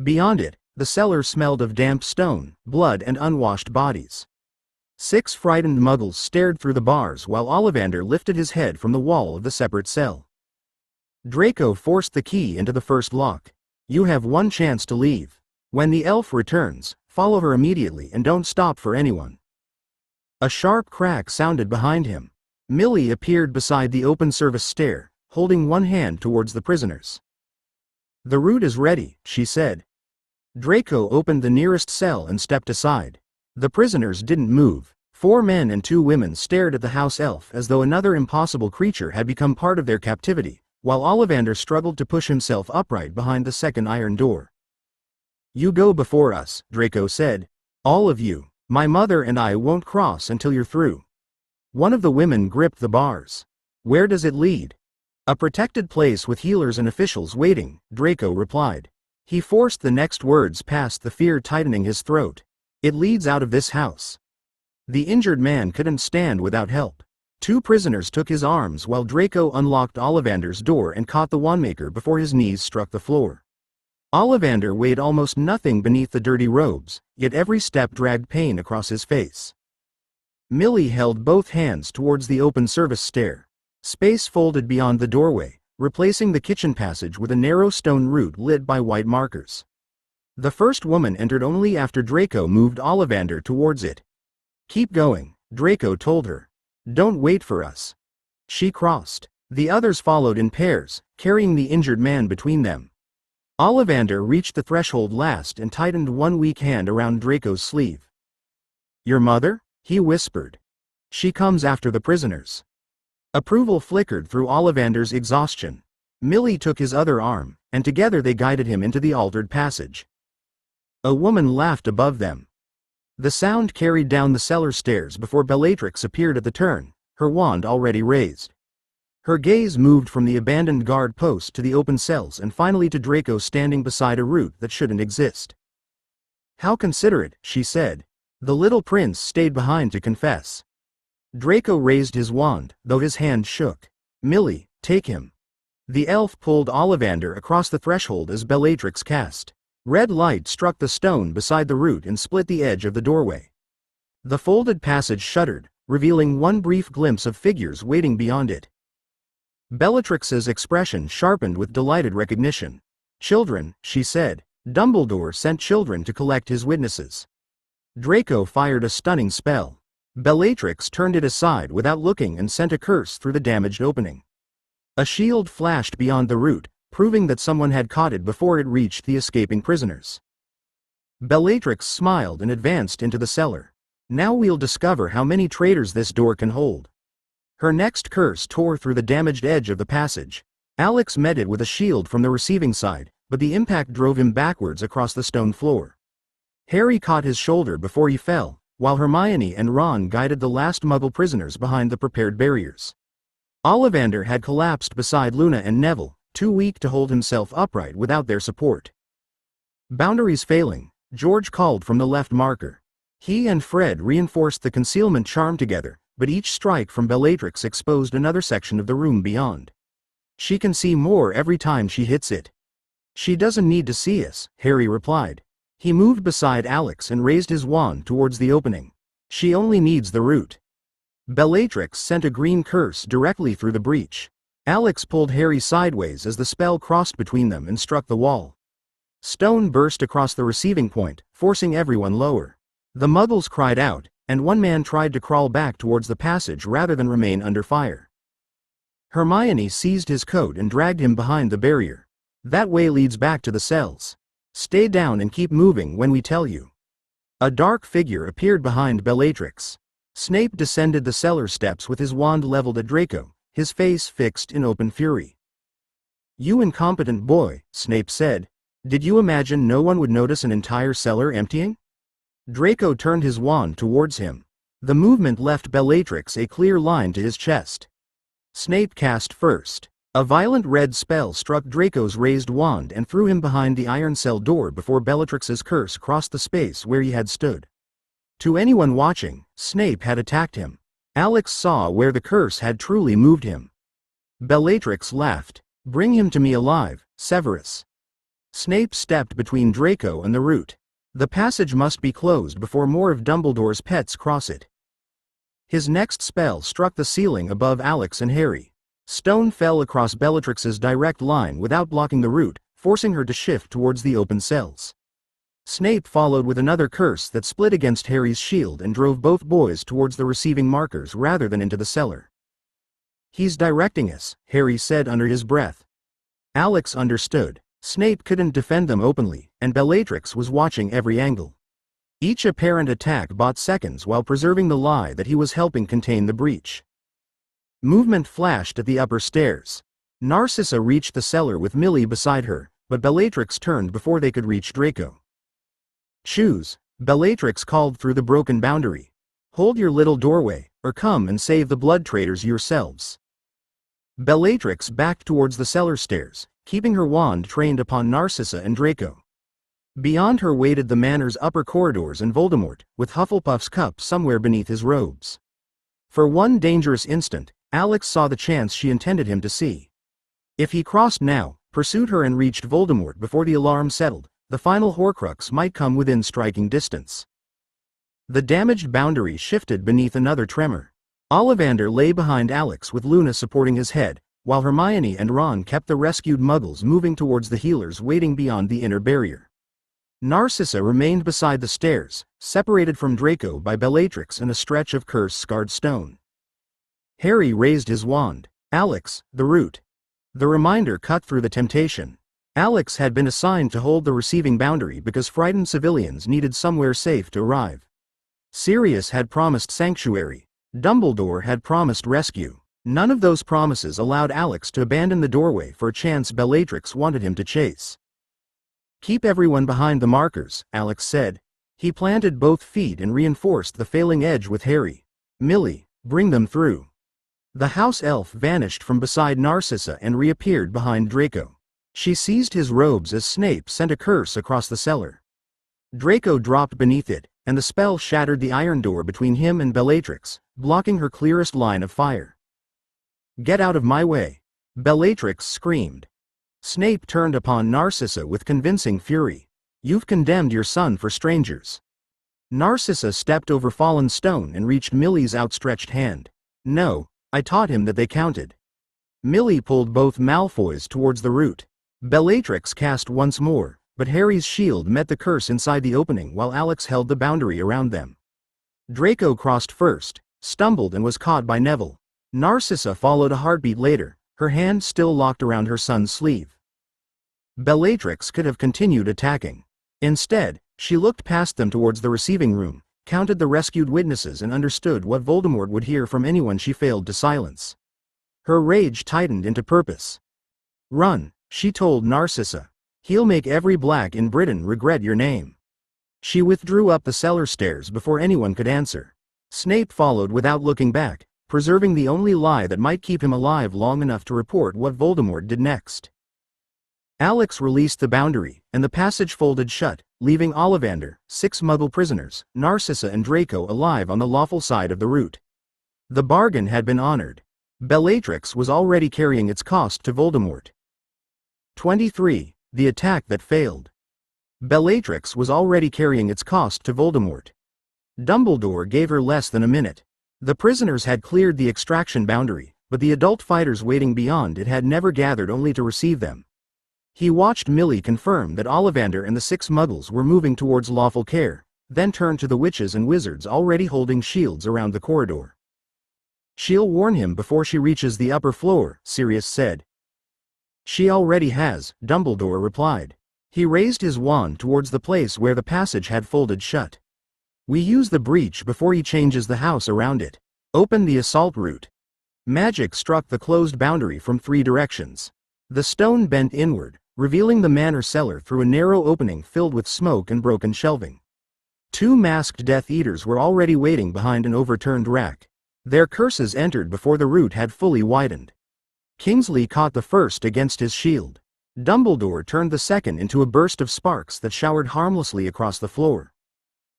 Beyond it, the cellar smelled of damp stone, blood and unwashed bodies. 6 frightened muggles stared through the bars while Ollivander lifted his head from the wall of the separate cell. Draco forced the key into the first lock. You have 1 chance to leave. When the elf returns, follow her immediately and don't stop for anyone. A sharp crack sounded behind him. Millie appeared beside the open service stair, holding one hand towards the prisoners. "The route is ready," she said. Draco opened the nearest cell and stepped aside. The prisoners didn't move. 4 men and 2 women stared at the house elf as though another impossible creature had become part of their captivity, while Ollivander struggled to push himself upright behind the second iron door. "You go before us," Draco said. "All of you. My mother and I won't cross until you're through." One of the women gripped the bars. "Where does it lead?" "A protected place with healers and officials waiting," Draco replied. He forced the next words past the fear tightening his throat. "It leads out of this house." The injured man couldn't stand without help. 2 prisoners took his arms while Draco unlocked Ollivander's door and caught the wandmaker before his knees struck the floor. Ollivander weighed almost nothing beneath the dirty robes, yet every step dragged pain across his face. Millie held both hands towards the open service stair. Space folded beyond the doorway, replacing the kitchen passage with a narrow stone route lit by white markers. The first woman entered only after Draco moved Ollivander towards it. "Keep going," Draco told her. "Don't wait for us." She crossed. The others followed in pairs, carrying the injured man between them. Ollivander reached the threshold last and tightened one weak hand around Draco's sleeve. "Your mother?" he whispered. "She comes after the prisoners." Approval flickered through Ollivander's exhaustion. Millie took his other arm, and together they guided him into the altered passage. A woman laughed above them. The sound carried down the cellar stairs before Bellatrix appeared at the turn, her wand already raised. Her gaze moved from the abandoned guard post to the open cells and finally to Draco standing beside a route that shouldn't exist. "How considerate," she said. "The little prince stayed behind to confess." Draco raised his wand, though his hand shook. "Millie, take him." The elf pulled Ollivander across the threshold as Bellatrix cast. Red light struck the stone beside the root and split the edge of the doorway. The folded passage shuddered, revealing one brief glimpse of figures waiting beyond it. Bellatrix's expression sharpened with delighted recognition. "Children," she said. "Dumbledore sent children to collect his witnesses." Draco fired a stunning spell. Bellatrix turned it aside without looking and sent a curse through the damaged opening. A shield flashed beyond the root, proving that someone had caught it before it reached the escaping prisoners. Bellatrix smiled and advanced into the cellar. "Now we'll discover how many traitors this door can hold." Her next curse tore through the damaged edge of the passage. Alex met it with a shield from the receiving side, but the impact drove him backwards across the stone floor. Harry caught his shoulder before he fell, while Hermione and Ron guided the last Muggle prisoners behind the prepared barriers. Ollivander had collapsed beside Luna and Neville, too weak to hold himself upright without their support. Boundaries failing, George called from the left marker. He and Fred reinforced the concealment charm together, but each strike from Bellatrix exposed another section of the room beyond. "She can see more every time she hits it." "She doesn't need to see us," Harry replied. He moved beside Alex and raised his wand towards the opening. "She only needs the root." Bellatrix sent a green curse directly through the breach. Alex pulled Harry sideways as the spell crossed between them and struck the wall. Stone burst across the receiving point, forcing everyone lower. The Muggles cried out, and one man tried to crawl back towards the passage rather than remain under fire. Hermione seized his coat and dragged him behind the barrier. "That way leads back to the cells. Stay down and keep moving when we tell you." A dark figure appeared behind Bellatrix. Snape descended the cellar steps with his wand leveled at Draco, his face fixed in open fury. "You incompetent boy," Snape said. "Did you imagine no one would notice an entire cellar emptying?" Draco turned his wand towards him. The movement left Bellatrix a clear line to his chest. Snape cast first. A violent red spell struck Draco's raised wand and threw him behind the iron cell door before Bellatrix's curse crossed the space where he had stood. To anyone watching, Snape had attacked him. Alex saw where the curse had truly moved him. Bellatrix laughed. "Bring him to me alive, Severus." Snape stepped between Draco and the root. The passage must be closed before more of Dumbledore's pets cross it. His next spell struck the ceiling above Alex and Harry. Stone fell across Bellatrix's direct line without blocking the root, forcing her to shift towards the open cells. Snape followed with another curse that split against Harry's shield and drove both boys towards the receiving markers rather than into the cellar. "He's directing us," Harry said under his breath. Alex understood. Snape couldn't defend them openly, and Bellatrix was watching every angle. Each apparent attack bought seconds while preserving the lie that he was helping contain the breach. Movement flashed at the upper stairs. Narcissa reached the cellar with Millie beside her, but Bellatrix turned before they could reach Draco. "Choose," Bellatrix called through the broken boundary. "Hold your little doorway, or come and save the blood traitors yourselves." Bellatrix backed towards the cellar stairs, keeping her wand trained upon Narcissa and Draco. Beyond her waited the manor's upper corridors and Voldemort, with Hufflepuff's cup somewhere beneath his robes. For one dangerous instant, Alex saw the chance she intended him to see. If he crossed now, pursued her and reached Voldemort before the alarm settled, the final Horcrux might come within striking distance. The damaged boundary shifted beneath another tremor. Ollivander lay behind Alex with Luna supporting his head, while Hermione and Ron kept the rescued muggles moving towards the healers waiting beyond the inner barrier. Narcissa remained beside the stairs, separated from Draco by Bellatrix and a stretch of curse-scarred stone. Harry raised his wand. "Alex, the root." The reminder cut through the temptation. Alex had been assigned to hold the receiving boundary because frightened civilians needed somewhere safe to arrive. Sirius had promised sanctuary. Dumbledore had promised rescue. None of those promises allowed Alex to abandon the doorway for a chance Bellatrix wanted him to chase. "Keep everyone behind the markers," Alex said. He planted both feet and reinforced the failing edge with Harry. "Millie, bring them through." The house elf vanished from beside Narcissa and reappeared behind Draco. She seized his robes as Snape sent a curse across the cellar. Draco dropped beneath it, and the spell shattered the iron door between him and Bellatrix, blocking her clearest line of fire. "Get out of my way!" Bellatrix screamed. Snape turned upon Narcissa with convincing fury. "You've condemned your son for strangers." Narcissa stepped over fallen stone and reached Millie's outstretched hand. "No, I taught him that they counted." Millie pulled both Malfoys towards the root. Bellatrix cast once more, but Harry's shield met the curse inside the opening while Alex held the boundary around them. Draco crossed first, stumbled and was caught by Neville. Narcissa followed a heartbeat later, her hand still locked around her son's sleeve. Bellatrix could have continued attacking. Instead, she looked past them towards the receiving room, counted the rescued witnesses and understood what Voldemort would hear from anyone she failed to silence. Her rage tightened into purpose. "Run," she told Narcissa. "He'll make every black in Britain regret your name." She withdrew up the cellar stairs before anyone could answer. Snape followed without looking back, preserving the only lie that might keep him alive long enough to report what Voldemort did next. Alex released the boundary, and the passage folded shut, leaving Ollivander, 6 Muggle prisoners, Narcissa and Draco alive on the lawful side of the route. The bargain had been honored. Bellatrix was already carrying its cost to Voldemort. 23. The attack that failed. Bellatrix was already carrying its cost to Voldemort. Dumbledore gave her less than a minute. The prisoners had cleared the extraction boundary, but the adult fighters waiting beyond it had never gathered only to receive them. He watched Millie confirm that Ollivander and the 6 Muggles were moving towards lawful care, then turned to the witches and wizards already holding shields around the corridor. "She'll warn him before she reaches the upper floor," Sirius said. "She already has," Dumbledore replied. He raised his wand towards the place where the passage had folded shut. "We use the breach before he changes the house around it. Open the assault route." Magic struck the closed boundary from 3 directions. The stone bent inward, revealing the manor cellar through a narrow opening filled with smoke and broken shelving. 2 masked Death Eaters were already waiting behind an overturned rack. Their curses entered before the route had fully widened. Kingsley caught the first against his shield. Dumbledore turned the second into a burst of sparks that showered harmlessly across the floor.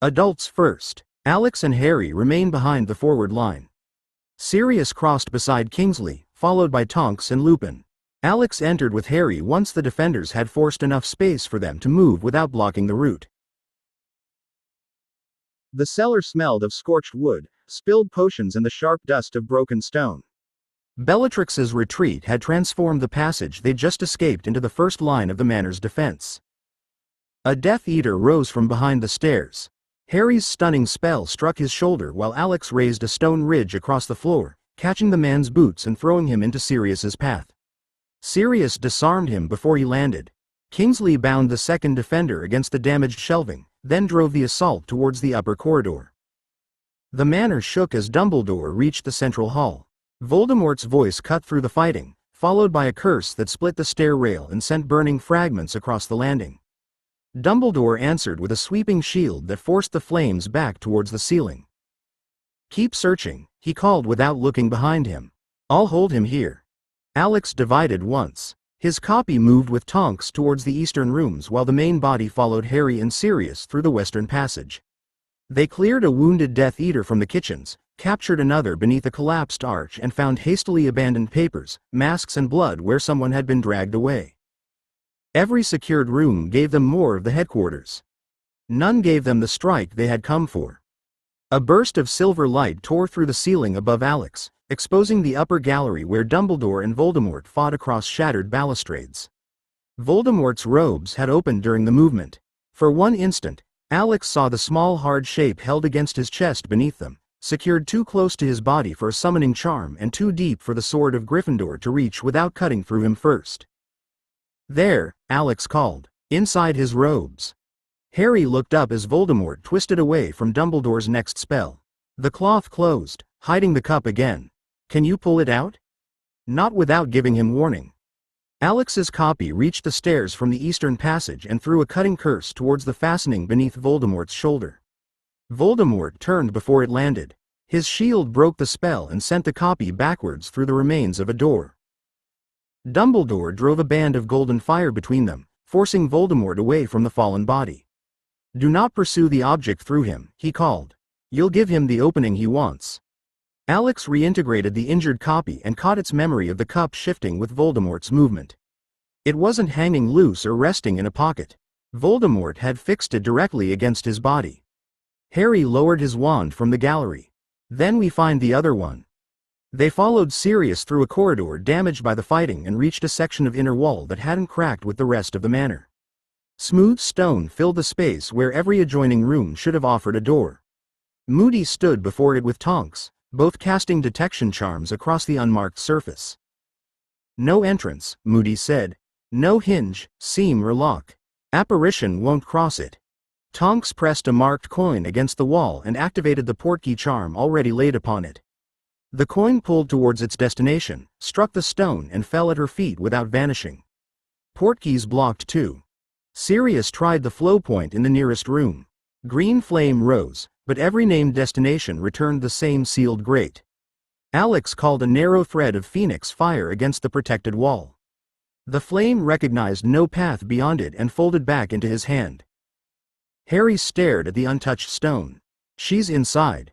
Adults first. Alex and Harry remained behind the forward line. Sirius crossed beside Kingsley, followed by Tonks and Lupin. Alex entered with Harry once the defenders had forced enough space for them to move without blocking the route. The cellar smelled of scorched wood, spilled potions and the sharp dust of broken stone. Bellatrix's retreat had transformed the passage they'd just escaped into the first line of the manor's defense. A Death Eater rose from behind the stairs. Harry's stunning spell struck his shoulder while Alex raised a stone ridge across the floor, catching the man's boots and throwing him into Sirius's path. Sirius disarmed him before he landed. Kingsley bound the second defender against the damaged shelving, then drove the assault towards the upper corridor. The manor shook as Dumbledore reached the central hall. Voldemort's voice cut through the fighting, followed by a curse that split the stair rail and sent burning fragments across the landing. Dumbledore answered with a sweeping shield that forced the flames back towards the ceiling. "Keep searching," he called without looking behind him. "I'll hold him here." Alex divided once. His copy moved with Tonks towards the eastern rooms while the main body followed Harry and Sirius through the western passage. They cleared a wounded Death Eater from the kitchens, captured another beneath a collapsed arch and found hastily abandoned papers, masks and blood where someone had been dragged away. Every secured room gave them more of the headquarters. None gave them the strike they had come for. A burst of silver light tore through the ceiling above Alex, exposing the upper gallery where Dumbledore and Voldemort fought across shattered balustrades. Voldemort's robes had opened during the movement. For one instant, Alex saw the small hard shape held against his chest beneath them, secured too close to his body for a summoning charm and too deep for the sword of Gryffindor to reach without cutting through him first. "There," Alex called, "inside his robes." Harry looked up as Voldemort twisted away from Dumbledore's next spell. The cloth closed, hiding the cup again. "Can you pull it out?" Not without giving him warning. Alex's copy reached the stairs from the eastern passage and threw a cutting curse towards the fastening beneath Voldemort's shoulder. Voldemort turned before it landed. His shield broke the spell and sent the copy backwards through the remains of a door. Dumbledore drove a band of golden fire between them, forcing Voldemort away from the fallen body. "Do not pursue the object through him," he called. "You'll give him the opening he wants." Alex reintegrated the injured copy and caught its memory of the cup shifting with Voldemort's movement. It wasn't hanging loose or resting in a pocket. Voldemort had fixed it directly against his body. Harry lowered his wand from the gallery. "Then we find the other one." They followed Sirius through a corridor damaged by the fighting and reached a section of inner wall that hadn't cracked with the rest of the manor. Smooth stone filled the space where every adjoining room should have offered a door. Moody stood before it with Tonks, both casting detection charms across the unmarked surface. "No entrance," Moody said. "No hinge, seam or lock. Apparition won't cross it." Tonks pressed a marked coin against the wall and activated the portkey charm already laid upon it. The coin pulled towards its destination, struck the stone and fell at her feet without vanishing. Portkeys blocked too. Sirius tried the flow point in the nearest room. Green flame rose, but every named destination returned the same sealed grate. Alex called a narrow thread of phoenix fire against the protected wall. The flame recognized no path beyond it and folded back into his hand. Harry stared at the untouched stone. "She's inside."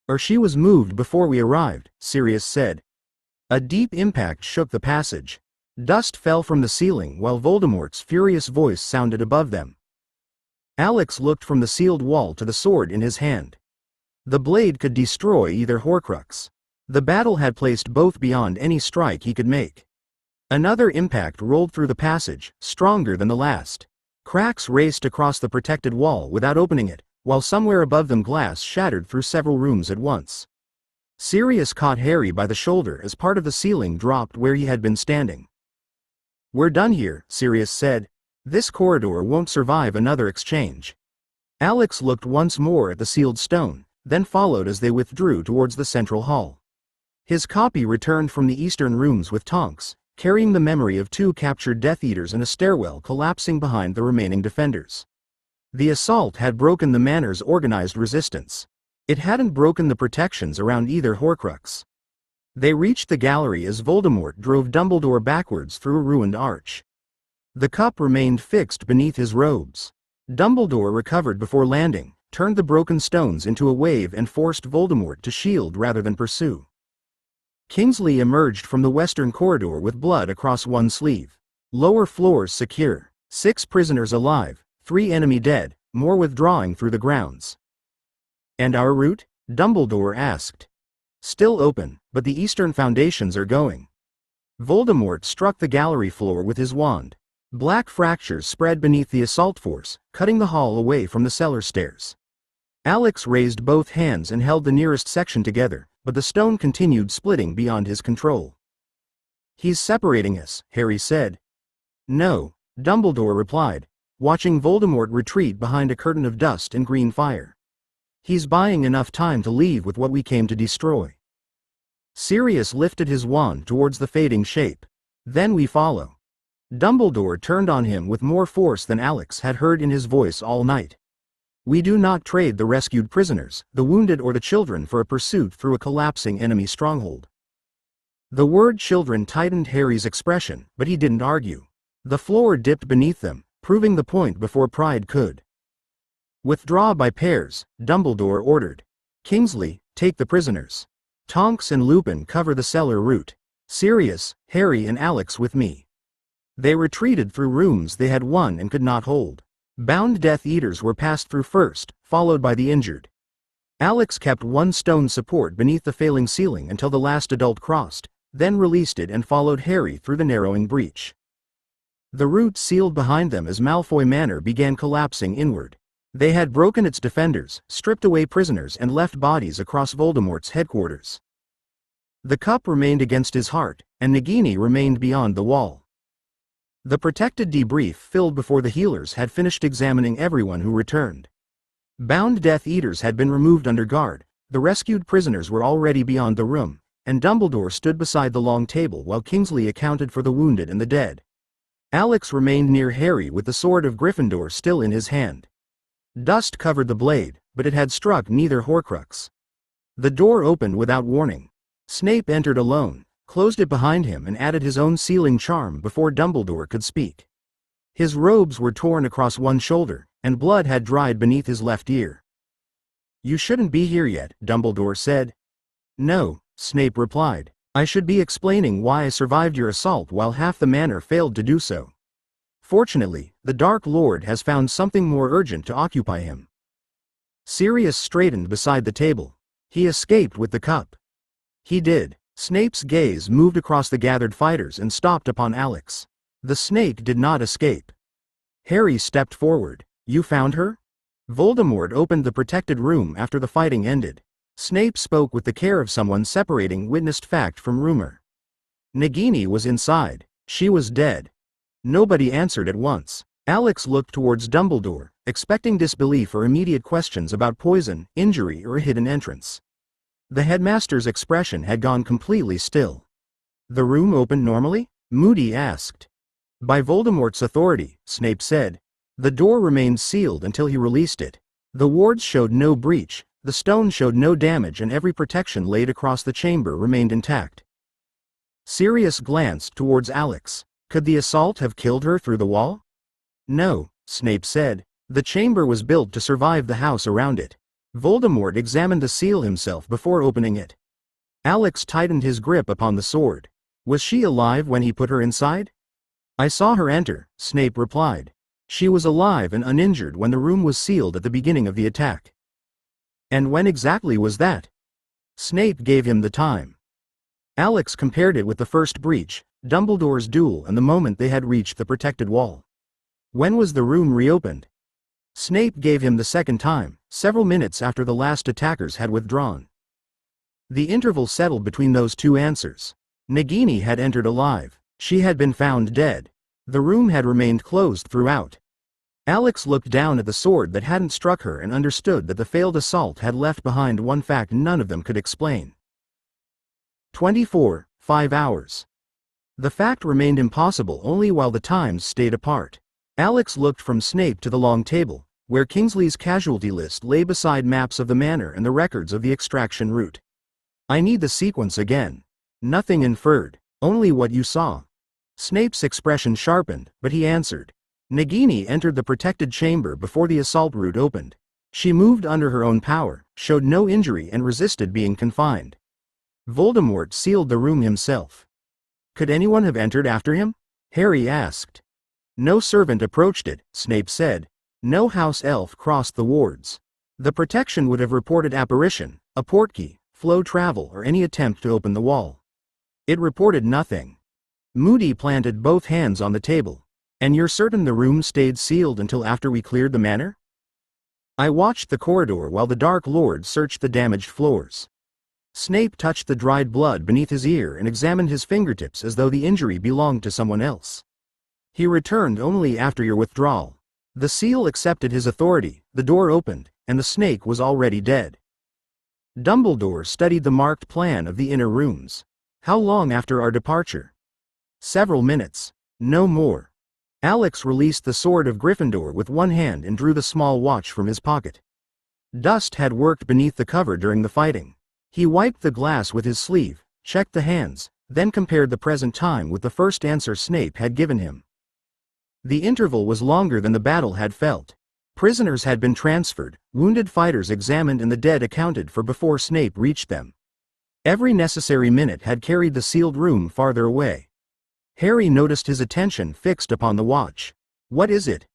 "Or she was moved before we arrived," Sirius said. A deep impact shook the passage. Dust fell from the ceiling while Voldemort's furious voice sounded above them. Alex looked from the sealed wall to the sword in his hand. The blade could destroy either Horcrux. The battle had placed both beyond any strike he could make. Another impact rolled through the passage, stronger than the last. Cracks raced across the protected wall without opening it, while somewhere above them glass shattered through several rooms at once. Sirius caught Harry by the shoulder as part of the ceiling dropped where he had been standing. "We're done here," Sirius said. "This corridor won't survive another exchange." Alex looked once more at the sealed stone, then followed as they withdrew towards the central hall. His copy returned from the eastern rooms with Tonks, carrying the memory of 2 captured Death Eaters in a stairwell collapsing behind the remaining defenders. The assault had broken the manor's organized resistance. It hadn't broken the protections around either Horcrux. They reached the gallery as Voldemort drove Dumbledore backwards through a ruined arch. The cup remained fixed beneath his robes. Dumbledore recovered before landing, turned the broken stones into a wave and forced Voldemort to shield rather than pursue. Kingsley emerged from the western corridor with blood across one sleeve. Lower floors secure. 6 prisoners alive, 3 enemy dead, more withdrawing through the grounds. "And our route?" Dumbledore asked. "Still open, but the eastern foundations are going." Voldemort struck the gallery floor with his wand. Black fractures spread beneath the assault force, cutting the hall away from the cellar stairs. Alex raised both hands and held the nearest section together, but the stone continued splitting beyond his control. "He's separating us," Harry said. "No," Dumbledore replied, watching Voldemort retreat behind a curtain of dust and green fire. "He's buying enough time to leave with what we came to destroy." Sirius lifted his wand towards the fading shape. "Then we follow." Dumbledore turned on him with more force than Alex had heard in his voice all night. "We do not trade the rescued prisoners, the wounded or the children for a pursuit through a collapsing enemy stronghold." The word children tightened Harry's expression, but he didn't argue. The floor dipped beneath them, proving the point before pride could. "Withdraw by pairs," Dumbledore ordered. "Kingsley, take the prisoners. Tonks and Lupin cover the cellar route. Sirius, Harry and Alex with me." They retreated through rooms they had won and could not hold. Bound Death Eaters were passed through first, followed by the injured. Alex kept one stone support beneath the failing ceiling until the last adult crossed, then released it and followed Harry through the narrowing breach. The route sealed behind them as Malfoy Manor began collapsing inward. They had broken its defenders, stripped away prisoners and left bodies across Voldemort's headquarters. The cup remained against his heart, and Nagini remained beyond the wall. The protected debrief filled before the healers had finished examining everyone who returned. Bound Death Eaters had been removed under guard, the rescued prisoners were already beyond the room, and Dumbledore stood beside the long table while Kingsley accounted for the wounded and the dead. Alex remained near Harry with the sword of Gryffindor still in his hand. Dust covered the blade, but it had struck neither Horcrux. The door opened without warning. Snape entered alone, closed it behind him and added his own sealing charm before Dumbledore could speak. His robes were torn across one shoulder, and blood had dried beneath his left ear. "You shouldn't be here yet," Dumbledore said. "No," Snape replied. "I should be explaining why I survived your assault while half the manor failed to do so. Fortunately, the Dark Lord has found something more urgent to occupy him." Sirius straightened beside the table. "He escaped with the cup." "He did." Snape's gaze moved across the gathered fighters and stopped upon Alex. "The snake did not escape." Harry stepped forward. "You found her?" Voldemort opened the protected room after the fighting ended. Snape spoke with the care of someone separating witnessed fact from rumor. "Nagini was inside. She was dead." Nobody answered at once. Alex looked towards Dumbledore, expecting disbelief or immediate questions about poison, injury or a hidden entrance. The headmaster's expression had gone completely still. "The room opened normally?" Moody asked. "By Voldemort's authority," Snape said. "The door remained sealed until he released it. The wards showed no breach, the stone showed no damage and every protection laid across the chamber remained intact." Sirius glanced towards Alex. "Could the assault have killed her through the wall?" "No," Snape said. "The chamber was built to survive the house around it." Voldemort examined the seal himself before opening it. Alex tightened his grip upon the sword. "Was she alive when he put her inside?" "I saw her enter," Snape replied. "She was alive and uninjured when the room was sealed at the beginning of the attack." "And when exactly was that?" Snape gave him the time. Alex compared it with the first breach, Dumbledore's duel and the moment they had reached the protected wall. "When was the room reopened?" Snape gave him the second time, several minutes after the last attackers had withdrawn. The interval settled between those two answers. Nagini had entered alive. She had been found dead. The room had remained closed throughout. Alex looked down at the sword that hadn't struck her and understood that the failed assault had left behind one fact none of them could explain. 5 hours. The fact remained impossible only while the times stayed apart. Alex looked from Snape to the long table, where Kingsley's casualty list lay beside maps of the manor and the records of the extraction route. "I need the sequence again." "Nothing inferred, only what you saw." Snape's expression sharpened, but he answered. "Nagini entered the protected chamber before the assault route opened. She moved under her own power, showed no injury and resisted being confined. Voldemort sealed the room himself." "Could anyone have entered after him?" Harry asked. "No servant approached it," Snape said. "No house elf crossed the wards. The protection would have reported apparition, a portkey, flow travel or any attempt to open the wall. It reported nothing." Moody planted both hands on the table. "And you're certain the room stayed sealed until after we cleared the manor?" "I watched the corridor while the Dark Lord searched the damaged floors." Snape touched the dried blood beneath his ear and examined his fingertips as though the injury belonged to someone else. He returned only after your withdrawal. The seal accepted his authority, the door opened, and the snake was already dead. Dumbledore studied the marked plan of the inner rooms. How long after our departure? Several minutes. No more. Alex released the sword of Gryffindor with one hand and drew the small watch from his pocket. Dust had worked beneath the cover during the fighting. He wiped the glass with his sleeve, checked the hands, then compared the present time with the first answer Snape had given him. The interval was longer than the battle had felt. Prisoners had been transferred, wounded fighters examined and the dead accounted for before Snape reached them. Every necessary minute had carried the sealed room farther away. Harry noticed his attention fixed upon the watch. What is it?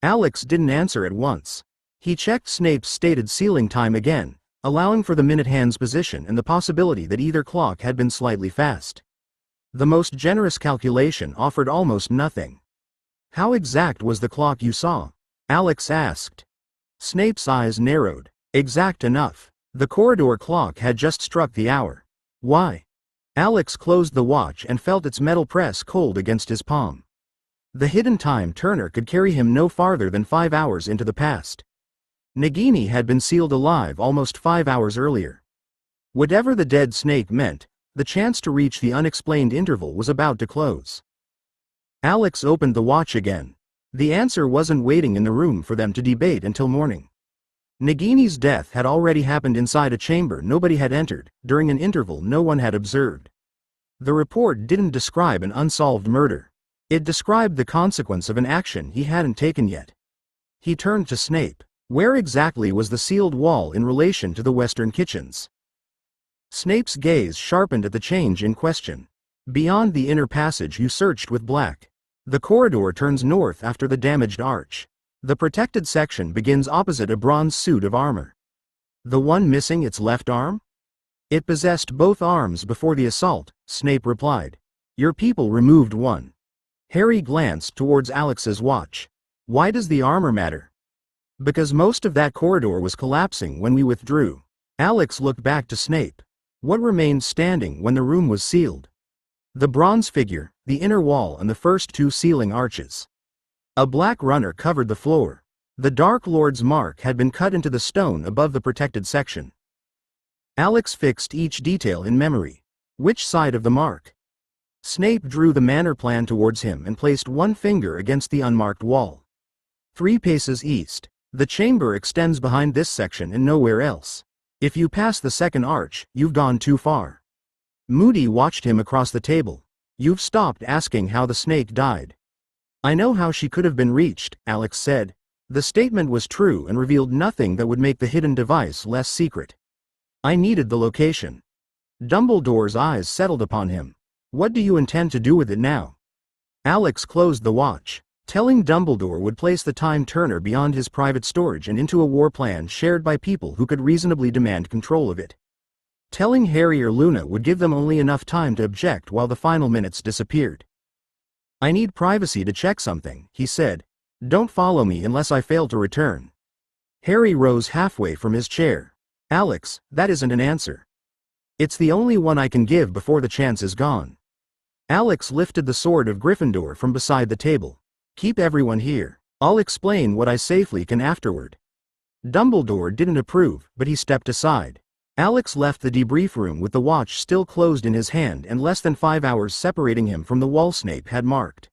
Alex didn't answer at once. He checked Snape's stated sealing time again, allowing for the minute hand's position and the possibility that either clock had been slightly fast. The most generous calculation offered almost nothing. How exact was the clock you saw? Alex asked. Snape's eyes narrowed. Exact enough. The corridor clock had just struck the hour. Why? Alex closed the watch and felt its metal press cold against his palm. The hidden time turner could carry him no farther than 5 hours into the past. Nagini had been sealed alive almost 5 hours earlier. Whatever the dead snake meant, the chance to reach the unexplained interval was about to close. Alex opened the watch again. The answer wasn't waiting in the room for them to debate until morning. Nagini's death had already happened inside a chamber nobody had entered, during an interval no one had observed. The report didn't describe an unsolved murder. It described the consequence of an action he hadn't taken yet. He turned to Snape. Where exactly was the sealed wall in relation to the western kitchens? Snape's gaze sharpened at the change in question. Beyond the inner passage you searched with black. The corridor turns north after the damaged arch. The protected section begins opposite a bronze suit of armor. The one missing its left arm? It possessed both arms before the assault, Snape replied. Your people removed one. Harry glanced towards Alex's watch. Why does the armor matter? Because most of that corridor was collapsing when we withdrew. Alex looked back to Snape. What remained standing when the room was sealed? The bronze figure, the inner wall and the first two ceiling arches. A black runner covered the floor. The Dark Lord's mark had been cut into the stone above the protected section. Alex fixed each detail in memory. Which side of the mark? Snape drew the manor plan towards him and placed one finger against the unmarked wall. 3 paces east. The chamber extends behind this section and nowhere else. If you pass the second arch, you've gone too far. Moody watched him across the table. You've stopped asking how the snake died. I know how she could have been reached, Alex said. The statement was true and revealed nothing that would make the hidden device less secret. I needed the location. Dumbledore's eyes settled upon him. What do you intend to do with it now? Alex closed the watch. Telling Dumbledore would place the time turner beyond his private storage and into a war plan shared by people who could reasonably demand control of it. Telling Harry or Luna would give them only enough time to object while the final minutes disappeared. I need privacy to check something, he said. Don't follow me unless I fail to return. Harry rose halfway from his chair. Alex, that isn't an answer. It's the only one I can give before the chance is gone. Alex lifted the sword of Gryffindor from beside the table. Keep everyone here. I'll explain what I safely can afterward. Dumbledore didn't approve, but he stepped aside. Alex left the debrief room with the watch still closed in his hand and less than 5 hours separating him from the wall Snape had marked.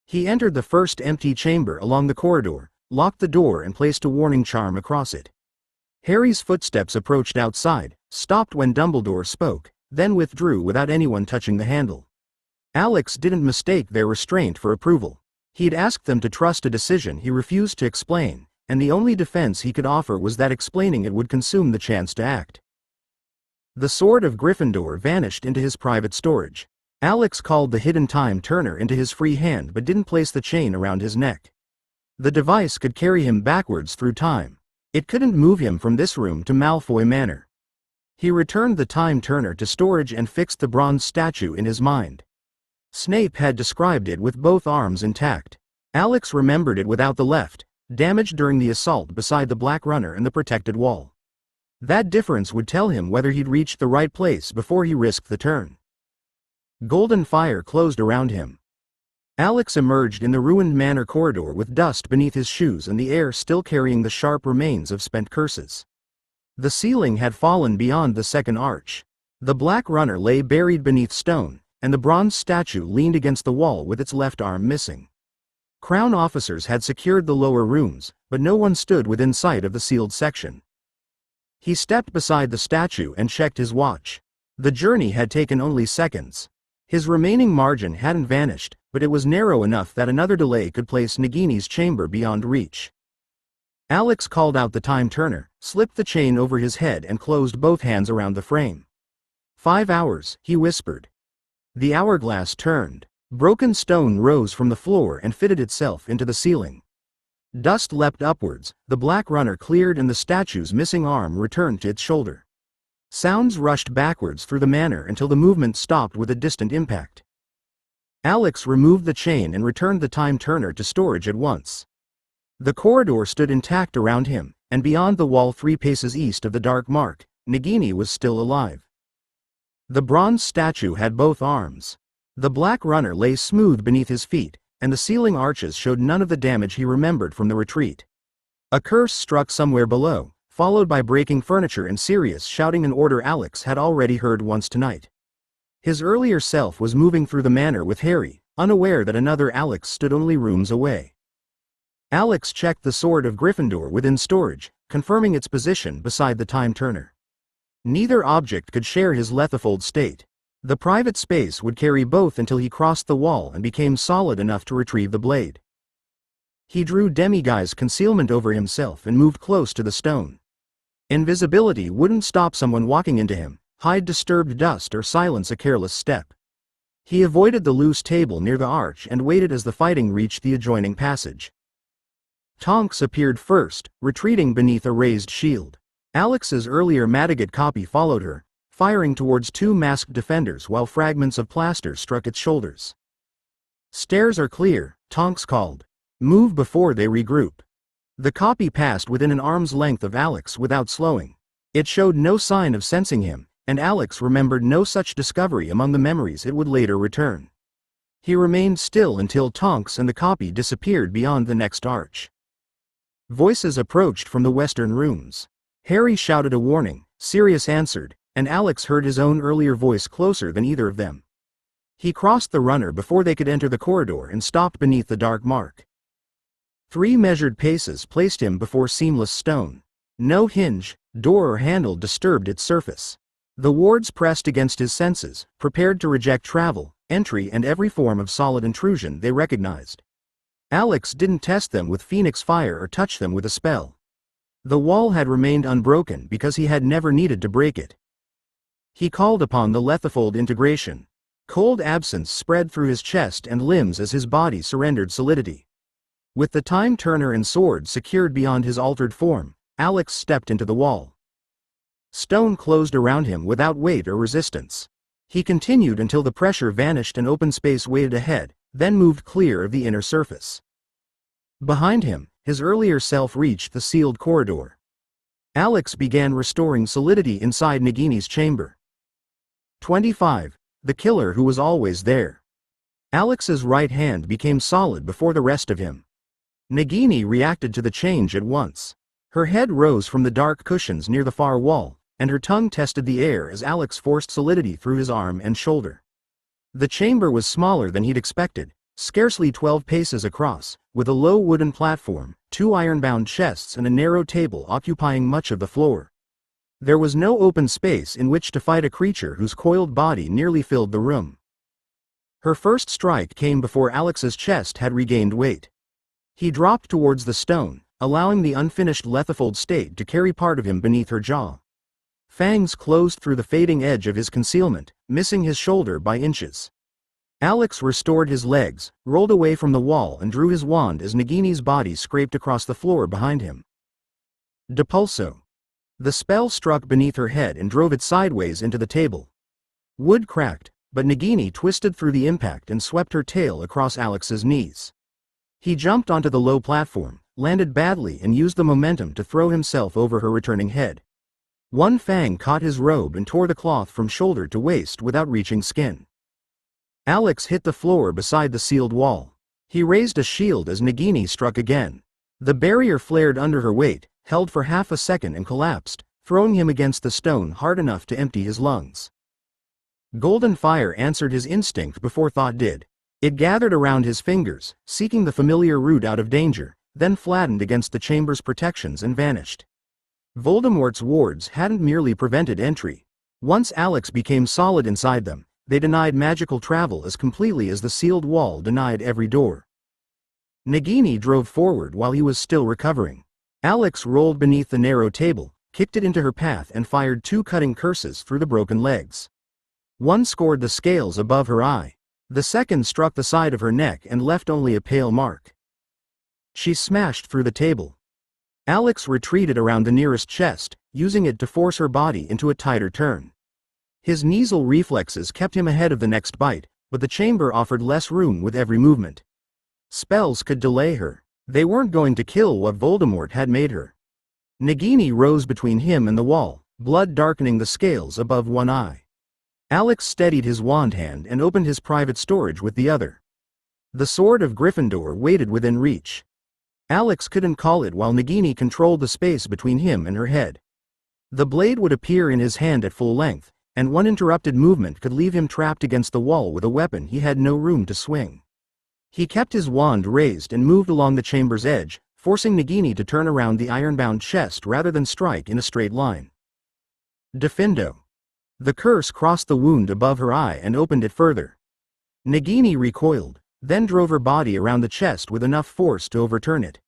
He entered the first empty chamber along the corridor, locked the door and placed a warning charm across it. Harry's footsteps approached outside, stopped when Dumbledore spoke, then withdrew without anyone touching the handle. Alex didn't mistake their restraint for approval. He'd asked them to trust a decision he refused to explain, and the only defense he could offer was that explaining it would consume the chance to act. The sword of Gryffindor vanished into his private storage. Alex called the hidden time turner into his free hand but didn't place the chain around his neck. The device could carry him backwards through time. It couldn't move him from this room to Malfoy Manor. He returned the time turner to storage and fixed the bronze statue in his mind. Snape had described it with both arms intact. Alex remembered it without the left, damaged during the assault beside the Black Runner and the protected wall. That difference would tell him whether he'd reached the right place before he risked the turn. Golden fire closed around him. Alex emerged in the ruined manor corridor with dust beneath his shoes and the air still carrying the sharp remains of spent curses. The ceiling had fallen beyond the second arch. The Black Runner lay buried beneath stone, and the bronze statue leaned against the wall with its left arm missing. Crown officers had secured the lower rooms, but no one stood within sight of the sealed section. He stepped beside the statue and checked his watch. The journey had taken only seconds. His remaining margin hadn't vanished, but it was narrow enough that another delay could place Nagini's chamber beyond reach. Alex called out the time turner, slipped the chain over his head and closed both hands around the frame. 5 hours, he whispered. The hourglass turned. Broken stone rose from the floor and fitted itself into the ceiling. Dust leapt upwards, the Black Runner cleared and the statue's missing arm returned to its shoulder. Sounds rushed backwards through the manor until the movement stopped with a distant impact. Alex removed the chain and returned the time turner to storage at once. The corridor stood intact around him, and beyond the wall 3 paces east of the dark mark, Nagini was still alive. The bronze statue had both arms. The Black Runner lay smooth beneath his feet, and the ceiling arches showed none of the damage he remembered from the retreat. A curse struck somewhere below, followed by breaking furniture and Sirius shouting an order Alex had already heard once tonight. His earlier self was moving through the manor with Harry, unaware that another Alex stood only rooms away. Alex checked the Sword of Gryffindor within storage, confirming its position beside the time turner. Neither object could share his lethifold state. The private space would carry both until he crossed the wall and became solid enough to retrieve the blade. He drew Demiguise's concealment over himself and moved close to the stone. Invisibility wouldn't stop someone walking into him, hide disturbed dust or silence a careless step. He avoided the loose table near the arch and waited as the fighting reached the adjoining passage. Tonks appeared first, retreating beneath a raised shield. Alex's earlier Madigat copy followed her, firing towards 2 masked defenders while fragments of plaster struck its shoulders. "Stairs are clear," Tonks called. "Move before they regroup." The copy passed within an arm's length of Alex without slowing. It showed no sign of sensing him, and Alex remembered no such discovery among the memories it would later return. He remained still until Tonks and the copy disappeared beyond the next arch. Voices approached from the western rooms. Harry shouted a warning, Sirius answered, and Alex heard his own earlier voice closer than either of them. He crossed the runner before they could enter the corridor and stopped beneath the dark mark. 3 measured paces placed him before seamless stone. No hinge, door or handle disturbed its surface. The wards pressed against his senses, prepared to reject travel, entry and every form of solid intrusion they recognized. Alex didn't test them with Phoenix Fire or touch them with a spell. The wall had remained unbroken because he had never needed to break it. He called upon the lethifold integration. Cold absence spread through his chest and limbs as his body surrendered solidity. With the time turner and sword secured beyond his altered form, Alex stepped into the wall. Stone closed around him without weight or resistance. He continued until the pressure vanished and open space waited ahead, then moved clear of the inner surface. Behind him, his earlier self reached the sealed corridor. Alex began restoring solidity inside Nagini's chamber. 25. The killer who was always there. Alex's right hand became solid before the rest of him. Nagini reacted to the change at once. Her head rose from the dark cushions near the far wall, and her tongue tested the air as Alex forced solidity through his arm and shoulder. The chamber was smaller than he'd expected, scarcely 12 paces across, with a low wooden platform, 2 iron-bound chests and a narrow table occupying much of the floor. There was no open space in which to fight a creature whose coiled body nearly filled the room. Her first strike came before Alex's chest had regained weight. He dropped towards the stone, allowing the unfinished lethifold state to carry part of him beneath her jaw. Fangs closed through the fading edge of his concealment, missing his shoulder by inches. Alex restored his legs, rolled away from the wall and drew his wand as Nagini's body scraped across the floor behind him. Depulso. The spell struck beneath her head and drove it sideways into the table. Wood cracked, but Nagini twisted through the impact and swept her tail across Alex's knees. He jumped onto the low platform, landed badly and used the momentum to throw himself over her returning head. One fang caught his robe and tore the cloth from shoulder to waist without reaching skin. Alex hit the floor beside the sealed wall. He raised a shield as Nagini struck again. The barrier flared under her weight, held for half a second and collapsed, throwing him against the stone hard enough to empty his lungs. Golden fire answered his instinct before thought did. It gathered around his fingers, seeking the familiar route out of danger, then flattened against the chamber's protections and vanished. Voldemort's wards hadn't merely prevented entry. Once Alex became solid inside them, they denied magical travel as completely as the sealed wall denied every door. Nagini drove forward while he was still recovering. Alex rolled beneath the narrow table, kicked it into her path and fired 2 cutting curses through the broken legs. One scored the scales above her eye. The second struck the side of her neck and left only a pale mark. She smashed through the table. Alex retreated around the nearest chest, using it to force her body into a tighter turn. His nasal reflexes kept him ahead of the next bite, but the chamber offered less room with every movement. Spells could delay her. They weren't going to kill what Voldemort had made her. Nagini rose between him and the wall, blood darkening the scales above one eye. Alex steadied his wand hand and opened his private storage with the other. The sword of Gryffindor waited within reach. Alex couldn't call it while Nagini controlled the space between him and her head. The blade would appear in his hand at full length, and one interrupted movement could leave him trapped against the wall with a weapon he had no room to swing. He kept his wand raised and moved along the chamber's edge, forcing Nagini to turn around the ironbound chest rather than strike in a straight line. Defendo. The curse crossed the wound above her eye and opened it further. Nagini recoiled, then drove her body around the chest with enough force to overturn it.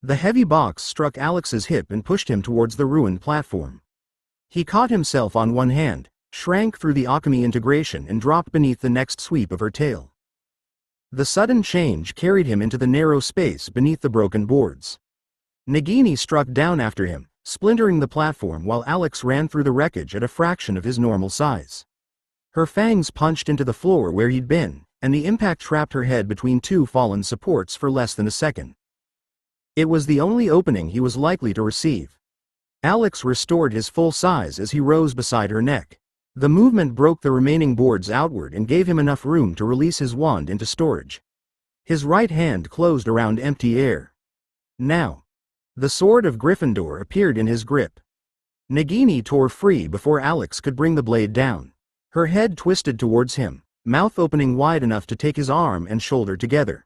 The heavy box struck Alex's hip and pushed him towards the ruined platform. He caught himself on one hand, shrank through the alchemy integration and dropped beneath the next sweep of her tail. The sudden change carried him into the narrow space beneath the broken boards. Nagini struck down after him, splintering the platform while Alex ran through the wreckage at a fraction of his normal size. Her fangs punched into the floor where he'd been, and the impact trapped her head between 2 fallen supports for less than a second. It was the only opening he was likely to receive. Alex restored his full size as he rose beside her neck. The movement broke the remaining boards outward and gave him enough room to release his wand into storage. His right hand closed around empty air. Now, the sword of Gryffindor appeared in his grip. Nagini tore free before Alex could bring the blade down. Her head twisted towards him, mouth opening wide enough to take his arm and shoulder together.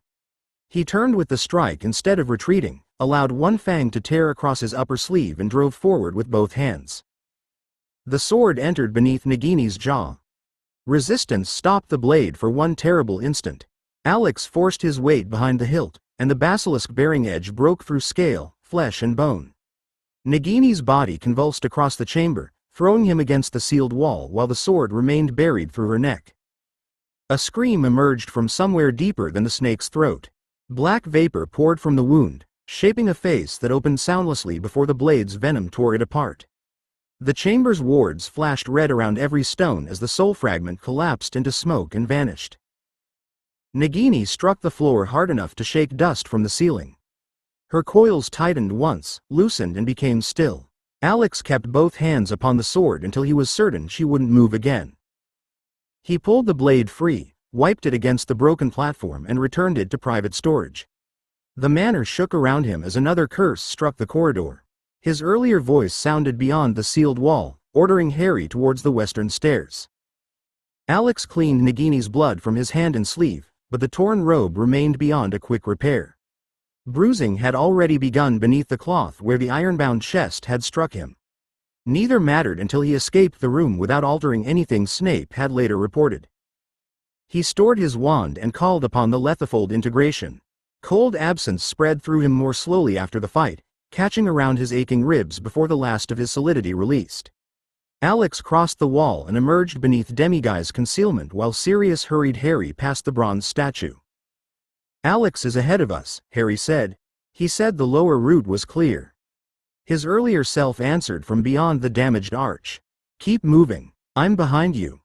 He turned with the strike instead of retreating, allowed one fang to tear across his upper sleeve and drove forward with both hands. The sword entered beneath Nagini's jaw. Resistance stopped the blade for one terrible instant. Alex forced his weight behind the hilt, and the basilisk-bearing edge broke through scale, flesh and bone. Nagini's body convulsed across the chamber, throwing him against the sealed wall while the sword remained buried through her neck. A scream emerged from somewhere deeper than the snake's throat. Black vapor poured from the wound, shaping a face that opened soundlessly before the blade's venom tore it apart. The chamber's wards flashed red around every stone as the soul fragment collapsed into smoke and vanished. Nagini struck the floor hard enough to shake dust from the ceiling. Her coils tightened once, loosened and became still. Alex kept both hands upon the sword until he was certain she wouldn't move again. He pulled the blade free, wiped it against the broken platform and returned it to private storage. The manor shook around him as another curse struck the corridor. His earlier voice sounded beyond the sealed wall, ordering Harry towards the western stairs. Alex cleaned Nagini's blood from his hand and sleeve, but the torn robe remained beyond a quick repair. Bruising had already begun beneath the cloth where the ironbound chest had struck him. Neither mattered until he escaped the room without altering anything Snape had later reported. He stored his wand and called upon the Lethifold integration. Cold absence spread through him more slowly after the fight, catching around his aching ribs before the last of his solidity released. Alex crossed the wall and emerged beneath Demiguy's concealment while Sirius hurried Harry past the bronze statue. "Alex is ahead of us," Harry said. He said the lower route was clear. His earlier self answered from beyond the damaged arch. "Keep moving. I'm behind you."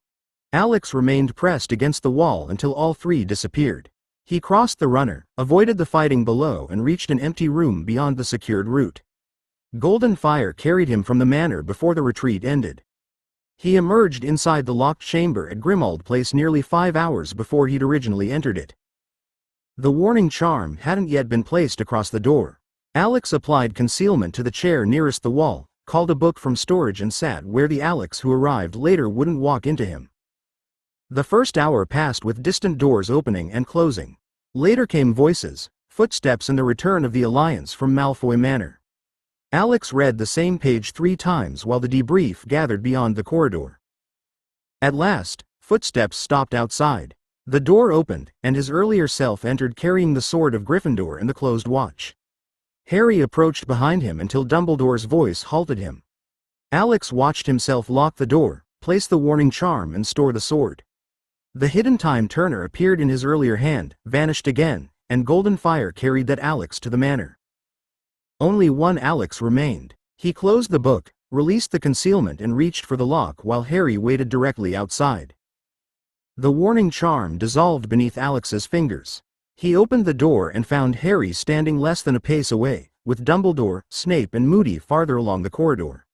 Alex remained pressed against the wall until all 3 disappeared. He crossed the runner, avoided the fighting below and reached an empty room beyond the secured route. Golden fire carried him from the manor before the retreat ended. He emerged inside the locked chamber at Grimmauld Place nearly 5 hours before he'd originally entered it. The warning charm hadn't yet been placed across the door. Alex applied concealment to the chair nearest the wall, called a book from storage and sat where the Alex who arrived later wouldn't walk into him. The first hour passed with distant doors opening and closing. Later came voices, footsteps and the return of the Alliance from Malfoy Manor. Alex read the same page 3 times while the debrief gathered beyond the corridor. At last, footsteps stopped outside. The door opened, and his earlier self entered carrying the sword of Gryffindor and the closed watch. Harry approached behind him until Dumbledore's voice halted him. Alex watched himself lock the door, place the warning charm and store the sword. The hidden time turner appeared in his earlier hand, vanished again, and golden fire carried that Alex to the manor. Only one Alex remained. He closed the book, released the concealment and reached for the lock while Harry waited directly outside. The warning charm dissolved beneath Alex's fingers. He opened the door and found Harry standing less than a pace away, with Dumbledore, Snape and Moody farther along the corridor.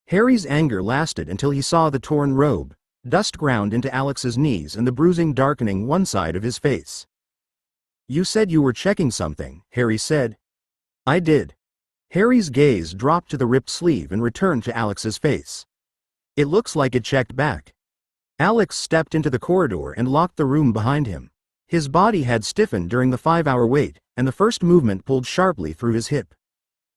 Harry's anger lasted until he saw the torn robe, dust ground into Alex's knees and the bruising darkening one side of his face. "You said you were checking something," Harry said. "I did." Harry's gaze dropped to the ripped sleeve and returned to Alex's face. "It looks like it checked back." Alex stepped into the corridor and locked the room behind him. His body had stiffened during the 5-hour wait, and the first movement pulled sharply through his hip.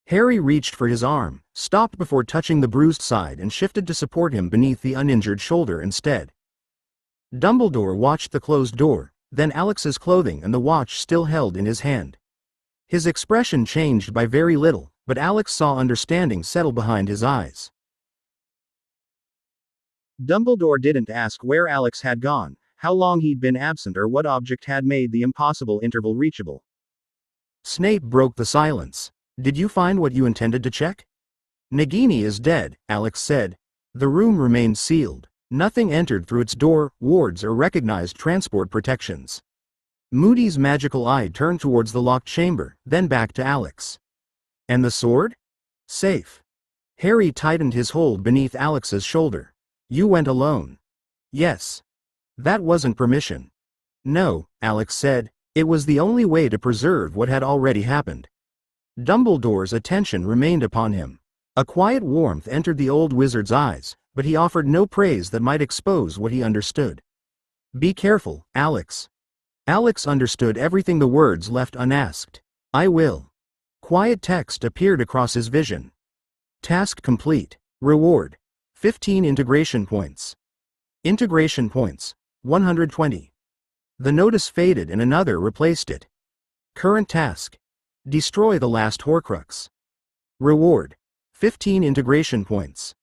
Harry reached for his arm, stopped before touching the bruised side and shifted to support him beneath the uninjured shoulder instead. Dumbledore watched the closed door, then Alex's clothing and the watch still held in his hand. His expression changed by very little, but Alex saw understanding settle behind his eyes. Dumbledore didn't ask where Alex had gone, how long he'd been absent or what object had made the impossible interval reachable. Snape broke the silence. "Did you find what you intended to check?" "Nagini is dead," Alex said. The room remained sealed. Nothing entered through its door, wards or recognized transport protections. Moody's magical eye turned towards the locked chamber, then back to Alex. "And the sword?" "Safe." Harry tightened his hold beneath Alex's shoulder. "You went alone?" "Yes." "That wasn't permission." "No," Alex said. "It was the only way to preserve what had already happened." Dumbledore's attention remained upon him. A quiet warmth entered the old wizard's eyes, but he offered no praise that might expose what he understood. "Be careful, Alex." Alex understood everything the words left unasked. "I will." Quiet text appeared across his vision. "Task complete. Reward. 15 integration points. Integration points. 120. The notice faded and another replaced it. Current task. Destroy the last Horcrux. Reward. 15 integration points.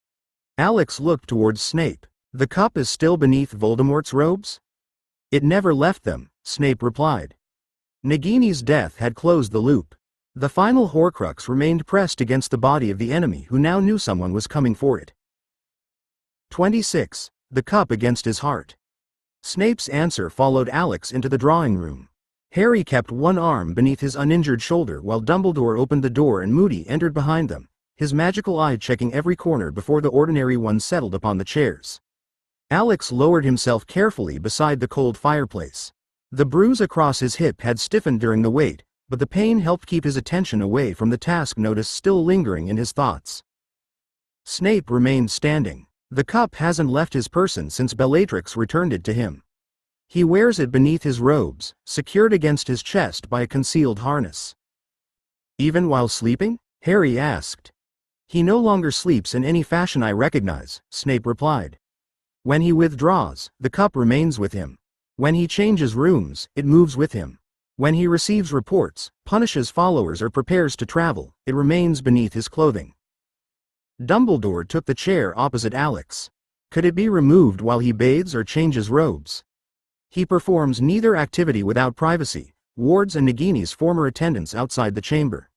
Alex looked towards Snape. "The cup is still beneath Voldemort's robes?" "It never left them," Snape replied. Nagini's death had closed the loop. The final Horcrux remained pressed against the body of the enemy who now knew someone was coming for it. 26. The cup against his heart. Snape's answer followed Alex into the drawing room. Harry kept one arm beneath his uninjured shoulder while Dumbledore opened the door and Moody entered behind them, his magical eye checking every corner before the ordinary one settled upon the chairs. Alex lowered himself carefully beside the cold fireplace. The bruise across his hip had stiffened during the wait, but the pain helped keep his attention away from the task notice still lingering in his thoughts. Snape remained standing. "The cup hasn't left his person since Bellatrix returned it to him. He wears it beneath his robes, secured against his chest by a concealed harness." "Even while sleeping?" Harry asked. "He no longer sleeps in any fashion I recognize," Snape replied. "When he withdraws, the cup remains with him. When he changes rooms, it moves with him. When he receives reports, punishes followers or prepares to travel, it remains beneath his clothing." Dumbledore took the chair opposite Alex. "Could it be removed while he bathes or changes robes?" "He performs neither activity without privacy, wards and Nagini's former attendants outside the chamber.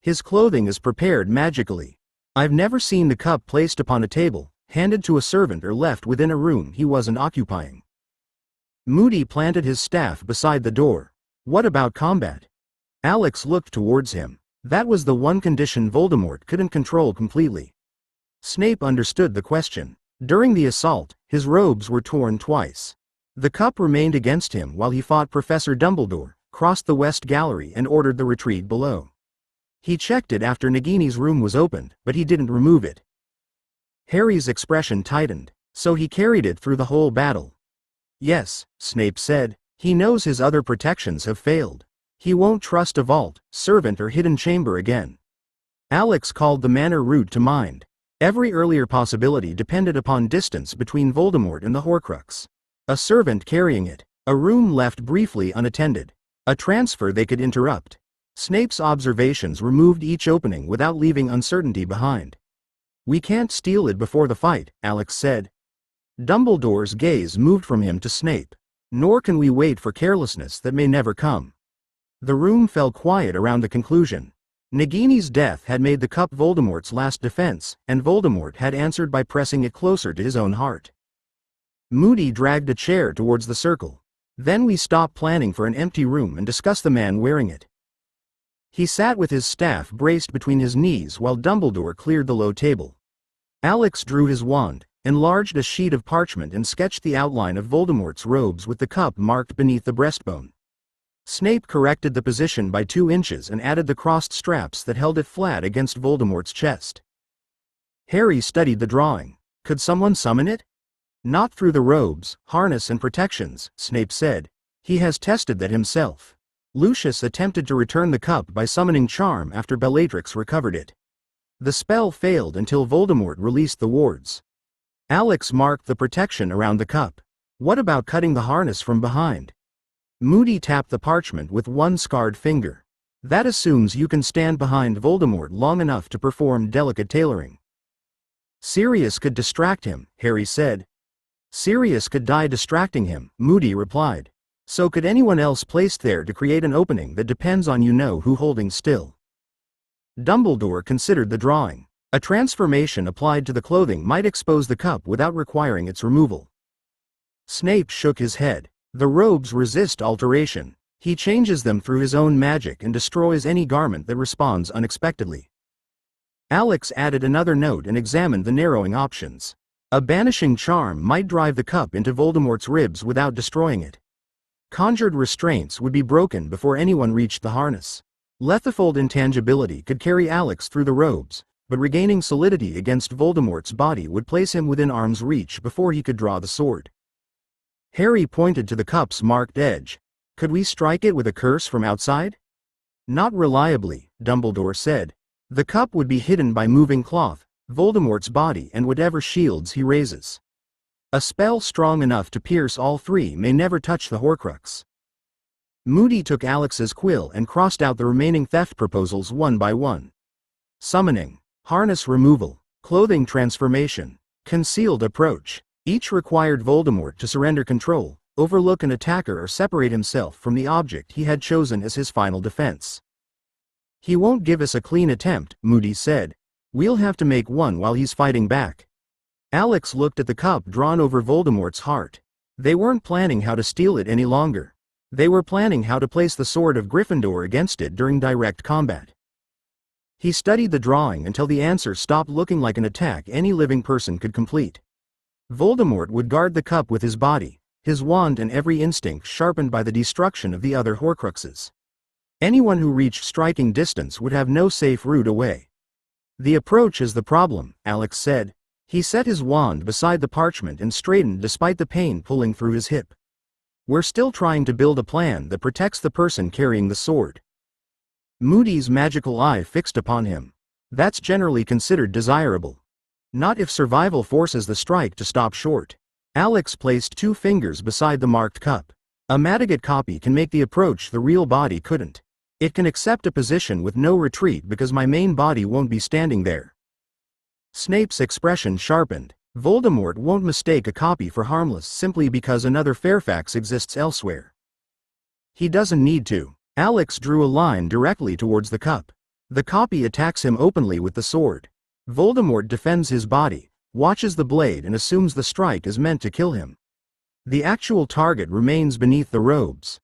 His clothing is prepared magically. I've never seen the cup placed upon a table, handed to a servant or left within a room he wasn't occupying." Moody planted his staff beside the door. "What about combat?" Alex looked towards him. That was the one condition Voldemort couldn't control completely. Snape understood the question. During the assault, his robes were torn twice. The cup remained against him while he fought Professor Dumbledore, crossed the West Gallery and ordered the retreat below. He checked it after Nagini's room was opened, but he didn't remove it. Harry's expression tightened. So he carried it through the whole battle. Yes, Snape said. He knows his other protections have failed. He won't trust a vault, servant or hidden chamber again. Alex called the manor route to mind. Every earlier possibility depended upon distance between Voldemort and the Horcrux. A servant carrying it, a room left briefly unattended, a transfer they could interrupt. Snape's observations removed each opening without leaving uncertainty behind. We can't steal it before the fight, Alex said. Dumbledore's gaze moved from him to Snape. Nor can we wait for carelessness that may never come. The room fell quiet around the conclusion. Nagini's death had made the cup Voldemort's last defense, and Voldemort had answered by pressing it closer to his own heart. Moody dragged a chair towards the circle. Then we stopped planning for an empty room and discussed the man wearing it. He sat with his staff braced between his knees while Dumbledore cleared the low table. Alex drew his wand, enlarged a sheet of parchment and sketched the outline of Voldemort's robes with the cup marked beneath the breastbone. Snape corrected the position by 2 inches and added the crossed straps that held it flat against Voldemort's chest. Harry studied the drawing. Could someone summon it? Not through the robes, harness and protections, Snape said. He has tested that himself. Lucius attempted to return the cup by summoning charm after Bellatrix recovered it. The spell failed until Voldemort released the wards. Alex marked the protection around the cup. What about cutting the harness from behind? Moody tapped the parchment with one scarred finger. That assumes you can stand behind Voldemort long enough to perform delicate tailoring. Sirius could distract him, Harry said. Sirius could die distracting him, Moody replied. So could anyone else placed there to create an opening that depends on you-know-who holding still. Dumbledore considered the drawing. A transformation applied to the clothing might expose the cup without requiring its removal. Snape shook his head. The robes resist alteration. He changes them through his own magic and destroys any garment that responds unexpectedly. Alex added another note and examined the narrowing options. A banishing charm might drive the cup into Voldemort's ribs without destroying it. Conjured restraints would be broken before anyone reached the harness. Lethifold intangibility could carry Alex through the robes, but regaining solidity against Voldemort's body would place him within arm's reach before he could draw the sword. Harry pointed to the cup's marked edge. Could we strike it with a curse from outside? Not reliably, Dumbledore said. The cup would be hidden by moving cloth, Voldemort's body and whatever shields he raises. A spell strong enough to pierce all 3 may never touch the Horcrux. Moody took Alex's quill and crossed out the remaining theft proposals one by one. Summoning, harness removal, clothing transformation, concealed approach. Each required Voldemort to surrender control, overlook an attacker or separate himself from the object he had chosen as his final defense. He won't give us a clean attempt, Moody said. We'll have to make one while he's fighting back. Alex looked at the cup drawn over Voldemort's heart. They weren't planning how to steal it any longer. They were planning how to place the sword of Gryffindor against it during direct combat. He studied the drawing until the answer stopped looking like an attack any living person could complete. Voldemort would guard the cup with his body, his wand and every instinct sharpened by the destruction of the other Horcruxes. Anyone who reached striking distance would have no safe route away. The approach is the problem, Alex said. He set his wand beside the parchment and straightened despite the pain pulling through his hip. We're still trying to build a plan that protects the person carrying the sword. Moody's magical eye fixed upon him. That's generally considered desirable. Not if survival forces the strike to stop short. Alex placed 2 fingers beside the marked cup. A Madigat copy can make the approach the real body couldn't. It can accept a position with no retreat because my main body won't be standing there. Snape's expression sharpened. Voldemort won't mistake a copy for harmless simply because another Fairfax exists elsewhere. He doesn't need to. Alex drew a line directly towards the cup. The copy attacks him openly with the sword. Voldemort defends his body, watches the blade and assumes the strike is meant to kill him. The actual target remains beneath the robes.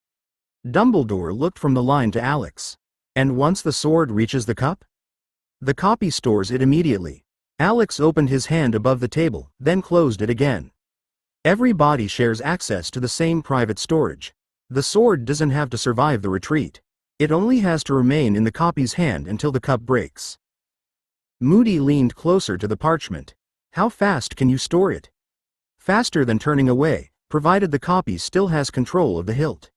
Dumbledore looked from the line to Alex. And once the sword reaches the cup? The copy stores it immediately. Alex opened his hand above the table, then closed it again. Every body shares access to the same private storage. The sword doesn't have to survive the retreat. It only has to remain in the copy's hand until the cup breaks. Moody leaned closer to the parchment. How fast can you store it? Faster than turning away, provided the copy still has control of the hilt.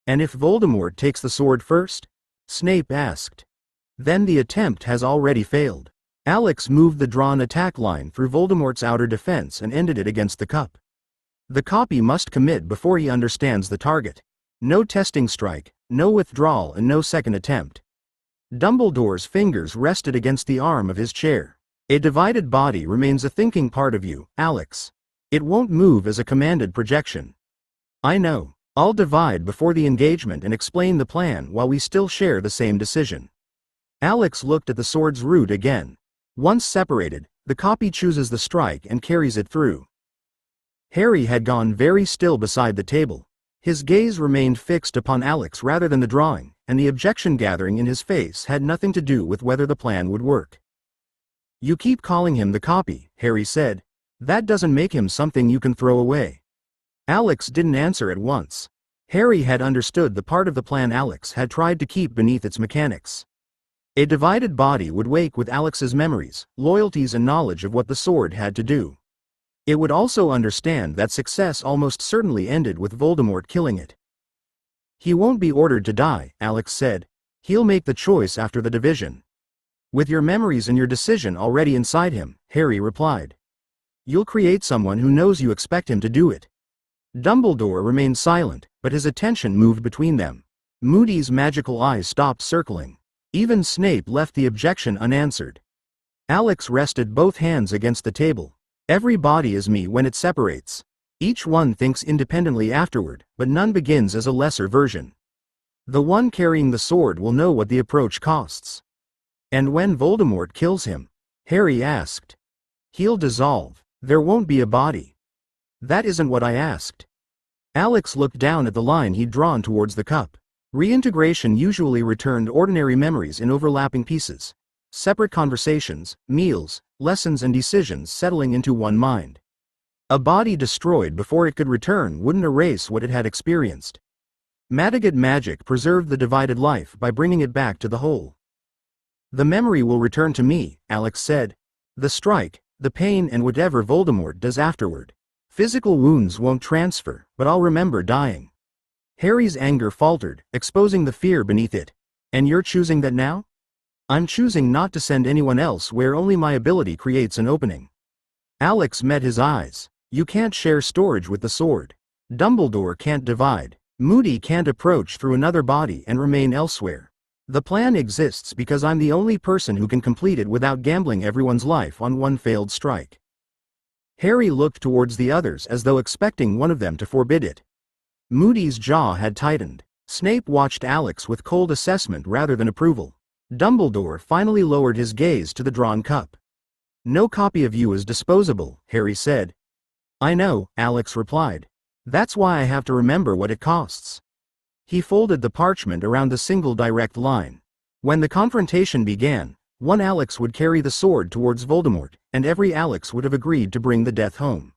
And if Voldemort takes the sword first? Snape asked. Then the attempt has already failed. Alex moved the drawn attack line through Voldemort's outer defense and ended it against the cup. The copy must commit before he understands the target. No testing strike, no withdrawal, and no second attempt. Dumbledore's fingers rested against the arm of his chair. A divided body remains a thinking part of you, Alex. It won't move as a commanded projection. I know. I'll divide before the engagement and explain the plan while we still share the same decision. Alex looked at the sword's root again. Once separated, the copy chooses the strike and carries it through. Harry had gone very still beside the table. His gaze remained fixed upon Alex rather than the drawing, and the objection gathering in his face had nothing to do with whether the plan would work. You keep calling him the copy, Harry said. That doesn't make him something you can throw away. Alex didn't answer at once. Harry had understood the part of the plan Alex had tried to keep beneath its mechanics. A divided body would wake with Alex's memories, loyalties, and knowledge of what the sword had to do. It would also understand that success almost certainly ended with Voldemort killing it. He won't be ordered to die, Alex said. He'll make the choice after the division. With your memories and your decision already inside him, Harry replied. You'll create someone who knows you expect him to do it. Dumbledore remained silent, but his attention moved between them. Moody's magical eyes stopped circling. Even Snape left the objection unanswered. Alex rested both hands against the table. Every body is me when it separates. Each one thinks independently afterward, but none begins as a lesser version. The one carrying the sword will know what the approach costs. And when Voldemort kills him? Harry asked. He'll dissolve. There won't be a body. That isn't what I asked. Alex looked down at the line he'd drawn towards the cup. Reintegration usually returned ordinary memories in overlapping pieces. Separate conversations, meals, lessons, and decisions settling into one mind. A body destroyed before it could return wouldn't erase what it had experienced. Madigat magic preserved the divided life by bringing it back to the whole. The memory will return to me, Alex said. The strike, the pain, and whatever Voldemort does afterward. Physical wounds won't transfer, but I'll remember dying. Harry's anger faltered, exposing the fear beneath it. And you're choosing that now? I'm choosing not to send anyone else where only my ability creates an opening. Alex met his eyes. You can't share storage with the sword. Dumbledore can't divide. Moody can't approach through another body and remain elsewhere. The plan exists because I'm the only person who can complete it without gambling everyone's life on one failed strike. Harry looked towards the others as though expecting one of them to forbid it. Moody's jaw had tightened. Snape watched Alex with cold assessment rather than approval. Dumbledore finally lowered his gaze to the drawn cup. No copy of you is disposable, Harry said. I know, Alex replied. That's why I have to remember what it costs. He folded the parchment around the single direct line. When the confrontation began, one Alex would carry the sword towards Voldemort, and every Alex would have agreed to bring the death home.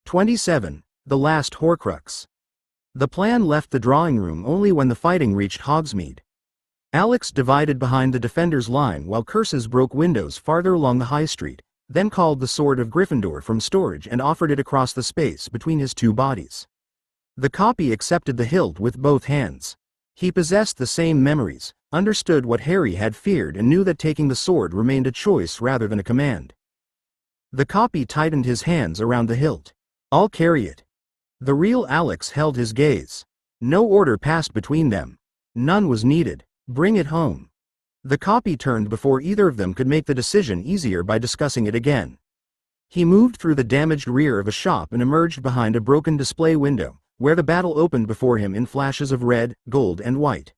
27. The Last Horcrux. The plan left the drawing room only when the fighting reached Hogsmeade. Alex divided behind the defender's line while curses broke windows farther along the high street, then called the sword of Gryffindor from storage and offered it across the space between his two bodies. The copy accepted the hilt with both hands. He possessed the same memories, understood what Harry had feared, and knew that taking the sword remained a choice rather than a command. The copy tightened his hands around the hilt. I'll carry it. The real Alex held his gaze. No order passed between them. None was needed. Bring it home. The copy turned before either of them could make the decision easier by discussing it again. He moved through the damaged rear of a shop and emerged behind a broken display window, where the battle opened before him in flashes of red, gold, and white.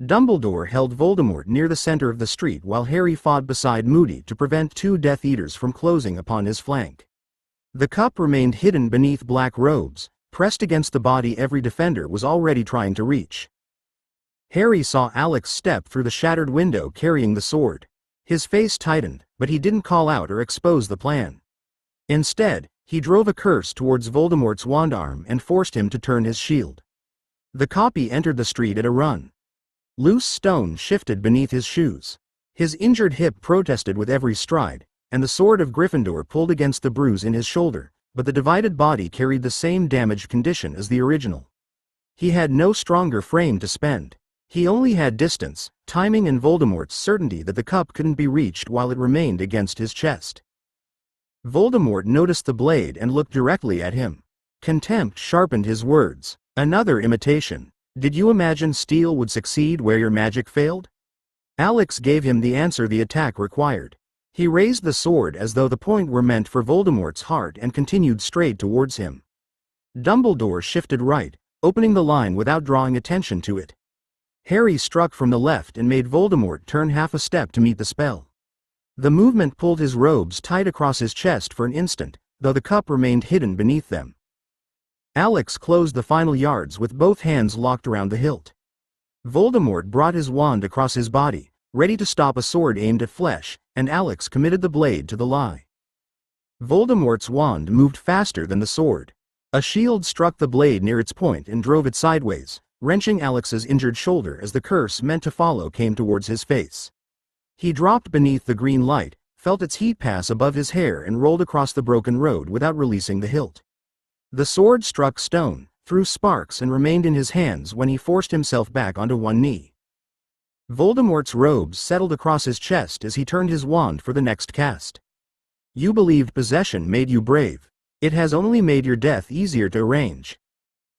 Dumbledore held Voldemort near the center of the street while Harry fought beside Moody to prevent two Death Eaters from closing upon his flank. The cup remained hidden beneath black robes, pressed against the body every defender was already trying to reach. Harry saw Alex step through the shattered window carrying the sword. His face tightened, but he didn't call out or expose the plan. Instead, he drove a curse towards Voldemort's wand arm and forced him to turn his shield. The copy entered the street at a run. Loose stone shifted beneath his shoes. His injured hip protested with every stride, and the sword of Gryffindor pulled against the bruise in his shoulder, but the divided body carried the same damaged condition as the original. He had no stronger frame to spend. He only had distance, timing, and Voldemort's certainty that the cup couldn't be reached while it remained against his chest. Voldemort noticed the blade and looked directly at him. Contempt sharpened his words. Another imitation. Did you imagine steel would succeed where your magic failed? Alex gave him the answer the attack required. He raised the sword as though the point were meant for Voldemort's heart and continued straight towards him. Dumbledore shifted right, opening the line without drawing attention to it. Harry struck from the left and made Voldemort turn half a step to meet the spell. The movement pulled his robes tight across his chest for an instant, though the cup remained hidden beneath them. Alex closed the final yards with both hands locked around the hilt. Voldemort brought his wand across his body, ready to stop a sword aimed at flesh, and Alex committed the blade to the lie. Voldemort's wand moved faster than the sword. A shield struck the blade near its point and drove it sideways, wrenching Alex's injured shoulder as the curse meant to follow came towards his face. He dropped beneath the green light, felt its heat pass above his hair and rolled across the broken road without releasing the hilt. The sword struck stone, threw sparks and remained in his hands when he forced himself back onto one knee. Voldemort's robes settled across his chest as he turned his wand for the next cast. You believed possession made you brave. It has only made your death easier to arrange.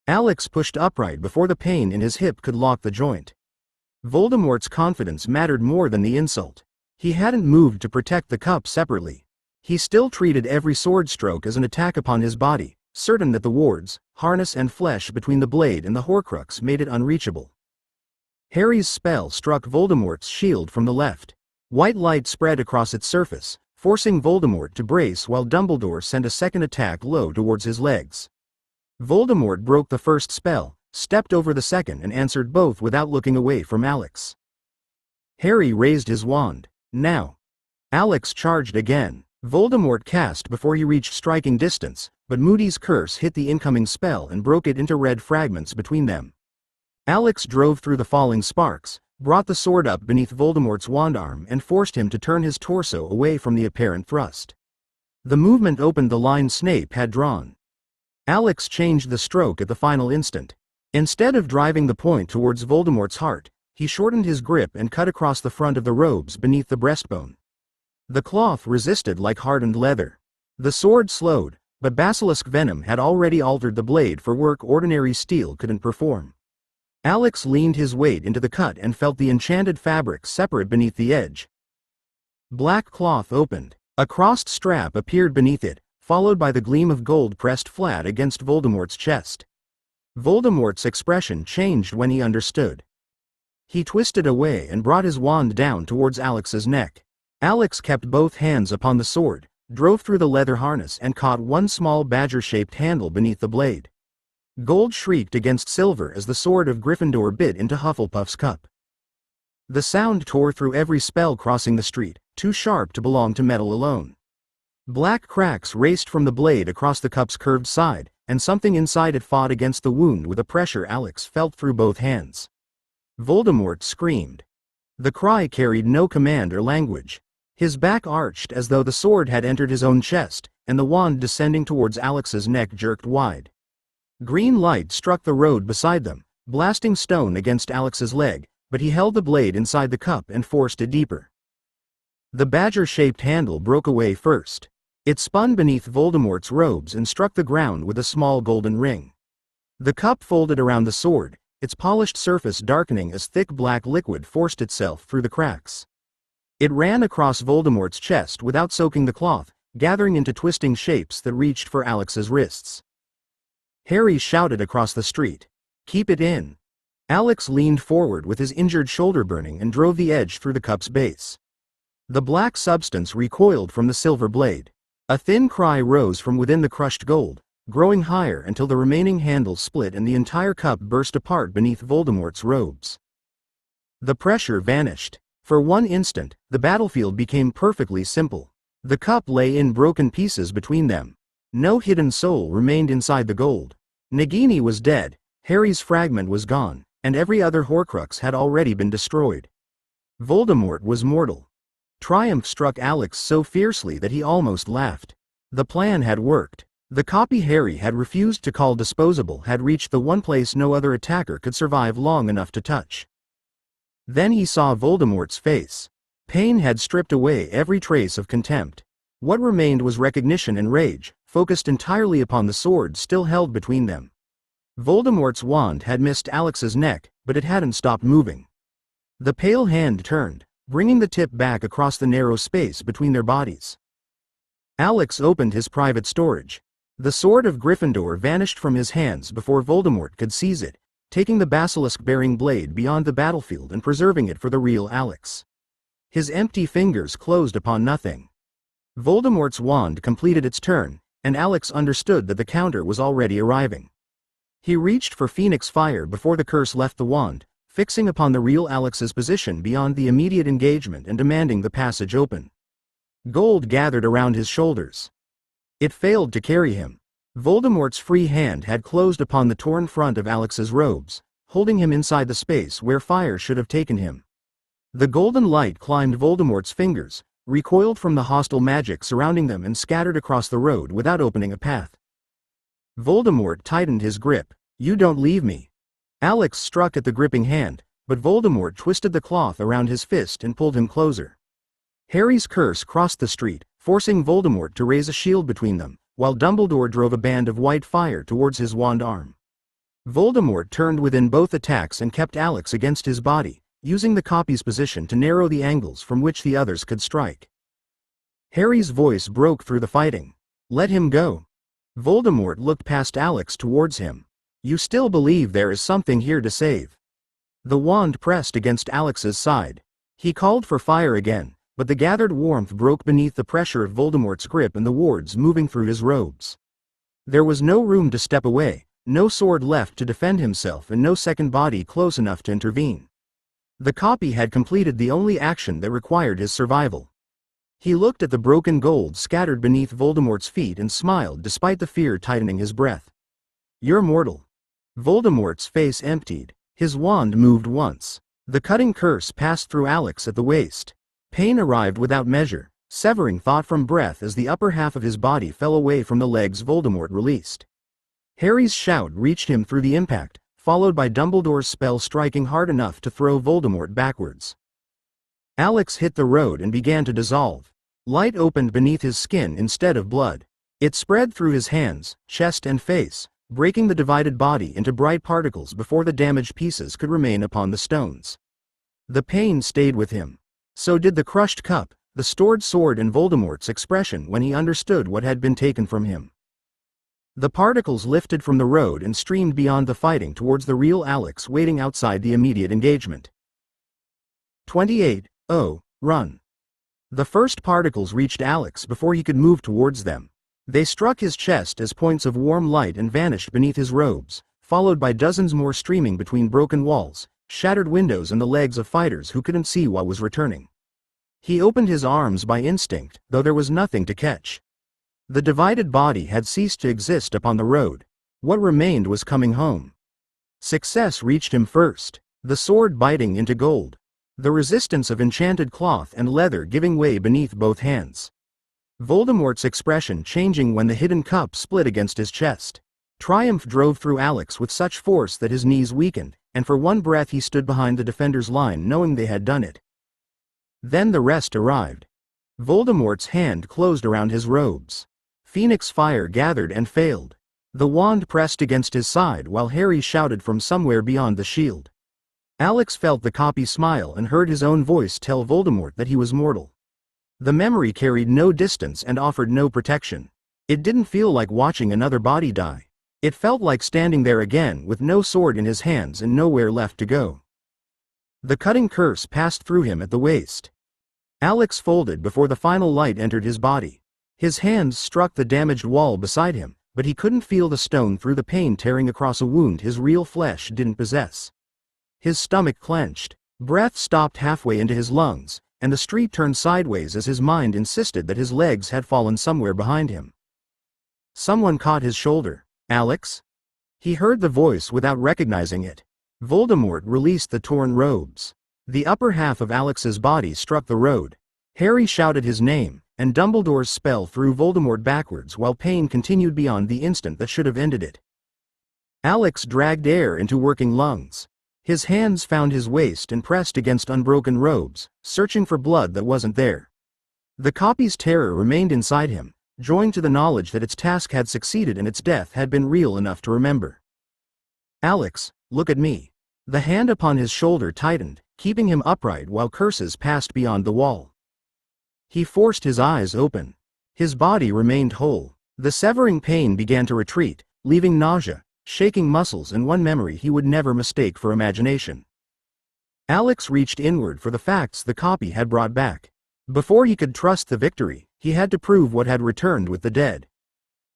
Alex pushed upright before the pain in his hip could lock the joint. Voldemort's confidence mattered more than the insult. He hadn't moved to protect the cup separately. He still treated every sword stroke as an attack upon his body, certain that the wards, harness and flesh between the blade and the Horcrux made it unreachable. Harry's spell struck Voldemort's shield from the left. White light spread across its surface, forcing Voldemort to brace while Dumbledore sent a second attack low towards his legs. Voldemort broke the first spell, stepped over the second and answered both without looking away from Alex. Harry raised his wand. Now. Alex charged again. Voldemort cast before he reached striking distance, but Moody's curse hit the incoming spell and broke it into red fragments between them. Alex drove through the falling sparks, brought the sword up beneath Voldemort's wand arm and forced him to turn his torso away from the apparent thrust. The movement opened the line Snape had drawn. Alex changed the stroke at the final instant. Instead of driving the point towards Voldemort's heart, he shortened his grip and cut across the front of the robes beneath the breastbone. The cloth resisted like hardened leather. The sword slowed, but basilisk venom had already altered the blade for work ordinary steel couldn't perform. Alex leaned his weight into the cut and felt the enchanted fabric separate beneath the edge. Black cloth opened. A crossed strap appeared beneath it, followed by the gleam of gold pressed flat against Voldemort's chest. Voldemort's expression changed when he understood. He twisted away and brought his wand down towards Alex's neck. Alex kept both hands upon the sword, drove through the leather harness and caught one small badger-shaped handle beneath the blade. Gold shrieked against silver as the sword of Gryffindor bit into Hufflepuff's cup. The sound tore through every spell crossing the street, too sharp to belong to metal alone. Black cracks raced from the blade across the cup's curved side, and something inside it fought against the wound with a pressure Alex felt through both hands. Voldemort screamed. The cry carried no command or language. His back arched as though the sword had entered his own chest, and the wand descending towards Alex's neck jerked wide. Green light struck the road beside them, blasting stone against Alex's leg, but he held the blade inside the cup and forced it deeper. The badger-shaped handle broke away first. It spun beneath Voldemort's robes and struck the ground with a small golden ring. The cup folded around the sword, its polished surface darkening as thick black liquid forced itself through the cracks. It ran across Voldemort's chest without soaking the cloth, gathering into twisting shapes that reached for Alex's wrists. Harry shouted across the street, "Keep it in!" Alex leaned forward with his injured shoulder burning and drove the edge through the cup's base. The black substance recoiled from the silver blade. A thin cry rose from within the crushed gold, growing higher until the remaining handle split and the entire cup burst apart beneath Voldemort's robes. The pressure vanished. For one instant, the battlefield became perfectly simple. The cup lay in broken pieces between them. No hidden soul remained inside the gold. Nagini was dead, Harry's fragment was gone, and every other Horcrux had already been destroyed. Voldemort was mortal. Triumph struck Alex so fiercely that he almost laughed. The plan had worked. The copy Harry had refused to call disposable had reached the one place no other attacker could survive long enough to touch. Then he saw Voldemort's face. Pain had stripped away every trace of contempt. What remained was recognition and rage, focused entirely upon the sword still held between them. Voldemort's wand had missed Alex's neck, but it hadn't stopped moving. The pale hand turned, bringing the tip back across the narrow space between their bodies. Alex opened his private storage. The sword of Gryffindor vanished from his hands before Voldemort could seize it, taking the basilisk-bearing blade beyond the battlefield and preserving it for the real Alex. His empty fingers closed upon nothing. Voldemort's wand completed its turn, and Alex understood that the counter was already arriving. He reached for Phoenix Fire before the curse left the wand, fixing upon the real Alex's position beyond the immediate engagement and demanding the passage open. Gold gathered around his shoulders. It failed to carry him. Voldemort's free hand had closed upon the torn front of Alex's robes, holding him inside the space where fire should have taken him. The golden light climbed Voldemort's fingers, recoiled from the hostile magic surrounding them and scattered across the road without opening a path. Voldemort tightened his grip. "You don't leave me." Alex struck at the gripping hand, but Voldemort twisted the cloth around his fist and pulled him closer. Harry's curse crossed the street, forcing Voldemort to raise a shield between them, while Dumbledore drove a band of white fire towards his wand arm. Voldemort turned within both attacks and kept Alex against his body, using the copy's position to narrow the angles from which the others could strike. Harry's voice broke through the fighting. "Let him go." Voldemort looked past Alex towards him. "You still believe there is something here to save." The wand pressed against Alex's side. He called for fire again, but the gathered warmth broke beneath the pressure of Voldemort's grip and the wards moving through his robes. There was no room to step away, no sword left to defend himself and no second body close enough to intervene. The copy had completed the only action that required his survival. He looked at the broken gold scattered beneath Voldemort's feet and smiled despite the fear tightening his breath. "You're mortal." Voldemort's face emptied. His wand moved once. The cutting curse passed through Alex at the waist. Pain arrived without measure, severing thought from breath as the upper half of his body fell away from the legs Voldemort released. Harry's shout reached him through the impact, followed by Dumbledore's spell striking hard enough to throw Voldemort backwards. Alex hit the road and began to dissolve. Light opened beneath his skin instead of blood. It spread through his hands, chest and face, breaking the divided body into bright particles before the damaged pieces could remain upon the stones. The pain stayed with him. So did the crushed cup, the stored sword and Voldemort's expression when he understood what had been taken from him. The particles lifted from the road and streamed beyond the fighting towards the real Alex waiting outside the immediate engagement. 28. Oh, run. The first particles reached Alex before he could move towards them. They struck his chest as points of warm light and vanished beneath his robes, followed by dozens more streaming between broken walls, shattered windows and the legs of fighters who couldn't see what was returning. He opened his arms by instinct, though there was nothing to catch. The divided body had ceased to exist upon the road. What remained was coming home. Success reached him first, the sword biting into gold. The resistance of enchanted cloth and leather giving way beneath both hands. Voldemort's expression changing when the hidden cup split against his chest. Triumph drove through Alex with such force that his knees weakened, and for one breath he stood behind the defender's line knowing they had done it. Then the rest arrived. Voldemort's hand closed around his robes. Phoenix Fire gathered and failed. The wand pressed against his side while Harry shouted from somewhere beyond the shield. Alex felt the copy smile and heard his own voice tell Voldemort that he was mortal. The memory carried no distance and offered no protection. It didn't feel like watching another body die. It felt like standing there again with no sword in his hands and nowhere left to go. The cutting curse passed through him at the waist. Alex folded before the final light entered his body. His hands struck the damaged wall beside him, but he couldn't feel the stone through the pain tearing across a wound his real flesh didn't possess. His stomach clenched. Breath stopped halfway into his lungs, and the street turned sideways as his mind insisted that his legs had fallen somewhere behind him. Someone caught his shoulder. Alex? He heard the voice without recognizing it. Voldemort released the torn robes. The upper half of Alex's body struck the road. Harry shouted his name, and Dumbledore's spell threw Voldemort backwards while pain continued beyond the instant that should have ended it. Alex dragged air into working lungs. His hands found his waist and pressed against unbroken robes, searching for blood that wasn't there. The copy's terror remained inside him, joined to the knowledge that its task had succeeded and its death had been real enough to remember. Alex, look at me. The hand upon his shoulder tightened, keeping him upright while curses passed beyond the wall. He forced his eyes open. His body remained whole. The severing pain began to retreat, leaving nausea, shaking muscles and one memory he would never mistake for imagination. Alex reached inward for the facts the copy had brought back. Before he could trust the victory, he had to prove what had returned with the dead.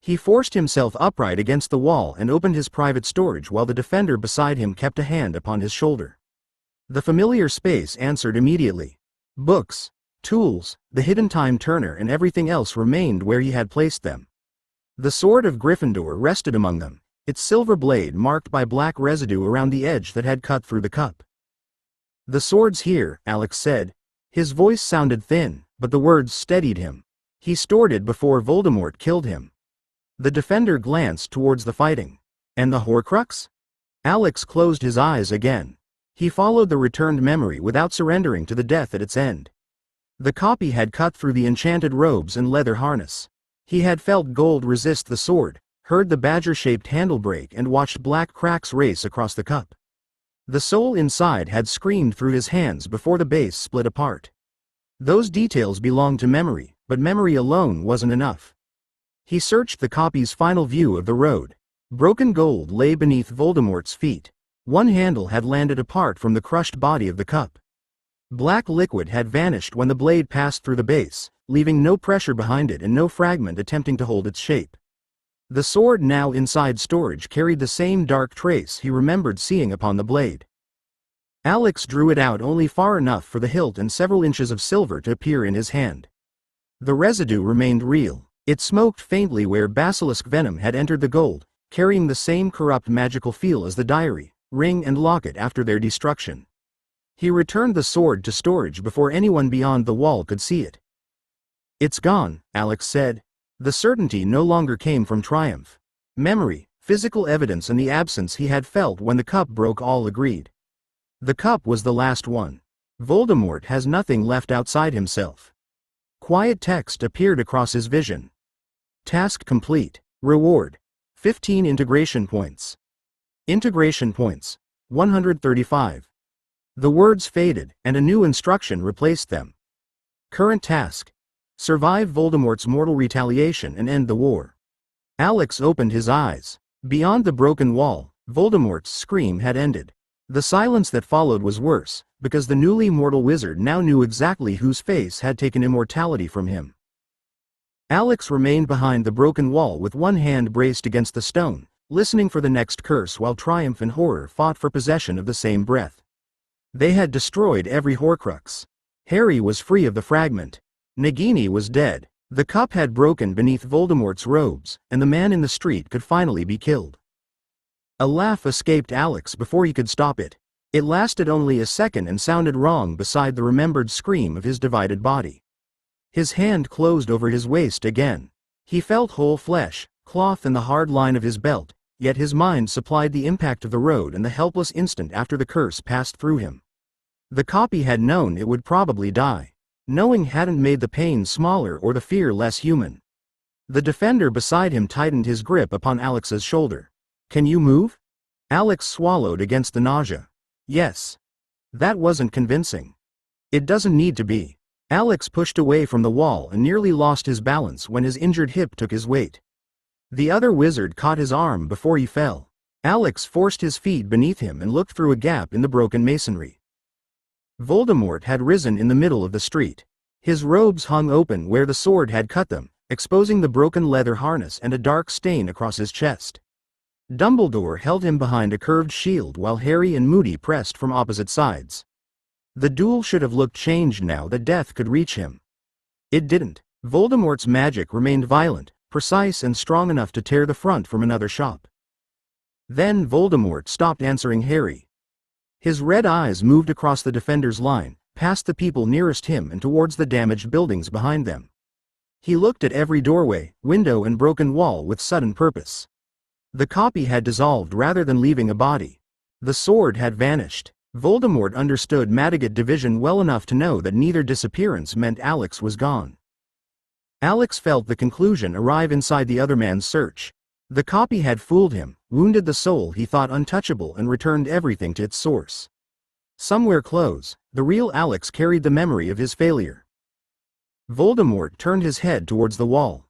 He forced himself upright against the wall and opened his private storage while the defender beside him kept a hand upon his shoulder. The familiar space answered immediately. Books, tools, the hidden time turner and everything else remained where he had placed them. The sword of Gryffindor rested among them, its silver blade marked by black residue around the edge that had cut through the cup. The sword's here, Alex said. His voice sounded thin, but the words steadied him. He stored it before Voldemort killed him. The defender glanced towards the fighting. And the Horcrux? Alex closed his eyes again. He followed the returned memory without surrendering to the death at its end. The copy had cut through the enchanted robes and leather harness. He had felt gold resist the sword, heard the badger-shaped handle break and watched black cracks race across the cup. The soul inside had screamed through his hands before the base split apart. Those details belonged to memory, but memory alone wasn't enough. He searched the copy's final view of the road. Broken gold lay beneath Voldemort's feet. One handle had landed apart from the crushed body of the cup. Black liquid had vanished when the blade passed through the base, leaving no pressure behind it and no fragment attempting to hold its shape. The sword now inside storage carried the same dark trace he remembered seeing upon the blade. Alex drew it out only far enough for the hilt and several inches of silver to appear in his hand. The residue remained real. It smoked faintly where basilisk venom had entered the gold, carrying the same corrupt magical feel as the diary, ring and locket after their destruction. He returned the sword to storage before anyone beyond the wall could see it. It's gone, Alex said. The certainty no longer came from triumph. Memory, physical evidence and the absence he had felt when the cup broke all agreed. The cup was the last one. Voldemort has nothing left outside himself. Quiet text appeared across his vision. Task complete. Reward. 15 integration points. Integration points. 135. The words faded, and a new instruction replaced them. Current task. Survive Voldemort's mortal retaliation and end the war. Alex opened his eyes. Beyond the broken wall, Voldemort's scream had ended. The silence that followed was worse, because the newly mortal wizard now knew exactly whose face had taken immortality from him. Alex remained behind the broken wall with one hand braced against the stone, listening for the next curse while triumph and horror fought for possession of the same breath. They had destroyed every Horcrux. Harry was free of the fragment. Nagini was dead. The cup had broken beneath Voldemort's robes, and the man in the street could finally be killed. A laugh escaped Alex before he could stop it. It lasted only a second and sounded wrong beside the remembered scream of his divided body. His hand closed over his waist again. He felt whole flesh, cloth and the hard line of his belt, yet his mind supplied the impact of the road and the helpless instant after the curse passed through him. The copy had known it would probably die. Knowing hadn't made the pain smaller or the fear less human. The defender beside him tightened his grip upon Alex's shoulder. Can you move? Alex swallowed against the nausea. Yes. That wasn't convincing. It doesn't need to be. Alex pushed away from the wall and nearly lost his balance when his injured hip took his weight. The other wizard caught his arm before he fell. Alex forced his feet beneath him and looked through a gap in the broken masonry. Voldemort had risen in the middle of the street. His robes hung open where the sword had cut them, exposing the broken leather harness and a dark stain across his chest. Dumbledore held him behind a curved shield while Harry and Moody pressed from opposite sides. The duel should have looked changed now that death could reach him. It didn't. Voldemort's magic remained violent, precise and strong enough to tear the front from another shop. Then Voldemort stopped answering Harry. His red eyes moved across the defenders' line, past the people nearest him and towards the damaged buildings behind them. He looked at every doorway, window and broken wall with sudden purpose. The copy had dissolved rather than leaving a body. The sword had vanished. Voldemort understood Madigat division well enough to know that neither disappearance meant Alex was gone. Alex felt the conclusion arrive inside the other man's search. The copy had fooled him, wounded the soul he thought untouchable and returned everything to its source. Somewhere close, the real Alex carried the memory of his failure. Voldemort turned his head towards the wall.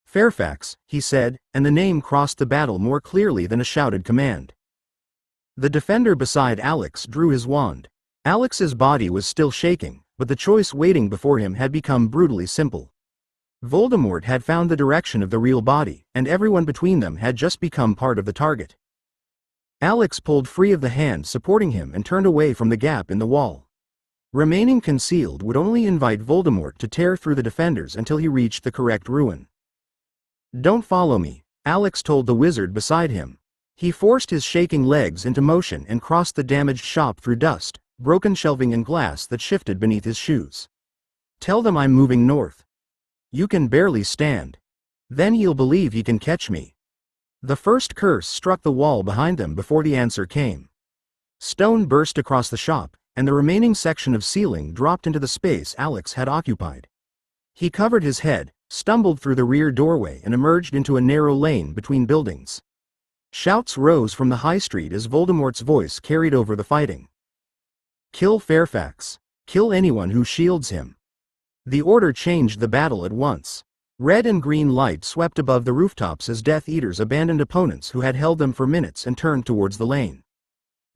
"Fairfax," he said, and the name crossed the battle more clearly than a shouted command. The defender beside Alex drew his wand. Alex's body was still shaking, but the choice waiting before him had become brutally simple. Voldemort had found the direction of the real body, and everyone between them had just become part of the target. Alex pulled free of the hand supporting him and turned away from the gap in the wall. Remaining concealed would only invite Voldemort to tear through the defenders until he reached the correct ruin. "Don't follow me," Alex told the wizard beside him. He forced his shaking legs into motion and crossed the damaged shop through dust, broken shelving and glass that shifted beneath his shoes. "Tell them I'm moving north. You can barely stand. Then he'll believe he can catch me." The first curse struck the wall behind them before the answer came. Stone burst across the shop, and the remaining section of ceiling dropped into the space Alex had occupied. He covered his head, stumbled through the rear doorway and emerged into a narrow lane between buildings. Shouts rose from the high street as Voldemort's voice carried over the fighting. "Kill Fairfax. Kill anyone who shields him." The order changed the battle at once. Red and green light swept above the rooftops as Death Eaters abandoned opponents who had held them for minutes and turned towards the lane.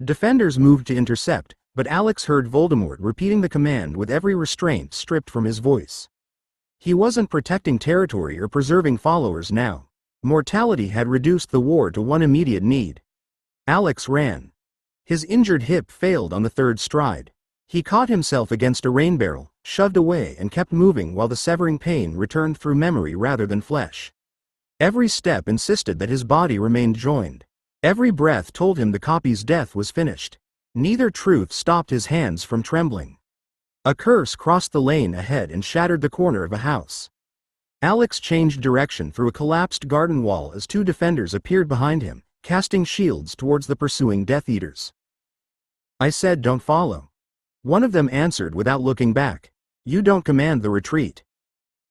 Defenders moved to intercept, but Alex heard Voldemort repeating the command with every restraint stripped from his voice. He wasn't protecting territory or preserving followers now. Mortality had reduced the war to one immediate need. Alex ran. His injured hip failed on the third stride. He caught himself against a rain barrel, shoved away and kept moving while the severing pain returned through memory rather than flesh. Every step insisted that his body remained joined. Every breath told him the copy's death was finished. Neither truth stopped his hands from trembling. A curse crossed the lane ahead and shattered the corner of a house. Alex changed direction through a collapsed garden wall as two defenders appeared behind him, casting shields towards the pursuing Death Eaters. "I said don't follow." One of them answered without looking back. "You don't command the retreat."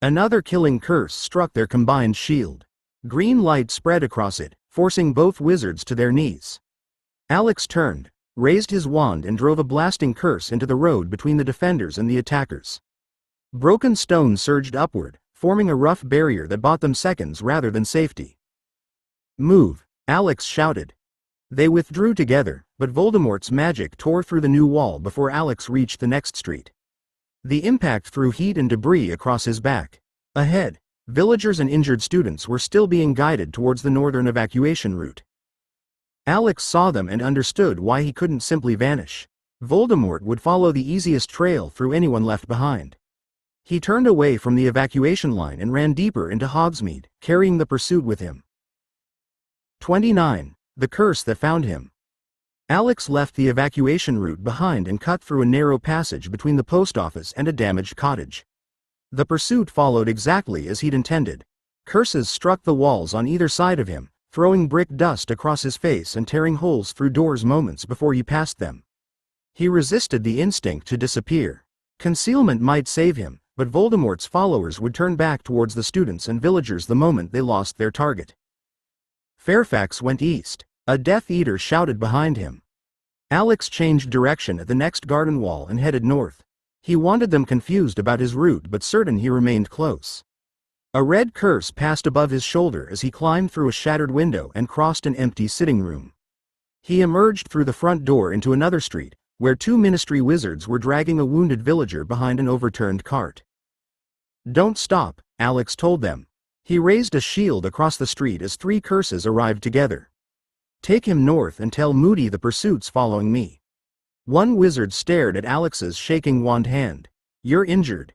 Another killing curse struck their combined shield. Green light spread across it, forcing both wizards to their knees. Alex turned, raised his wand and drove a blasting curse into the road between the defenders and the attackers. Broken stone surged upward, forming a rough barrier that bought them seconds rather than safety. "Move," Alex shouted. They withdrew together, but Voldemort's magic tore through the new wall before Alex reached the next street. The impact threw heat and debris across his back. Ahead, villagers and injured students were still being guided towards the northern evacuation route. Alex saw them and understood why he couldn't simply vanish. Voldemort would follow the easiest trail through anyone left behind. He turned away from the evacuation line and ran deeper into Hogsmeade, carrying the pursuit with him. 29. The curse that found him. Alex left the evacuation route behind and cut through a narrow passage between the post office and a damaged cottage. The pursuit followed exactly as he'd intended. Curses struck the walls on either side of him, throwing brick dust across his face and tearing holes through doors moments before he passed them. He resisted the instinct to disappear. Concealment might save him, but Voldemort's followers would turn back towards the students and villagers the moment they lost their target. Fairfax went east. A Death Eater shouted behind him. Alex changed direction at the next garden wall and headed north. He wanted them confused about his route but certain he remained close. A red curse passed above his shoulder as he climbed through a shattered window and crossed an empty sitting room. He emerged through the front door into another street, where two Ministry wizards were dragging a wounded villager behind an overturned cart. "Don't stop," Alex told them. He raised a shield across the street as three curses arrived together. "Take him north and tell Moody the pursuit's following me." One wizard stared at Alex's shaking wand hand. "You're injured."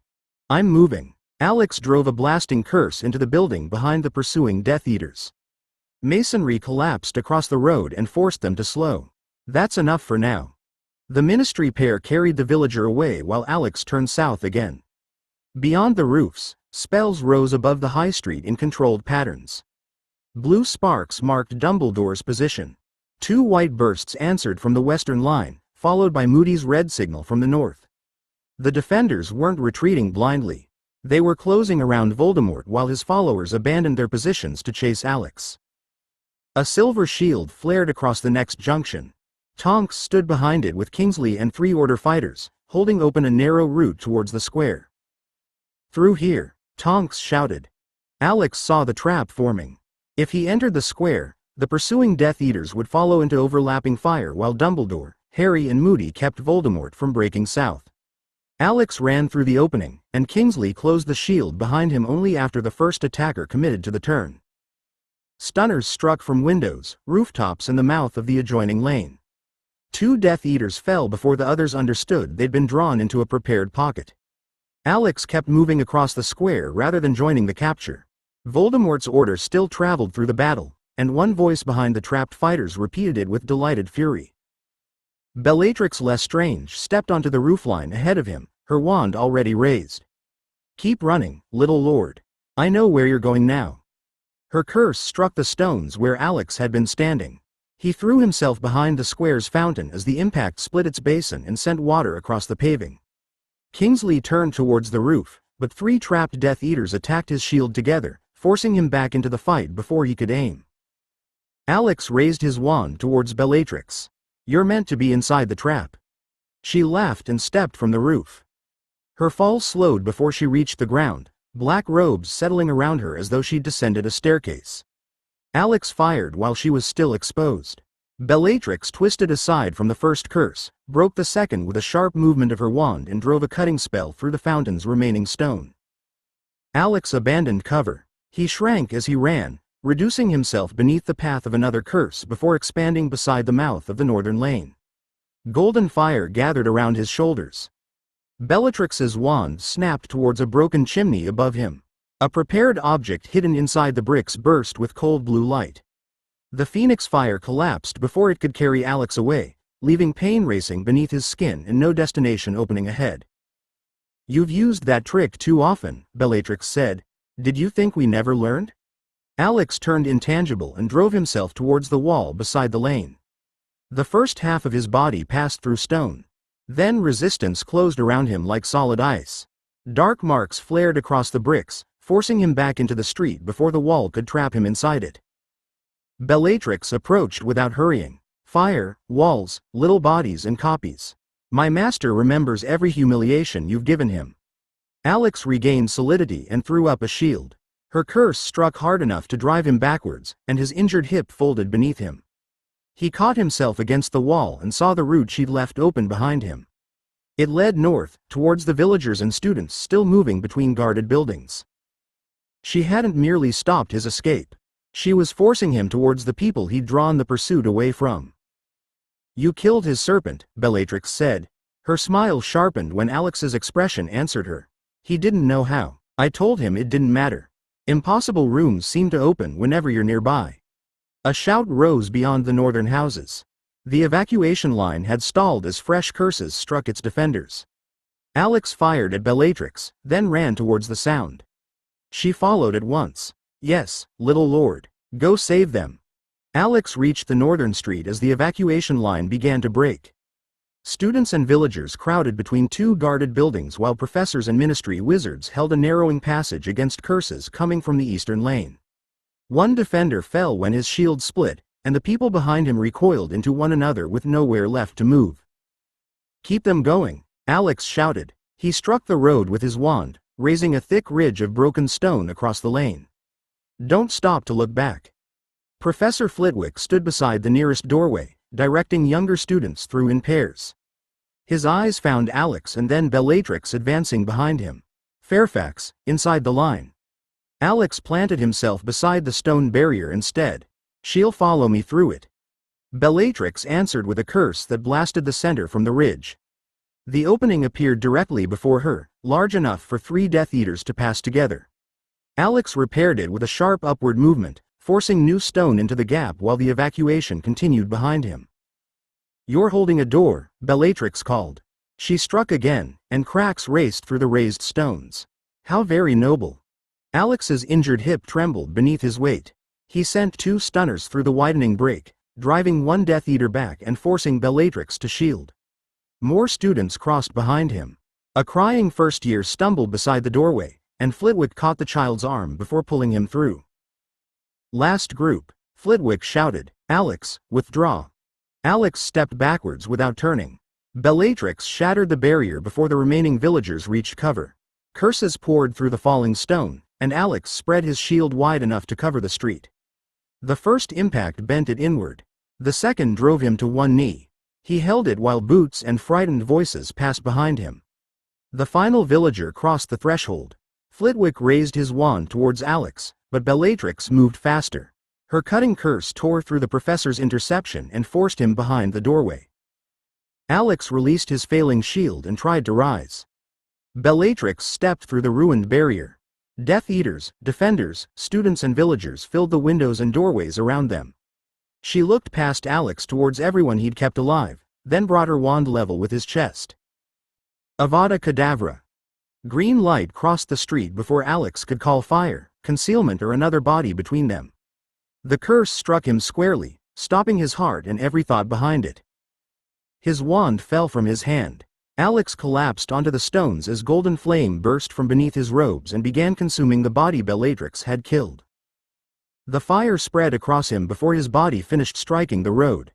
"I'm moving." Alex drove a blasting curse into the building behind the pursuing Death Eaters. Masonry collapsed across the road and forced them to slow. "That's enough for now." The ministry pair carried the villager away while Alex turned south again. Beyond the roofs, spells rose above the high street in controlled patterns. Blue sparks marked Dumbledore's position. 2 white bursts answered from the western line, followed by Moody's red signal from the north. The defenders weren't retreating blindly. They were closing around Voldemort while his followers abandoned their positions to chase Alex. A silver shield flared across the next junction. Tonks stood behind it with Kingsley and 3 Order fighters, holding open a narrow route towards the square. "Through here," Tonks shouted. Alex saw the trap forming. If he entered the square, the pursuing Death Eaters would follow into overlapping fire while Dumbledore, Harry and Moody kept Voldemort from breaking south. Alex ran through the opening, and Kingsley closed the shield behind him only after the first attacker committed to the turn. Stunners struck from windows, rooftops and the mouth of the adjoining lane. 2 Death Eaters fell before the others understood they'd been drawn into a prepared pocket. Alex kept moving across the square rather than joining the capture. Voldemort's order still traveled through the battle, and one voice behind the trapped fighters repeated it with delighted fury. Bellatrix Lestrange stepped onto the roofline ahead of him, her wand already raised. "Keep running, little lord. I know where you're going now." Her curse struck the stones where Alex had been standing. He threw himself behind the square's fountain as the impact split its basin and sent water across the paving. Kingsley turned towards the roof, but 3 trapped Death Eaters attacked his shield together, forcing him back into the fight before he could aim. Alex raised his wand towards Bellatrix. "You're meant to be inside the trap." She laughed and stepped from the roof. Her fall slowed before she reached the ground, black robes settling around her as though she'd descended a staircase. Alex fired while she was still exposed. Bellatrix twisted aside from the first curse, broke the second with a sharp movement of her wand and drove a cutting spell through the fountain's remaining stone. Alex abandoned cover. He shrank as he ran, reducing himself beneath the path of another curse before expanding beside the mouth of the northern lane. Golden fire gathered around his shoulders. Bellatrix's wand snapped towards a broken chimney above him. A prepared object hidden inside the bricks burst with cold blue light. The phoenix fire collapsed before it could carry Alex away, leaving pain racing beneath his skin and no destination opening ahead. "You've used that trick too often," Bellatrix said. "Did you think we never learned?" Alex turned intangible and drove himself towards the wall beside the lane. The first half of his body passed through stone. Then resistance closed around him like solid ice. Dark marks flared across the bricks, forcing him back into the street before the wall could trap him inside it. Bellatrix approached without hurrying. "Fire, walls, little bodies and copies. My master remembers every humiliation you've given him." Alex regained solidity and threw up a shield. Her curse struck hard enough to drive him backwards, and his injured hip folded beneath him. He caught himself against the wall and saw the route she'd left open behind him. It led north, towards the villagers and students still moving between guarded buildings. She hadn't merely stopped his escape. She was forcing him towards the people he'd drawn the pursuit away from. "You killed his serpent," Bellatrix said. Her smile sharpened when Alex's expression answered her. "He didn't know how. I told him it didn't matter. Impossible rooms seem to open whenever you're nearby." A shout rose beyond the northern houses. The evacuation line had stalled as fresh curses struck its defenders. Alex fired at Bellatrix, then ran towards the sound. She followed at once. "Yes, little lord. Go save them." Alex reached the northern street as the evacuation line began to break. Students and villagers crowded between 2 guarded buildings while professors and ministry wizards held a narrowing passage against curses coming from the eastern lane. One defender fell when his shield split, and the people behind him recoiled into one another with nowhere left to move. "Keep them going," Alex shouted. He struck the road with his wand, raising a thick ridge of broken stone across the lane. "Don't stop to look back." Professor Flitwick stood beside the nearest doorway, directing younger students through in pairs. His eyes found Alex and then Bellatrix advancing behind him. Fairfax, inside the line. Alex planted himself beside the stone barrier instead. "She'll follow me through it." Bellatrix answered with a curse that blasted the center from the ridge. The opening appeared directly before her, large enough for 3 Death Eaters to pass together. Alex repaired it with a sharp upward movement, forcing new stone into the gap while the evacuation continued behind him. "You're holding a door," Bellatrix called. She struck again, and cracks raced through the raised stones. How very noble. Alex's injured hip trembled beneath his weight. He sent 2 stunners through the widening break, driving 1 Death Eater back and forcing Bellatrix to shield. More students crossed behind him. A crying first year stumbled beside the doorway, and Flitwick caught the child's arm before pulling him through. "Last group," Flitwick shouted. "Alex, withdraw." Alex stepped backwards without turning. Bellatrix shattered the barrier before the remaining villagers reached cover. Curses poured through the falling stone, and Alex spread his shield wide enough to cover the street. The first impact bent it inward. The second drove him to one knee. He held it while boots and frightened voices passed behind him. The final villager crossed the threshold. Flitwick raised his wand towards Alex, but Bellatrix moved faster. Her cutting curse tore through the professor's interception and forced him behind the doorway. Alex released his failing shield and tried to rise. Bellatrix stepped through the ruined barrier. Death Eaters, defenders, students and villagers filled the windows and doorways around them. She looked past Alex towards everyone he'd kept alive, then brought her wand level with his chest. Avada Kedavra. Green light crossed the street before Alex could call fire, concealment or another body between them. The curse struck him squarely, stopping his heart and every thought behind it. His wand fell from his hand. Alex collapsed onto the stones as golden flame burst from beneath his robes and began consuming the body Bellatrix had killed. The fire spread across him before his body finished striking the road.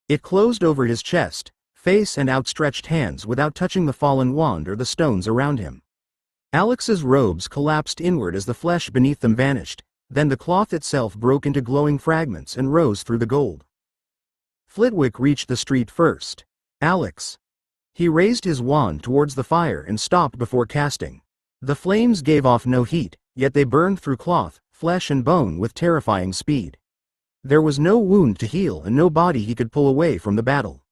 It closed over his chest, face and outstretched hands without touching the fallen wand or the stones around him. Alex's robes collapsed inward as the flesh beneath them vanished, then the cloth itself broke into glowing fragments and rose through the gold. Flitwick reached the street first. "Alex." He raised his wand towards the fire and stopped before casting. The flames gave off no heat, yet they burned through cloth, flesh and bone with terrifying speed. There was no wound to heal and no body he could pull away from the battle.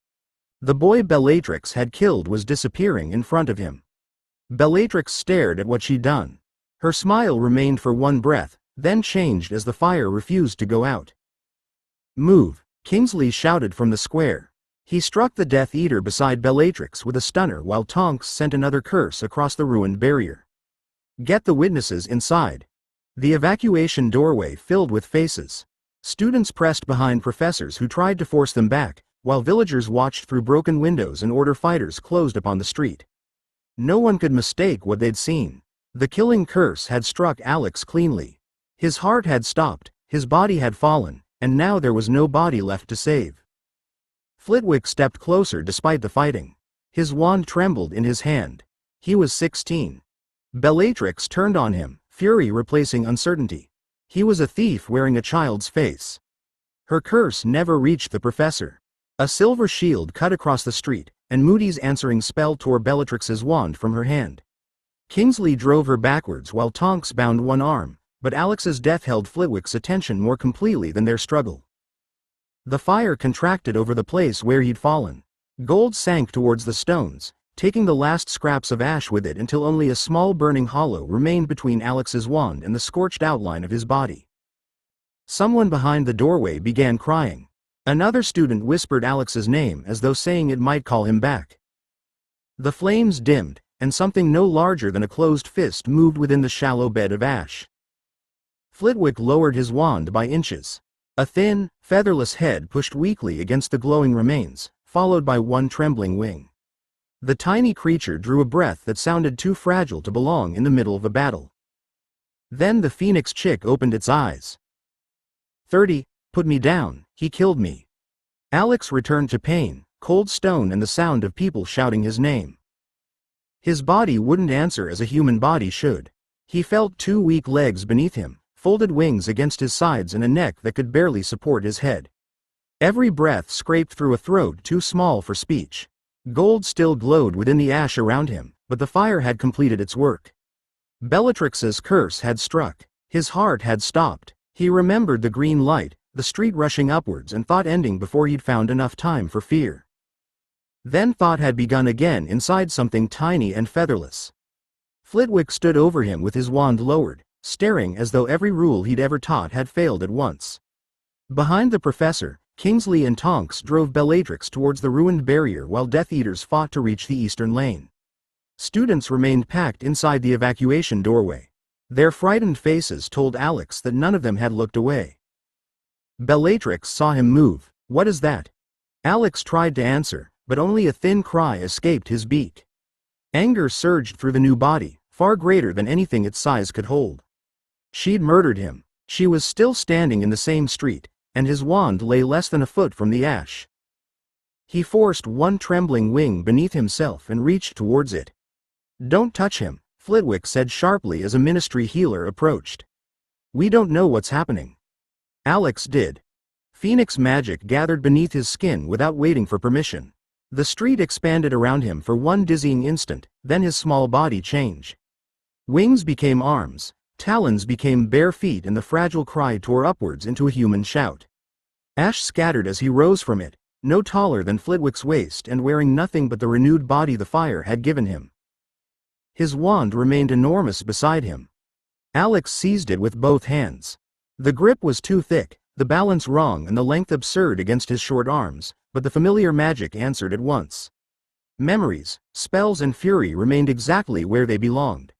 The boy Bellatrix had killed was disappearing in front of him. Bellatrix stared at what she'd done. Her smile remained for one breath, then changed as the fire refused to go out. "Move," Kingsley shouted from the square. He struck the Death Eater beside Bellatrix with a stunner while Tonks sent another curse across the ruined barrier. "Get the witnesses inside." The evacuation doorway filled with faces. Students pressed behind professors who tried to force them back, while villagers watched through broken windows and order fighters closed upon the street. No one could mistake what they'd seen. The killing curse had struck Alex cleanly. His heart had stopped, his body had fallen, and now there was no body left to save. Flitwick stepped closer despite the fighting. His wand trembled in his hand. He was 16. Bellatrix turned on him, fury replacing uncertainty. He was a thief wearing a child's face. Her curse never reached the professor. A silver shield cut across the street, and Moody's answering spell tore Bellatrix's wand from her hand. Kingsley drove her backwards while Tonks bound one arm, but Alex's death held Flitwick's attention more completely than their struggle. The fire contracted over the place where he'd fallen. Gold sank towards the stones, taking the last scraps of ash with it until only a small burning hollow remained between Alex's wand and the scorched outline of his body. Someone behind the doorway began crying. Another student whispered Alex's name as though saying it might call him back. The flames dimmed, and something no larger than a closed fist moved within the shallow bed of ash. Flitwick lowered his wand by inches. A thin, featherless head pushed weakly against the glowing remains, followed by one trembling wing. The tiny creature drew a breath that sounded too fragile to belong in the middle of a battle. Then the phoenix chick opened its eyes. 30, put me down, he killed me. Alex returned to pain, cold stone and the sound of people shouting his name. His body wouldn't answer as a human body should. He felt 2 weak legs beneath him, folded wings against his sides and a neck that could barely support his head. Every breath scraped through a throat too small for speech. Gold still glowed within the ash around him, but the fire had completed its work. Bellatrix's curse had struck. His heart had stopped. He remembered the green light, the street rushing upwards and thought ending before he'd found enough time for fear. Then thought had begun again inside something tiny and featherless. Flitwick stood over him with his wand lowered, staring as though every rule he'd ever taught had failed at once. Behind the professor, Kingsley and Tonks drove Bellatrix towards the ruined barrier while Death Eaters fought to reach the eastern lane. Students remained packed inside the evacuation doorway. Their frightened faces told Alex that none of them had looked away. Bellatrix saw him move. "What is that?" Alex tried to answer, but only a thin cry escaped his beak. Anger surged through the new body, far greater than anything its size could hold. She'd murdered him. She was still standing in the same street, and his wand lay less than a foot from the ash. He forced one trembling wing beneath himself and reached towards it. "Don't touch him," Flitwick said sharply as a ministry healer approached. "We don't know what's happening." Alex did. Phoenix magic gathered beneath his skin without waiting for permission. The street expanded around him for one dizzying instant, then his small body changed. Wings became arms, talons became bare feet, and the fragile cry tore upwards into a human shout. Ash scattered as he rose from it, no taller than Flitwick's waist and wearing nothing but the renewed body the fire had given him. His wand remained enormous beside him. Alex seized it with both hands. The grip was too thick, the balance wrong, and the length absurd against his short arms, but the familiar magic answered at once. Memories, spells and fury remained exactly where they belonged.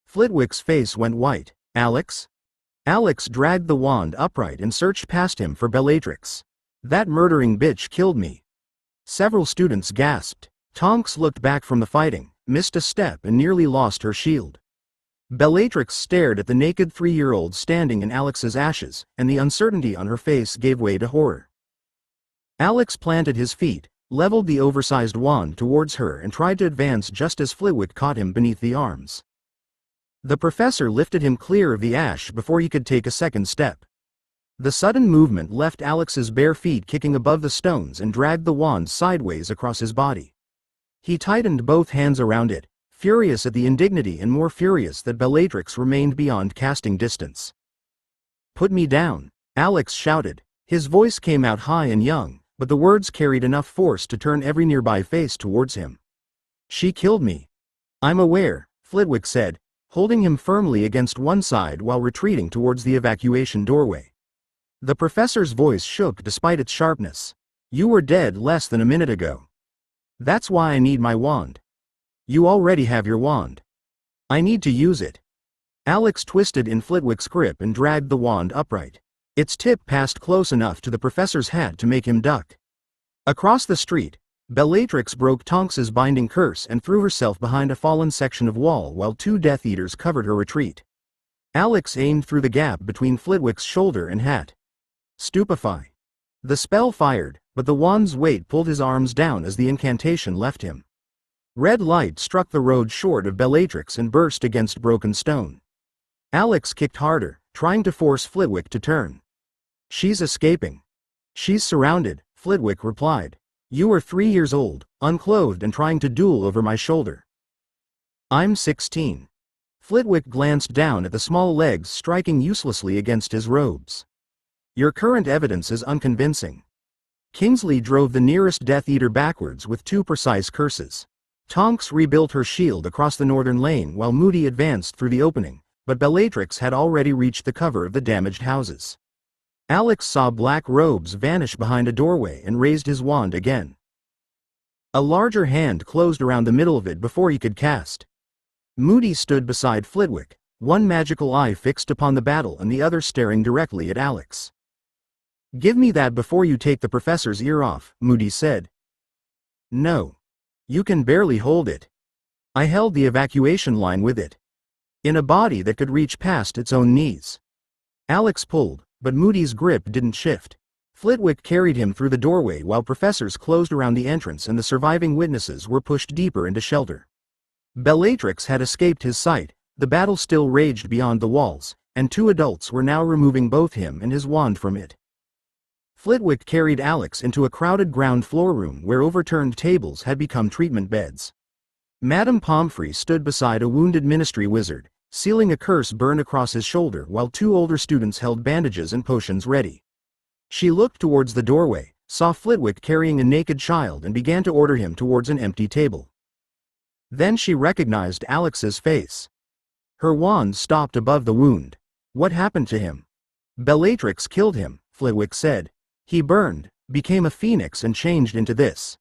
Flitwick's face went white. "Alex?" Alex dragged the wand upright and searched past him for Bellatrix. "That murdering bitch killed me." Several students gasped. Tonks looked back from the fighting, missed a step and nearly lost her shield. Bellatrix stared at the naked 3-year-old standing in Alex's ashes, and the uncertainty on her face gave way to horror. Alex planted his feet, leveled the oversized wand towards her and tried to advance just as Flitwick caught him beneath the arms. The professor lifted him clear of the ash before he could take a second step. The sudden movement left Alex's bare feet kicking above the stones and dragged the wand sideways across his body. He tightened both hands around it, furious at the indignity and more furious that Bellatrix remained beyond casting distance. "Put me down," Alex shouted. His voice came out high and young, but the words carried enough force to turn every nearby face towards him. "She killed me." "I'm aware," Flitwick said, holding him firmly against one side while retreating towards the evacuation doorway. The professor's voice shook despite its sharpness. "You were dead less than a minute ago. That's why I need my wand." "You already have your wand." "I need to use it." Alex twisted in Flitwick's grip and dragged the wand upright. Its tip passed close enough to the professor's hat to make him duck. Across the street, Bellatrix broke Tonks's binding curse and threw herself behind a fallen section of wall while 2 Death Eaters covered her retreat. Alex aimed through the gap between Flitwick's shoulder and hat. "Stupefy." The spell fired, but the wand's weight pulled his arms down as the incantation left him. Red light struck the road short of Bellatrix and burst against broken stone. Alex kicked harder, trying to force Flitwick to turn. "She's escaping." "She's surrounded," Flitwick replied. "You are 3 years old, unclothed and trying to duel over my shoulder." "I'm 16. Flitwick glanced down at the small legs striking uselessly against his robes. "Your current evidence is unconvincing." Kingsley drove the nearest Death Eater backwards with 2 precise curses. Tonks rebuilt her shield across the northern lane while Moody advanced through the opening, but Bellatrix had already reached the cover of the damaged houses. Alex saw black robes vanish behind a doorway and raised his wand again. A larger hand closed around the middle of it before he could cast. Moody stood beside Flitwick, one magical eye fixed upon the battle and the other staring directly at Alex. "Give me that before you take the professor's ear off," Moody said. "No. You can barely hold it." "I held the evacuation line with it. In a body that could reach past its own knees." Alex pulled, but Moody's grip didn't shift. Flitwick carried him through the doorway while professors closed around the entrance and the surviving witnesses were pushed deeper into shelter. Bellatrix had escaped his sight, the battle still raged beyond the walls, and 2 adults were now removing both him and his wand from it. Flitwick carried Alex into a crowded ground floor room where overturned tables had become treatment beds. Madame Pomfrey stood beside a wounded ministry wizard, sealing a curse burn across his shoulder while 2 older students held bandages and potions ready. She looked towards the doorway, saw Flitwick carrying a naked child and began to order him towards an empty table. Then she recognized Alex's face. Her wand stopped above the wound. What happened to him? Bellatrix killed him, Flitwick said. He burned, became a phoenix and changed into this.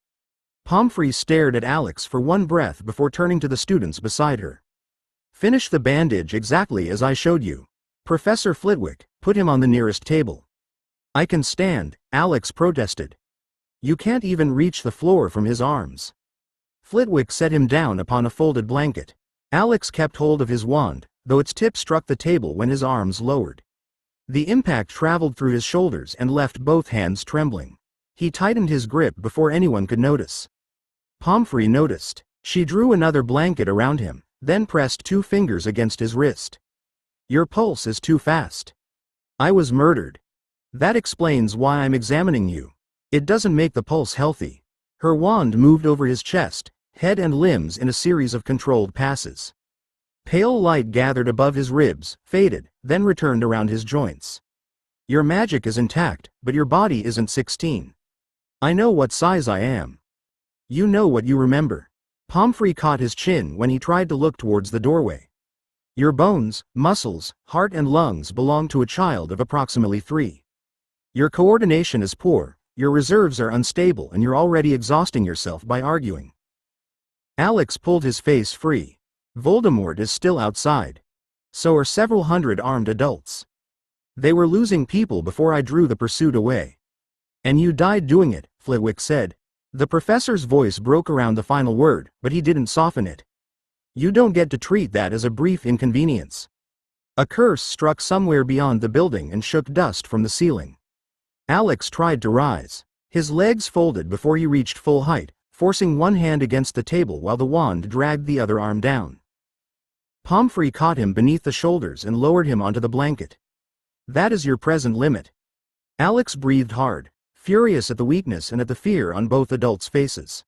Pomfrey stared at Alex for one breath before turning to the students beside her. Finish the bandage exactly as I showed you. Professor Flitwick, put him on the nearest table. I can stand, Alex protested. You can't even reach the floor from his arms. Flitwick set him down upon a folded blanket. Alex kept hold of his wand, though its tip struck the table when his arms lowered. The impact traveled through his shoulders and left both hands trembling. He tightened his grip before anyone could notice. Pomfrey noticed. She drew another blanket around him, then pressed 2 fingers against his wrist. Your pulse is too fast. I was murdered. That explains why I'm examining you. It doesn't make the pulse healthy. Her wand moved over his chest, head and limbs in a series of controlled passes. Pale light gathered above his ribs, faded, then returned around his joints. Your magic is intact, but your body isn't 16. I know what size I am. You know what you remember. Pomfrey caught his chin when he tried to look towards the doorway. Your bones, muscles, heart and lungs belong to a child of approximately 3. Your coordination is poor, your reserves are unstable and you're already exhausting yourself by arguing. Alex pulled his face free. Voldemort is still outside. So are several hundred armed adults. They were losing people before I drew the pursuit away. And you died doing it, Flitwick said. The professor's voice broke around the final word, but he didn't soften it. You don't get to treat that as a brief inconvenience. A curse struck somewhere beyond the building and shook dust from the ceiling. Alex tried to rise. His legs folded before he reached full height, forcing one hand against the table while the wand dragged the other arm down. Pomfrey caught him beneath the shoulders and lowered him onto the blanket. That is your present limit. Alex breathed hard, furious at the weakness and at the fear on both adults' faces.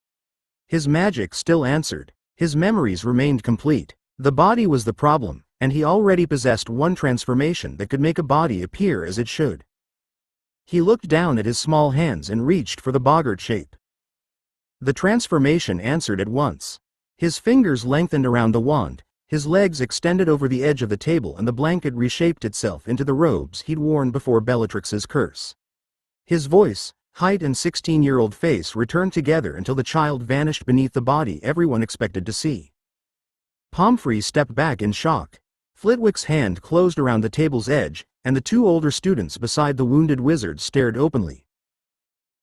His magic still answered. His memories remained complete. The body was the problem, and he already possessed one transformation that could make a body appear as it should. He looked down at his small hands and reached for the boggart shape. The transformation answered at once. His fingers lengthened around the wand, his legs extended over the edge of the table and the blanket reshaped itself into the robes he'd worn before Bellatrix's curse. His voice, height and 16-year-old face returned together until the child vanished beneath the body everyone expected to see. Pomfrey stepped back in shock. Flitwick's hand closed around the table's edge, and the 2 older students beside the wounded wizard stared openly.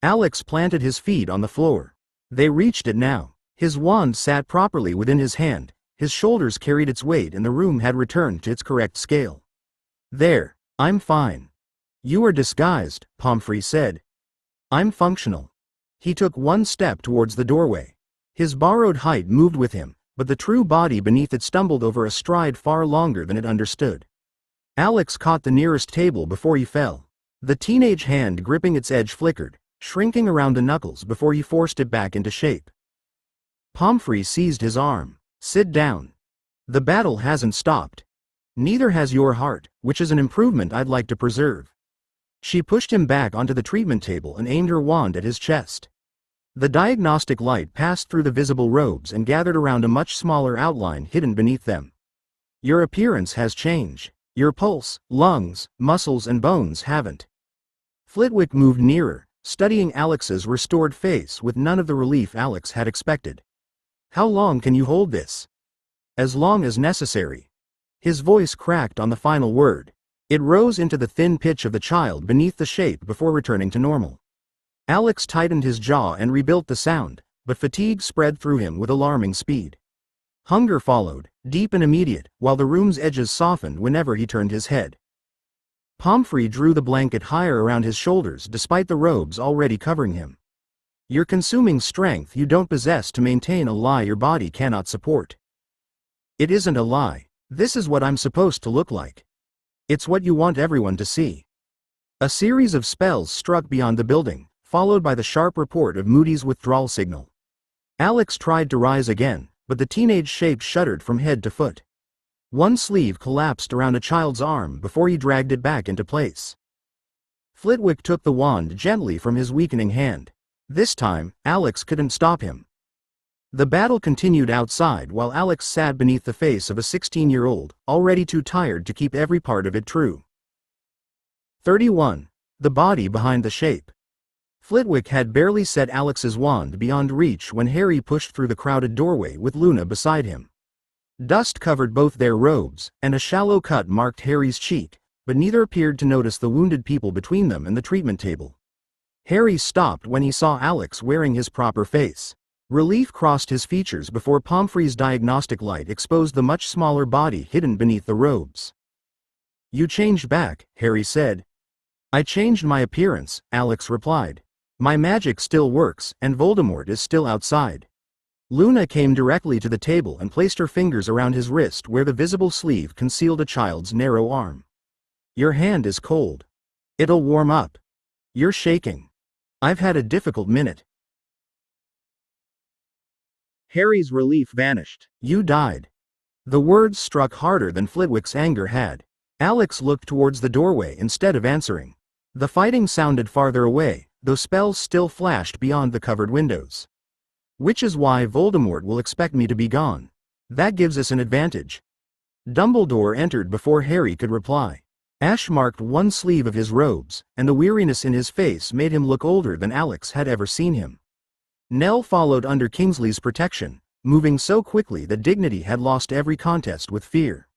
Alex planted his feet on the floor. They reached it now. His wand sat properly within his hand, his shoulders carried its weight and the room had returned to its correct scale. There, I'm fine. You are disguised, Pomfrey said. I'm functional. He took one step towards the doorway. His borrowed height moved with him, but the true body beneath it stumbled over a stride far longer than it understood. Alex caught the nearest table before he fell. The teenage hand gripping its edge flickered, shrinking around the knuckles before he forced it back into shape. Pomfrey seized his arm. Sit down. The battle hasn't stopped. Neither has your heart, which is an improvement I'd like to preserve. She pushed him back onto the treatment table and aimed her wand at his chest. The diagnostic light passed through the visible robes and gathered around a much smaller outline hidden beneath them. Your appearance has changed. Your pulse, lungs, muscles and bones haven't. Flitwick moved nearer, studying Alex's restored face with none of the relief Alex had expected. How long can you hold this? As long as necessary. His voice cracked on the final word. It rose into the thin pitch of the child beneath the shape before returning to normal. Alex tightened his jaw and rebuilt the sound, but fatigue spread through him with alarming speed. Hunger followed, deep and immediate, while the room's edges softened whenever he turned his head. Pomfrey drew the blanket higher around his shoulders despite the robes already covering him. You're consuming strength you don't possess to maintain a lie your body cannot support. It isn't a lie. This is what I'm supposed to look like. It's what you want everyone to see. A series of spells struck beyond the building, followed by the sharp report of Moody's withdrawal signal. Alex tried to rise again, but the teenage shape shuddered from head to foot. One sleeve collapsed around a child's arm before he dragged it back into place. Flitwick took the wand gently from his weakening hand. This time, Alex couldn't stop him. The battle continued outside while Alex sat beneath the face of a 16-year-old, already too tired to keep every part of it true. 31. The body behind the shape. Flitwick had barely set Alex's wand beyond reach when Harry pushed through the crowded doorway with Luna beside him. Dust covered both their robes, and a shallow cut marked Harry's cheek, but neither appeared to notice the wounded people between them and the treatment table. Harry stopped when he saw Alex wearing his proper face. Relief crossed his features before Pomfrey's diagnostic light exposed the much smaller body hidden beneath the robes. "You changed back," Harry said. "I changed my appearance," Alex replied. "My magic still works, and Voldemort is still outside." Luna came directly to the table and placed her fingers around his wrist where the visible sleeve concealed a child's narrow arm. "Your hand is cold. It'll warm up. You're shaking. I've had a difficult minute." Harry's relief vanished. "You died." The words struck harder than Flitwick's anger had. Alex looked towards the doorway instead of answering. The fighting sounded farther away, though spells still flashed beyond the covered windows. "Which is why Voldemort will expect me to be gone. That gives us an advantage." Dumbledore entered before Harry could reply. Ash marked one sleeve of his robes, and the weariness in his face made him look older than Alex had ever seen him. Nell followed under Kingsley's protection, moving so quickly that Dignity had lost every contest with fear.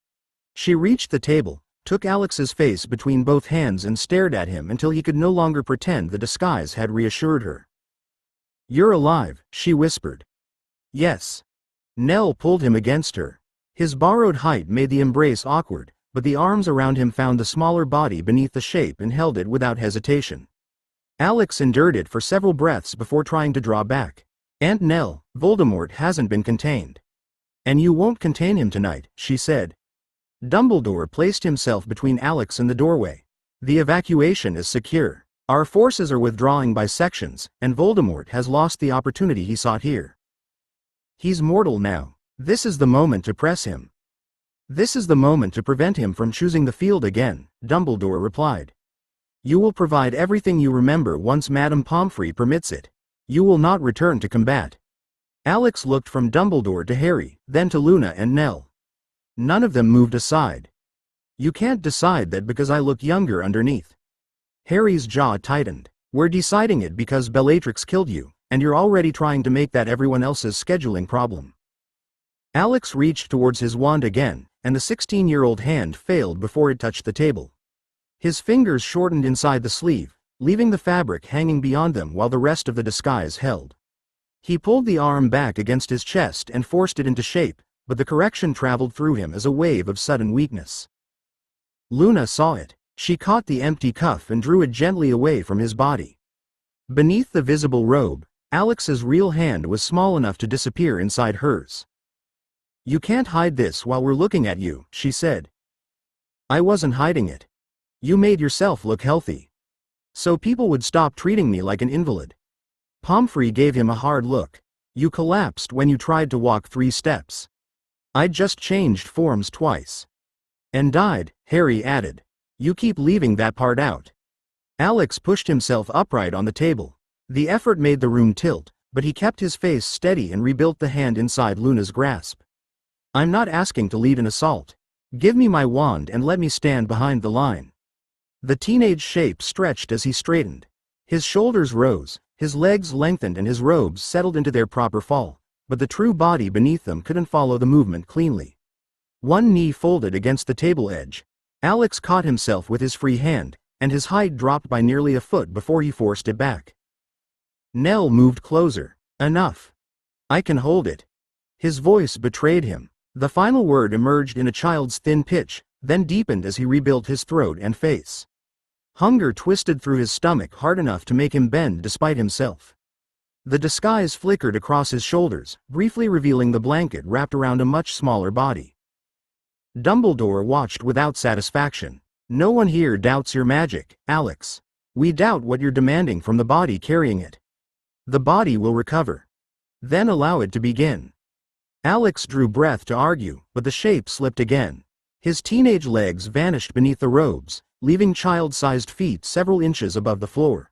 She reached the table, took Alex's face between both hands and stared at him until he could no longer pretend the disguise had reassured her. "You're alive," she whispered. "Yes." Nell pulled him against her. His borrowed height made the embrace awkward, but the arms around him found the smaller body beneath the shape and held it without hesitation. Alex endured it for several breaths before trying to draw back. "Aunt Nell, Voldemort hasn't been contained." "And you won't contain him tonight," she said. Dumbledore placed himself between Alex and the doorway. "The evacuation is secure. Our forces are withdrawing by sections, and Voldemort has lost the opportunity he sought here. He's mortal now. This is the moment to press him. This is the moment to prevent him from choosing the field again," Dumbledore replied. "You will provide everything you remember once Madame Pomfrey permits it. You will not return to combat." Alex looked from Dumbledore to Harry, then to Luna and Nell. None of them moved aside. "You can't decide that because I look younger underneath." Harry's jaw tightened. "We're deciding it because Bellatrix killed you, and you're already trying to make that everyone else's scheduling problem." Alex reached towards his wand again, and the 16-year-old hand failed before it touched the table. His fingers shortened inside the sleeve, leaving the fabric hanging beyond them while the rest of the disguise held. He pulled the arm back against his chest and forced it into shape, but the correction traveled through him as a wave of sudden weakness. Luna saw it. She caught the empty cuff and drew it gently away from his body. Beneath the visible robe, Alex's real hand was small enough to disappear inside hers. "You can't hide this while we're looking at you," she said. "I wasn't hiding it. You made yourself look healthy. So people would stop treating me like an invalid." Pomfrey gave him a hard look. "You collapsed when you tried to walk 3 steps. I just changed forms twice." "And died," Harry added. "You keep leaving that part out." Alex pushed himself upright on the table. The effort made the room tilt, but he kept his face steady and rebuilt the hand inside Luna's grasp. "I'm not asking to lead an assault. Give me my wand and let me stand behind the line." The teenage shape stretched as he straightened. His shoulders rose, his legs lengthened and his robes settled into their proper fall, but the true body beneath them couldn't follow the movement cleanly. One knee folded against the table edge. Alex caught himself with his free hand, and his height dropped by nearly a foot before he forced it back. Nell moved closer. "Enough. I can hold it." His voice betrayed him. The final word emerged in a child's thin pitch, then deepened as he rebuilt his throat and face. Hunger twisted through his stomach hard enough to make him bend despite himself. The disguise flickered across his shoulders, briefly revealing the blanket wrapped around a much smaller body. Dumbledore watched without satisfaction. "No one here doubts your magic, Alex. We doubt what you're demanding from the body carrying it. The body will recover. Then allow it to begin." Alex drew breath to argue, but the shape slipped again. His teenage legs vanished beneath the robes, leaving child-sized feet several inches above the floor.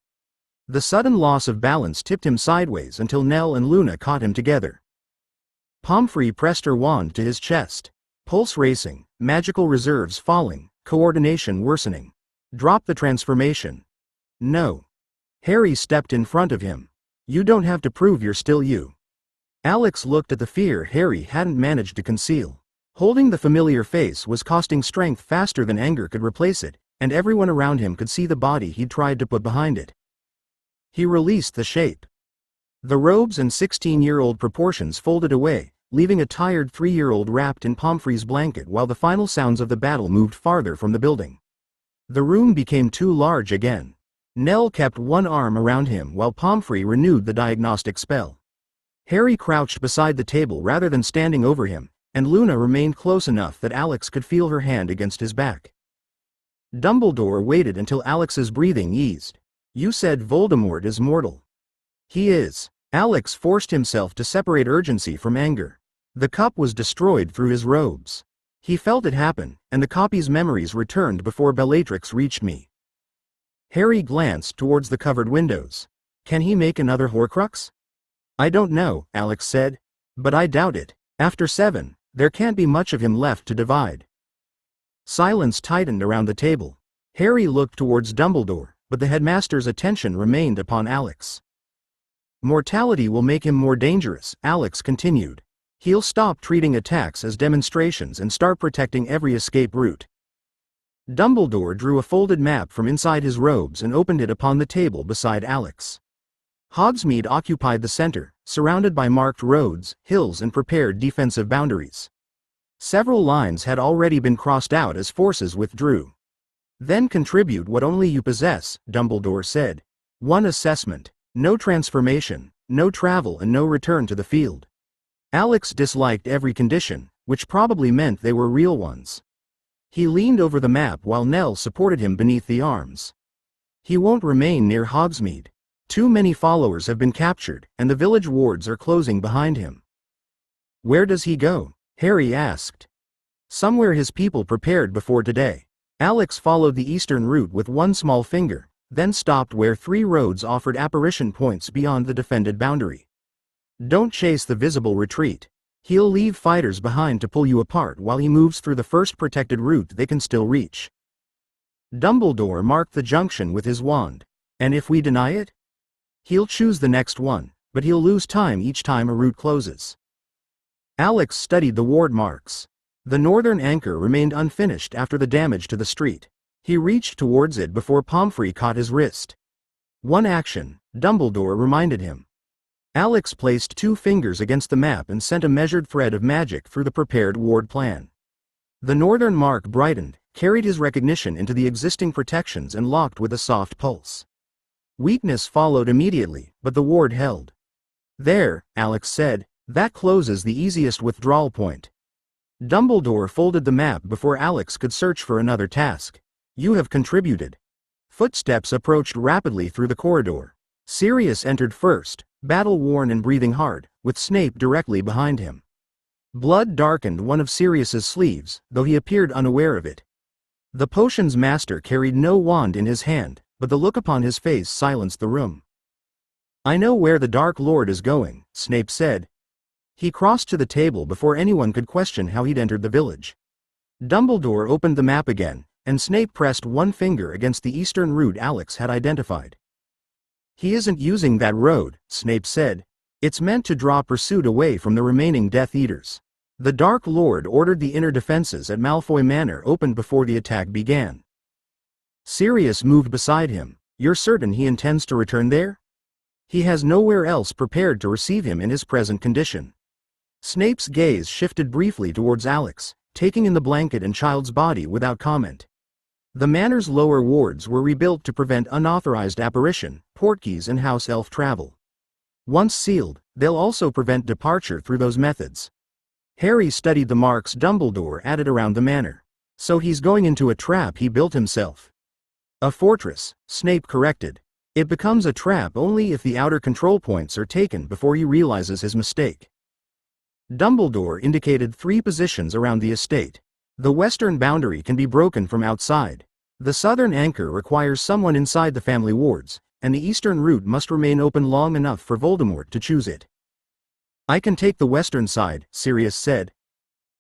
The sudden loss of balance tipped him sideways until Nell and Luna caught him together. Pomfrey pressed her wand to his chest. Pulse racing, magical reserves falling, coordination worsening. Drop the transformation. No. Harry stepped in front of him. You don't have to prove you're still you. Alex looked at the fear Harry hadn't managed to conceal. Holding the familiar face was costing strength faster than anger could replace it, and everyone around him could see the body he'd tried to put behind it. He released the shape. The robes and 16-year-old proportions folded away, leaving a tired 3-year-old wrapped in Pomfrey's blanket while the final sounds of the battle moved farther from the building. The room became too large again. Nell kept one arm around him while Pomfrey renewed the diagnostic spell. Harry crouched beside the table rather than standing over him, and Luna remained close enough that Alex could feel her hand against his back. Dumbledore waited until Alex's breathing eased. You said Voldemort is mortal. He is. Alex forced himself to separate urgency from anger. The cup was destroyed through his robes. He felt it happen, and the copy's memories returned before Bellatrix reached me. Harry glanced towards the covered windows. Can he make another Horcrux? I don't know, Alex said. But I doubt it. After 7, there can't be much of him left to divide. Silence tightened around the table. Harry looked towards Dumbledore, but the headmaster's attention remained upon Alex. Mortality will make him more dangerous, Alex continued. He'll stop treating attacks as demonstrations and start protecting every escape route. Dumbledore drew a folded map from inside his robes and opened it upon the table beside Alex. Hogsmeade occupied the center, surrounded by marked roads, hills and prepared defensive boundaries. Several lines had already been crossed out as forces withdrew. Then contribute what only you possess, Dumbledore said. 1 assessment. No transformation, no travel and no return to the field. Alex disliked every condition, which probably meant they were real ones. He leaned over the map while Nell supported him beneath the arms. He won't remain near Hogsmeade. Too many followers have been captured, and the village wards are closing behind him. Where does he go? Harry asked. Somewhere his people prepared before today. Alex followed the eastern route with one small finger, then stopped where 3 roads offered apparition points beyond the defended boundary. Don't chase the visible retreat. He'll leave fighters behind to pull you apart while he moves through the first protected route they can still reach. Dumbledore marked the junction with his wand. And if we deny it? He'll choose the next one, but he'll lose time each time a route closes. Alex studied the ward marks. The northern anchor remained unfinished after the damage to the street. He reached towards it before Pomfrey caught his wrist. One action, Dumbledore reminded him. Alex placed 2 fingers against the map and sent a measured thread of magic through the prepared ward plan. The northern mark brightened, carried his recognition into the existing protections and locked with a soft pulse. Weakness followed immediately, but the ward held. There, Alex said, that closes the easiest withdrawal point. Dumbledore folded the map before Alex could search for another task. You have contributed. Footsteps approached rapidly through the corridor. Sirius entered first, battle-worn and breathing hard, with Snape directly behind him. Blood darkened one of Sirius's sleeves, though he appeared unaware of it. The potion's master carried no wand in his hand, but the look upon his face silenced the room. I know where the Dark Lord is going, Snape said. He crossed to the table before anyone could question how he'd entered the village. Dumbledore opened the map again, and Snape pressed one finger against the eastern route Alex had identified. He isn't using that road, Snape said. It's meant to draw pursuit away from the remaining Death Eaters. The Dark Lord ordered the inner defenses at Malfoy Manor opened before the attack began. Sirius moved beside him. You're certain he intends to return there? He has nowhere else prepared to receive him in his present condition. Snape's gaze shifted briefly towards Alex, taking in the blanket and child's body without comment. The manor's lower wards were rebuilt to prevent unauthorized apparition, portkeys and house elf travel. Once sealed, they'll also prevent departure through those methods. Harry studied the marks Dumbledore added around the manor. So he's going into a trap he built himself. A fortress, Snape corrected. It becomes a trap only if the outer control points are taken before he realizes his mistake. Dumbledore indicated 3 positions around the estate. The western boundary can be broken from outside. The southern anchor requires someone inside the family wards, and the eastern route must remain open long enough for Voldemort to choose it. I can take the western side, Sirius said.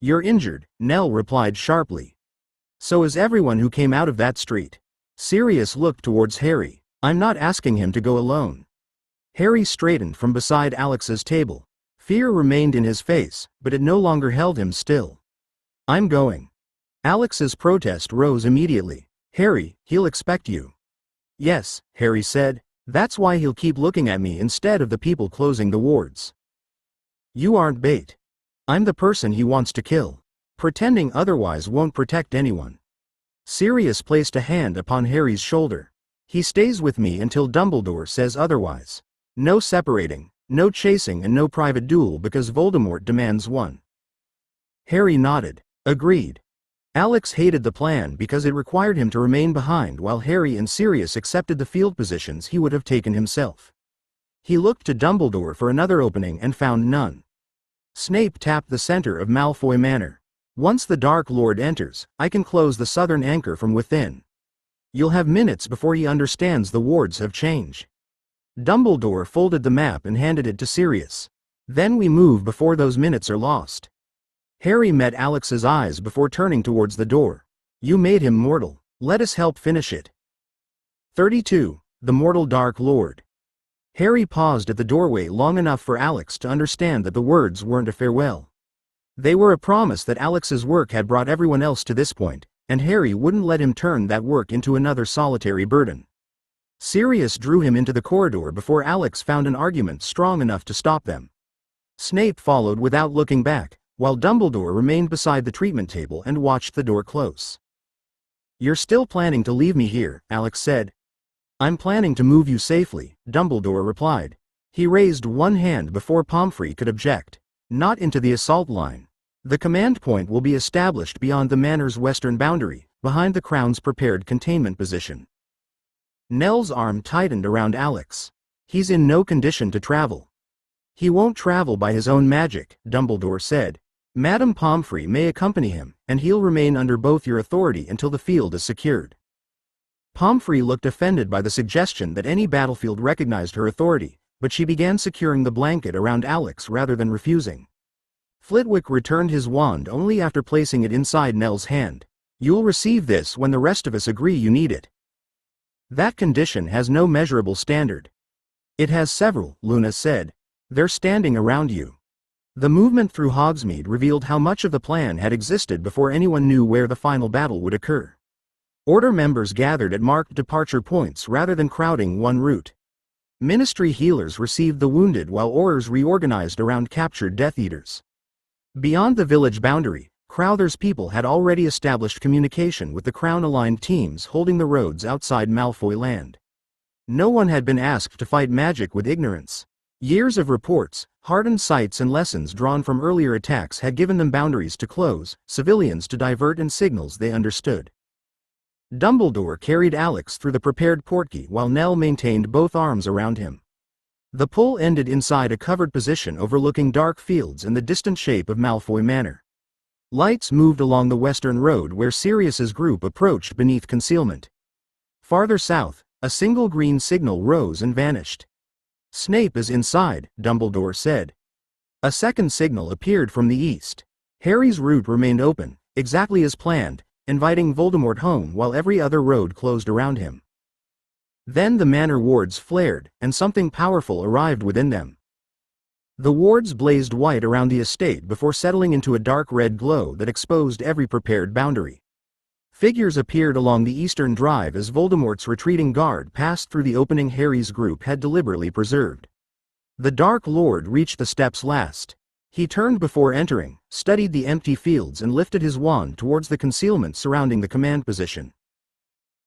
You're injured, Nell replied sharply. So is everyone who came out of that street. Sirius looked towards Harry. I'm not asking him to go alone. Harry straightened from beside Alex's table. Fear remained in his face, but it no longer held him still. I'm going. Alex's protest rose immediately. Harry, he'll expect you. Yes, Harry said. That's why he'll keep looking at me instead of the people closing the wards. You aren't bait. I'm the person he wants to kill. Pretending otherwise won't protect anyone. Sirius placed a hand upon Harry's shoulder. He stays with me until Dumbledore says otherwise. No separating, no chasing and no private duel because Voldemort demands one. Harry nodded. Agreed. Alex hated the plan because it required him to remain behind while Harry and Sirius accepted the field positions he would have taken himself. He looked to Dumbledore for another opening and found none. Snape tapped the center of Malfoy Manor. Once the Dark Lord enters, I can close the southern anchor from within. You'll have minutes before he understands the wards have changed. Dumbledore folded the map and handed it to Sirius. Then we move before those minutes are lost. Harry met Alex's eyes before turning towards the door. You made him mortal. Let us help finish it. 32. The Mortal Dark Lord. Harry paused at the doorway long enough for Alex to understand that the words weren't a farewell. They were a promise that Alex's work had brought everyone else to this point, and Harry wouldn't let him turn that work into another solitary burden. Sirius drew him into the corridor before Alex found an argument strong enough to stop them. Snape followed without looking back, while Dumbledore remained beside the treatment table and watched the door close. You're still planning to leave me here, Alex said. I'm planning to move you safely, Dumbledore replied. He raised one hand before Pomfrey could object. Not into the assault line. The command point will be established beyond the manor's western boundary, behind the Crown's prepared containment position. Nell's arm tightened around Alex. He's in no condition to travel. He won't travel by his own magic, Dumbledore said. Madame Pomfrey may accompany him, and he'll remain under both your authority until the field is secured. Pomfrey looked offended by the suggestion that any battlefield recognized her authority, but she began securing the blanket around Alex rather than refusing. Flitwick returned his wand only after placing it inside Nell's hand. You'll receive this when the rest of us agree you need it. That condition has no measurable standard. It has several, Luna said. They're standing around you. The movement through Hogsmeade revealed how much of the plan had existed before anyone knew where the final battle would occur. Order members gathered at marked departure points rather than crowding one route. Ministry healers received the wounded while Aurors reorganized around captured Death Eaters. Beyond the village boundary, Crowther's people had already established communication with the Crown-aligned teams holding the roads outside Malfoy land. No one had been asked to fight magic with ignorance. Years of reports, hardened sights and lessons drawn from earlier attacks had given them boundaries to close, civilians to divert and signals they understood. Dumbledore carried Alex through the prepared portkey while Nell maintained both arms around him. The pull ended inside a covered position overlooking dark fields and the distant shape of Malfoy Manor. Lights moved along the western road where Sirius's group approached beneath concealment. Farther south, a single green signal rose and vanished. Snape is inside, Dumbledore said. A second signal appeared from the east. Harry's route remained open, exactly as planned, inviting Voldemort home while every other road closed around him. Then the manor wards flared, and something powerful arrived within them. The wards blazed white around the estate before settling into a dark red glow that exposed every prepared boundary. Figures appeared along the eastern drive as Voldemort's retreating guard passed through the opening Harry's group had deliberately preserved. The Dark Lord reached the steps last. He turned before entering, studied the empty fields and lifted his wand towards the concealment surrounding the command position.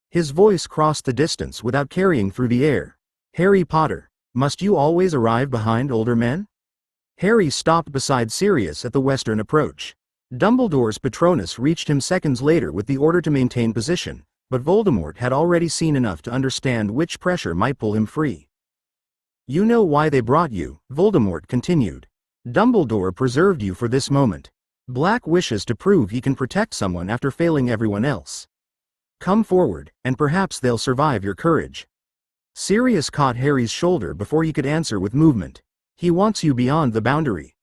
His voice crossed the distance without carrying through the air. Harry Potter, must you always arrive behind older men? Harry stopped beside Sirius at the western approach. Dumbledore's Patronus reached him seconds later with the order to maintain position, but Voldemort had already seen enough to understand which pressure might pull him free. You know why they brought you, Voldemort continued. Dumbledore preserved you for this moment. Black wishes to prove he can protect someone after failing everyone else. Come forward, and perhaps they'll survive your courage. Sirius caught Harry's shoulder before he could answer with movement. He wants you beyond the boundary.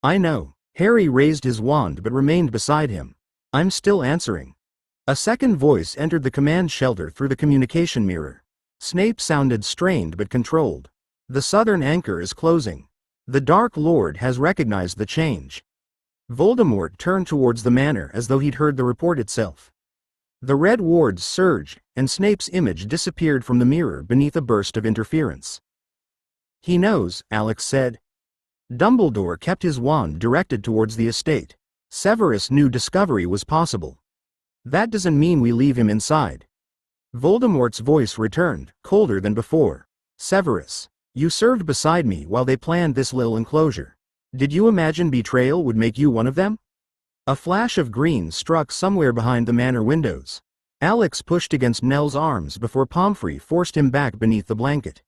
I know. Harry raised his wand but remained beside him. I'm still answering. A second voice entered the command shelter through the communication mirror. Snape sounded strained but controlled. The southern anchor is closing. The Dark Lord has recognized the change. Voldemort turned towards the manor as though he'd heard the report itself. The red wards surged, and Snape's image disappeared from the mirror beneath a burst of interference. He knows, Alex said. Dumbledore kept his wand directed towards the estate. Severus knew discovery was possible. That doesn't mean we leave him inside. Voldemort's voice returned, colder than before. Severus, you served beside me while they planned this little enclosure. Did you imagine betrayal would make you one of them? A flash of green struck somewhere behind the manor windows. Alex pushed against Nell's arms before Pomfrey forced him back beneath the blanket.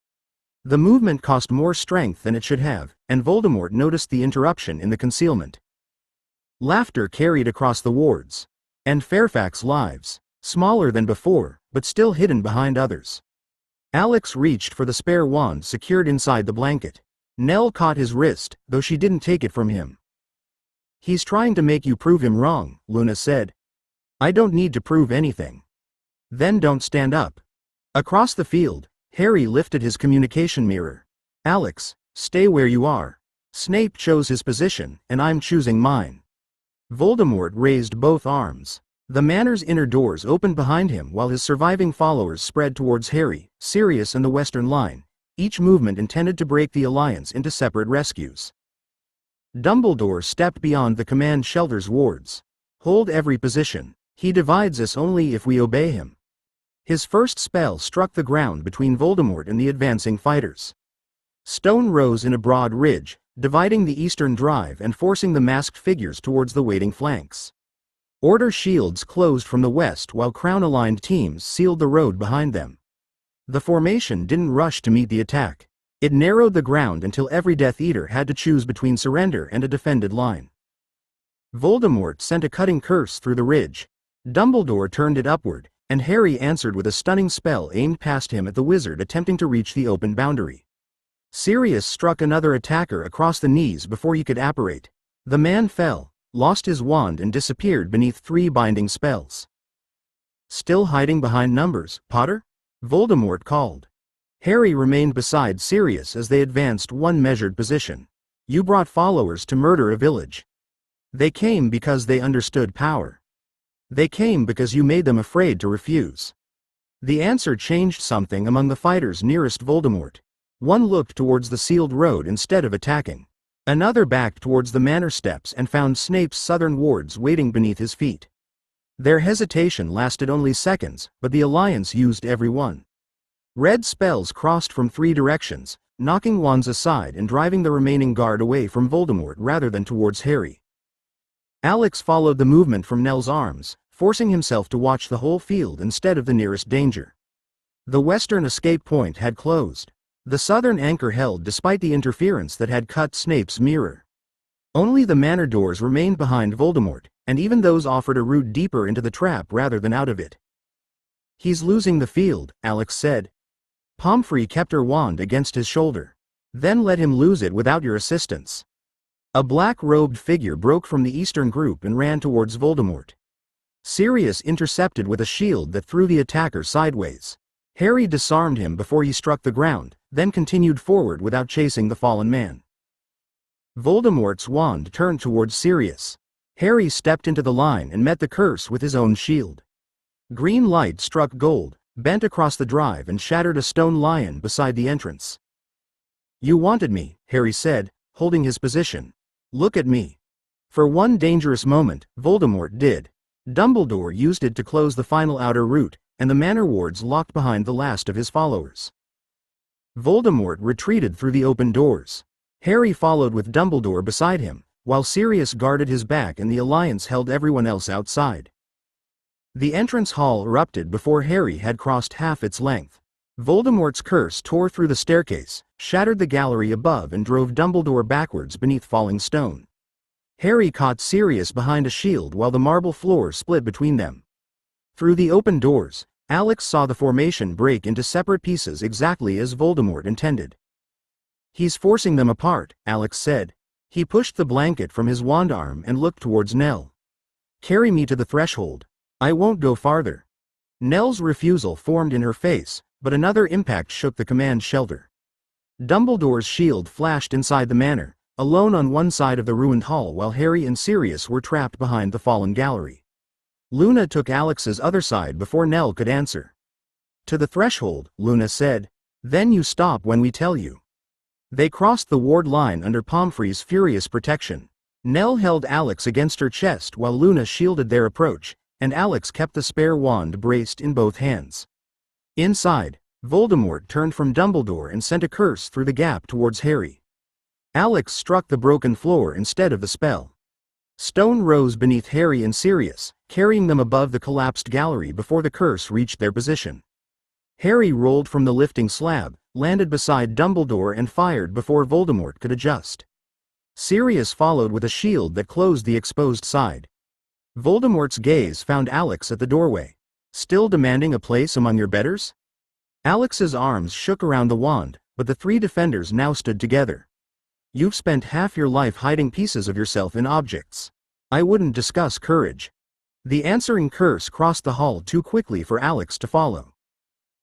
The movement cost more strength than it should have, and Voldemort noticed the interruption in the concealment. Laughter carried across the wards. And Fairfax lives, smaller than before, but still hidden behind others. Alex reached for the spare wand secured inside the blanket. Nell caught his wrist, though she didn't take it from him. He's trying to make you prove him wrong, Luna said. I don't need to prove anything. Then don't stand up. Across the field, Harry lifted his communication mirror. Alex, stay where you are. Snape chose his position, and I'm choosing mine. Voldemort raised both arms. The manor's inner doors opened behind him while his surviving followers spread towards Harry, Sirius and the western line, each movement intended to break the alliance into separate rescues. Dumbledore stepped beyond the command shelter's wards. Hold every position. He divides us only if we obey him. His first spell struck the ground between Voldemort and the advancing fighters. Stone rose in a broad ridge, dividing the eastern drive and forcing the masked figures towards the waiting flanks. Order shields closed from the west while crown-aligned teams sealed the road behind them. The formation didn't rush to meet the attack. It narrowed the ground until every Death Eater had to choose between surrender and a defended line. Voldemort sent a cutting curse through the ridge. Dumbledore turned it upward, and Harry answered with a stunning spell aimed past him at the wizard attempting to reach the open boundary. Sirius struck another attacker across the knees before he could apparate. The man fell, lost his wand and disappeared beneath 3 binding spells. Still hiding behind numbers, Potter? Voldemort called. Harry remained beside Sirius as they advanced one measured position. You brought followers to murder a village. They came because they understood power. They came because you made them afraid to refuse. The answer changed something among the fighters nearest Voldemort. One looked towards the sealed road instead of attacking. Another backed towards the manor steps and found Snape's southern wards waiting beneath his feet. Their hesitation lasted only seconds, but the alliance used every one. Red spells crossed from 3 directions, knocking wands aside and driving the remaining guard away from Voldemort rather than towards Harry. Alex followed the movement from Nell's arms, forcing himself to watch the whole field instead of the nearest danger. The western escape point had closed. The southern anchor held despite the interference that had cut Snape's mirror. Only the manor doors remained behind Voldemort, and even those offered a route deeper into the trap rather than out of it. He's losing the field, Alex said. Pomfrey kept her wand against his shoulder. Then let him lose it without your assistance. A black-robed figure broke from the eastern group and ran towards Voldemort. Sirius intercepted with a shield that threw the attacker sideways. Harry disarmed him before he struck the ground, then continued forward without chasing the fallen man. Voldemort's wand turned towards Sirius. Harry stepped into the line and met the curse with his own shield. Green light struck gold, bent across the drive and shattered a stone lion beside the entrance. You wanted me, Harry said, holding his position. Look at me. For one dangerous moment, Voldemort did. Dumbledore used it to close the final outer route, and the manor wards locked behind the last of his followers. Voldemort retreated through the open doors. Harry followed with Dumbledore beside him, while Sirius guarded his back and the alliance held everyone else outside. The entrance hall erupted before Harry had crossed half its length. Voldemort's curse tore through the staircase, shattered the gallery above and drove Dumbledore backwards beneath falling stone. Harry caught Sirius behind a shield while the marble floor split between them. Through the open doors, Alex saw the formation break into separate pieces exactly as Voldemort intended. "He's forcing them apart," Alex said. He pushed the blanket from his wand arm and looked towards Nell. "Carry me to the threshold. I won't go farther." Nell's refusal formed in her face, but another impact shook the command shelter. Dumbledore's shield flashed inside the manor, alone on one side of the ruined hall while Harry and Sirius were trapped behind the fallen gallery. Luna took Alex's other side before Nell could answer. "To the threshold," Luna said. "Then you stop when we tell you." They crossed the ward line under Pomfrey's furious protection. Nell held Alex against her chest while Luna shielded their approach, and Alex kept the spare wand braced in both hands. Inside, Voldemort turned from Dumbledore and sent a curse through the gap towards Harry. Alex struck the broken floor instead of the spell. Stone rose beneath Harry and Sirius, carrying them above the collapsed gallery before the curse reached their position. Harry rolled from the lifting slab, landed beside Dumbledore and fired before Voldemort could adjust. Sirius followed with a shield that closed the exposed side. Voldemort's gaze found Alex at the doorway. "Still demanding a place among your betters?" Alex's arms shook around the wand, but the three defenders now stood together. "You've spent half your life hiding pieces of yourself in objects. I wouldn't discuss courage." The answering curse crossed the hall too quickly for Alex to follow.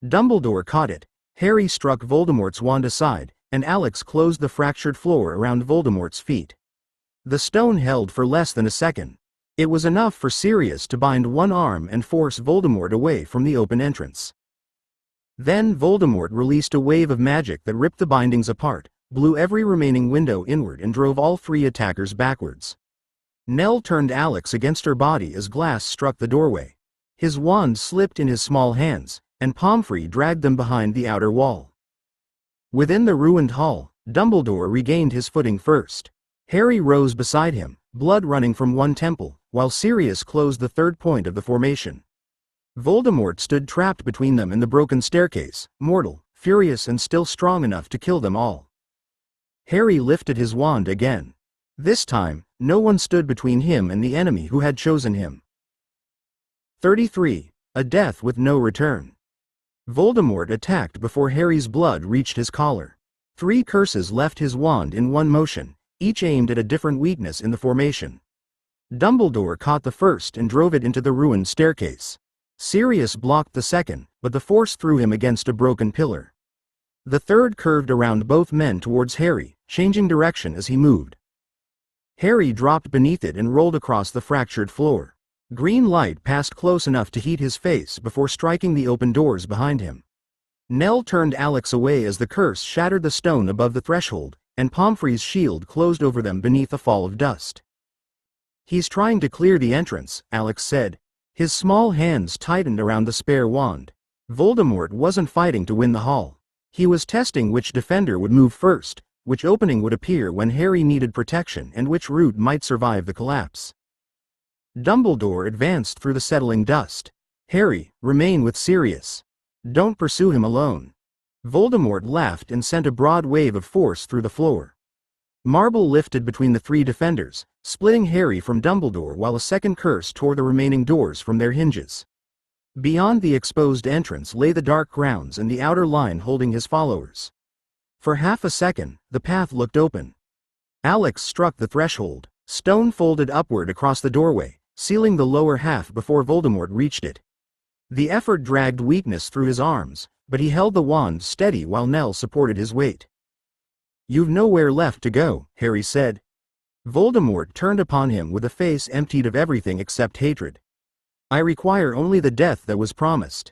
Dumbledore caught it. Harry struck Voldemort's wand aside, and Alex closed the fractured floor around Voldemort's feet. The stone held for less than a second. It was enough for Sirius to bind one arm and force Voldemort away from the open entrance. Then Voldemort released a wave of magic that ripped the bindings apart, blew every remaining window inward and drove all three attackers backwards. Nell turned Alex against her body as glass struck the doorway. His wand slipped in his small hands, and Pomfrey dragged them behind the outer wall. Within the ruined hall, Dumbledore regained his footing first. Harry rose beside him, blood running from one temple, while Sirius closed the third point of the formation. Voldemort stood trapped between them and the broken staircase, mortal, furious and still strong enough to kill them all. Harry lifted his wand again. This time, no one stood between him and the enemy who had chosen him. 33. A death with no return. Voldemort attacked before Harry's blood reached his collar. 3 curses left his wand in one motion, each aimed at a different weakness in the formation. Dumbledore caught the first and drove it into the ruined staircase. Sirius blocked the second, but the force threw him against a broken pillar. The third curved around both men towards Harry, changing direction as he moved. Harry dropped beneath it and rolled across the fractured floor. Green light passed close enough to heat his face before striking the open doors behind him. Nell turned Alex away as the curse shattered the stone above the threshold, and Pomfrey's shield closed over them beneath a fall of dust. "He's trying to clear the entrance," Alex said. His small hands tightened around the spare wand. Voldemort wasn't fighting to win the hall. He was testing which defender would move first, which opening would appear when Harry needed protection and which route might survive the collapse. Dumbledore advanced through the settling dust. "Harry, remain with Sirius. Don't pursue him alone." Voldemort laughed and sent a broad wave of force through the floor. Marble lifted between the 3 defenders, splitting Harry from Dumbledore while a second curse tore the remaining doors from their hinges. Beyond the exposed entrance lay the dark grounds and the outer line holding his followers. For half a second, the path looked open. Alex struck the threshold. Stone folded upward across the doorway, sealing the lower half before Voldemort reached it. The effort dragged weakness through his arms, but he held the wand steady while Nell supported his weight. "You've nowhere left to go," Harry said. Voldemort turned upon him with a face emptied of everything except hatred. "I require only the death that was promised."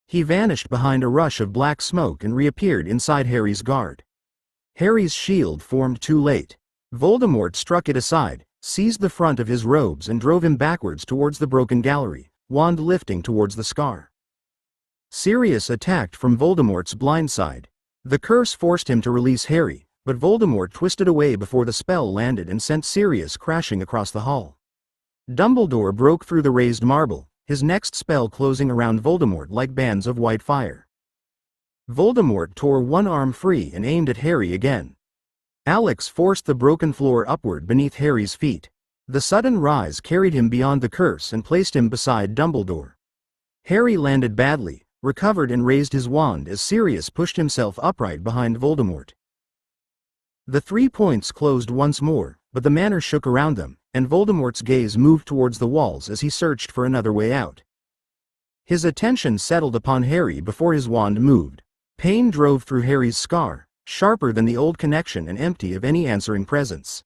He vanished behind a rush of black smoke and reappeared inside Harry's guard. Harry's shield formed too late. Voldemort struck it aside, seized the front of his robes and drove him backwards towards the broken gallery, wand lifting towards the scar. Sirius attacked from Voldemort's blind side. The curse forced him to release Harry, but Voldemort twisted away before the spell landed and sent Sirius crashing across the hall. Dumbledore broke through the raised marble, his next spell closing around Voldemort like bands of white fire. Voldemort tore one arm free and aimed at Harry again. Alex forced the broken floor upward beneath Harry's feet. The sudden rise carried him beyond the curse and placed him beside Dumbledore. Harry landed badly, recovered and raised his wand as Sirius pushed himself upright behind Voldemort. The 3 points closed once more, but the manor shook around them, and Voldemort's gaze moved towards the walls as he searched for another way out. His attention settled upon Harry before his wand moved. Pain drove through Harry's scar, sharper than the old connection and empty of any answering presence.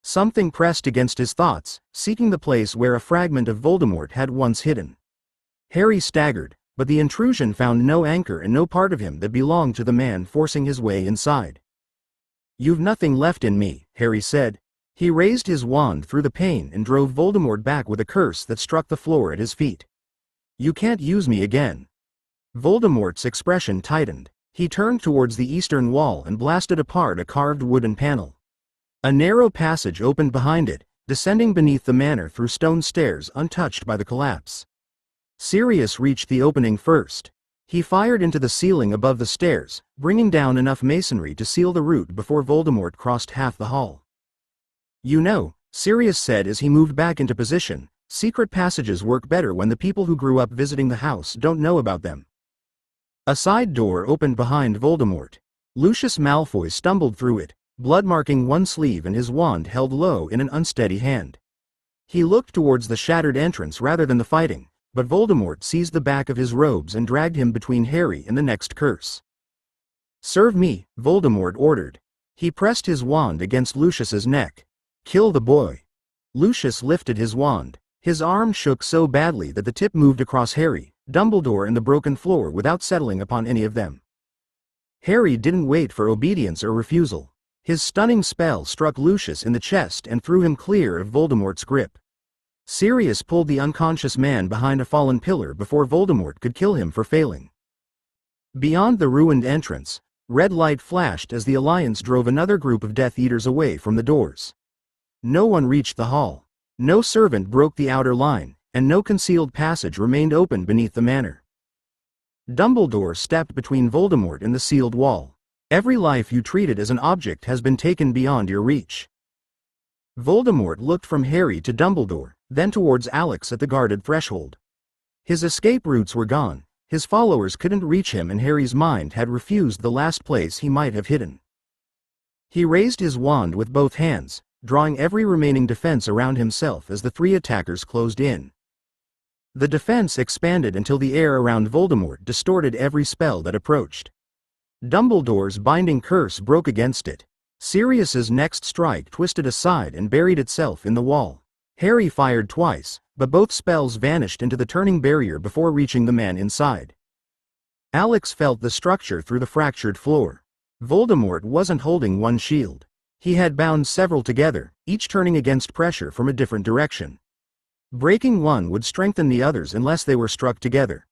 Something pressed against his thoughts, seeking the place where a fragment of Voldemort had once hidden. Harry staggered, but the intrusion found no anchor and no part of him that belonged to the man forcing his way inside. "You've nothing left in me," Harry said. He raised his wand through the pain and drove Voldemort back with a curse that struck the floor at his feet. "You can't use me again." Voldemort's expression tightened. He turned towards the eastern wall and blasted apart a carved wooden panel. A narrow passage opened behind it, descending beneath the manor through stone stairs untouched by the collapse. Sirius reached the opening first. He fired into the ceiling above the stairs, bringing down enough masonry to seal the route before Voldemort crossed half the hall. "You know," Sirius said as he moved back into position, "secret passages work better when the people who grew up visiting the house don't know about them." A side door opened behind Voldemort. Lucius Malfoy stumbled through it, blood marking one sleeve and his wand held low in an unsteady hand. He looked towards the shattered entrance rather than the fighting, but Voldemort seized the back of his robes and dragged him between Harry and the next curse. "Serve me," Voldemort ordered. He pressed his wand against Lucius's neck. "Kill the boy." Lucius lifted his wand. His arm shook so badly that the tip moved across Harry, Dumbledore and the broken floor without settling upon any of them. Harry didn't wait for obedience or refusal. His stunning spell struck Lucius in the chest and threw him clear of Voldemort's grip. Sirius pulled the unconscious man behind a fallen pillar before Voldemort could kill him for failing. Beyond the ruined entrance, red light flashed as the Alliance drove another group of Death Eaters away from the doors. No one reached the hall. No servant broke the outer line, and no concealed passage remained open beneath the manor. Dumbledore stepped between Voldemort and the sealed wall. "Every life you treated as an object has been taken beyond your reach." Voldemort looked from Harry to Dumbledore, then towards Alex at the guarded threshold. His escape routes were gone, his followers couldn't reach him and Harry's mind had refused the last place he might have hidden. He raised his wand with both hands, drawing every remaining defense around himself as the 3 attackers closed in. The defense expanded until the air around Voldemort distorted every spell that approached. Dumbledore's binding curse broke against it. Sirius's next strike twisted aside and buried itself in the wall. Harry fired twice, but both spells vanished into the turning barrier before reaching the man inside. Alex felt the structure through the fractured floor. Voldemort wasn't holding one shield. He had bound several together, each turning against pressure from a different direction. Breaking one would strengthen the others unless they were struck together.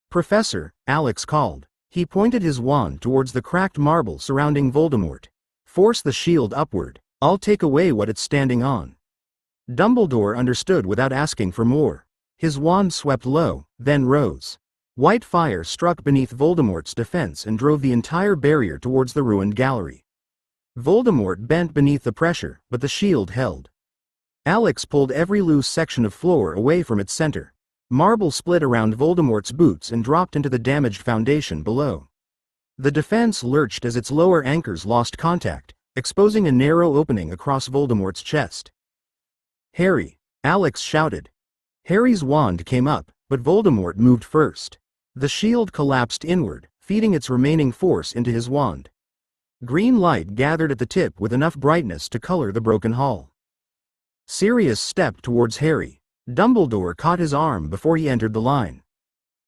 "Professor," Alex called. He pointed his wand towards the cracked marble surrounding Voldemort. "Force the shield upward. I'll take away what it's standing on." Dumbledore understood without asking for more. His wand swept low, then rose. White fire struck beneath Voldemort's defense and drove the entire barrier towards the ruined gallery. Voldemort bent beneath the pressure, but the shield held. Alex pulled every loose section of floor away from its center. Marble split around Voldemort's boots and dropped into the damaged foundation below. The defense lurched as its lower anchors lost contact, exposing a narrow opening across Voldemort's chest. "Harry!" Alex shouted. Harry's wand came up, but Voldemort moved first. The shield collapsed inward, feeding its remaining force into his wand. Green light gathered at the tip with enough brightness to color the broken hall. Sirius stepped towards Harry. Dumbledore caught his arm before he entered the line.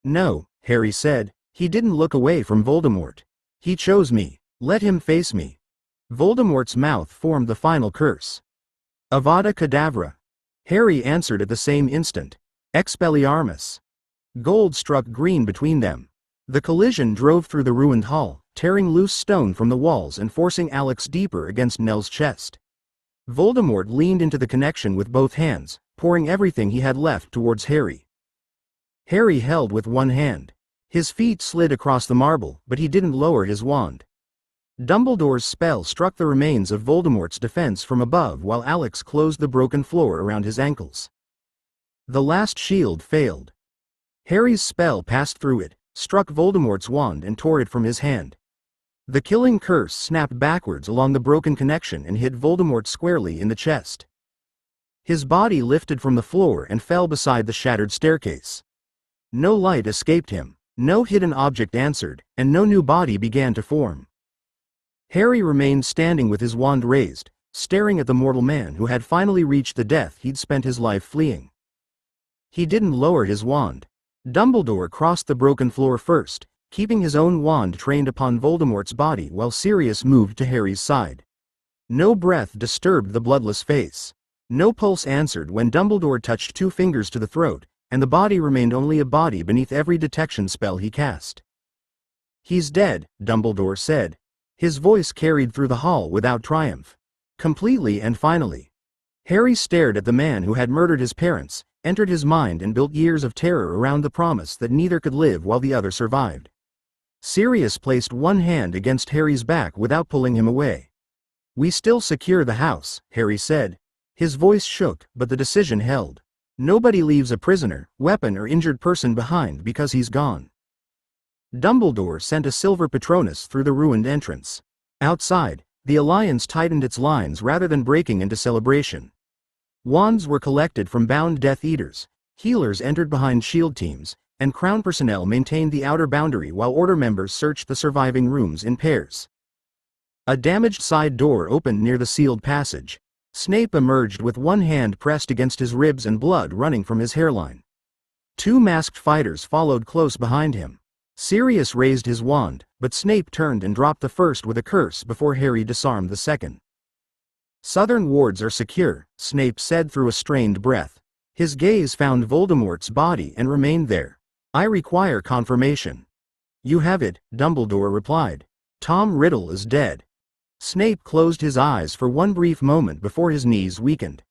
"No," Harry said. He didn't look away from Voldemort. "He chose me. Let him face me." Voldemort's mouth formed the final curse. "Avada Kedavra." Harry answered at the same instant. "Expelliarmus." Gold struck green between them. The collision drove through the ruined hall, tearing loose stone from the walls and forcing Alex deeper against Nell's chest. Voldemort leaned into the connection with both hands, pouring everything he had left towards Harry. Harry held with one hand. His feet slid across the marble, but he didn't lower his wand. Dumbledore's spell struck the remains of Voldemort's defense from above while Alex closed the broken floor around his ankles. The last shield failed. Harry's spell passed through it, struck Voldemort's wand and tore it from his hand. The killing curse snapped backwards along the broken connection and hit Voldemort squarely in the chest. His body lifted from the floor and fell beside the shattered staircase. No light escaped him, no hidden object answered, and no new body began to form. Harry remained standing with his wand raised, staring at the mortal man who had finally reached the death he'd spent his life fleeing. He didn't lower his wand. Dumbledore crossed the broken floor first, keeping his own wand trained upon Voldemort's body while Sirius moved to Harry's side. No breath disturbed the bloodless face. No pulse answered when Dumbledore touched 2 fingers to the throat, and the body remained only a body beneath every detection spell he cast. "He's dead," Dumbledore said. His voice carried through the hall without triumph. Completely and finally. Harry stared at the man who had murdered his parents, entered his mind and built years of terror around the promise that neither could live while the other survived. Sirius placed one hand against Harry's back without pulling him away. "We still secure the house," Harry said. His voice shook, but the decision held. Nobody leaves a prisoner, weapon or injured person behind because he's gone. Dumbledore sent a silver Patronus through the ruined entrance. Outside, the Alliance tightened its lines rather than breaking into celebration. Wands were collected from bound Death Eaters, healers entered behind shield teams, and Crown personnel maintained the outer boundary while Order members searched the surviving rooms in pairs. A damaged side door opened near the sealed passage. Snape emerged with one hand pressed against his ribs and blood running from his hairline. 2 masked fighters followed close behind him. Sirius raised his wand, but Snape turned and dropped the first with a curse before Harry disarmed the second. "Southern wards are secure," Snape said through a strained breath. His gaze found Voldemort's body and remained there. "I require confirmation." "You have it," Dumbledore replied. "Tom Riddle is dead." Snape closed his eyes for one brief moment before his knees weakened.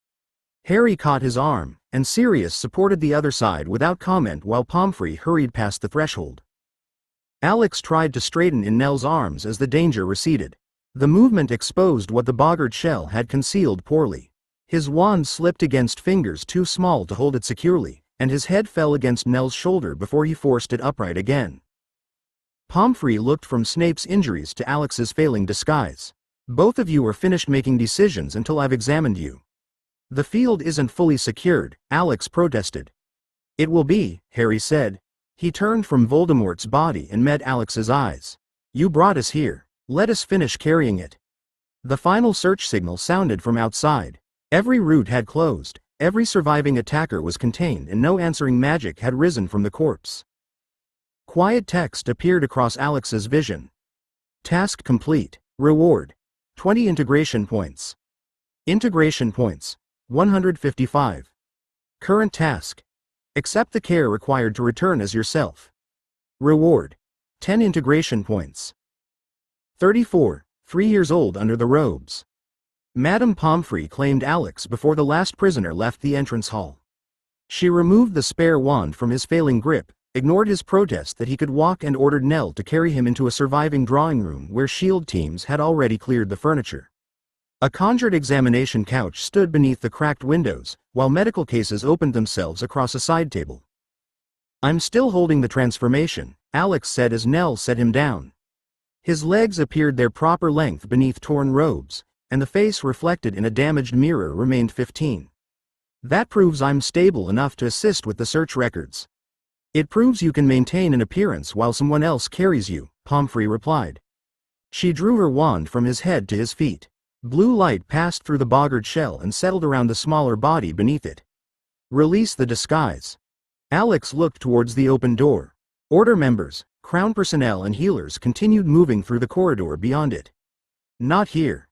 Harry caught his arm, and Sirius supported the other side without comment while Pomfrey hurried past the threshold. Alex tried to straighten in Nell's arms as the danger receded. The movement exposed what the boggart shell had concealed poorly. His wand slipped against fingers too small to hold it securely, and his head fell against Nell's shoulder before he forced it upright again. Pomfrey looked from Snape's injuries to Alex's failing disguise. "Both of you are finished making decisions until I've examined you." "The field isn't fully secured," Alex protested. "It will be," Harry said. He turned from Voldemort's body and met Alex's eyes. "You brought us here. Let us finish carrying it." The final search signal sounded from outside. Every route had closed, every surviving attacker was contained and no answering magic had risen from the corpse. Quiet text appeared across Alex's vision. "Task complete. Reward: 20 integration points. Integration points: 155. Current task: accept the care required to return as yourself. Reward: 10 integration points. 34, 3 years old under the robes." Madame Pomfrey claimed Alex before the last prisoner left the entrance hall. She removed the spare wand from his failing grip, ignored his protest that he could walk and ordered Nell to carry him into a surviving drawing room where shield teams had already cleared the furniture. A conjured examination couch stood beneath the cracked windows, while medical cases opened themselves across a side table. "I'm still holding the transformation," Alex said as Nell set him down. His legs appeared their proper length beneath torn robes, and the face reflected in a damaged mirror remained 15. "That proves I'm stable enough to assist with the search records." "It proves you can maintain an appearance while someone else carries you," Pomfrey replied. She drew her wand from his head to his feet. Blue light passed through the boggart shell and settled around the smaller body beneath it. "Release the disguise." Alex looked towards the open door. Order members, Crown personnel and healers continued moving through the corridor beyond it. "Not here."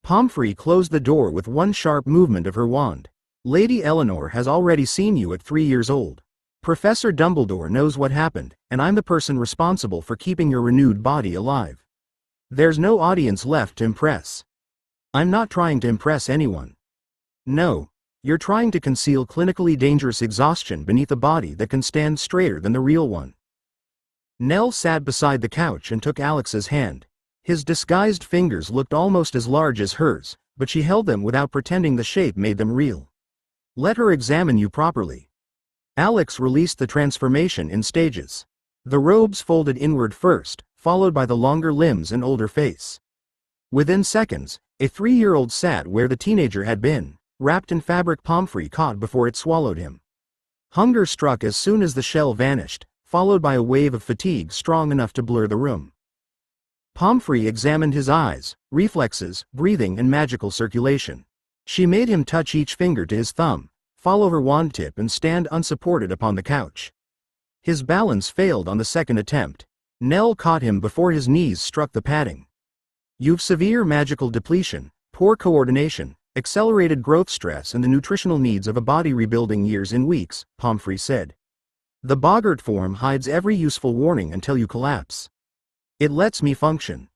Pomfrey closed the door with one sharp movement of her wand. "Lady Eleanor has already seen you at 3 years old. Professor Dumbledore knows what happened, and I'm the person responsible for keeping your renewed body alive. There's no audience left to impress." "I'm not trying to impress anyone." "No. You're trying to conceal clinically dangerous exhaustion beneath a body that can stand straighter than the real one." Nell sat beside the couch and took Alex's hand. His disguised fingers looked almost as large as hers, but she held them without pretending the shape made them real. "Let her examine you properly." Alex released the transformation in stages. The robes folded inward first, followed by the longer limbs and older face. Within seconds, a 3-year-old sat where the teenager had been, wrapped in fabric. Pomfrey caught before it swallowed him. Hunger struck as soon as the shell vanished, followed by a wave of fatigue strong enough to blur the room. Pomfrey examined his eyes, reflexes, breathing and magical circulation. She made him touch each finger to his thumb, follow her wand tip and stand unsupported upon the couch. His balance failed on the second attempt. Nell caught him before his knees struck the padding. You've severe magical depletion, poor coordination, accelerated growth stress and the nutritional needs of a body rebuilding years in weeks, Pomfrey said. The boggart form hides every useful warning until you collapse. It lets me function.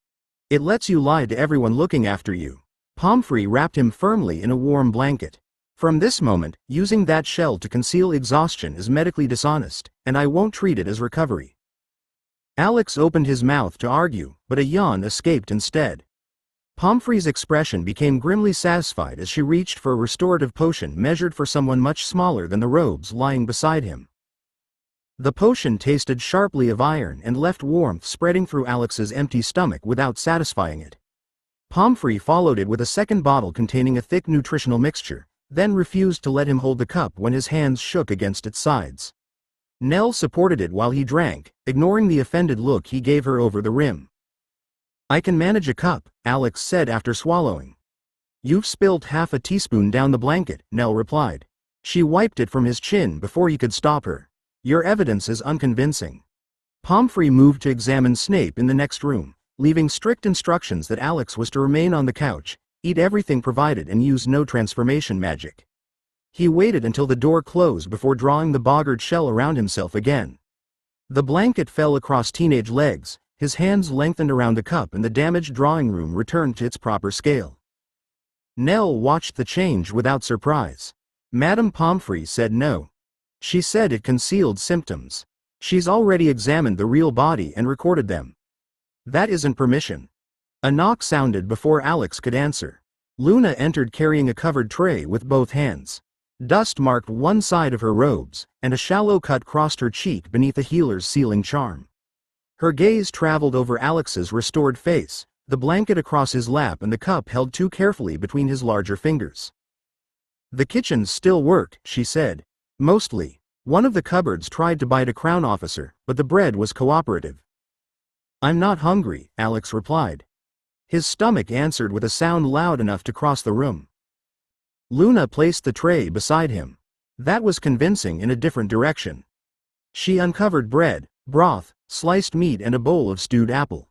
It lets you lie to everyone looking after you. Pomfrey wrapped him firmly in a warm blanket. From this moment, using that shell to conceal exhaustion is medically dishonest, and I won't treat it as recovery. Alex opened his mouth to argue, but a yawn escaped instead. Pomfrey's expression became grimly satisfied as she reached for a restorative potion measured for someone much smaller than the robes lying beside him. The potion tasted sharply of iron and left warmth spreading through Alex's empty stomach without satisfying it. Pomfrey followed it with a second bottle containing a thick nutritional mixture, then refused to let him hold the cup when his hands shook against its sides. Nell supported it while he drank, ignoring the offended look he gave her over the rim. I can manage a cup, Alex said after swallowing. You've spilled half a teaspoon down the blanket, Nell replied. She wiped it from his chin before he could stop her. Your evidence is unconvincing. Pomfrey moved to examine Snape in the next room, leaving strict instructions that Alex was to remain on the couch, eat everything provided and use no transformation magic. He waited until the door closed before drawing the boggart shell around himself again. The blanket fell across teenage legs, his hands lengthened around the cup and the damaged drawing room returned to its proper scale. Nell watched the change without surprise. Madame Pomfrey said no. She said it concealed symptoms. She's already examined the real body and recorded them. That isn't permission. A knock sounded before Alex could answer. Luna entered carrying a covered tray with both hands. Dust marked one side of her robes, and a shallow cut crossed her cheek beneath a healer's sealing charm. Her gaze traveled over Alex's restored face, the blanket across his lap and the cup held too carefully between his larger fingers. The kitchens still worked, she said. Mostly. One of the cupboards tried to bite a crown officer, but the bread was cooperative. I'm not hungry, Alex replied. His stomach answered with a sound loud enough to cross the room. Luna placed the tray beside him. That was convincing in a different direction. She uncovered bread, broth, sliced meat and a bowl of stewed apple.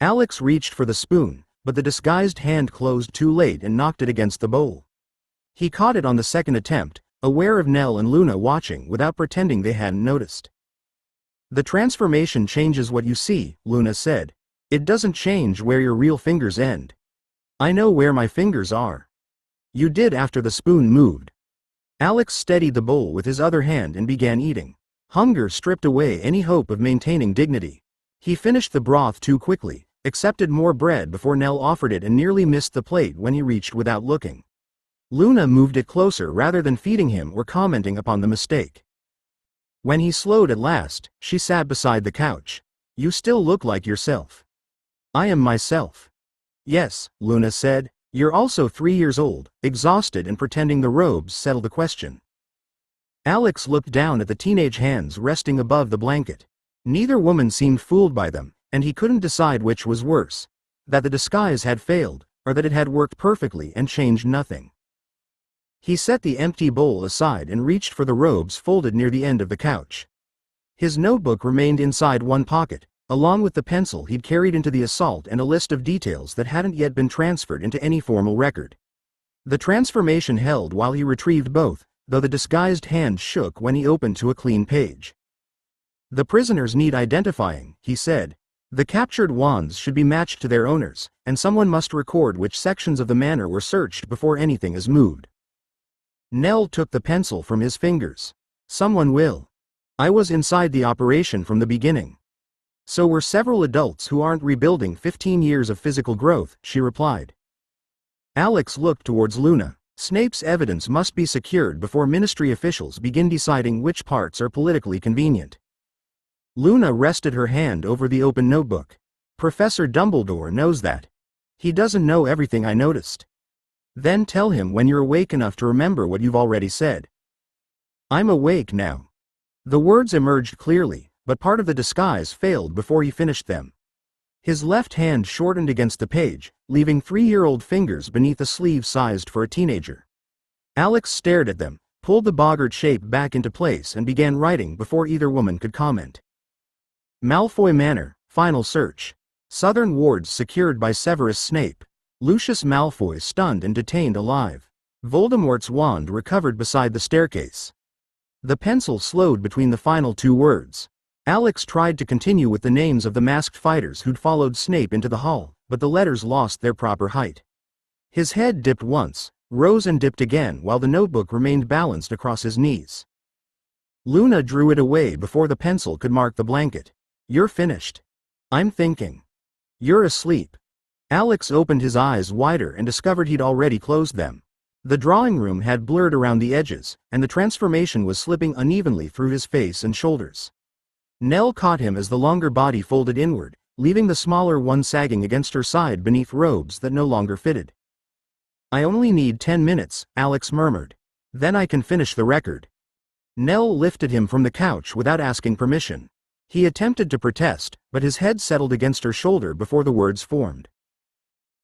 Alex reached for the spoon, but the disguised hand closed too late and knocked it against the bowl. He caught it on the second attempt, aware of Nell and Luna watching without pretending they hadn't noticed. The transformation changes what you see, Luna said. It doesn't change where your real fingers end. I know where my fingers are. You did after the spoon moved. Alex steadied the bowl with his other hand and began eating. Hunger stripped away any hope of maintaining dignity. He finished the broth too quickly, accepted more bread before Nell offered it and nearly missed the plate when he reached without looking. Luna moved it closer rather than feeding him or commenting upon the mistake. When he slowed at last, she sat beside the couch. You still look like yourself. I am myself. Yes, Luna said. You're also 3 years old, exhausted and pretending the robes settle the question. Alex looked down at the teenage hands resting above the blanket. Neither woman seemed fooled by them, and he couldn't decide which was worse, that the disguise had failed, or that it had worked perfectly and changed nothing. He set the empty bowl aside and reached for the robes folded near the end of the couch. His notebook remained inside one pocket, along with the pencil he'd carried into the assault and a list of details that hadn't yet been transferred into any formal record. The transformation held while he retrieved both, though the disguised hand shook when he opened to a clean page. The prisoners need identifying, he said. The captured wands should be matched to their owners, and someone must record which sections of the manor were searched before anything is moved. Nell took the pencil from his fingers. Someone will. I was inside the operation from the beginning. So were several adults who aren't rebuilding 15 years of physical growth, she replied. Alex looked towards Luna. Snape's evidence must be secured before Ministry officials begin deciding which parts are politically convenient. Luna rested her hand over the open notebook. Professor Dumbledore knows that. He doesn't know everything I noticed. Then tell him when you're awake enough to remember what you've already said. I'm awake now. The words emerged clearly, but part of the disguise failed before he finished them. His left hand shortened against the page, leaving 3-year-old fingers beneath a sleeve sized for a teenager. Alex stared at them, pulled the boggart shape back into place and began writing before either woman could comment. Malfoy Manor, final search. Southern wards secured by Severus Snape. Lucius Malfoy stunned and detained alive. Voldemort's wand recovered beside the staircase. The pencil slowed between the final 2 words. Alex tried to continue with the names of the masked fighters who'd followed Snape into the hall, but the letters lost their proper height. His head dipped once, rose and dipped again while the notebook remained balanced across his knees. Luna drew it away before the pencil could mark the blanket. You're finished. I'm thinking. You're asleep. Alex opened his eyes wider and discovered he'd already closed them. The drawing room had blurred around the edges, and the transformation was slipping unevenly through his face and shoulders. Nell caught him as the longer body folded inward, leaving the smaller one sagging against her side beneath robes that no longer fitted. I only need 10 minutes, Alex murmured. Then I can finish the record. Nell lifted him from the couch without asking permission. He attempted to protest, but his head settled against her shoulder before the words formed.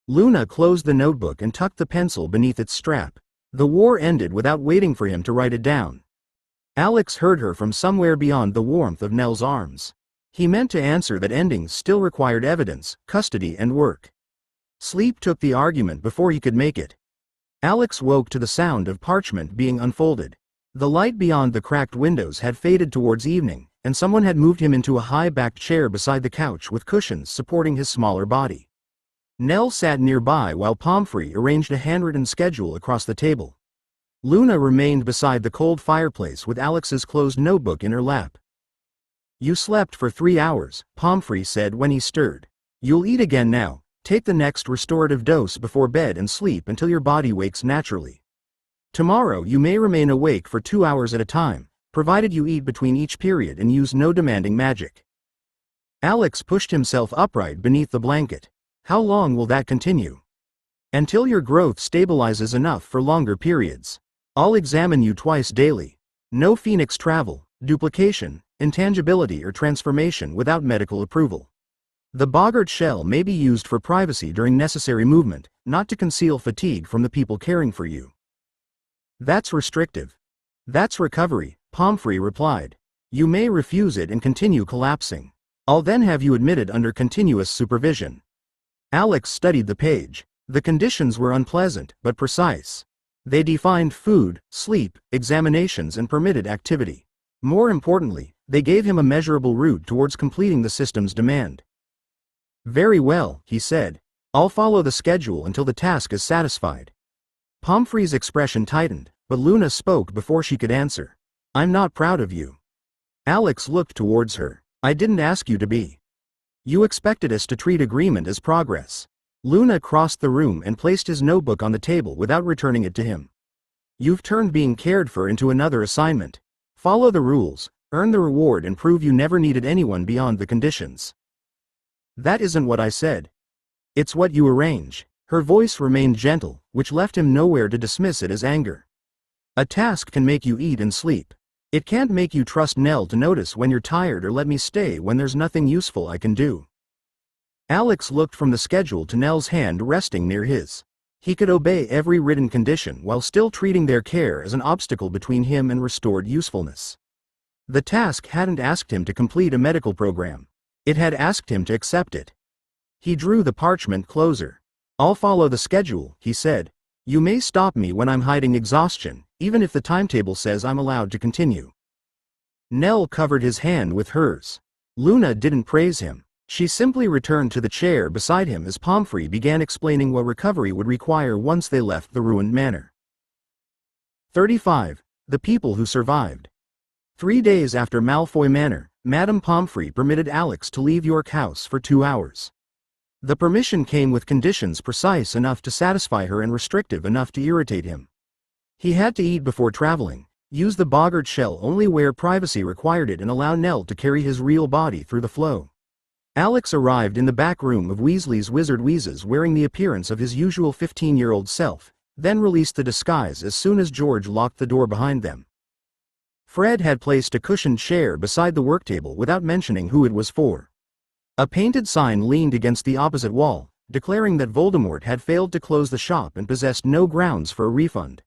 Luna closed the notebook and tucked the pencil beneath its strap. The war ended without waiting for him to write it down. Alex heard her from somewhere beyond the warmth of Nell's arms. He meant to answer that endings still required evidence, custody and work. Sleep took the argument before he could make it. Alex woke to the sound of parchment being unfolded. The light beyond the cracked windows had faded towards evening, and someone had moved him into a high-backed chair beside the couch with cushions supporting his smaller body. Nell sat nearby while Pomfrey arranged a handwritten schedule across the table. Luna remained beside the cold fireplace with Alex's closed notebook in her lap. You slept for 3 hours, Pomfrey said when he stirred. You'll eat again now, take the next restorative dose before bed and sleep until your body wakes naturally. Tomorrow you may remain awake for 2 hours at a time, provided you eat between each period and use no demanding magic. Alex pushed himself upright beneath the blanket. How long will that continue? Until your growth stabilizes enough for longer periods. I'll examine you twice daily. No phoenix travel, duplication, intangibility or transformation without medical approval. The boggart shell may be used for privacy during necessary movement, not to conceal fatigue from the people caring for you. That's restrictive. That's recovery, Pomfrey replied. You may refuse it and continue collapsing. I'll then have you admitted under continuous supervision. Alex studied the page. The conditions were unpleasant, but precise. They defined food, sleep, examinations and permitted activity. More importantly, they gave him a measurable route towards completing the system's demand. Very well, he said. I'll follow the schedule until the task is satisfied. Pomfrey's expression tightened, but Luna spoke before she could answer. I'm not proud of you. Alex looked towards her. I didn't ask you to be. You expected us to treat agreement as progress. Luna crossed the room and placed his notebook on the table without returning it to him. You've turned being cared for into another assignment. Follow the rules, earn the reward and prove you never needed anyone beyond the conditions. That isn't what I said. It's what you arrange. Her voice remained gentle, which left him nowhere to dismiss it as anger. A task can make you eat and sleep. It can't make you trust Nell to notice when you're tired or let me stay when there's nothing useful I can do. Alex looked from the schedule to Nell's hand resting near his. He could obey every written condition while still treating their care as an obstacle between him and restored usefulness. The task hadn't asked him to complete a medical program. It had asked him to accept it. He drew the parchment closer. I'll follow the schedule, he said. You may stop me when I'm hiding exhaustion, even if the timetable says I'm allowed to continue. Nell covered his hand with hers. Luna didn't praise him. She simply returned to the chair beside him as Pomfrey began explaining what recovery would require once they left the ruined manor. 35. The people who survived. 3 days after Malfoy Manor, Madame Pomfrey permitted Alex to leave York House for 2 hours. The permission came with conditions precise enough to satisfy her and restrictive enough to irritate him. He had to eat before traveling, use the boggart shell only where privacy required it, and allow Nell to carry his real body through the flow. Alex arrived in the back room of Weasley's Wizard Wheezes wearing the appearance of his usual 15-year-old self, then released the disguise as soon as George locked the door behind them. Fred had placed a cushioned chair beside the work table without mentioning who it was for. A painted sign leaned against the opposite wall, declaring that Voldemort had failed to close the shop and possessed no grounds for a refund.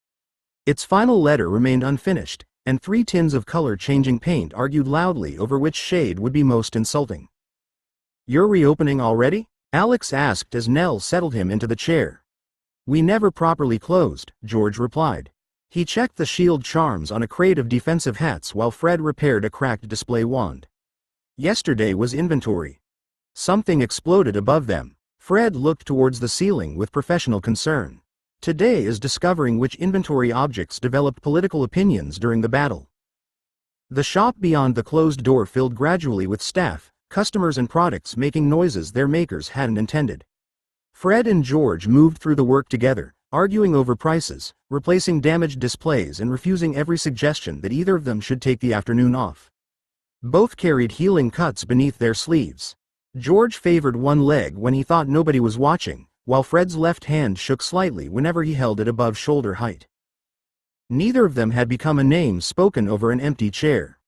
Its final letter remained unfinished, and 3 tins of color-changing paint argued loudly over which shade would be most insulting. "You're reopening already?" Alex asked as Nell settled him into the chair. "We never properly closed," George replied. He checked the shield charms on a crate of defensive hats while Fred repaired a cracked display wand. "Yesterday was inventory." Something exploded above them. Fred looked towards the ceiling with professional concern. "Today is discovering which inventory objects developed political opinions during the battle." The shop beyond the closed door filled gradually with staff, customers and products making noises their makers hadn't intended. Fred and George moved through the work together, arguing over prices, replacing damaged displays and refusing every suggestion that either of them should take the afternoon off. Both carried healing cuts beneath their sleeves. George favored one leg when he thought nobody was watching, while Fred's left hand shook slightly whenever he held it above shoulder height. Neither of them had become a name spoken over an empty chair.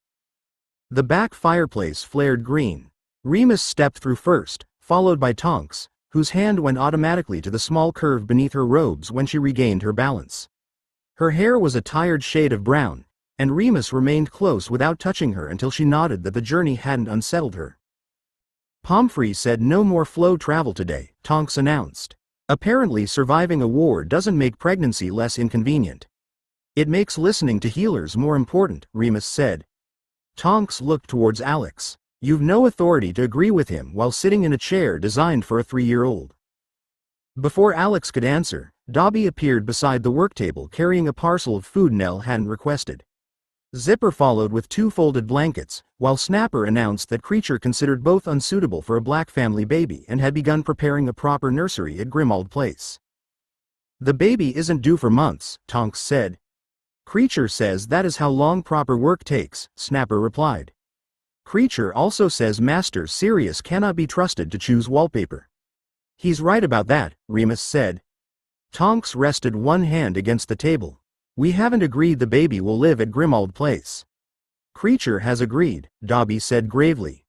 The back fireplace flared green. Remus stepped through first, followed by Tonks, whose hand went automatically to the small curve beneath her robes when she regained her balance. Her hair was a tired shade of brown, and Remus remained close without touching her until she nodded that the journey hadn't unsettled her. "Pomfrey said no more flow travel today," Tonks announced. "Apparently surviving a war doesn't make pregnancy less inconvenient. It makes listening to healers more important," Remus said. Tonks looked towards Alex. "You've no authority to agree with him while sitting in a chair designed for a 3-year-old. Before Alex could answer, Dobby appeared beside the work table carrying a parcel of food Nell hadn't requested. Zipper followed with 2 folded blankets, while Snapper announced that Creature considered both unsuitable for a black family baby and had begun preparing a proper nursery at Grimmauld Place. "The baby isn't due for months," Tonks said. "Creature says that is how long proper work takes," Snapper replied. "Creature also says Master Sirius cannot be trusted to choose wallpaper." "He's right about that," Remus said. Tonks rested one hand against the table. "We haven't agreed the baby will live at Grimmauld Place." "Creature has agreed," Dobby said gravely.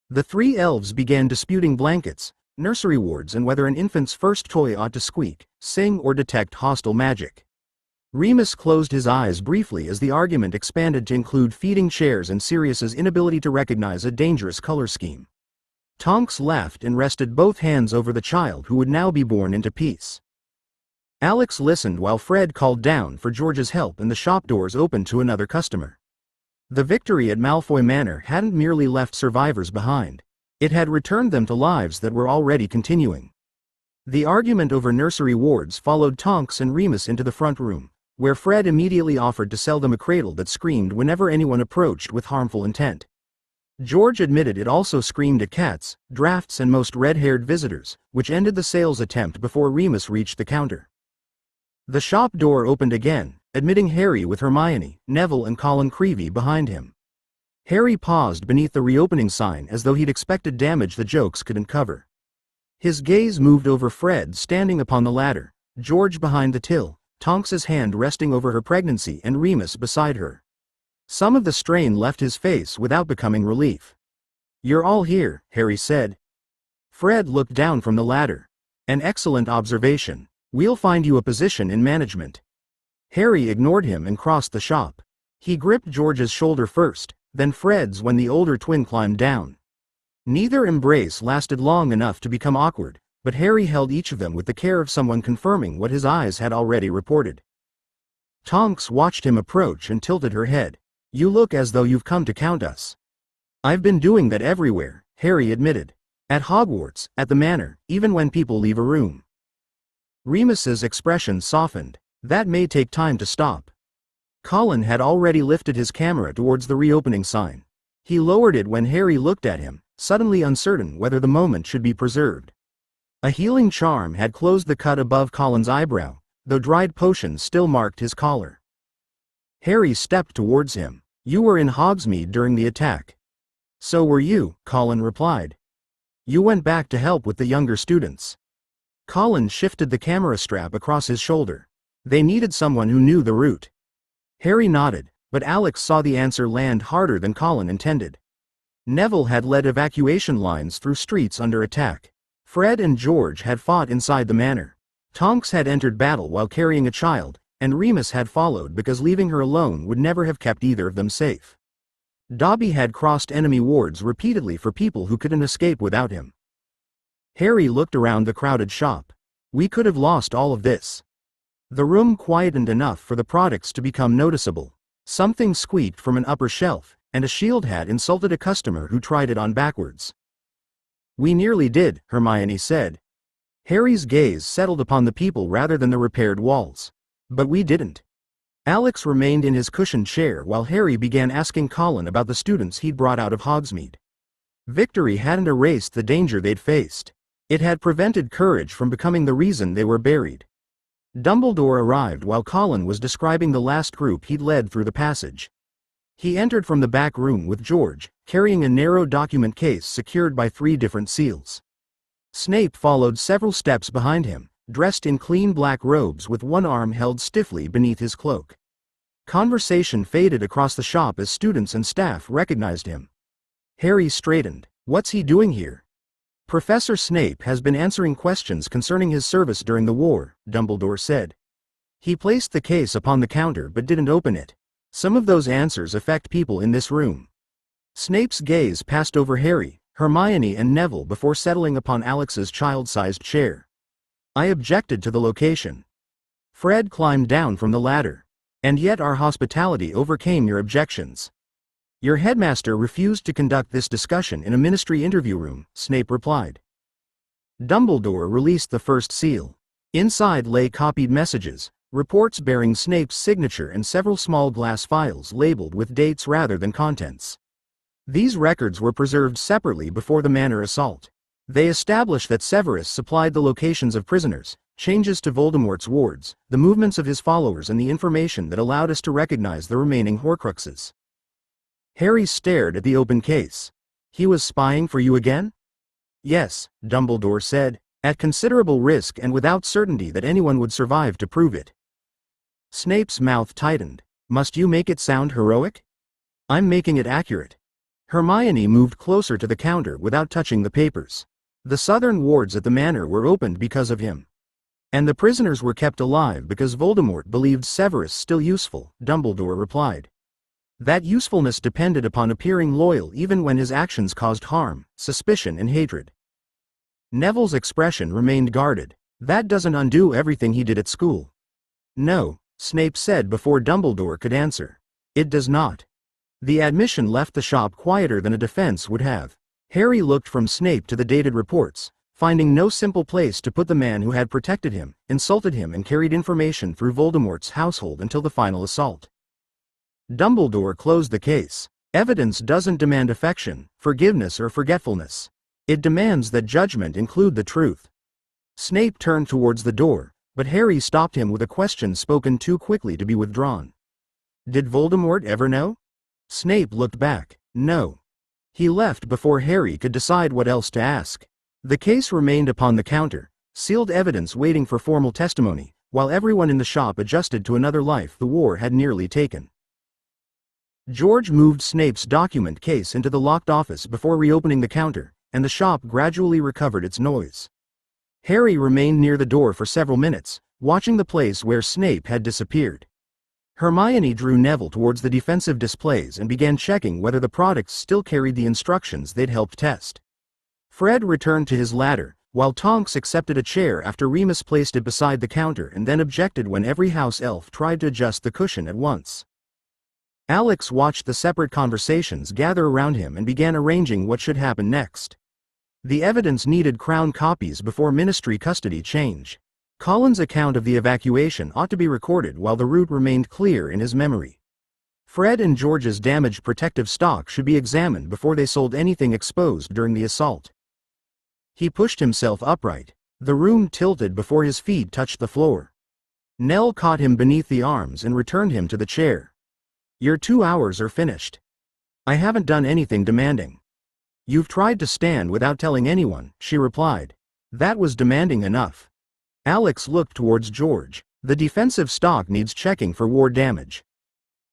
The 3 elves began disputing blankets, nursery wards, and whether an infant's first toy ought to squeak, sing, or detect hostile magic. Remus closed his eyes briefly as the argument expanded to include feeding chairs and Sirius's inability to recognize a dangerous color scheme. Tonks laughed and rested both hands over the child who would now be born into peace. Alex listened while Fred called down for George's help and the shop doors opened to another customer. The victory at Malfoy Manor hadn't merely left survivors behind. It had returned them to lives that were already continuing. The argument over nursery wards followed Tonks and Remus into the front room, where Fred immediately offered to sell them a cradle that screamed whenever anyone approached with harmful intent. George admitted it also screamed at cats, drafts, and most red-haired visitors, which ended the sales attempt before Remus reached the counter. The shop door opened again, admitting Harry with Hermione, Neville, and Colin Creevey behind him. Harry paused beneath the reopening sign as though he'd expected damage the jokes couldn't cover. His gaze moved over Fred standing upon the ladder, George behind the till, Tonks's hand resting over her pregnancy, and Remus beside her. Some of the strain left his face without becoming relief. "You're all here," Harry said. Fred looked down from the ladder. "An excellent observation. We'll find you a position in management." Harry ignored him and crossed the shop. He gripped George's shoulder first, then Fred's when the older twin climbed down. Neither embrace lasted long enough to become awkward, but Harry held each of them with the care of someone confirming what his eyes had already reported. Tonks watched him approach and tilted her head. "You look as though you've come to count us." "I've been doing that everywhere," Harry admitted. "At Hogwarts, at the manor, even when people leave a room." Remus's expression softened. "That may take time to stop." Colin had already lifted his camera towards the reopening sign. He lowered it when Harry looked at him, suddenly uncertain whether the moment should be preserved. A healing charm had closed the cut above Colin's eyebrow, though dried potions still marked his collar. Harry stepped towards him. "You were in Hogsmeade during the attack." "So were you," Colin replied. "You went back to help with the younger students." Colin shifted the camera strap across his shoulder. "They needed someone who knew the route." Harry nodded, but Alex saw the answer land harder than Colin intended. Neville had led evacuation lines through streets under attack. Fred and George had fought inside the manor. Tonks had entered battle while carrying a child, and Remus had followed because leaving her alone would never have kept either of them safe. Dobby had crossed enemy wards repeatedly for people who couldn't escape without him. Harry looked around the crowded shop. "We could have lost all of this." The room quietened enough for the products to become noticeable. Something squeaked from an upper shelf, and a shield hat insulted a customer who tried it on backwards. "We nearly did," Hermione said. Harry's gaze settled upon the people rather than the repaired walls. "But we didn't." Alex remained in his cushioned chair while Harry began asking Colin about the students he'd brought out of Hogsmeade. Victory hadn't erased the danger they'd faced. It had prevented courage from becoming the reason they were buried. Dumbledore arrived while Colin was describing the last group he'd led through the passage. He entered from the back room with George, carrying a narrow document case secured by 3 different seals. Snape followed several steps behind him, dressed in clean black robes with one arm held stiffly beneath his cloak. Conversation faded across the shop as students and staff recognized him. Harry straightened. "What's he doing here?" "Professor Snape has been answering questions concerning his service during the war," Dumbledore said. He placed the case upon the counter but didn't open it. "Some of those answers affect people in this room." Snape's gaze passed over Harry, Hermione and Neville before settling upon Alex's child-sized chair. "I objected to the location." Fred climbed down from the ladder. "And yet our hospitality overcame your objections." "Your headmaster refused to conduct this discussion in a ministry interview room," Snape replied. Dumbledore released the first seal. Inside lay copied messages, reports bearing Snape's signature and several small glass files labeled with dates rather than contents. These records were preserved separately before the manor assault. They established that Severus supplied the locations of prisoners, changes to Voldemort's wards, the movements of his followers and the information that allowed us to recognize the remaining Horcruxes. Harry stared at the open case. "He was spying for you again?" "Yes," Dumbledore said, "at considerable risk and without certainty that anyone would survive to prove it." Snape's mouth tightened. "Must you make it sound heroic?" "I'm making it accurate." Hermione moved closer to the counter without touching the papers. "The southern wards at the manor were opened because of him. And the prisoners were kept alive because Voldemort believed Severus still useful," Dumbledore replied. "That usefulness depended upon appearing loyal even when his actions caused harm, suspicion and hatred." Neville's expression remained guarded. "That doesn't undo everything he did at school." "No," Snape said before Dumbledore could answer. "It does not." The admission left the shop quieter than a defense would have. Harry looked from Snape to the dated reports, finding no simple place to put the man who had protected him, insulted him and carried information through Voldemort's household until the final assault. Dumbledore closed the case. "Evidence doesn't demand affection, forgiveness or forgetfulness. It demands that judgment include the truth." Snape turned towards the door, but Harry stopped him with a question spoken too quickly to be withdrawn. "Did Voldemort ever know?" Snape looked back. "No." He left before Harry could decide what else to ask. The case remained upon the counter, sealed evidence waiting for formal testimony, while everyone in the shop adjusted to another life the war had nearly taken. George moved Snape's document case into the locked office before reopening the counter, and the shop gradually recovered its noise. Harry remained near the door for several minutes, watching the place where Snape had disappeared. Hermione drew Neville towards the defensive displays and began checking whether the products still carried the instructions they'd helped test. Fred returned to his ladder, while Tonks accepted a chair after Remus placed it beside the counter and then objected when every house elf tried to adjust the cushion at once. Alex watched the separate conversations gather around him and began arranging what should happen next. The evidence needed crown copies before ministry custody change. Colin's account of the evacuation ought to be recorded while the route remained clear in his memory. Fred and George's damaged protective stock should be examined before they sold anything exposed during the assault. He pushed himself upright. The room tilted before his feet touched the floor. Nell caught him beneath the arms and returned him to the chair. Your 2 hours are finished. I haven't done anything demanding. You've tried to stand without telling anyone, she replied. That was demanding enough. Alex looked towards George. The defensive stock needs checking for war damage.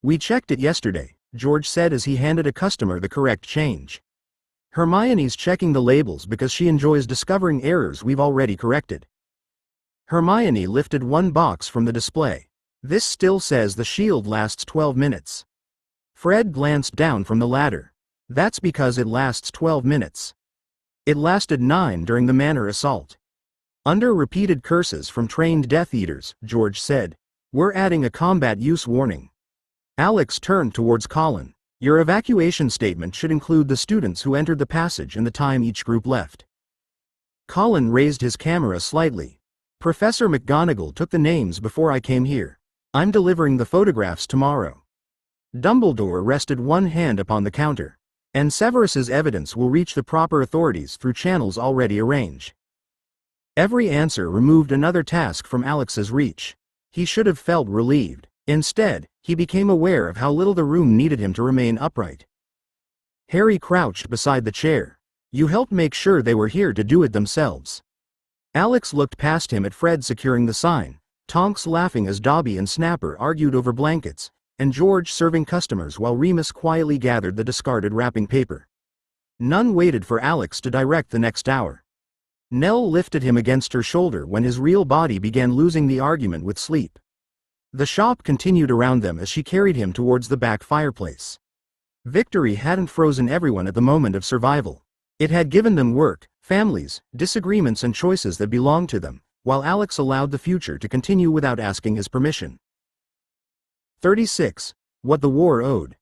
We checked it yesterday, George said as he handed a customer the correct change. Hermione's checking the labels because she enjoys discovering errors we've already corrected. Hermione lifted one box from the display. This still says the shield lasts 12 minutes. Fred glanced down from the ladder. That's because it lasts 12 minutes. It lasted 9 during the manor assault. Under repeated curses from trained Death Eaters, George said. We're adding a combat use warning. Alex turned towards Colin. Your evacuation statement should include the students who entered the passage and the time each group left. Colin raised his camera slightly. Professor McGonagall took the names before I came here. I'm delivering the photographs tomorrow. Dumbledore rested one hand upon the counter. And Severus's evidence will reach the proper authorities through channels already arranged. Every answer removed another task from Alex's reach. He should have felt relieved. Instead, he became aware of how little the room needed him to remain upright. Harry crouched beside the chair. You helped make sure they were here to do it themselves. Alex looked past him at Fred securing the sign, Tonks laughing as Dobby and Snapper argued over blankets, and George serving customers while Remus quietly gathered the discarded wrapping paper. None waited for Alex to direct the next hour. Nell lifted him against her shoulder when his real body began losing the argument with sleep. The shop continued around them as she carried him towards the back fireplace. Victory hadn't frozen everyone at the moment of survival. It had given them work, families, disagreements and choices that belonged to them, while Alex allowed the future to continue without asking his permission. 36. What the War Owed.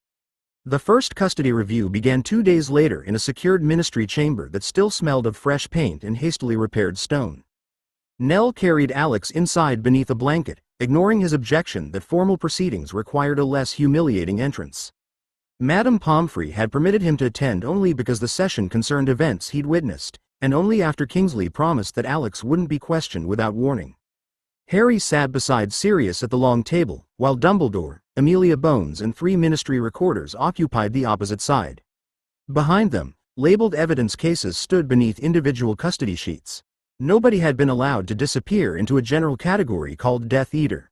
The first custody review began 2 days later in a secured ministry chamber that still smelled of fresh paint and hastily repaired stone. Nell carried Alex inside beneath a blanket, ignoring his objection that formal proceedings required a less humiliating entrance. Madame Pomfrey had permitted him to attend only because the session concerned events he'd witnessed, and only after Kingsley promised that Alex wouldn't be questioned without warning. Harry sat beside Sirius at the long table, while Dumbledore, Amelia Bones and 3 ministry recorders occupied the opposite side. Behind them, labeled evidence cases stood beneath individual custody sheets. Nobody had been allowed to disappear into a general category called Death Eater.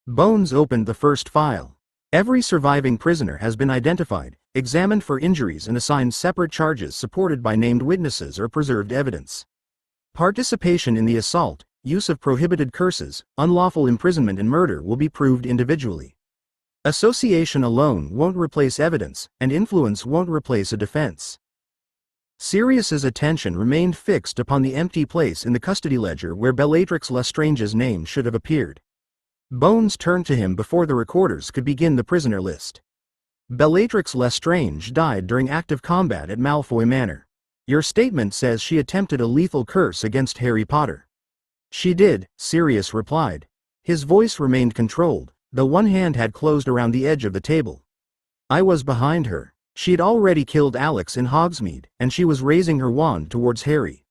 Bones opened the first file. Every surviving prisoner has been identified, examined for injuries and assigned separate charges supported by named witnesses or preserved evidence. Participation in the assault, use of prohibited curses, unlawful imprisonment and murder will be proved individually. Association alone won't replace evidence, and influence won't replace a defense. Sirius's attention remained fixed upon the empty place in the custody ledger where Bellatrix Lestrange's name should have appeared. Bones turned to him before the recorders could begin the prisoner list. Bellatrix Lestrange died during active combat at Malfoy Manor. Your statement says she attempted a lethal curse against Harry Potter. She did, Sirius replied. His voice remained controlled, though one hand had closed around the edge of the table. I was behind her. She'd already killed Alex in Hogsmeade, and she was raising her wand towards Harry.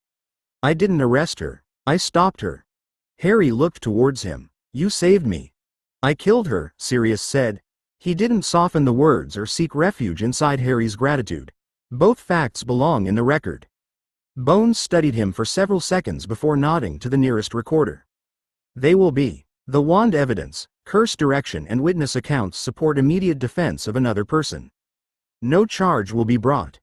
I didn't arrest her. I stopped her. Harry looked towards him. You saved me. I killed her, Sirius said. He didn't soften the words or seek refuge inside Harry's gratitude. Both facts belong in the record. Bones studied him for several seconds before nodding to the nearest recorder. They will be. The wand evidence, curse direction and witness accounts support immediate defense of another person. No charge will be brought.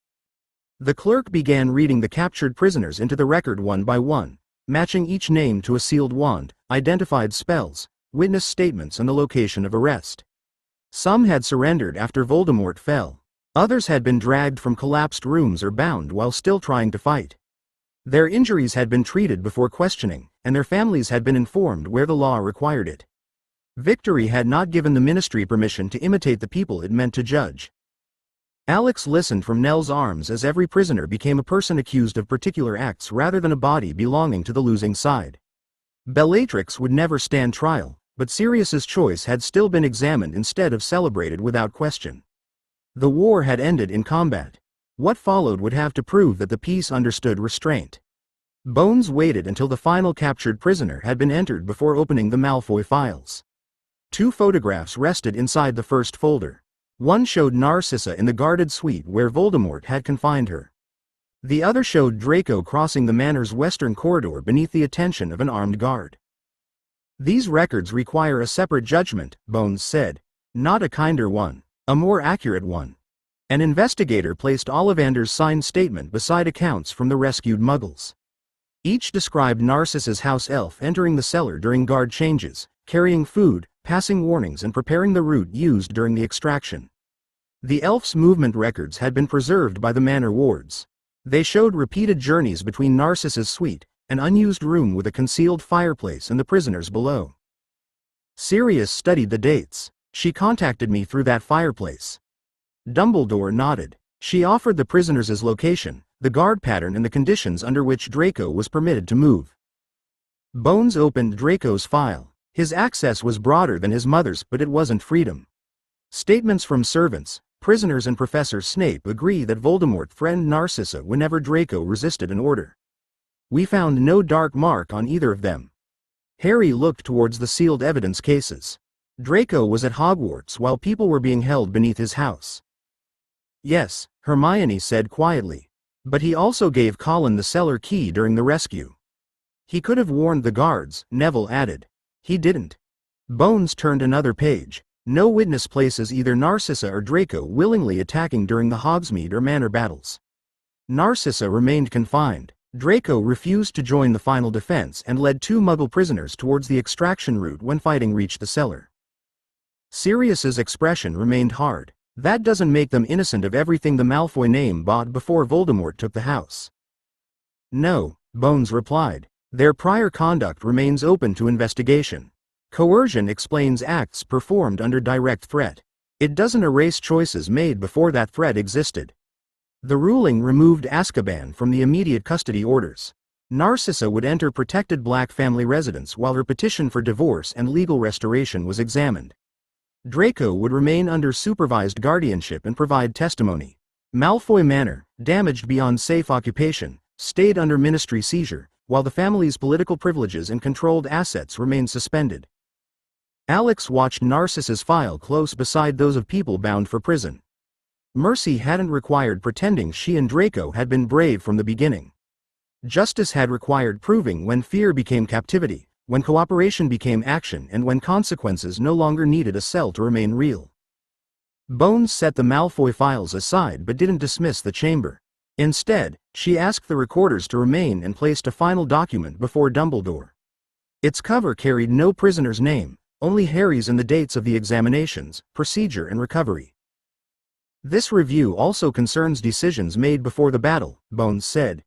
The clerk began reading the captured prisoners into the record one by one, matching each name to a sealed wand, identified spells, witness statements and the location of arrest. Some had surrendered after Voldemort fell. Others had been dragged from collapsed rooms or bound while still trying to fight. Their injuries had been treated before questioning, and their families had been informed where the law required it. Victory had not given the ministry permission to imitate the people it meant to judge. Alex listened from Nell's arms as every prisoner became a person accused of particular acts rather than a body belonging to the losing side. Bellatrix would never stand trial, but Sirius's choice had still been examined instead of celebrated without question. The war had ended in combat. What followed would have to prove that the peace understood restraint. Bones waited until the final captured prisoner had been entered before opening the Malfoy files. 2 photographs rested inside the first folder. One showed Narcissa in the guarded suite where Voldemort had confined her. The other showed Draco crossing the manor's western corridor beneath the attention of an armed guard. "These records require a separate judgment," Bones said. "Not a kinder one. A more accurate one." An investigator placed Ollivander's signed statement beside accounts from the rescued Muggles. Each described Narcissa's house elf entering the cellar during guard changes, carrying food, passing warnings and preparing the route used during the extraction. The elf's movement records had been preserved by the manor wards. They showed repeated journeys between Narcissa's suite, an unused room with a concealed fireplace and the prisoners below. Sirius studied the dates. "She contacted me through that fireplace." Dumbledore nodded. "She offered the prisoners' location, the guard pattern and the conditions under which Draco was permitted to move." Bones opened Draco's file. His access was broader than his mother's, but it wasn't freedom. Statements from servants, prisoners and Professor Snape agree that Voldemort threatened Narcissa whenever Draco resisted an order. "We found no dark mark on either of them." Harry looked towards the sealed evidence cases. Draco was at Hogwarts while people were being held beneath his house. "Yes," Hermione said quietly. "But he also gave Colin the cellar key during the rescue." "He could have warned the guards," Neville added. "He didn't." Bones turned another page. No witness places either Narcissa or Draco willingly attacking during the Hogsmeade or Manor battles. Narcissa remained confined. Draco refused to join the final defense and led 2 Muggle prisoners towards the extraction route when fighting reached the cellar. Sirius's expression remained hard. "That doesn't make them innocent of everything the Malfoy name bought before Voldemort took the house." "No," Bones replied. "Their prior conduct remains open to investigation. Coercion explains acts performed under direct threat. It doesn't erase choices made before that threat existed." The ruling removed Azkaban from the immediate custody orders. Narcissa would enter protected Black family residence while her petition for divorce and legal restoration was examined. Draco would remain under supervised guardianship and provide testimony. Malfoy Manor, damaged beyond safe occupation, stayed under ministry seizure, while the family's political privileges and controlled assets remained suspended. Alex watched Narcissa's file close beside those of people bound for prison. Mercy hadn't required pretending she and Draco had been brave from the beginning. Justice had required proving when fear became captivity, when cooperation became action and when consequences no longer needed a cell to remain real. Bones set the Malfoy files aside but didn't dismiss the chamber. Instead, she asked the recorders to remain and placed a final document before Dumbledore. Its cover carried no prisoner's name, only Harry's and the dates of the examinations, procedure and recovery. "This review also concerns decisions made before the battle," Bones said.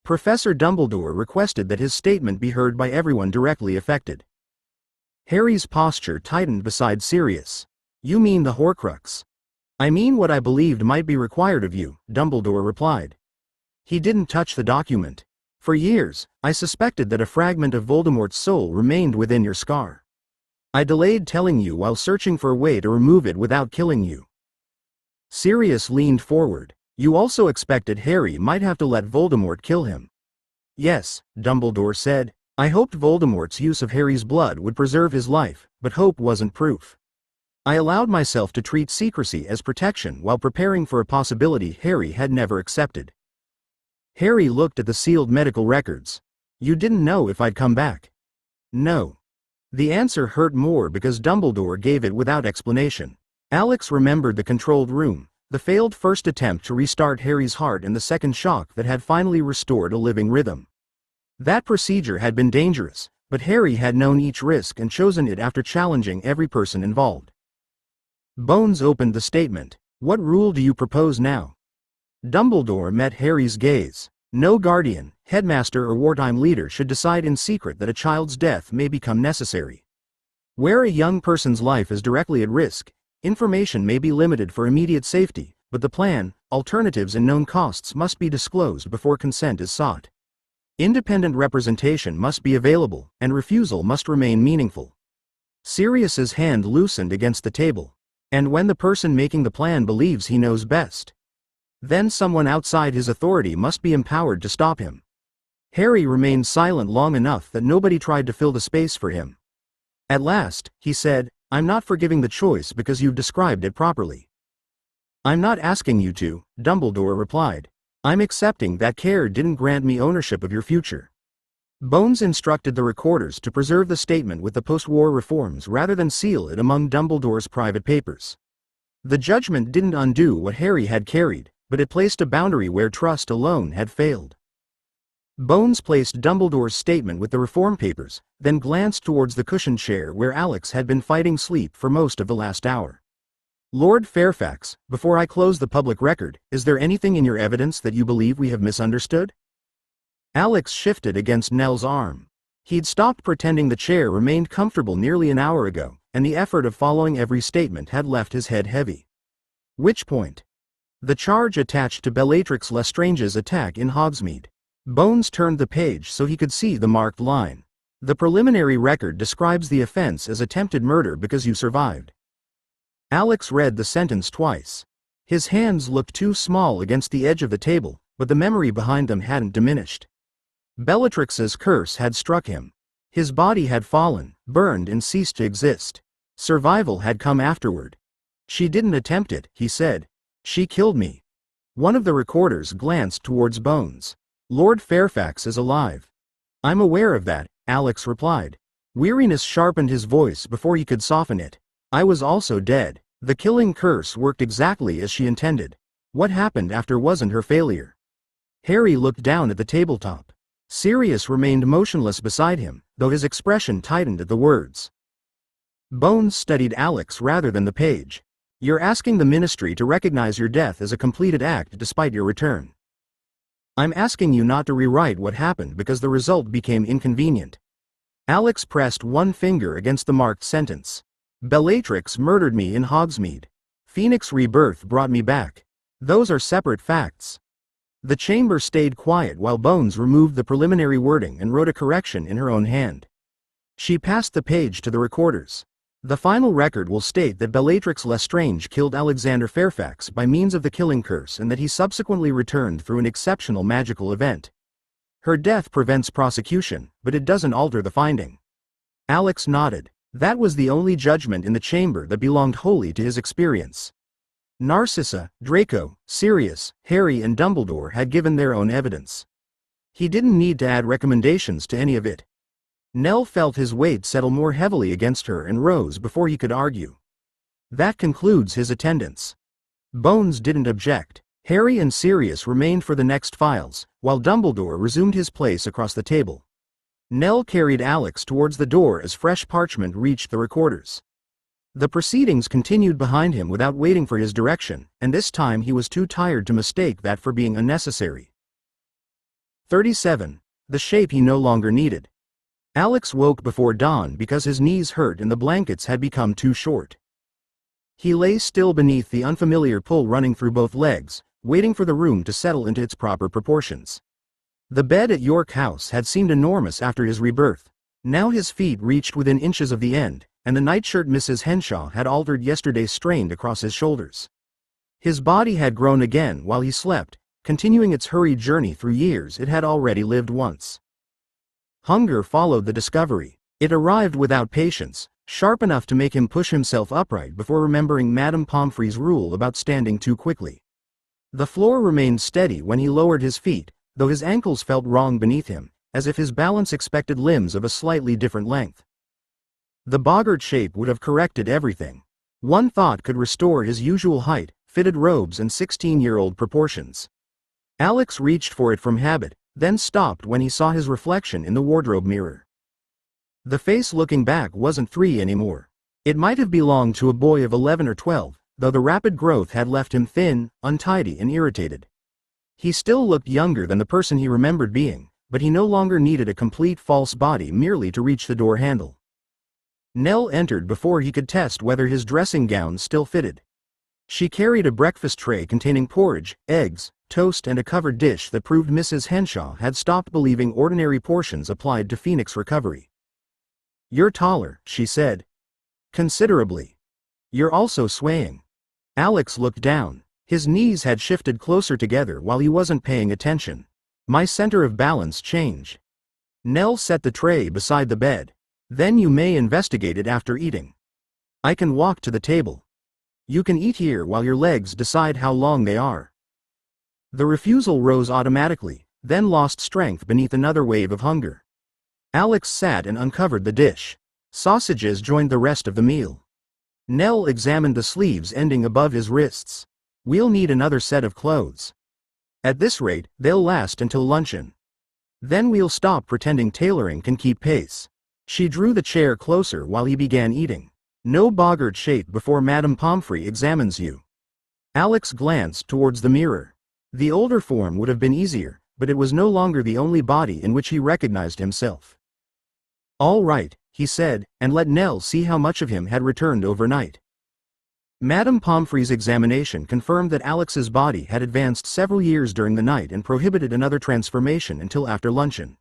Professor Dumbledore requested that his statement be heard by everyone directly affected. Harry's posture tightened beside Sirius. "You mean the Horcrux?" "I mean what I believed might be required of you," Dumbledore replied. He didn't touch the document. "For years, I suspected that a fragment of Voldemort's soul remained within your scar. I delayed telling you while searching for a way to remove it without killing you." Sirius leaned forward. "You also expected Harry might have to let Voldemort kill him." "Yes," Dumbledore said. "I hoped Voldemort's use of Harry's blood would preserve his life, but hope wasn't proof. I allowed myself to treat secrecy as protection while preparing for a possibility Harry had never accepted." Harry looked at the sealed medical records. "You didn't know if I'd come back?" "No." The answer hurt more because Dumbledore gave it without explanation. Alex remembered the controlled room, the failed first attempt to restart Harry's heart and the second shock that had finally restored a living rhythm. That procedure had been dangerous, but Harry had known each risk and chosen it after challenging every person involved. Bones opened the statement. "What rule do you propose now?" Dumbledore met Harry's gaze. "No guardian, headmaster or wartime leader should decide in secret that a child's death may become necessary. Where a young person's life is directly at risk, information may be limited for immediate safety, but the plan, alternatives and known costs must be disclosed before consent is sought. Independent representation must be available, and refusal must remain meaningful." Sirius's hand loosened against the table. "And when the person making the plan believes he knows best, then someone outside his authority must be empowered to stop him." Harry remained silent long enough that nobody tried to fill the space for him. At last, he said, "I'm not forgiving the choice because you've described it properly." "I'm not asking you to," Dumbledore replied. "I'm accepting that care didn't grant me ownership of your future." Bones instructed the recorders to preserve the statement with the post-war reforms rather than seal it among Dumbledore's private papers. The judgment didn't undo what Harry had carried, but it placed a boundary where trust alone had failed. Bones placed Dumbledore's statement with the reform papers, then glanced towards the cushioned chair where Alex had been fighting sleep for most of the last hour. "Lord Fairfax, before I close the public record, is there anything in your evidence that you believe we have misunderstood?" Alex shifted against Nell's arm. He'd stopped pretending the chair remained comfortable nearly an hour ago, and the effort of following every statement had left his head heavy. "Which point?" "The charge attached to Bellatrix Lestrange's attack in Hogsmeade." Bones turned the page so he could see the marked line. "The preliminary record describes the offense as attempted murder because you survived." Alex read the sentence twice. His hands looked too small against the edge of the table, but the memory behind them hadn't diminished. Bellatrix's curse had struck him. His body had fallen, burned and ceased to exist. Survival had come afterward. "She didn't attempt it," he said. "She killed me." One of the recorders glanced towards Bones. "Lord Fairfax is alive." "I'm aware of that," Alex replied. Weariness sharpened his voice before he could soften it. "I was also dead. The killing curse worked exactly as she intended. What happened after wasn't her failure." Harry looked down at the tabletop. Sirius remained motionless beside him, though his expression tightened at the words. Bones studied Alex rather than the page. "You're asking the Ministry to recognize your death as a completed act despite your return. I'm asking you not to rewrite what happened because the result became inconvenient." Alex pressed one finger against the marked sentence. "Bellatrix murdered me in Hogsmeade. Phoenix rebirth brought me back. Those are separate facts." The chamber stayed quiet while Bones removed the preliminary wording and wrote a correction in her own hand. She passed the page to the recorders. "The final record will state that Bellatrix Lestrange killed Alexander Fairfax by means of the killing curse and that he subsequently returned through an exceptional magical event. Her death prevents prosecution, but it doesn't alter the finding." Alex nodded. That was the only judgment in the chamber that belonged wholly to his experience. Narcissa, Draco, Sirius, Harry and Dumbledore had given their own evidence. He didn't need to add recommendations to any of it. Nell felt his weight settle more heavily against her and rose before he could argue. "That concludes his attendance." Bones didn't object. Harry and Sirius remained for the next files, while Dumbledore resumed his place across the table. Nell carried Alex towards the door as fresh parchment reached the recorders. The proceedings continued behind him without waiting for his direction, and this time he was too tired to mistake that for being unnecessary. 37. The shape he no longer needed. Alex woke before dawn because his knees hurt and the blankets had become too short. He lay still beneath the unfamiliar pull running through both legs, waiting for the room to settle into its proper proportions. The bed at York House had seemed enormous after his rebirth. Now his feet reached within inches of the end, and the nightshirt Mrs. Henshaw had altered yesterday strained across his shoulders. His body had grown again while he slept, continuing its hurried journey through years it had already lived once. Hunger followed the discovery. It arrived without patience, sharp enough to make him push himself upright before remembering Madame Pomfrey's rule about standing too quickly. The floor remained steady when he lowered his feet, though his ankles felt wrong beneath him, as if his balance expected limbs of a slightly different length. The boggart shape would have corrected everything. One thought could restore his usual height, fitted robes and 16-year-old proportions. Alex reached for it from habit, then stopped when he saw his reflection in the wardrobe mirror. The face looking back wasn't 3 anymore. It might have belonged to a boy of 11 or 12, though the rapid growth had left him thin, untidy and irritated. He still looked younger than the person he remembered being, but he no longer needed a complete false body merely to reach the door handle. Nell entered before he could test whether his dressing gown still fitted. She carried a breakfast tray containing porridge, eggs, toast and a covered dish that proved Mrs. Henshaw had stopped believing ordinary portions applied to Phoenix recovery. "You're taller," she said. "Considerably. You're also swaying." Alex looked down. His knees had shifted closer together while he wasn't paying attention. My center of balance changed. Nell set the tray beside the bed. Then you may investigate it after eating. I can walk to the table. You can eat here while your legs decide how long they are. The refusal rose automatically, then lost strength beneath another wave of hunger. Alex sat and uncovered the dish. Sausages joined the rest of the meal. Nell examined the sleeves ending above his wrists. We'll need another set of clothes. At this rate, they'll last until luncheon. Then we'll stop pretending tailoring can keep pace. She drew the chair closer while he began eating. No boggart shape before Madame Pomfrey examines you. Alex glanced towards the mirror. The older form would have been easier, but it was no longer the only body in which he recognized himself. All right, he said, and let Nell see how much of him had returned overnight. Madame Pomfrey's examination confirmed that Alex's body had advanced several years during the night and prohibited another transformation until after luncheon.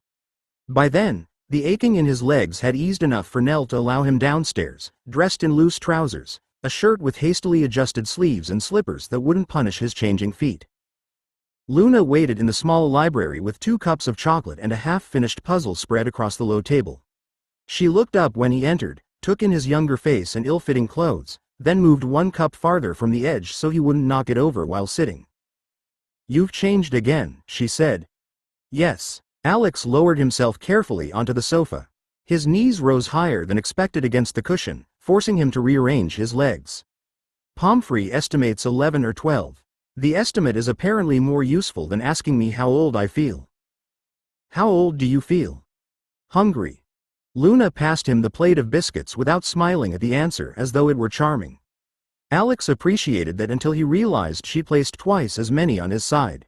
By then, the aching in his legs had eased enough for Nell to allow him downstairs, dressed in loose trousers, a shirt with hastily adjusted sleeves and slippers that wouldn't punish his changing feet. Luna waited in the small library with 2 cups of chocolate and a half-finished puzzle spread across the low table. She looked up when he entered, took in his younger face and ill-fitting clothes, then moved 1 cup farther from the edge so he wouldn't knock it over while sitting. You've changed again, she said. Yes. Alex lowered himself carefully onto the sofa. His knees rose higher than expected against the cushion, forcing him to rearrange his legs. Pomfrey estimates 11 or 12. The estimate is apparently more useful than asking me how old I feel. How old do you feel? Hungry. Luna passed him the plate of biscuits without smiling at the answer as though it were charming. Alex appreciated that until he realized she placed twice as many on his side.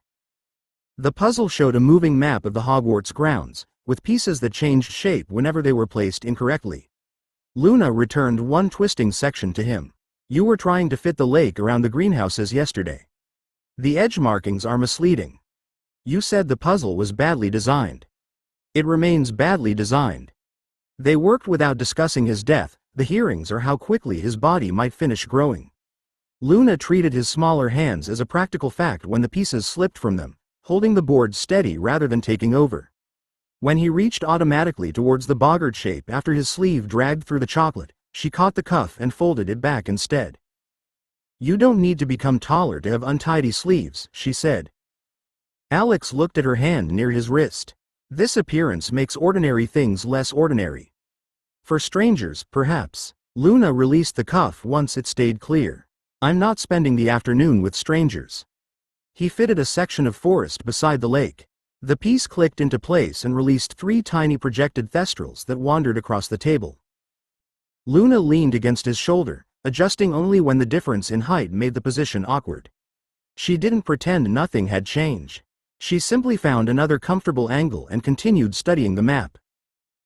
The puzzle showed a moving map of the Hogwarts grounds, with pieces that changed shape whenever they were placed incorrectly. Luna returned 1 twisting section to him. You were trying to fit the lake around the greenhouses yesterday. The edge markings are misleading. You said the puzzle was badly designed. It remains badly designed. They worked without discussing his death, the hearings or how quickly his body might finish growing. Luna treated his smaller hands as a practical fact when the pieces slipped from them, holding the board steady rather than taking over. When he reached automatically towards the boggart shape after his sleeve dragged through the chocolate, she caught the cuff and folded it back instead. You don't need to become taller to have untidy sleeves, she said. Alex looked at her hand near his wrist. This appearance makes ordinary things less ordinary. For strangers, perhaps. Luna released the cuff once it stayed clear. I'm not spending the afternoon with strangers. He fitted a section of forest beside the lake. The piece clicked into place and released 3 tiny projected thestrals that wandered across the table. Luna leaned against his shoulder, adjusting only when the difference in height made the position awkward. She didn't pretend nothing had changed. She simply found another comfortable angle and continued studying the map.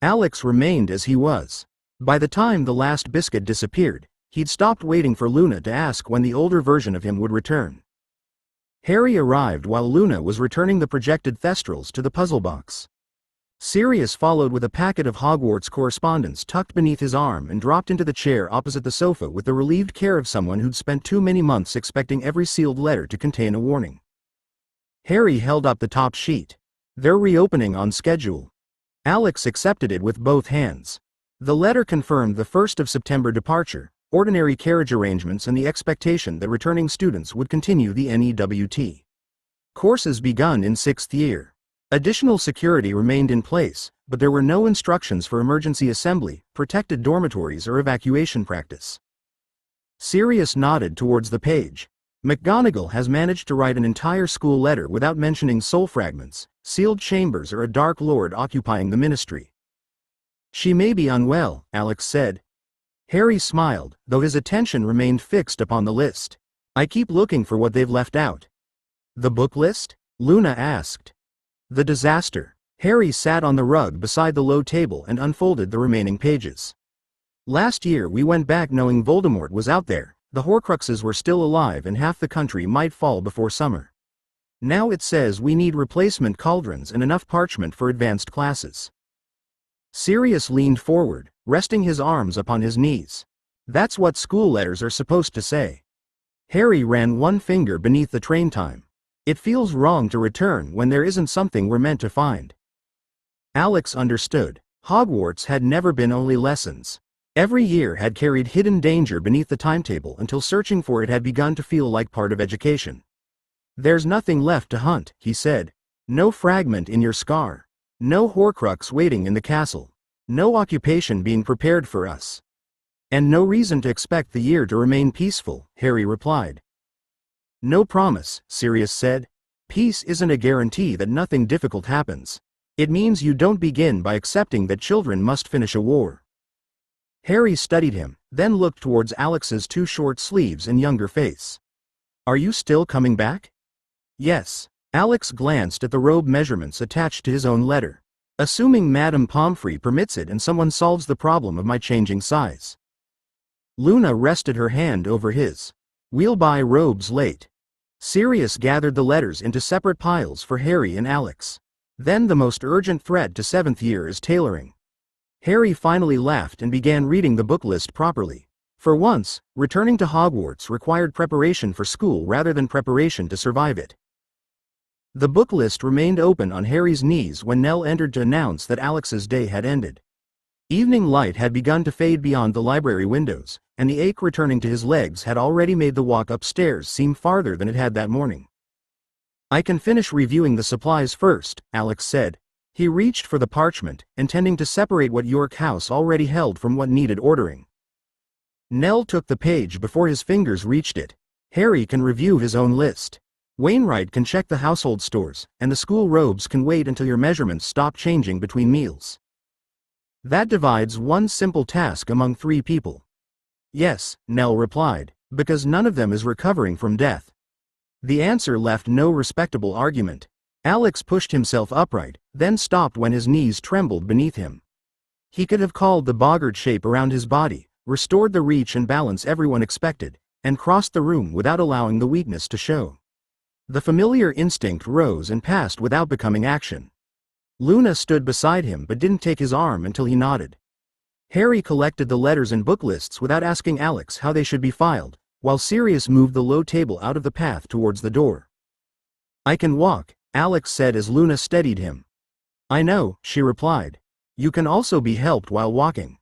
Alex remained as he was. By the time the last biscuit disappeared, he'd stopped waiting for Luna to ask when the older version of him would return. Harry arrived while Luna was returning the projected thestrals to the puzzle box. Sirius followed with a packet of Hogwarts correspondence tucked beneath his arm and dropped into the chair opposite the sofa with the relieved care of someone who'd spent too many months expecting every sealed letter to contain a warning. Harry held up the top sheet. They're reopening on schedule. Alex accepted it with both hands. The letter confirmed the 1st of September departure, ordinary carriage arrangements and the expectation that returning students would continue the NEWT. Courses begun in 6th year. Additional security remained in place, but there were no instructions for emergency assembly, protected dormitories or evacuation practice. Sirius nodded towards the page. McGonagall has managed to write an entire school letter without mentioning soul fragments, sealed chambers or a Dark Lord occupying the ministry. She may be unwell, Alex said. Harry smiled, though his attention remained fixed upon the list. I keep looking for what they've left out. The book list? Luna asked. The disaster. Harry sat on the rug beside the low table and unfolded the remaining pages. Last year we went back knowing Voldemort was out there, the Horcruxes were still alive and half the country might fall before summer. Now it says we need replacement cauldrons and enough parchment for advanced classes. Sirius leaned forward, resting his arms upon his knees. That's what school letters are supposed to say. Harry ran 1 finger beneath the train time. It feels wrong to return when there isn't something we're meant to find. Alex understood. Hogwarts had never been only lessons. Every year had carried hidden danger beneath the timetable until searching for it had begun to feel like part of education. There's nothing left to hunt, he said. No fragment in your scar. No Horcrux waiting in the castle. No occupation being prepared for us. And no reason to expect the year to remain peaceful, Harry replied. No promise, Sirius said. Peace isn't a guarantee that nothing difficult happens. It means you don't begin by accepting that children must finish a war. Harry studied him, then looked towards Alex's two short sleeves and younger face. Are you still coming back? Yes. Alex glanced at the robe measurements attached to his own letter. Assuming Madame Pomfrey permits it and someone solves the problem of my changing size. Luna rested her hand over his. We'll buy robes late. Sirius gathered the letters into separate piles for Harry and Alex. Then the most urgent threat to 7th year is tailoring. Harry finally laughed and began reading the book list properly. For once, returning to Hogwarts required preparation for school rather than preparation to survive it. The book list remained open on Harry's knees when Nell entered to announce that Alex's day had ended. Evening light had begun to fade beyond the library windows, and the ache returning to his legs had already made the walk upstairs seem farther than it had that morning. I can finish reviewing the supplies first, Alex said. He reached for the parchment, intending to separate what York House already held from what needed ordering. Nell took the page before his fingers reached it. Harry can review his own list. Wainwright can check the household stores, and the school robes can wait until your measurements stop changing between meals. That divides one simple task among 3 people. Yes, Nell replied, because none of them is recovering from death. The answer left no respectable argument. Alex pushed himself upright, then stopped when his knees trembled beneath him. He could have called the boggart shape around his body, restored the reach and balance everyone expected, and crossed the room without allowing the weakness to show. The familiar instinct rose and passed without becoming action. Luna stood beside him but didn't take his arm until he nodded. Harry collected the letters and book lists without asking Alex how they should be filed, while Sirius moved the low table out of the path towards the door. I can walk, Alex said as Luna steadied him. I know, she replied. You can also be helped while walking.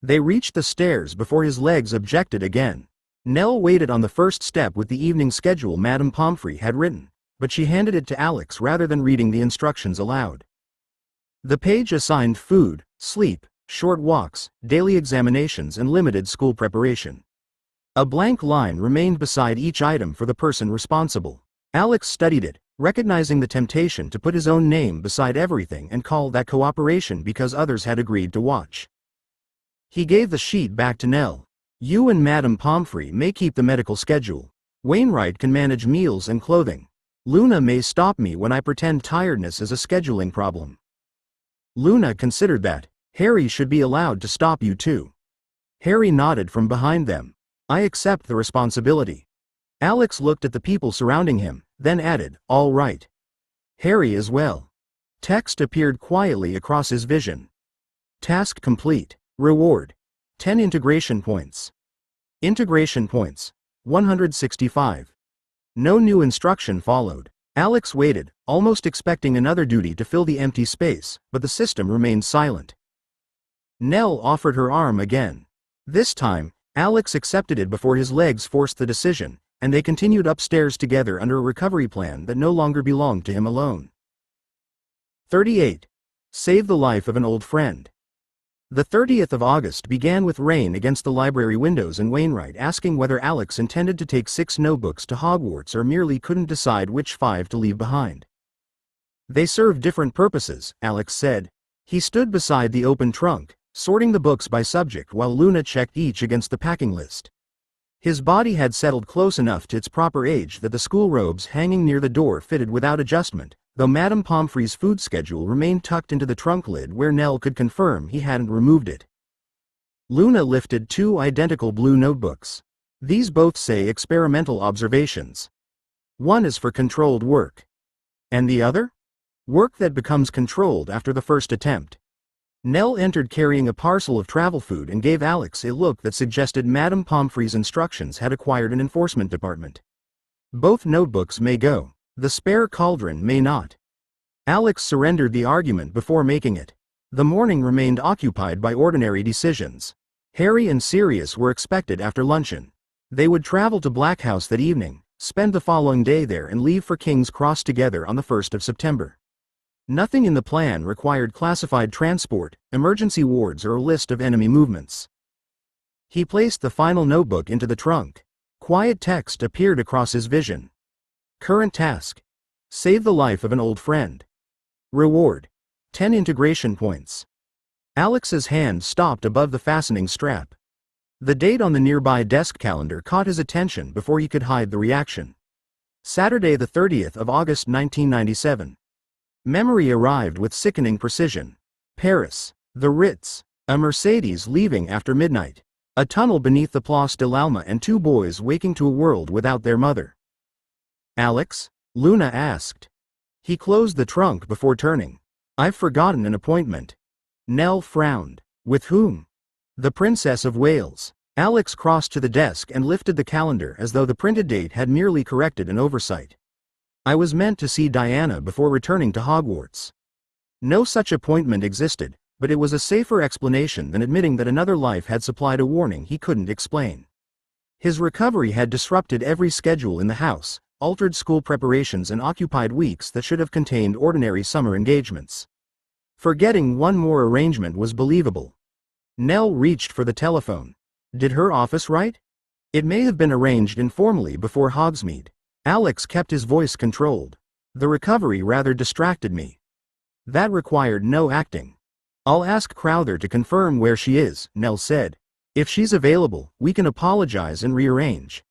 They reached the stairs before his legs objected again. Nell waited on the first step with the evening schedule Madame Pomfrey had written, but she handed it to Alex rather than reading the instructions aloud. The page assigned food, sleep, short walks, daily examinations and limited school preparation. A blank line remained beside each item for the person responsible. Alex studied it, recognizing the temptation to put his own name beside everything and call that cooperation because others had agreed to watch. He gave the sheet back to Nell. You and Madame Pomfrey may keep the medical schedule. Wainwright can manage meals and clothing. Luna may stop me when I pretend tiredness is a scheduling problem. Luna considered that. Harry should be allowed to stop you too. Harry nodded from behind them. I accept the responsibility. Alex looked at the people surrounding him, then added, all right. Harry as well. Text appeared quietly across his vision. Task complete. Reward. 10 integration points. Integration points. 165. No new instruction followed. Alex waited, almost expecting another duty to fill the empty space, but the system remained silent. Nell offered her arm again. This time, Alex accepted it before his legs forced the decision, and they continued upstairs together under a recovery plan that no longer belonged to him alone. 38. Save the life of an old friend. The 30th of August began with rain against the library windows and Wainwright asking whether Alex intended to take 6 notebooks to Hogwarts or merely couldn't decide which 5 to leave behind. They serve different purposes, Alex said. He stood beside the open trunk, sorting the books by subject while Luna checked each against the packing list. His body had settled close enough to its proper age that the school robes hanging near the door fitted without adjustment, though Madame Pomfrey's food schedule remained tucked into the trunk lid where Nell could confirm he hadn't removed it. Luna lifted 2 identical blue notebooks. These both say experimental observations. One is for controlled work. And the other? Work that becomes controlled after the first attempt. Nell entered carrying a parcel of travel food and gave Alex a look that suggested Madame Pomfrey's instructions had acquired an enforcement department. Both notebooks may go. The spare cauldron may not. Alex surrendered the argument before making it. The morning remained occupied by ordinary decisions. Harry and Sirius were expected after luncheon. They would travel to Black House that evening, spend the following day there and leave for King's Cross together on the 1st of September. Nothing in the plan required classified transport, emergency wards or a list of enemy movements. He placed the final notebook into the trunk. Quiet text appeared across his vision. Current task: save the life of an old friend. Reward: 10 integration points. Alex's hand stopped above the fastening strap. The date on the nearby desk calendar caught his attention before he could hide the reaction. Saturday the 30th of August 1997. Memory arrived with sickening precision. Paris. The Ritz. A Mercedes leaving after midnight. A tunnel beneath the Place de l'Alma and 2 boys waking to a world without their mother. Alex? Luna asked. He closed the trunk before turning. I've forgotten an appointment. Nell frowned. With whom? The Princess of Wales. Alex crossed to the desk and lifted the calendar as though the printed date had merely corrected an oversight. I was meant to see Diana before returning to Hogwarts. No such appointment existed, but it was a safer explanation than admitting that another life had supplied a warning he couldn't explain. His recovery had disrupted every schedule in the house, altered school preparations and occupied weeks that should have contained ordinary summer engagements. Forgetting one more arrangement was believable. Nell reached for the telephone. Did her office write? It may have been arranged informally before Hogsmeade. Alex kept his voice controlled. The recovery rather distracted me. That required no acting. I'll ask Crowther to confirm where she is, Nell said. If she's available, we can apologize and rearrange.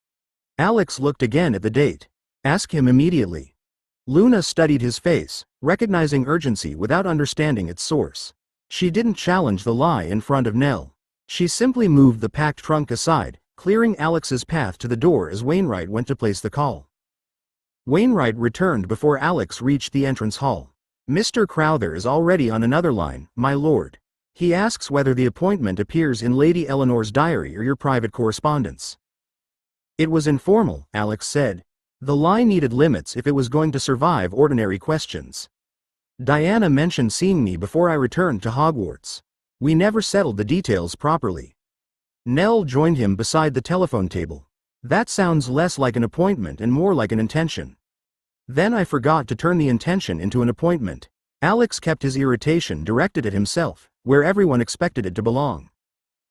Alex looked again at the date. Ask him immediately. Luna studied his face, recognizing urgency without understanding its source. She didn't challenge the lie in front of Nell. She simply moved the packed trunk aside, clearing Alex's path to the door as Wainwright went to place the call. Wainwright returned before Alex reached the entrance hall. Mr. Crowther is already on another line, my lord. He asks whether the appointment appears in Lady Eleanor's diary or your private correspondence. It was informal, Alex said. The lie needed limits if it was going to survive ordinary questions. Diana mentioned seeing me before I returned to Hogwarts. We never settled the details properly. Nell joined him beside the telephone table. That sounds less like an appointment and more like an intention. Then I forgot to turn the intention into an appointment. Alex kept his irritation directed at himself, where everyone expected it to belong.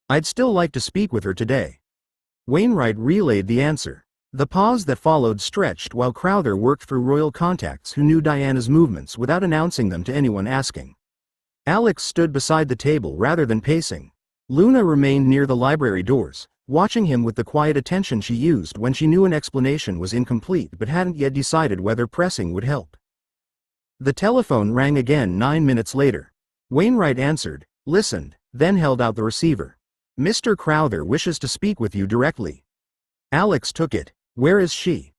I'd still like to speak with her today. Wainwright relayed the answer. The pause that followed stretched while Crowther worked through royal contacts who knew Diana's movements without announcing them to anyone asking. Alex stood beside the table rather than pacing. Luna remained near the library doors, watching him with the quiet attention she used when she knew an explanation was incomplete but hadn't yet decided whether pressing would help. The telephone rang again 9 minutes later. Wainwright answered, listened, then held out the receiver. Mr. Crowther wishes to speak with you directly. Alex took it. Where is she?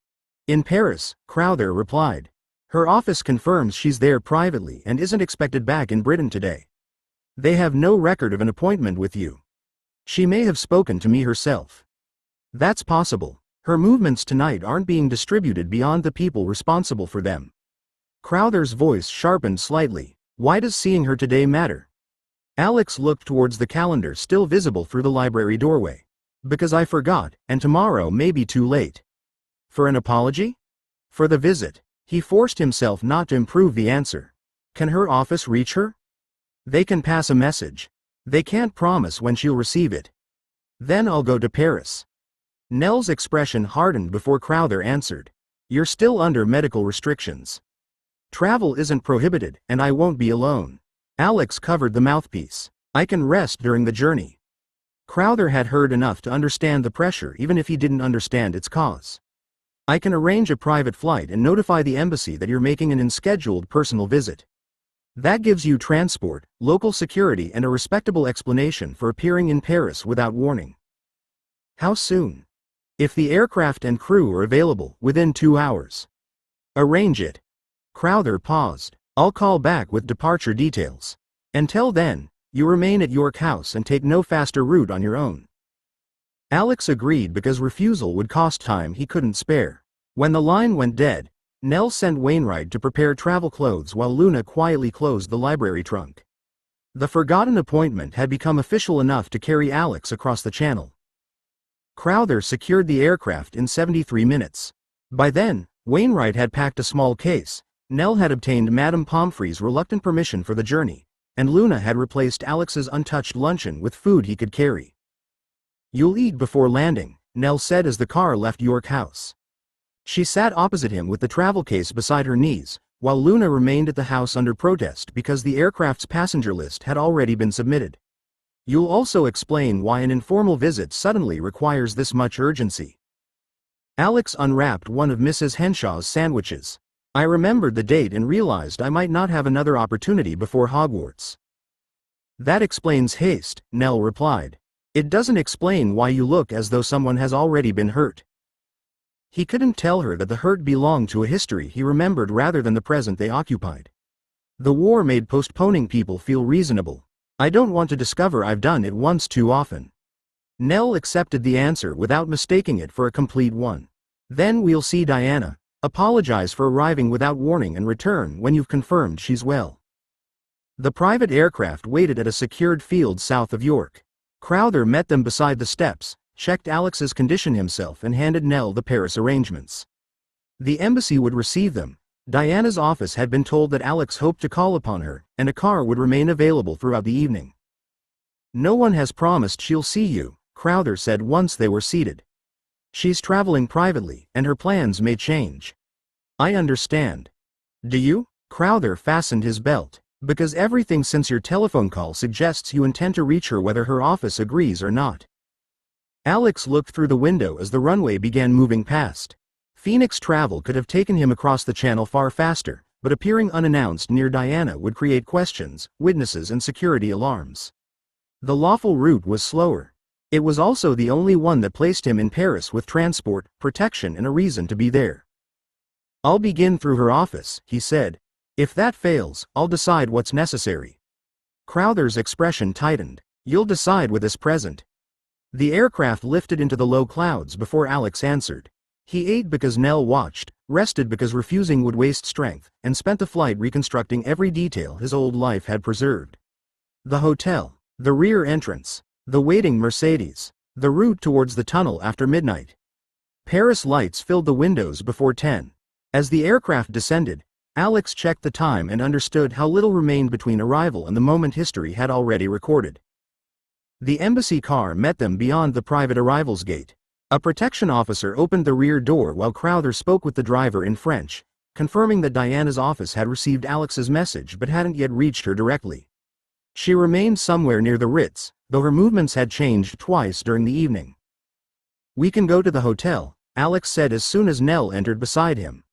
In Paris, Crowther replied. Her office confirms she's there privately and isn't expected back in Britain today. They have no record of an appointment with you. She may have spoken to me herself. That's possible. Her movements tonight aren't being distributed beyond the people responsible for them. Crowther's voice sharpened slightly. Why does seeing her today matter? Alex looked towards the calendar still visible through the library doorway. Because I forgot, and tomorrow may be too late. For an apology? For the visit. He forced himself not to improve the answer. Can her office reach her? They can pass a message. They can't promise when she'll receive it. Then I'll go to Paris. Nell's expression hardened before Crowther answered. You're still under medical restrictions. Travel isn't prohibited, and I won't be alone. Alex covered the mouthpiece. I can rest during the journey. Crowther had heard enough to understand the pressure even if he didn't understand its cause. I can arrange a private flight and notify the embassy that you're making an unscheduled personal visit. That gives you transport, local security and a respectable explanation for appearing in Paris without warning. How soon? If the aircraft and crew are available, within 2 hours. Arrange it. Crowther paused. I'll call back with departure details. Until then, you remain at York House and take no faster route on your own. Alex agreed because refusal would cost time he couldn't spare. When the line went dead, Nell sent Wainwright to prepare travel clothes while Luna quietly closed the library trunk. The forgotten appointment had become official enough to carry Alex across the channel. Crowther secured the aircraft in 73 minutes. By then, Wainwright had packed a small case, Nell had obtained Madame Pomfrey's reluctant permission for the journey, and Luna had replaced Alex's untouched luncheon with food he could carry. "You'll eat before landing," Nell said as the car left York House. She sat opposite him with the travel case beside her knees, while Luna remained at the house under protest because the aircraft's passenger list had already been submitted. "You'll also explain why an informal visit suddenly requires this much urgency." Alex unwrapped one of Mrs. Henshaw's sandwiches. "I remembered the date and realized I might not have another opportunity before Hogwarts." "That explains haste," Nell replied. "It doesn't explain why you look as though someone has already been hurt." He couldn't tell her that the hurt belonged to a history he remembered rather than the present they occupied. The war made postponing people feel reasonable. "I don't want to discover I've done it once too often." Nell accepted the answer without mistaking it for a complete one. "Then we'll see Diana. Apologize for arriving without warning and return when you've confirmed she's well." The private aircraft waited at a secured field south of York. Crowther met them beside the steps, checked Alex's condition himself and handed Nell the Paris arrangements. The embassy would receive them. Diana's office had been told that Alex hoped to call upon her, and a car would remain available throughout the evening. "No one has promised she'll see you," Crowther said once they were seated. "She's traveling privately, and her plans may change." "I understand." "Do you?" Crowther fastened his belt. "Because everything since your telephone call suggests you intend to reach her whether her office agrees or not." Alex looked through the window as the runway began moving past. Phoenix travel could have taken him across the channel far faster, but appearing unannounced near Diana would create questions, witnesses and security alarms. The lawful route was slower. It was also the only one that placed him in Paris with transport, protection and a reason to be there. "I'll begin through her office," he said. "If that fails, I'll decide what's necessary." Crowther's expression tightened. "You'll decide with us present." The aircraft lifted into the low clouds before Alex answered. He ate because Nell watched, rested because refusing would waste strength, and spent the flight reconstructing every detail his old life had preserved. The hotel, the rear entrance, the waiting Mercedes, the route towards the tunnel after midnight. Paris lights filled the windows before 10. As the aircraft descended, Alex checked the time and understood how little remained between arrival and the moment history had already recorded. The embassy car met them beyond the private arrivals gate. A protection officer opened the rear door while Crowther spoke with the driver in French, confirming that Diana's office had received Alex's message but hadn't yet reached her directly. She remained somewhere near the Ritz, though her movements had changed twice during the evening. "We can go to the hotel," Alex said as soon as Nell entered beside him.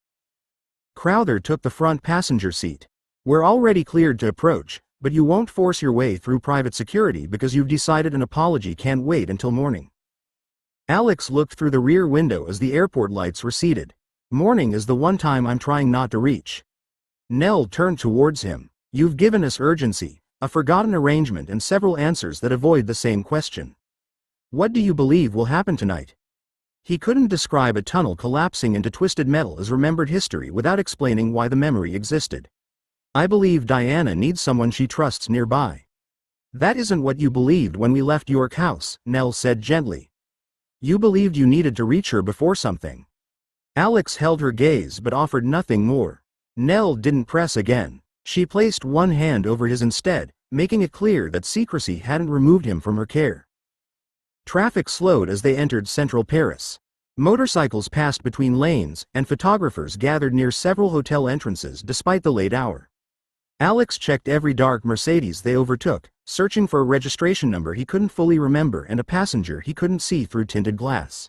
Crowther took the front passenger seat. "We're already cleared to approach, but you won't force your way through private security because you've decided an apology can't wait until morning." Alex looked through the rear window as the airport lights receded. "Morning is the one time I'm trying not to reach." Nell turned towards him. "You've given us urgency, a forgotten arrangement and several answers that avoid the same question. What do you believe will happen tonight?" He couldn't describe a tunnel collapsing into twisted metal as remembered history without explaining why the memory existed. "I believe Diana needs someone she trusts nearby." "That isn't what you believed when we left York House," Nell said gently. "You believed you needed to reach her before something." Alex held her gaze but offered nothing more. Nell didn't press again. She placed one hand over his instead, making it clear that secrecy hadn't removed him from her care. Traffic slowed as they entered central Paris. Motorcycles passed between lanes, and photographers gathered near several hotel entrances despite the late hour. Alex checked every dark Mercedes they overtook, searching for a registration number he couldn't fully remember and a passenger he couldn't see through tinted glass.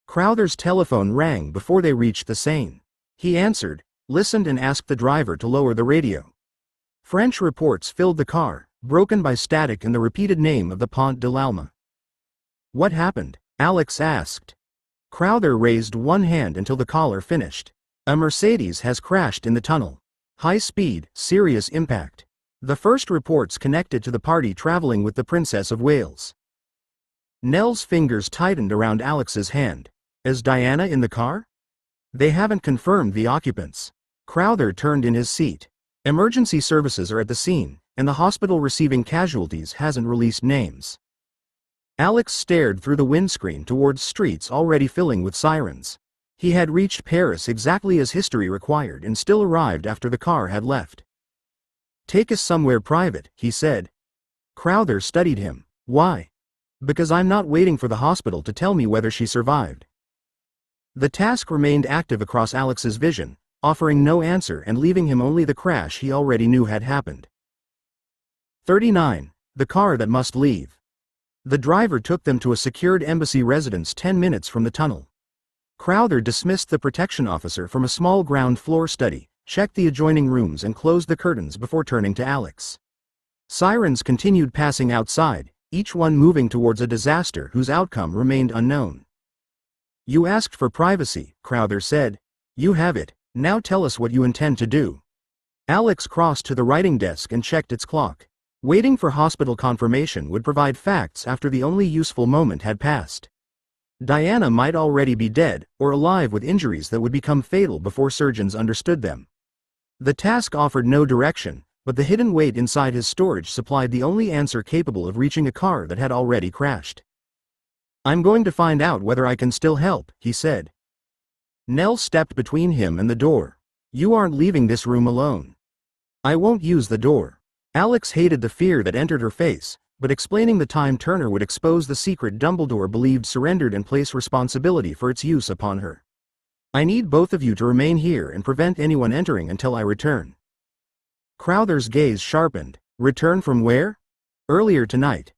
Crowther's telephone rang before they reached the Seine. He answered, listened and asked the driver to lower the radio. French reports filled the car, broken by static and the repeated name of the Pont de l'Alma. "What happened?" Alex asked. Crowther raised one hand until the caller finished. "A Mercedes has crashed in the tunnel. High speed, serious impact. The first reports connected to the party traveling with the Princess of Wales." Nell's fingers tightened around Alex's hand. "Is Diana in the car?" They haven't confirmed the occupants. Crowther turned in his seat. Emergency services are at the scene, and the hospital receiving casualties hasn't released names. Alex stared through the windscreen towards streets already filling with sirens. He had reached Paris exactly as history required and still arrived after the car had left. "Take us somewhere private," he said. Crowther studied him. "Why?" "Because I'm not waiting for the hospital to tell me whether she survived." The task remained active across Alex's vision, offering no answer and leaving him only the crash he already knew had happened. 39. The car that must leave. The driver took them to a secured embassy residence 10 minutes from the tunnel. Crowther dismissed the protection officer from a small ground floor study, checked the adjoining rooms and closed the curtains before turning to Alex. Sirens continued passing outside, each one moving towards a disaster whose outcome remained unknown. "You asked for privacy," Crowther said. "You have it. Now tell us what you intend to do." Alex crossed to the writing desk and checked its clock. Waiting for hospital confirmation would provide facts after the only useful moment had passed. Diana might already be dead, or alive with injuries that would become fatal before surgeons understood them. The task offered no direction, but the hidden weight inside his storage supplied the only answer capable of reaching a car that had already crashed. "I'm going to find out whether I can still help," he said. Nell stepped between him and the door. "You aren't leaving this room alone." "I won't use the door." Alex hated the fear that entered her face, but explaining the time turner would expose the secret Dumbledore believed surrendered and place responsibility for its use upon her. "I need both of you to remain here and prevent anyone entering until I return." Crowther's gaze sharpened. "Return from where?" "Earlier tonight."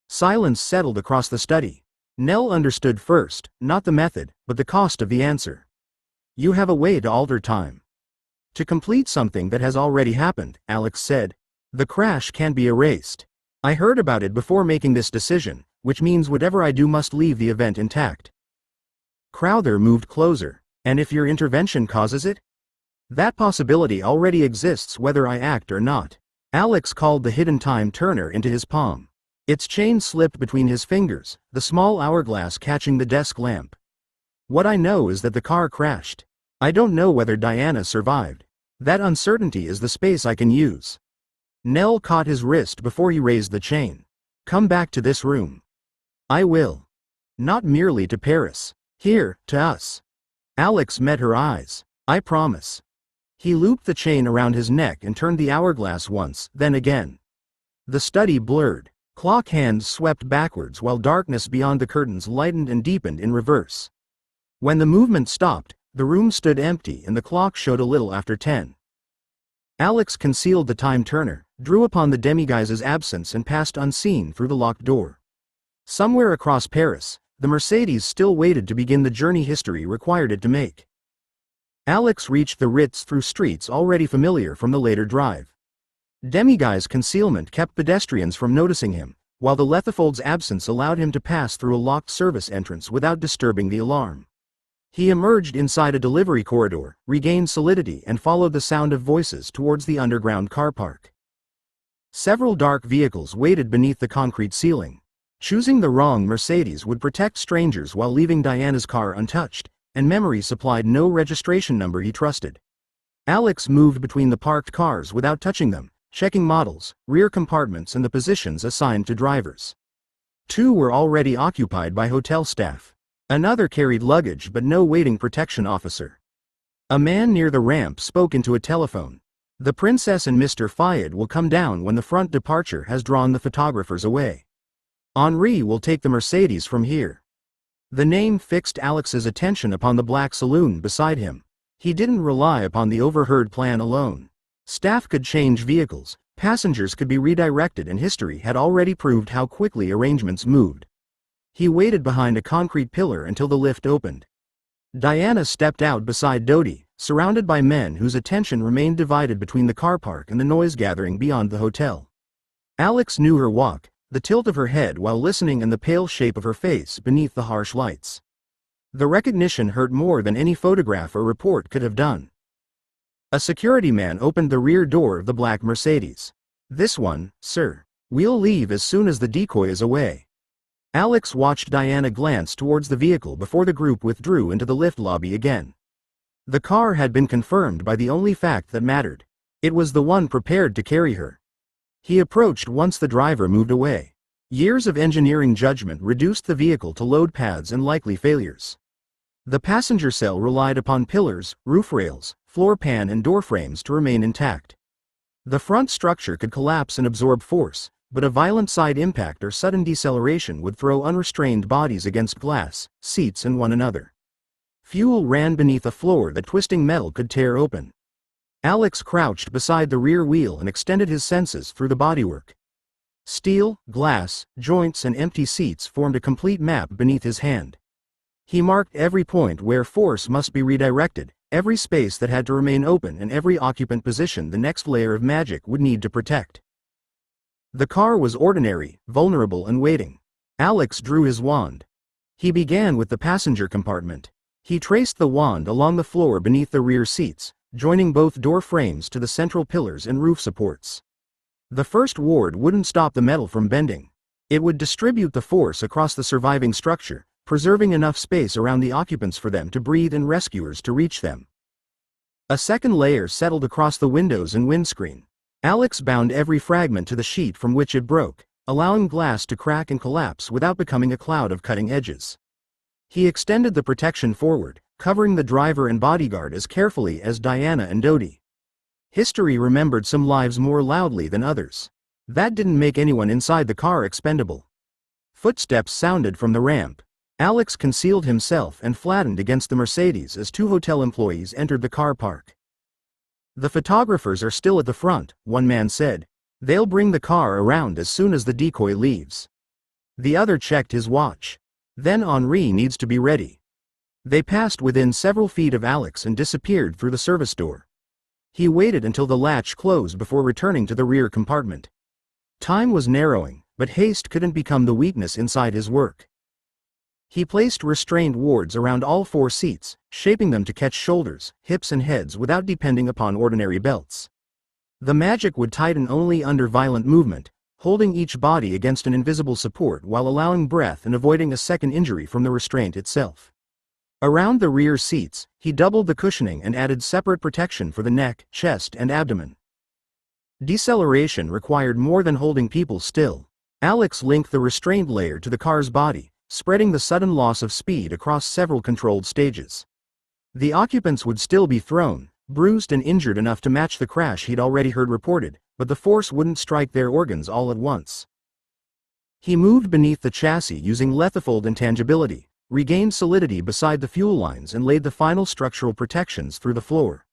Silence settled across the study. Nell understood first, not the method, but the cost of the answer. "You have a way to alter time. To complete something that has already happened," Alex said. "The crash can't be erased. I heard about it before making this decision, which means whatever I do must leave the event intact." Crowther moved closer. "And if your intervention causes it?" "That possibility already exists whether I act or not." Alex called the hidden time turner into his palm. Its chain slipped between his fingers, the small hourglass catching the desk lamp. "What I know is that the car crashed. I don't know whether Diana survived. That uncertainty is the space I can use." Nell caught his wrist before he raised the chain. "Come back to this room." "I will. Not merely to Paris. Here, to us." Alex met her eyes. "I promise." He looped the chain around his neck and turned the hourglass once, then again. The study blurred. Clock hands swept backwards while darkness beyond the curtains lightened and deepened in reverse. When the movement stopped, the room stood empty and the clock showed a little after 10. Alex concealed the time turner, drew upon the demiguise's absence and passed unseen through the locked door. Somewhere across Paris, the Mercedes still waited to begin the journey history required it to make. Alex reached the Ritz through streets already familiar from the later drive. Demiguise's concealment kept pedestrians from noticing him, while the Lethifold's absence allowed him to pass through a locked service entrance without disturbing the alarm. He emerged inside a delivery corridor, regained solidity and followed the sound of voices towards the underground car park. Several dark vehicles waited beneath the concrete ceiling. Choosing the wrong Mercedes would protect strangers while leaving Diana's car untouched, and memory supplied no registration number he trusted. Alex moved between the parked cars without touching them, checking models, rear compartments and the positions assigned to drivers. 2 were already occupied by hotel staff. Another carried luggage but no waiting protection officer. A man near the ramp spoke into a telephone. "The princess and Mr. Fayed will come down when the front departure has drawn the photographers away. Henri will take the Mercedes from here." The name fixed Alex's attention upon the black saloon beside him. He didn't rely upon the overheard plan alone. Staff could change vehicles, passengers could be redirected and history had already proved how quickly arrangements moved. He waited behind a concrete pillar until the lift opened. Diana stepped out beside Dodie, surrounded by men whose attention remained divided between the car park and the noise gathering beyond the hotel. Alex knew her walk, the tilt of her head while listening and the pale shape of her face beneath the harsh lights. The recognition hurt more than any photograph or report could have done. A security man opened the rear door of the black Mercedes. "This one, sir. We'll leave as soon as the decoy is away." Alex watched Diana glance towards the vehicle before the group withdrew into the lift lobby again. The car had been confirmed by the only fact that mattered. It was the one prepared to carry her. He approached once the driver moved away. Years of engineering judgment reduced the vehicle to load paths and likely failures. The passenger cell relied upon pillars, roof rails, floor pan and door frames to remain intact. The front structure could collapse and absorb force, but a violent side impact or sudden deceleration would throw unrestrained bodies against glass, seats and one another. Fuel ran beneath a floor that twisting metal could tear open. Alex crouched beside the rear wheel and extended his senses through the bodywork. Steel, glass, joints and empty seats formed a complete map beneath his hand. He marked every point where force must be redirected, every space that had to remain open and every occupant position the next layer of magic would need to protect. The car was ordinary, vulnerable and waiting. Alex drew his wand. He began with the passenger compartment. He traced the wand along the floor beneath the rear seats, joining both door frames to the central pillars and roof supports. The first ward wouldn't stop the metal from bending. It would distribute the force across the surviving structure, preserving enough space around the occupants for them to breathe and rescuers to reach them. A second layer settled across the windows and windscreen. Alex bound every fragment to the sheet from which it broke, allowing glass to crack and collapse without becoming a cloud of cutting edges. He extended the protection forward, covering the driver and bodyguard as carefully as Diana and Dodie. History remembered some lives more loudly than others. That didn't make anyone inside the car expendable. Footsteps sounded from the ramp. Alex concealed himself and flattened against the Mercedes as two hotel employees entered the car park. "The photographers are still at the front," one man said. "They'll bring the car around as soon as the decoy leaves." The other checked his watch. "Then Henri needs to be ready." They passed within several feet of Alex and disappeared through the service door. He waited until the latch closed before returning to the rear compartment. Time was narrowing, but haste couldn't become the weakness inside his work. He placed restrained wards around all four seats, shaping them to catch shoulders, hips and heads without depending upon ordinary belts. The magic would tighten only under violent movement, holding each body against an invisible support while allowing breath and avoiding a second injury from the restraint itself. Around the rear seats, he doubled the cushioning and added separate protection for the neck, chest and abdomen. Deceleration required more than holding people still. Alex linked the restraint layer to the car's body, spreading the sudden loss of speed across several controlled stages. The occupants would still be thrown, bruised and injured enough to match the crash he'd already heard reported, but the force wouldn't strike their organs all at once. He moved beneath the chassis using lethifold intangibility, regained solidity beside the fuel lines and laid the final structural protections through the floor.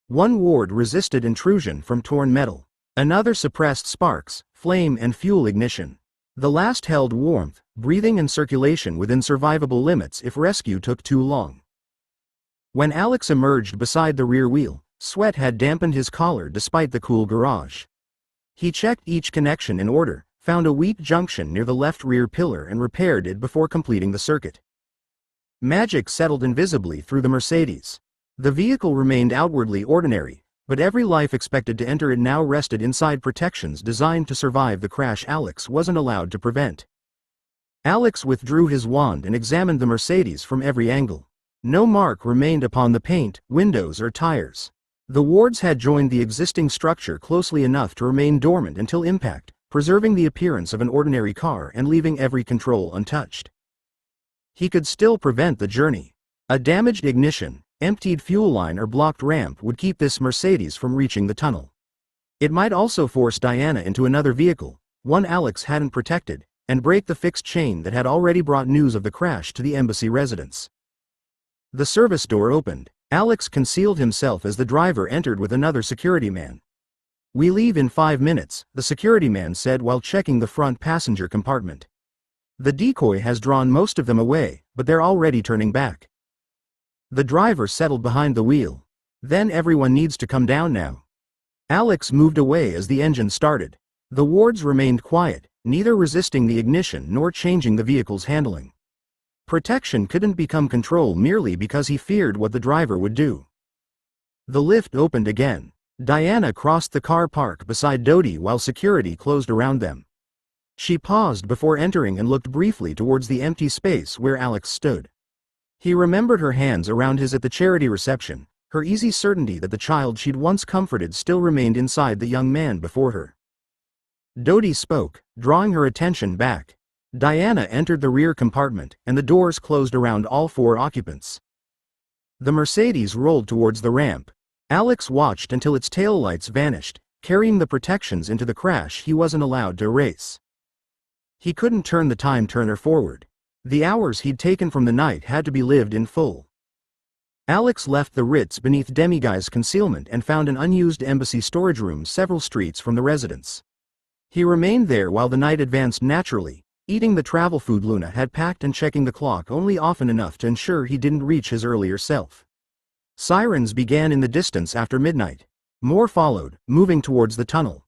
One ward resisted intrusion from torn metal. Another suppressed sparks, flame and fuel ignition. The last held warmth, breathing and circulation within survivable limits if rescue took too long. When Alex emerged beside the rear wheel, sweat had dampened his collar despite the cool garage. He checked each connection in order, found a weak junction near the left rear pillar and repaired it before completing the circuit. Magic settled invisibly through the Mercedes. The vehicle remained outwardly ordinary, but every life expected to enter it now rested inside protections designed to survive the crash Alex wasn't allowed to prevent. Alex withdrew his wand and examined the Mercedes from every angle. No mark remained upon the paint, windows or tires. The wards had joined the existing structure closely enough to remain dormant until impact, preserving the appearance of an ordinary car and leaving every control untouched. He could still prevent the journey. A damaged ignition, emptied fuel line or blocked ramp would keep this Mercedes from reaching the tunnel. It might also force Diana into another vehicle, one Alex hadn't protected, and break the fixed chain that had already brought news of the crash to the embassy residence. The service door opened. Alex concealed himself as the driver entered with another security man. "We leave in 5 minutes," the security man said while checking the front passenger compartment. "The decoy has drawn most of them away, but they're already turning back." The driver settled behind the wheel. "Then everyone needs to come down now." Alex moved away as the engine started. The wards remained quiet, neither resisting the ignition nor changing the vehicle's handling. Protection couldn't become control merely because he feared what the driver would do. The lift opened again. Diana crossed the car park beside Dodie while security closed around them. She paused before entering and looked briefly towards the empty space where Alex stood. He remembered her hands around his at the charity reception, Her easy certainty that the child she'd once comforted still remained inside the young man before her. Dodie spoke, drawing her attention back. Diana entered the rear compartment, and the doors closed around all 4 occupants. The Mercedes rolled towards the ramp. Alex watched until its taillights vanished, carrying the protections into the crash he wasn't allowed to erase. He couldn't turn the time turner forward. The hours he'd taken from the night had to be lived in full. Alex left the Ritz beneath Demiguy's concealment and found an unused embassy storage room several streets from the residence. He remained there while the night advanced naturally, eating the travel food Luna had packed and checking the clock only often enough to ensure he didn't reach his earlier self. Sirens began in the distance after midnight. More followed, moving towards the tunnel.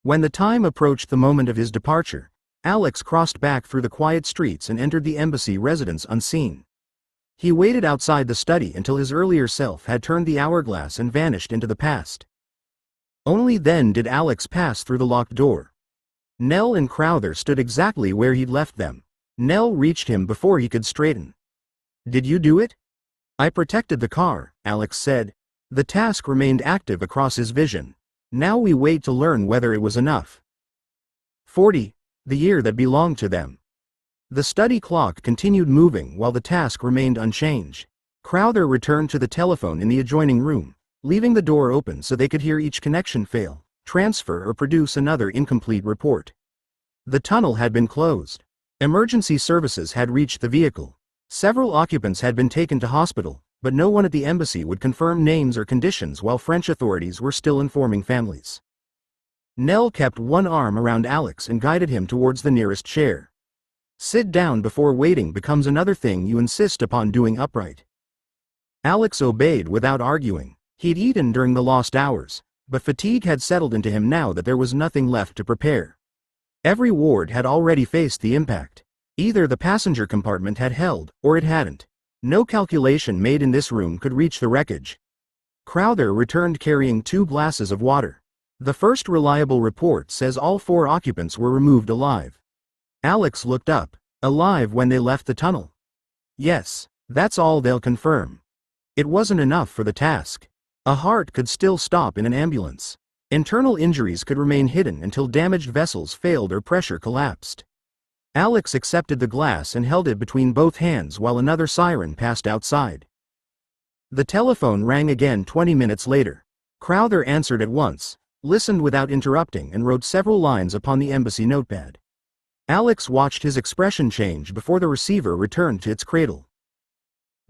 When the time approached the moment of his departure, Alex crossed back through the quiet streets and entered the embassy residence unseen. He waited outside the study until his earlier self had turned the hourglass and vanished into the past. Only then did Alex pass through the locked door. Nell and Crowther stood exactly where he'd left them. Nell reached him before he could straighten. "Did you do it?" "I protected the car," Alex said. The task remained active across his vision. Now we wait to learn whether it was enough. 40, the year that belonged to them. The study clock continued moving while the task remained unchanged. Crowther returned to the telephone in the adjoining room, leaving the door open so they could hear each connection fail, transfer or produce another incomplete report. The tunnel had been closed. Emergency services had reached the vehicle. Several occupants had been taken to hospital, but no one at the embassy would confirm names or conditions while French authorities were still informing families. Nell kept one arm around Alex and guided him towards the nearest chair. Sit down before waiting becomes another thing you insist upon doing upright. Alex obeyed without arguing. He'd eaten during the lost hours, but fatigue had settled into him now that there was nothing left to prepare. Every ward had already faced the impact. Either the passenger compartment had held, or it hadn't. No calculation made in this room could reach the wreckage. Crowther returned carrying 2 glasses of water. The first reliable report says all 4 occupants were removed alive. Alex looked up. Alive when they left the tunnel? Yes, that's all they'll confirm. It wasn't enough for the task. A heart could still stop in an ambulance. Internal injuries could remain hidden until damaged vessels failed or pressure collapsed. Alex accepted the glass and held it between both hands while another siren passed outside. The telephone rang again 20 minutes later. Crowther answered at once, listened without interrupting and wrote several lines upon the embassy notepad. Alex watched his expression change before the receiver returned to its cradle.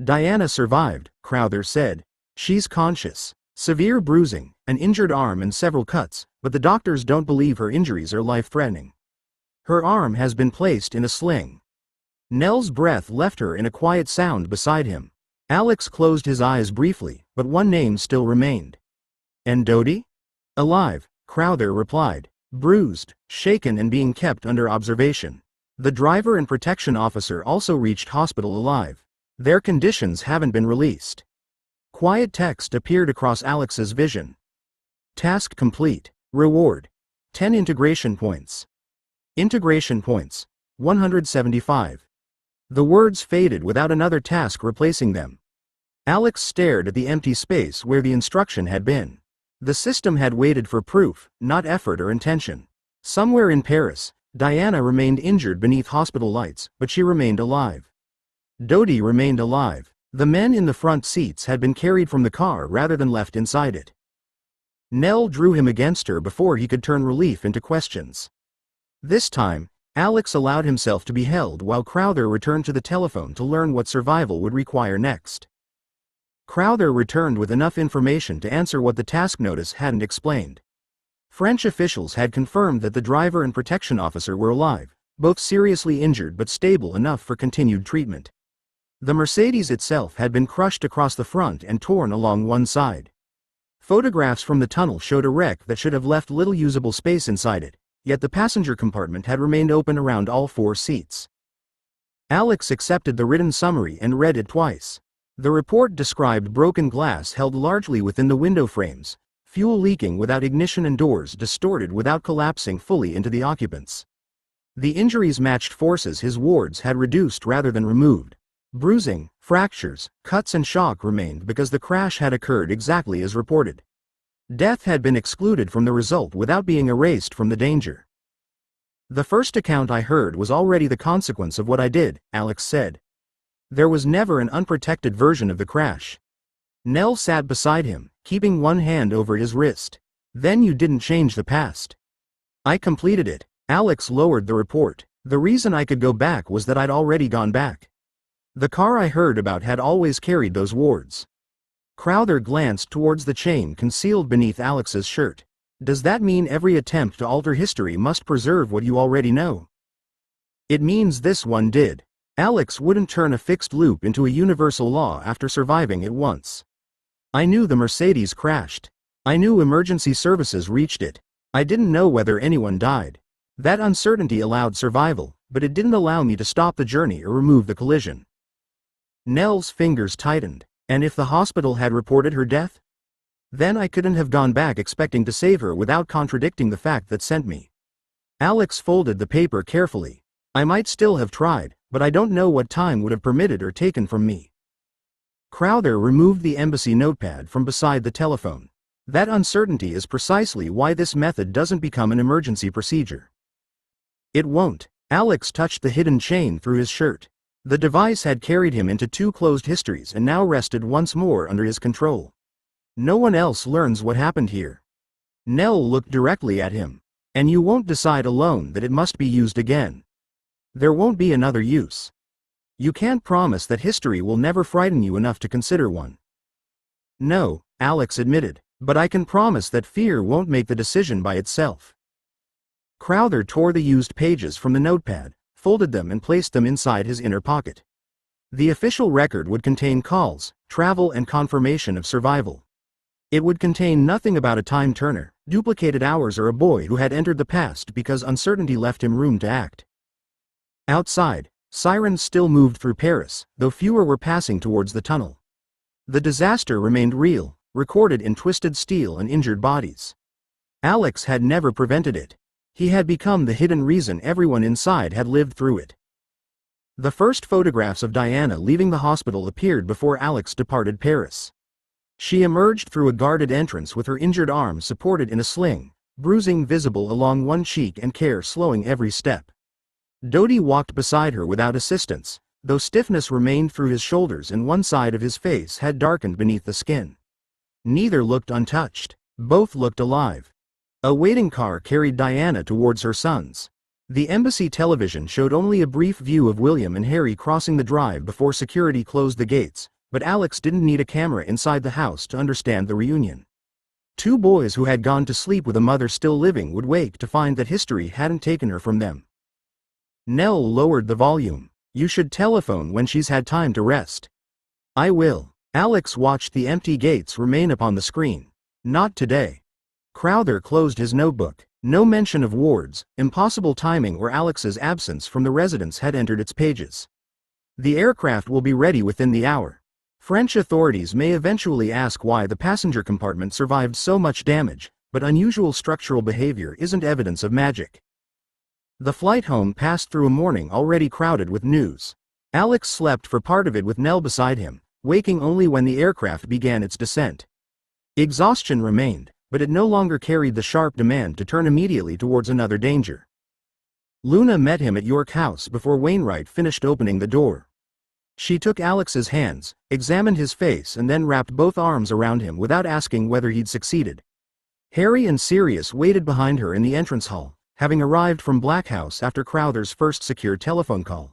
"Diana survived," Crowther said. "She's conscious. Severe bruising, an injured arm and several cuts, but the doctors don't believe her injuries are life-threatening. Her arm has been placed in a sling." Nell's breath left her in a quiet sound beside him. Alex closed his eyes briefly, but one name still remained. "And Dodie?" "Alive," Crowther replied. "Bruised, shaken and being kept under observation. The driver and protection officer also reached hospital alive. Their conditions haven't been released." Quiet text appeared across Alex's vision. "Task complete. Reward. 10 integration points. Integration points. 175. The words faded without another task replacing them. Alex stared at the empty space where the instruction had been. The system had waited for proof, not effort or intention. Somewhere in Paris, Diana remained injured beneath hospital lights, but she remained alive. Dodie remained alive. The men in the front seats had been carried from the car rather than left inside it. Nell drew him against her before he could turn relief into questions. This time, Alex allowed himself to be held while Crowther returned to the telephone to learn what survival would require next. Crowther returned with enough information to answer what the task notice hadn't explained. French officials had confirmed that the driver and protection officer were alive, both seriously injured but stable enough for continued treatment. The Mercedes itself had been crushed across the front and torn along one side. Photographs from the tunnel showed a wreck that should have left little usable space inside it, yet the passenger compartment had remained open around all 4 seats. Alex accepted the written summary and read it twice. The report described broken glass held largely within the window frames, fuel leaking without ignition and doors distorted without collapsing fully into the occupants. The injuries matched forces his wards had reduced rather than removed. Bruising, fractures, cuts and shock remained because the crash had occurred exactly as reported. Death had been excluded from the result without being erased from the danger. The first account I heard was already the consequence of what I did, Alex said. There was never an unprotected version of the crash. Nell sat beside him, keeping one hand over his wrist. Then you didn't change the past. I completed it. Alex lowered the report. The reason I could go back was that I'd already gone back. The car I heard about had always carried those wards. Crowther glanced towards the chain concealed beneath Alex's shirt. Does that mean every attempt to alter history must preserve what you already know? It means this one did. Alex wouldn't turn a fixed loop into a universal law after surviving it once. I knew the Mercedes crashed. I knew emergency services reached it. I didn't know whether anyone died. That uncertainty allowed survival, but it didn't allow me to stop the journey or remove the collision. Nell's fingers tightened. And if the hospital had reported her death? Then I couldn't have gone back expecting to save her without contradicting the fact that sent me. Alex folded the paper carefully. I might still have tried, but I don't know what time would have permitted or taken from me. Crowther removed the embassy notepad from beside the telephone. That uncertainty is precisely why this method doesn't become an emergency procedure. It won't. Alex touched the hidden chain through his shirt. The device had carried him into 2 closed histories and now rested once more under his control. No one else learns what happened here. Nell looked directly at him. And you won't decide alone that it must be used again. There won't be another use. You can't promise that history will never frighten you enough to consider one. No, Alex admitted, but I can promise that fear won't make the decision by itself. Crowther tore the used pages from the notepad, folded them and placed them inside his inner pocket. The official record would contain calls, travel and confirmation of survival. It would contain nothing about a time turner, duplicated hours or a boy who had entered the past because uncertainty left him room to act. Outside, sirens still moved through Paris, though fewer were passing towards the tunnel. The disaster remained real, recorded in twisted steel and injured bodies. Alex had never prevented it. He had become the hidden reason everyone inside had lived through it. The first photographs of Diana leaving the hospital appeared before Alex departed Paris. She emerged through a guarded entrance with her injured arm supported in a sling, bruising visible along one cheek and care slowing every step. Dodie walked beside her without assistance, though stiffness remained through his shoulders and one side of his face had darkened beneath the skin. Neither looked untouched. Both looked alive. A waiting car carried Diana towards her sons. The embassy television showed only a brief view of William and Harry crossing the drive before security closed the gates, but Alex didn't need a camera inside the house to understand the reunion. 2 boys who had gone to sleep with a mother still living would wake to find that history hadn't taken her from them. Nell lowered the volume. You should telephone when she's had time to rest. I will. Alex watched the empty gates remain upon the screen. Not today. Crowther closed his notebook. No mention of wards, impossible timing or Alex's absence from the residence had entered its pages. The aircraft will be ready within the hour. French authorities may eventually ask why the passenger compartment survived so much damage, but unusual structural behavior isn't evidence of magic. The flight home passed through a morning already crowded with news. Alex slept for part of it with Nell beside him, waking only when the aircraft began its descent. Exhaustion remained, but it no longer carried the sharp demand to turn immediately towards another danger. Luna met him at York House before Wainwright finished opening the door. She took Alex's hands, examined his face and then wrapped both arms around him without asking whether he'd succeeded. Harry and Sirius waited behind her in the entrance hall, having arrived from Black House after Crowther's first secure telephone call.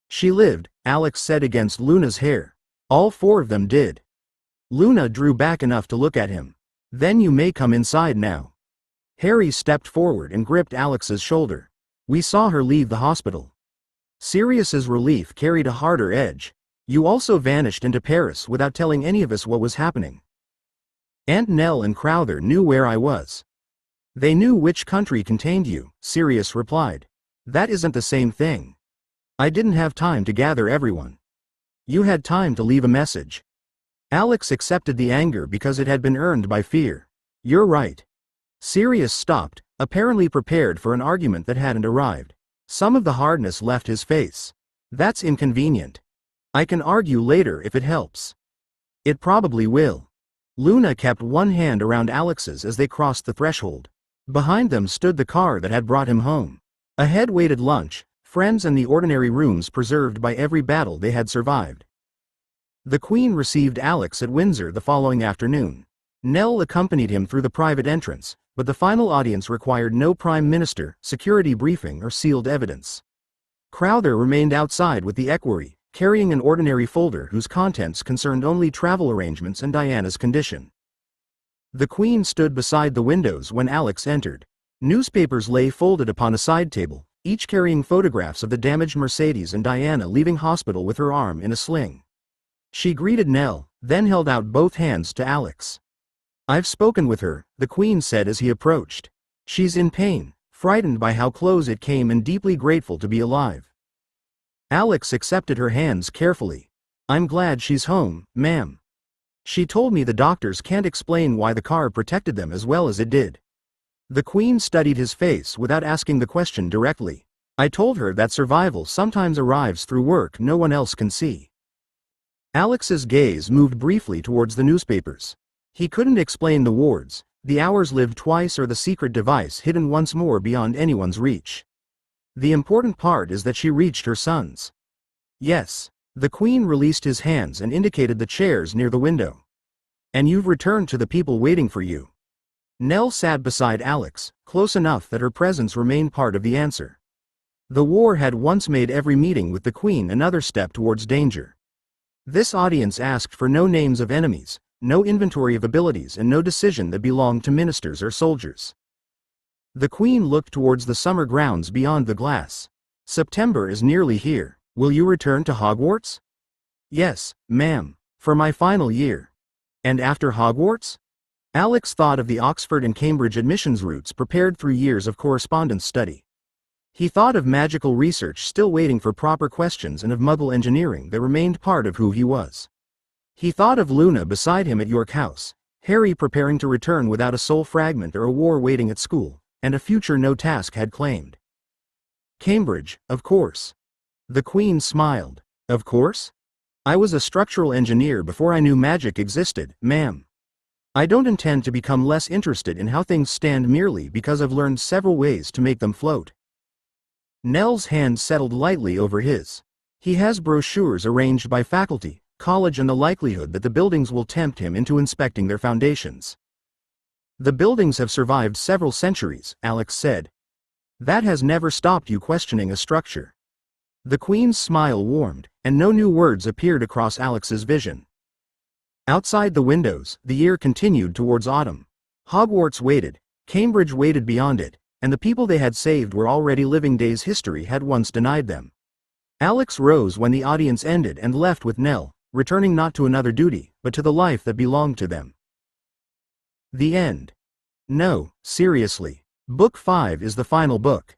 She lived, Alex said against Luna's hair. All 4 of them did. Luna drew back enough to look at him. Then you may come inside now. Harry stepped forward and gripped Alex's shoulder. We saw her leave the hospital. Sirius's relief carried a harder edge. You also vanished into Paris without telling any of us what was happening. Aunt Nell and Crowther knew where I was. They knew which country contained you, Sirius replied. That isn't the same thing. I didn't have time to gather everyone. You had time to leave a message. Alex accepted the anger because it had been earned by fear. You're right. Sirius stopped, apparently prepared for an argument that hadn't arrived. Some of the hardness left his face. That's inconvenient. I can argue later if it helps. It probably will. Luna kept one hand around Alex's as they crossed the threshold. Behind them stood the car that had brought him home. Ahead waited lunch, friends and the ordinary rooms preserved by every battle they had survived. The Queen received Alex at Windsor the following afternoon. Nell accompanied him through the private entrance, but the final audience required no Prime Minister, security briefing or sealed evidence. Crowther remained outside with the equerry, carrying an ordinary folder whose contents concerned only travel arrangements and Diana's condition. The Queen stood beside the windows when Alex entered. Newspapers lay folded upon a side table, each carrying photographs of the damaged Mercedes and Diana leaving hospital with her arm in a sling. She greeted Nell, then held out both hands to Alex. "I've spoken with her," the Queen said as he approached. "She's in pain, frightened by how close it came and deeply grateful to be alive." Alex accepted her hands carefully. "I'm glad she's home, ma'am. She told me the doctors can't explain why the car protected them as well as it did." The Queen studied his face without asking the question directly. "I told her that survival sometimes arrives through work no one else can see." Alex's gaze moved briefly towards the newspapers. He couldn't explain the wards, the hours lived twice or the secret device hidden once more beyond anyone's reach. The important part is that she reached her sons. "Yes." The Queen released his hands and indicated the chairs near the window. "And you've returned to the people waiting for you." Nell sat beside Alex, close enough that her presence remained part of the answer. The war had once made every meeting with the Queen another step towards danger. This audience asked for no names of enemies, no inventory of abilities and no decision that belonged to ministers or soldiers. The Queen looked towards the summer grounds beyond the glass. "September is nearly here. Will you return to Hogwarts?" "Yes, ma'am. For my final year." "And after Hogwarts?" Alex thought of the Oxford and Cambridge admissions routes prepared through years of correspondence study. He thought of magical research still waiting for proper questions and of Muggle engineering that remained part of who he was. He thought of Luna beside him at York House, Harry preparing to return without a soul fragment or a war waiting at school, and a future no task had claimed. "Cambridge, of course." The Queen smiled. "Of course? I was a structural engineer before I knew magic existed, ma'am. I don't intend to become less interested in how things stand merely because I've learned several ways to make them float." Nell's hand settled lightly over his. "He has brochures arranged by faculty, college and the likelihood that the buildings will tempt him into inspecting their foundations." "The buildings have survived several centuries," Alex said. "That has never stopped you questioning a structure." The Queen's smile warmed, and no new words appeared across Alex's vision. Outside the windows, the year continued towards autumn. Hogwarts waited, Cambridge waited beyond it, and the people they had saved were already living days history had once denied them. Alex rose when the audience ended and left with Nell, returning not to another duty, but to the life that belonged to them. The end. No, seriously. Book 5 is the final book.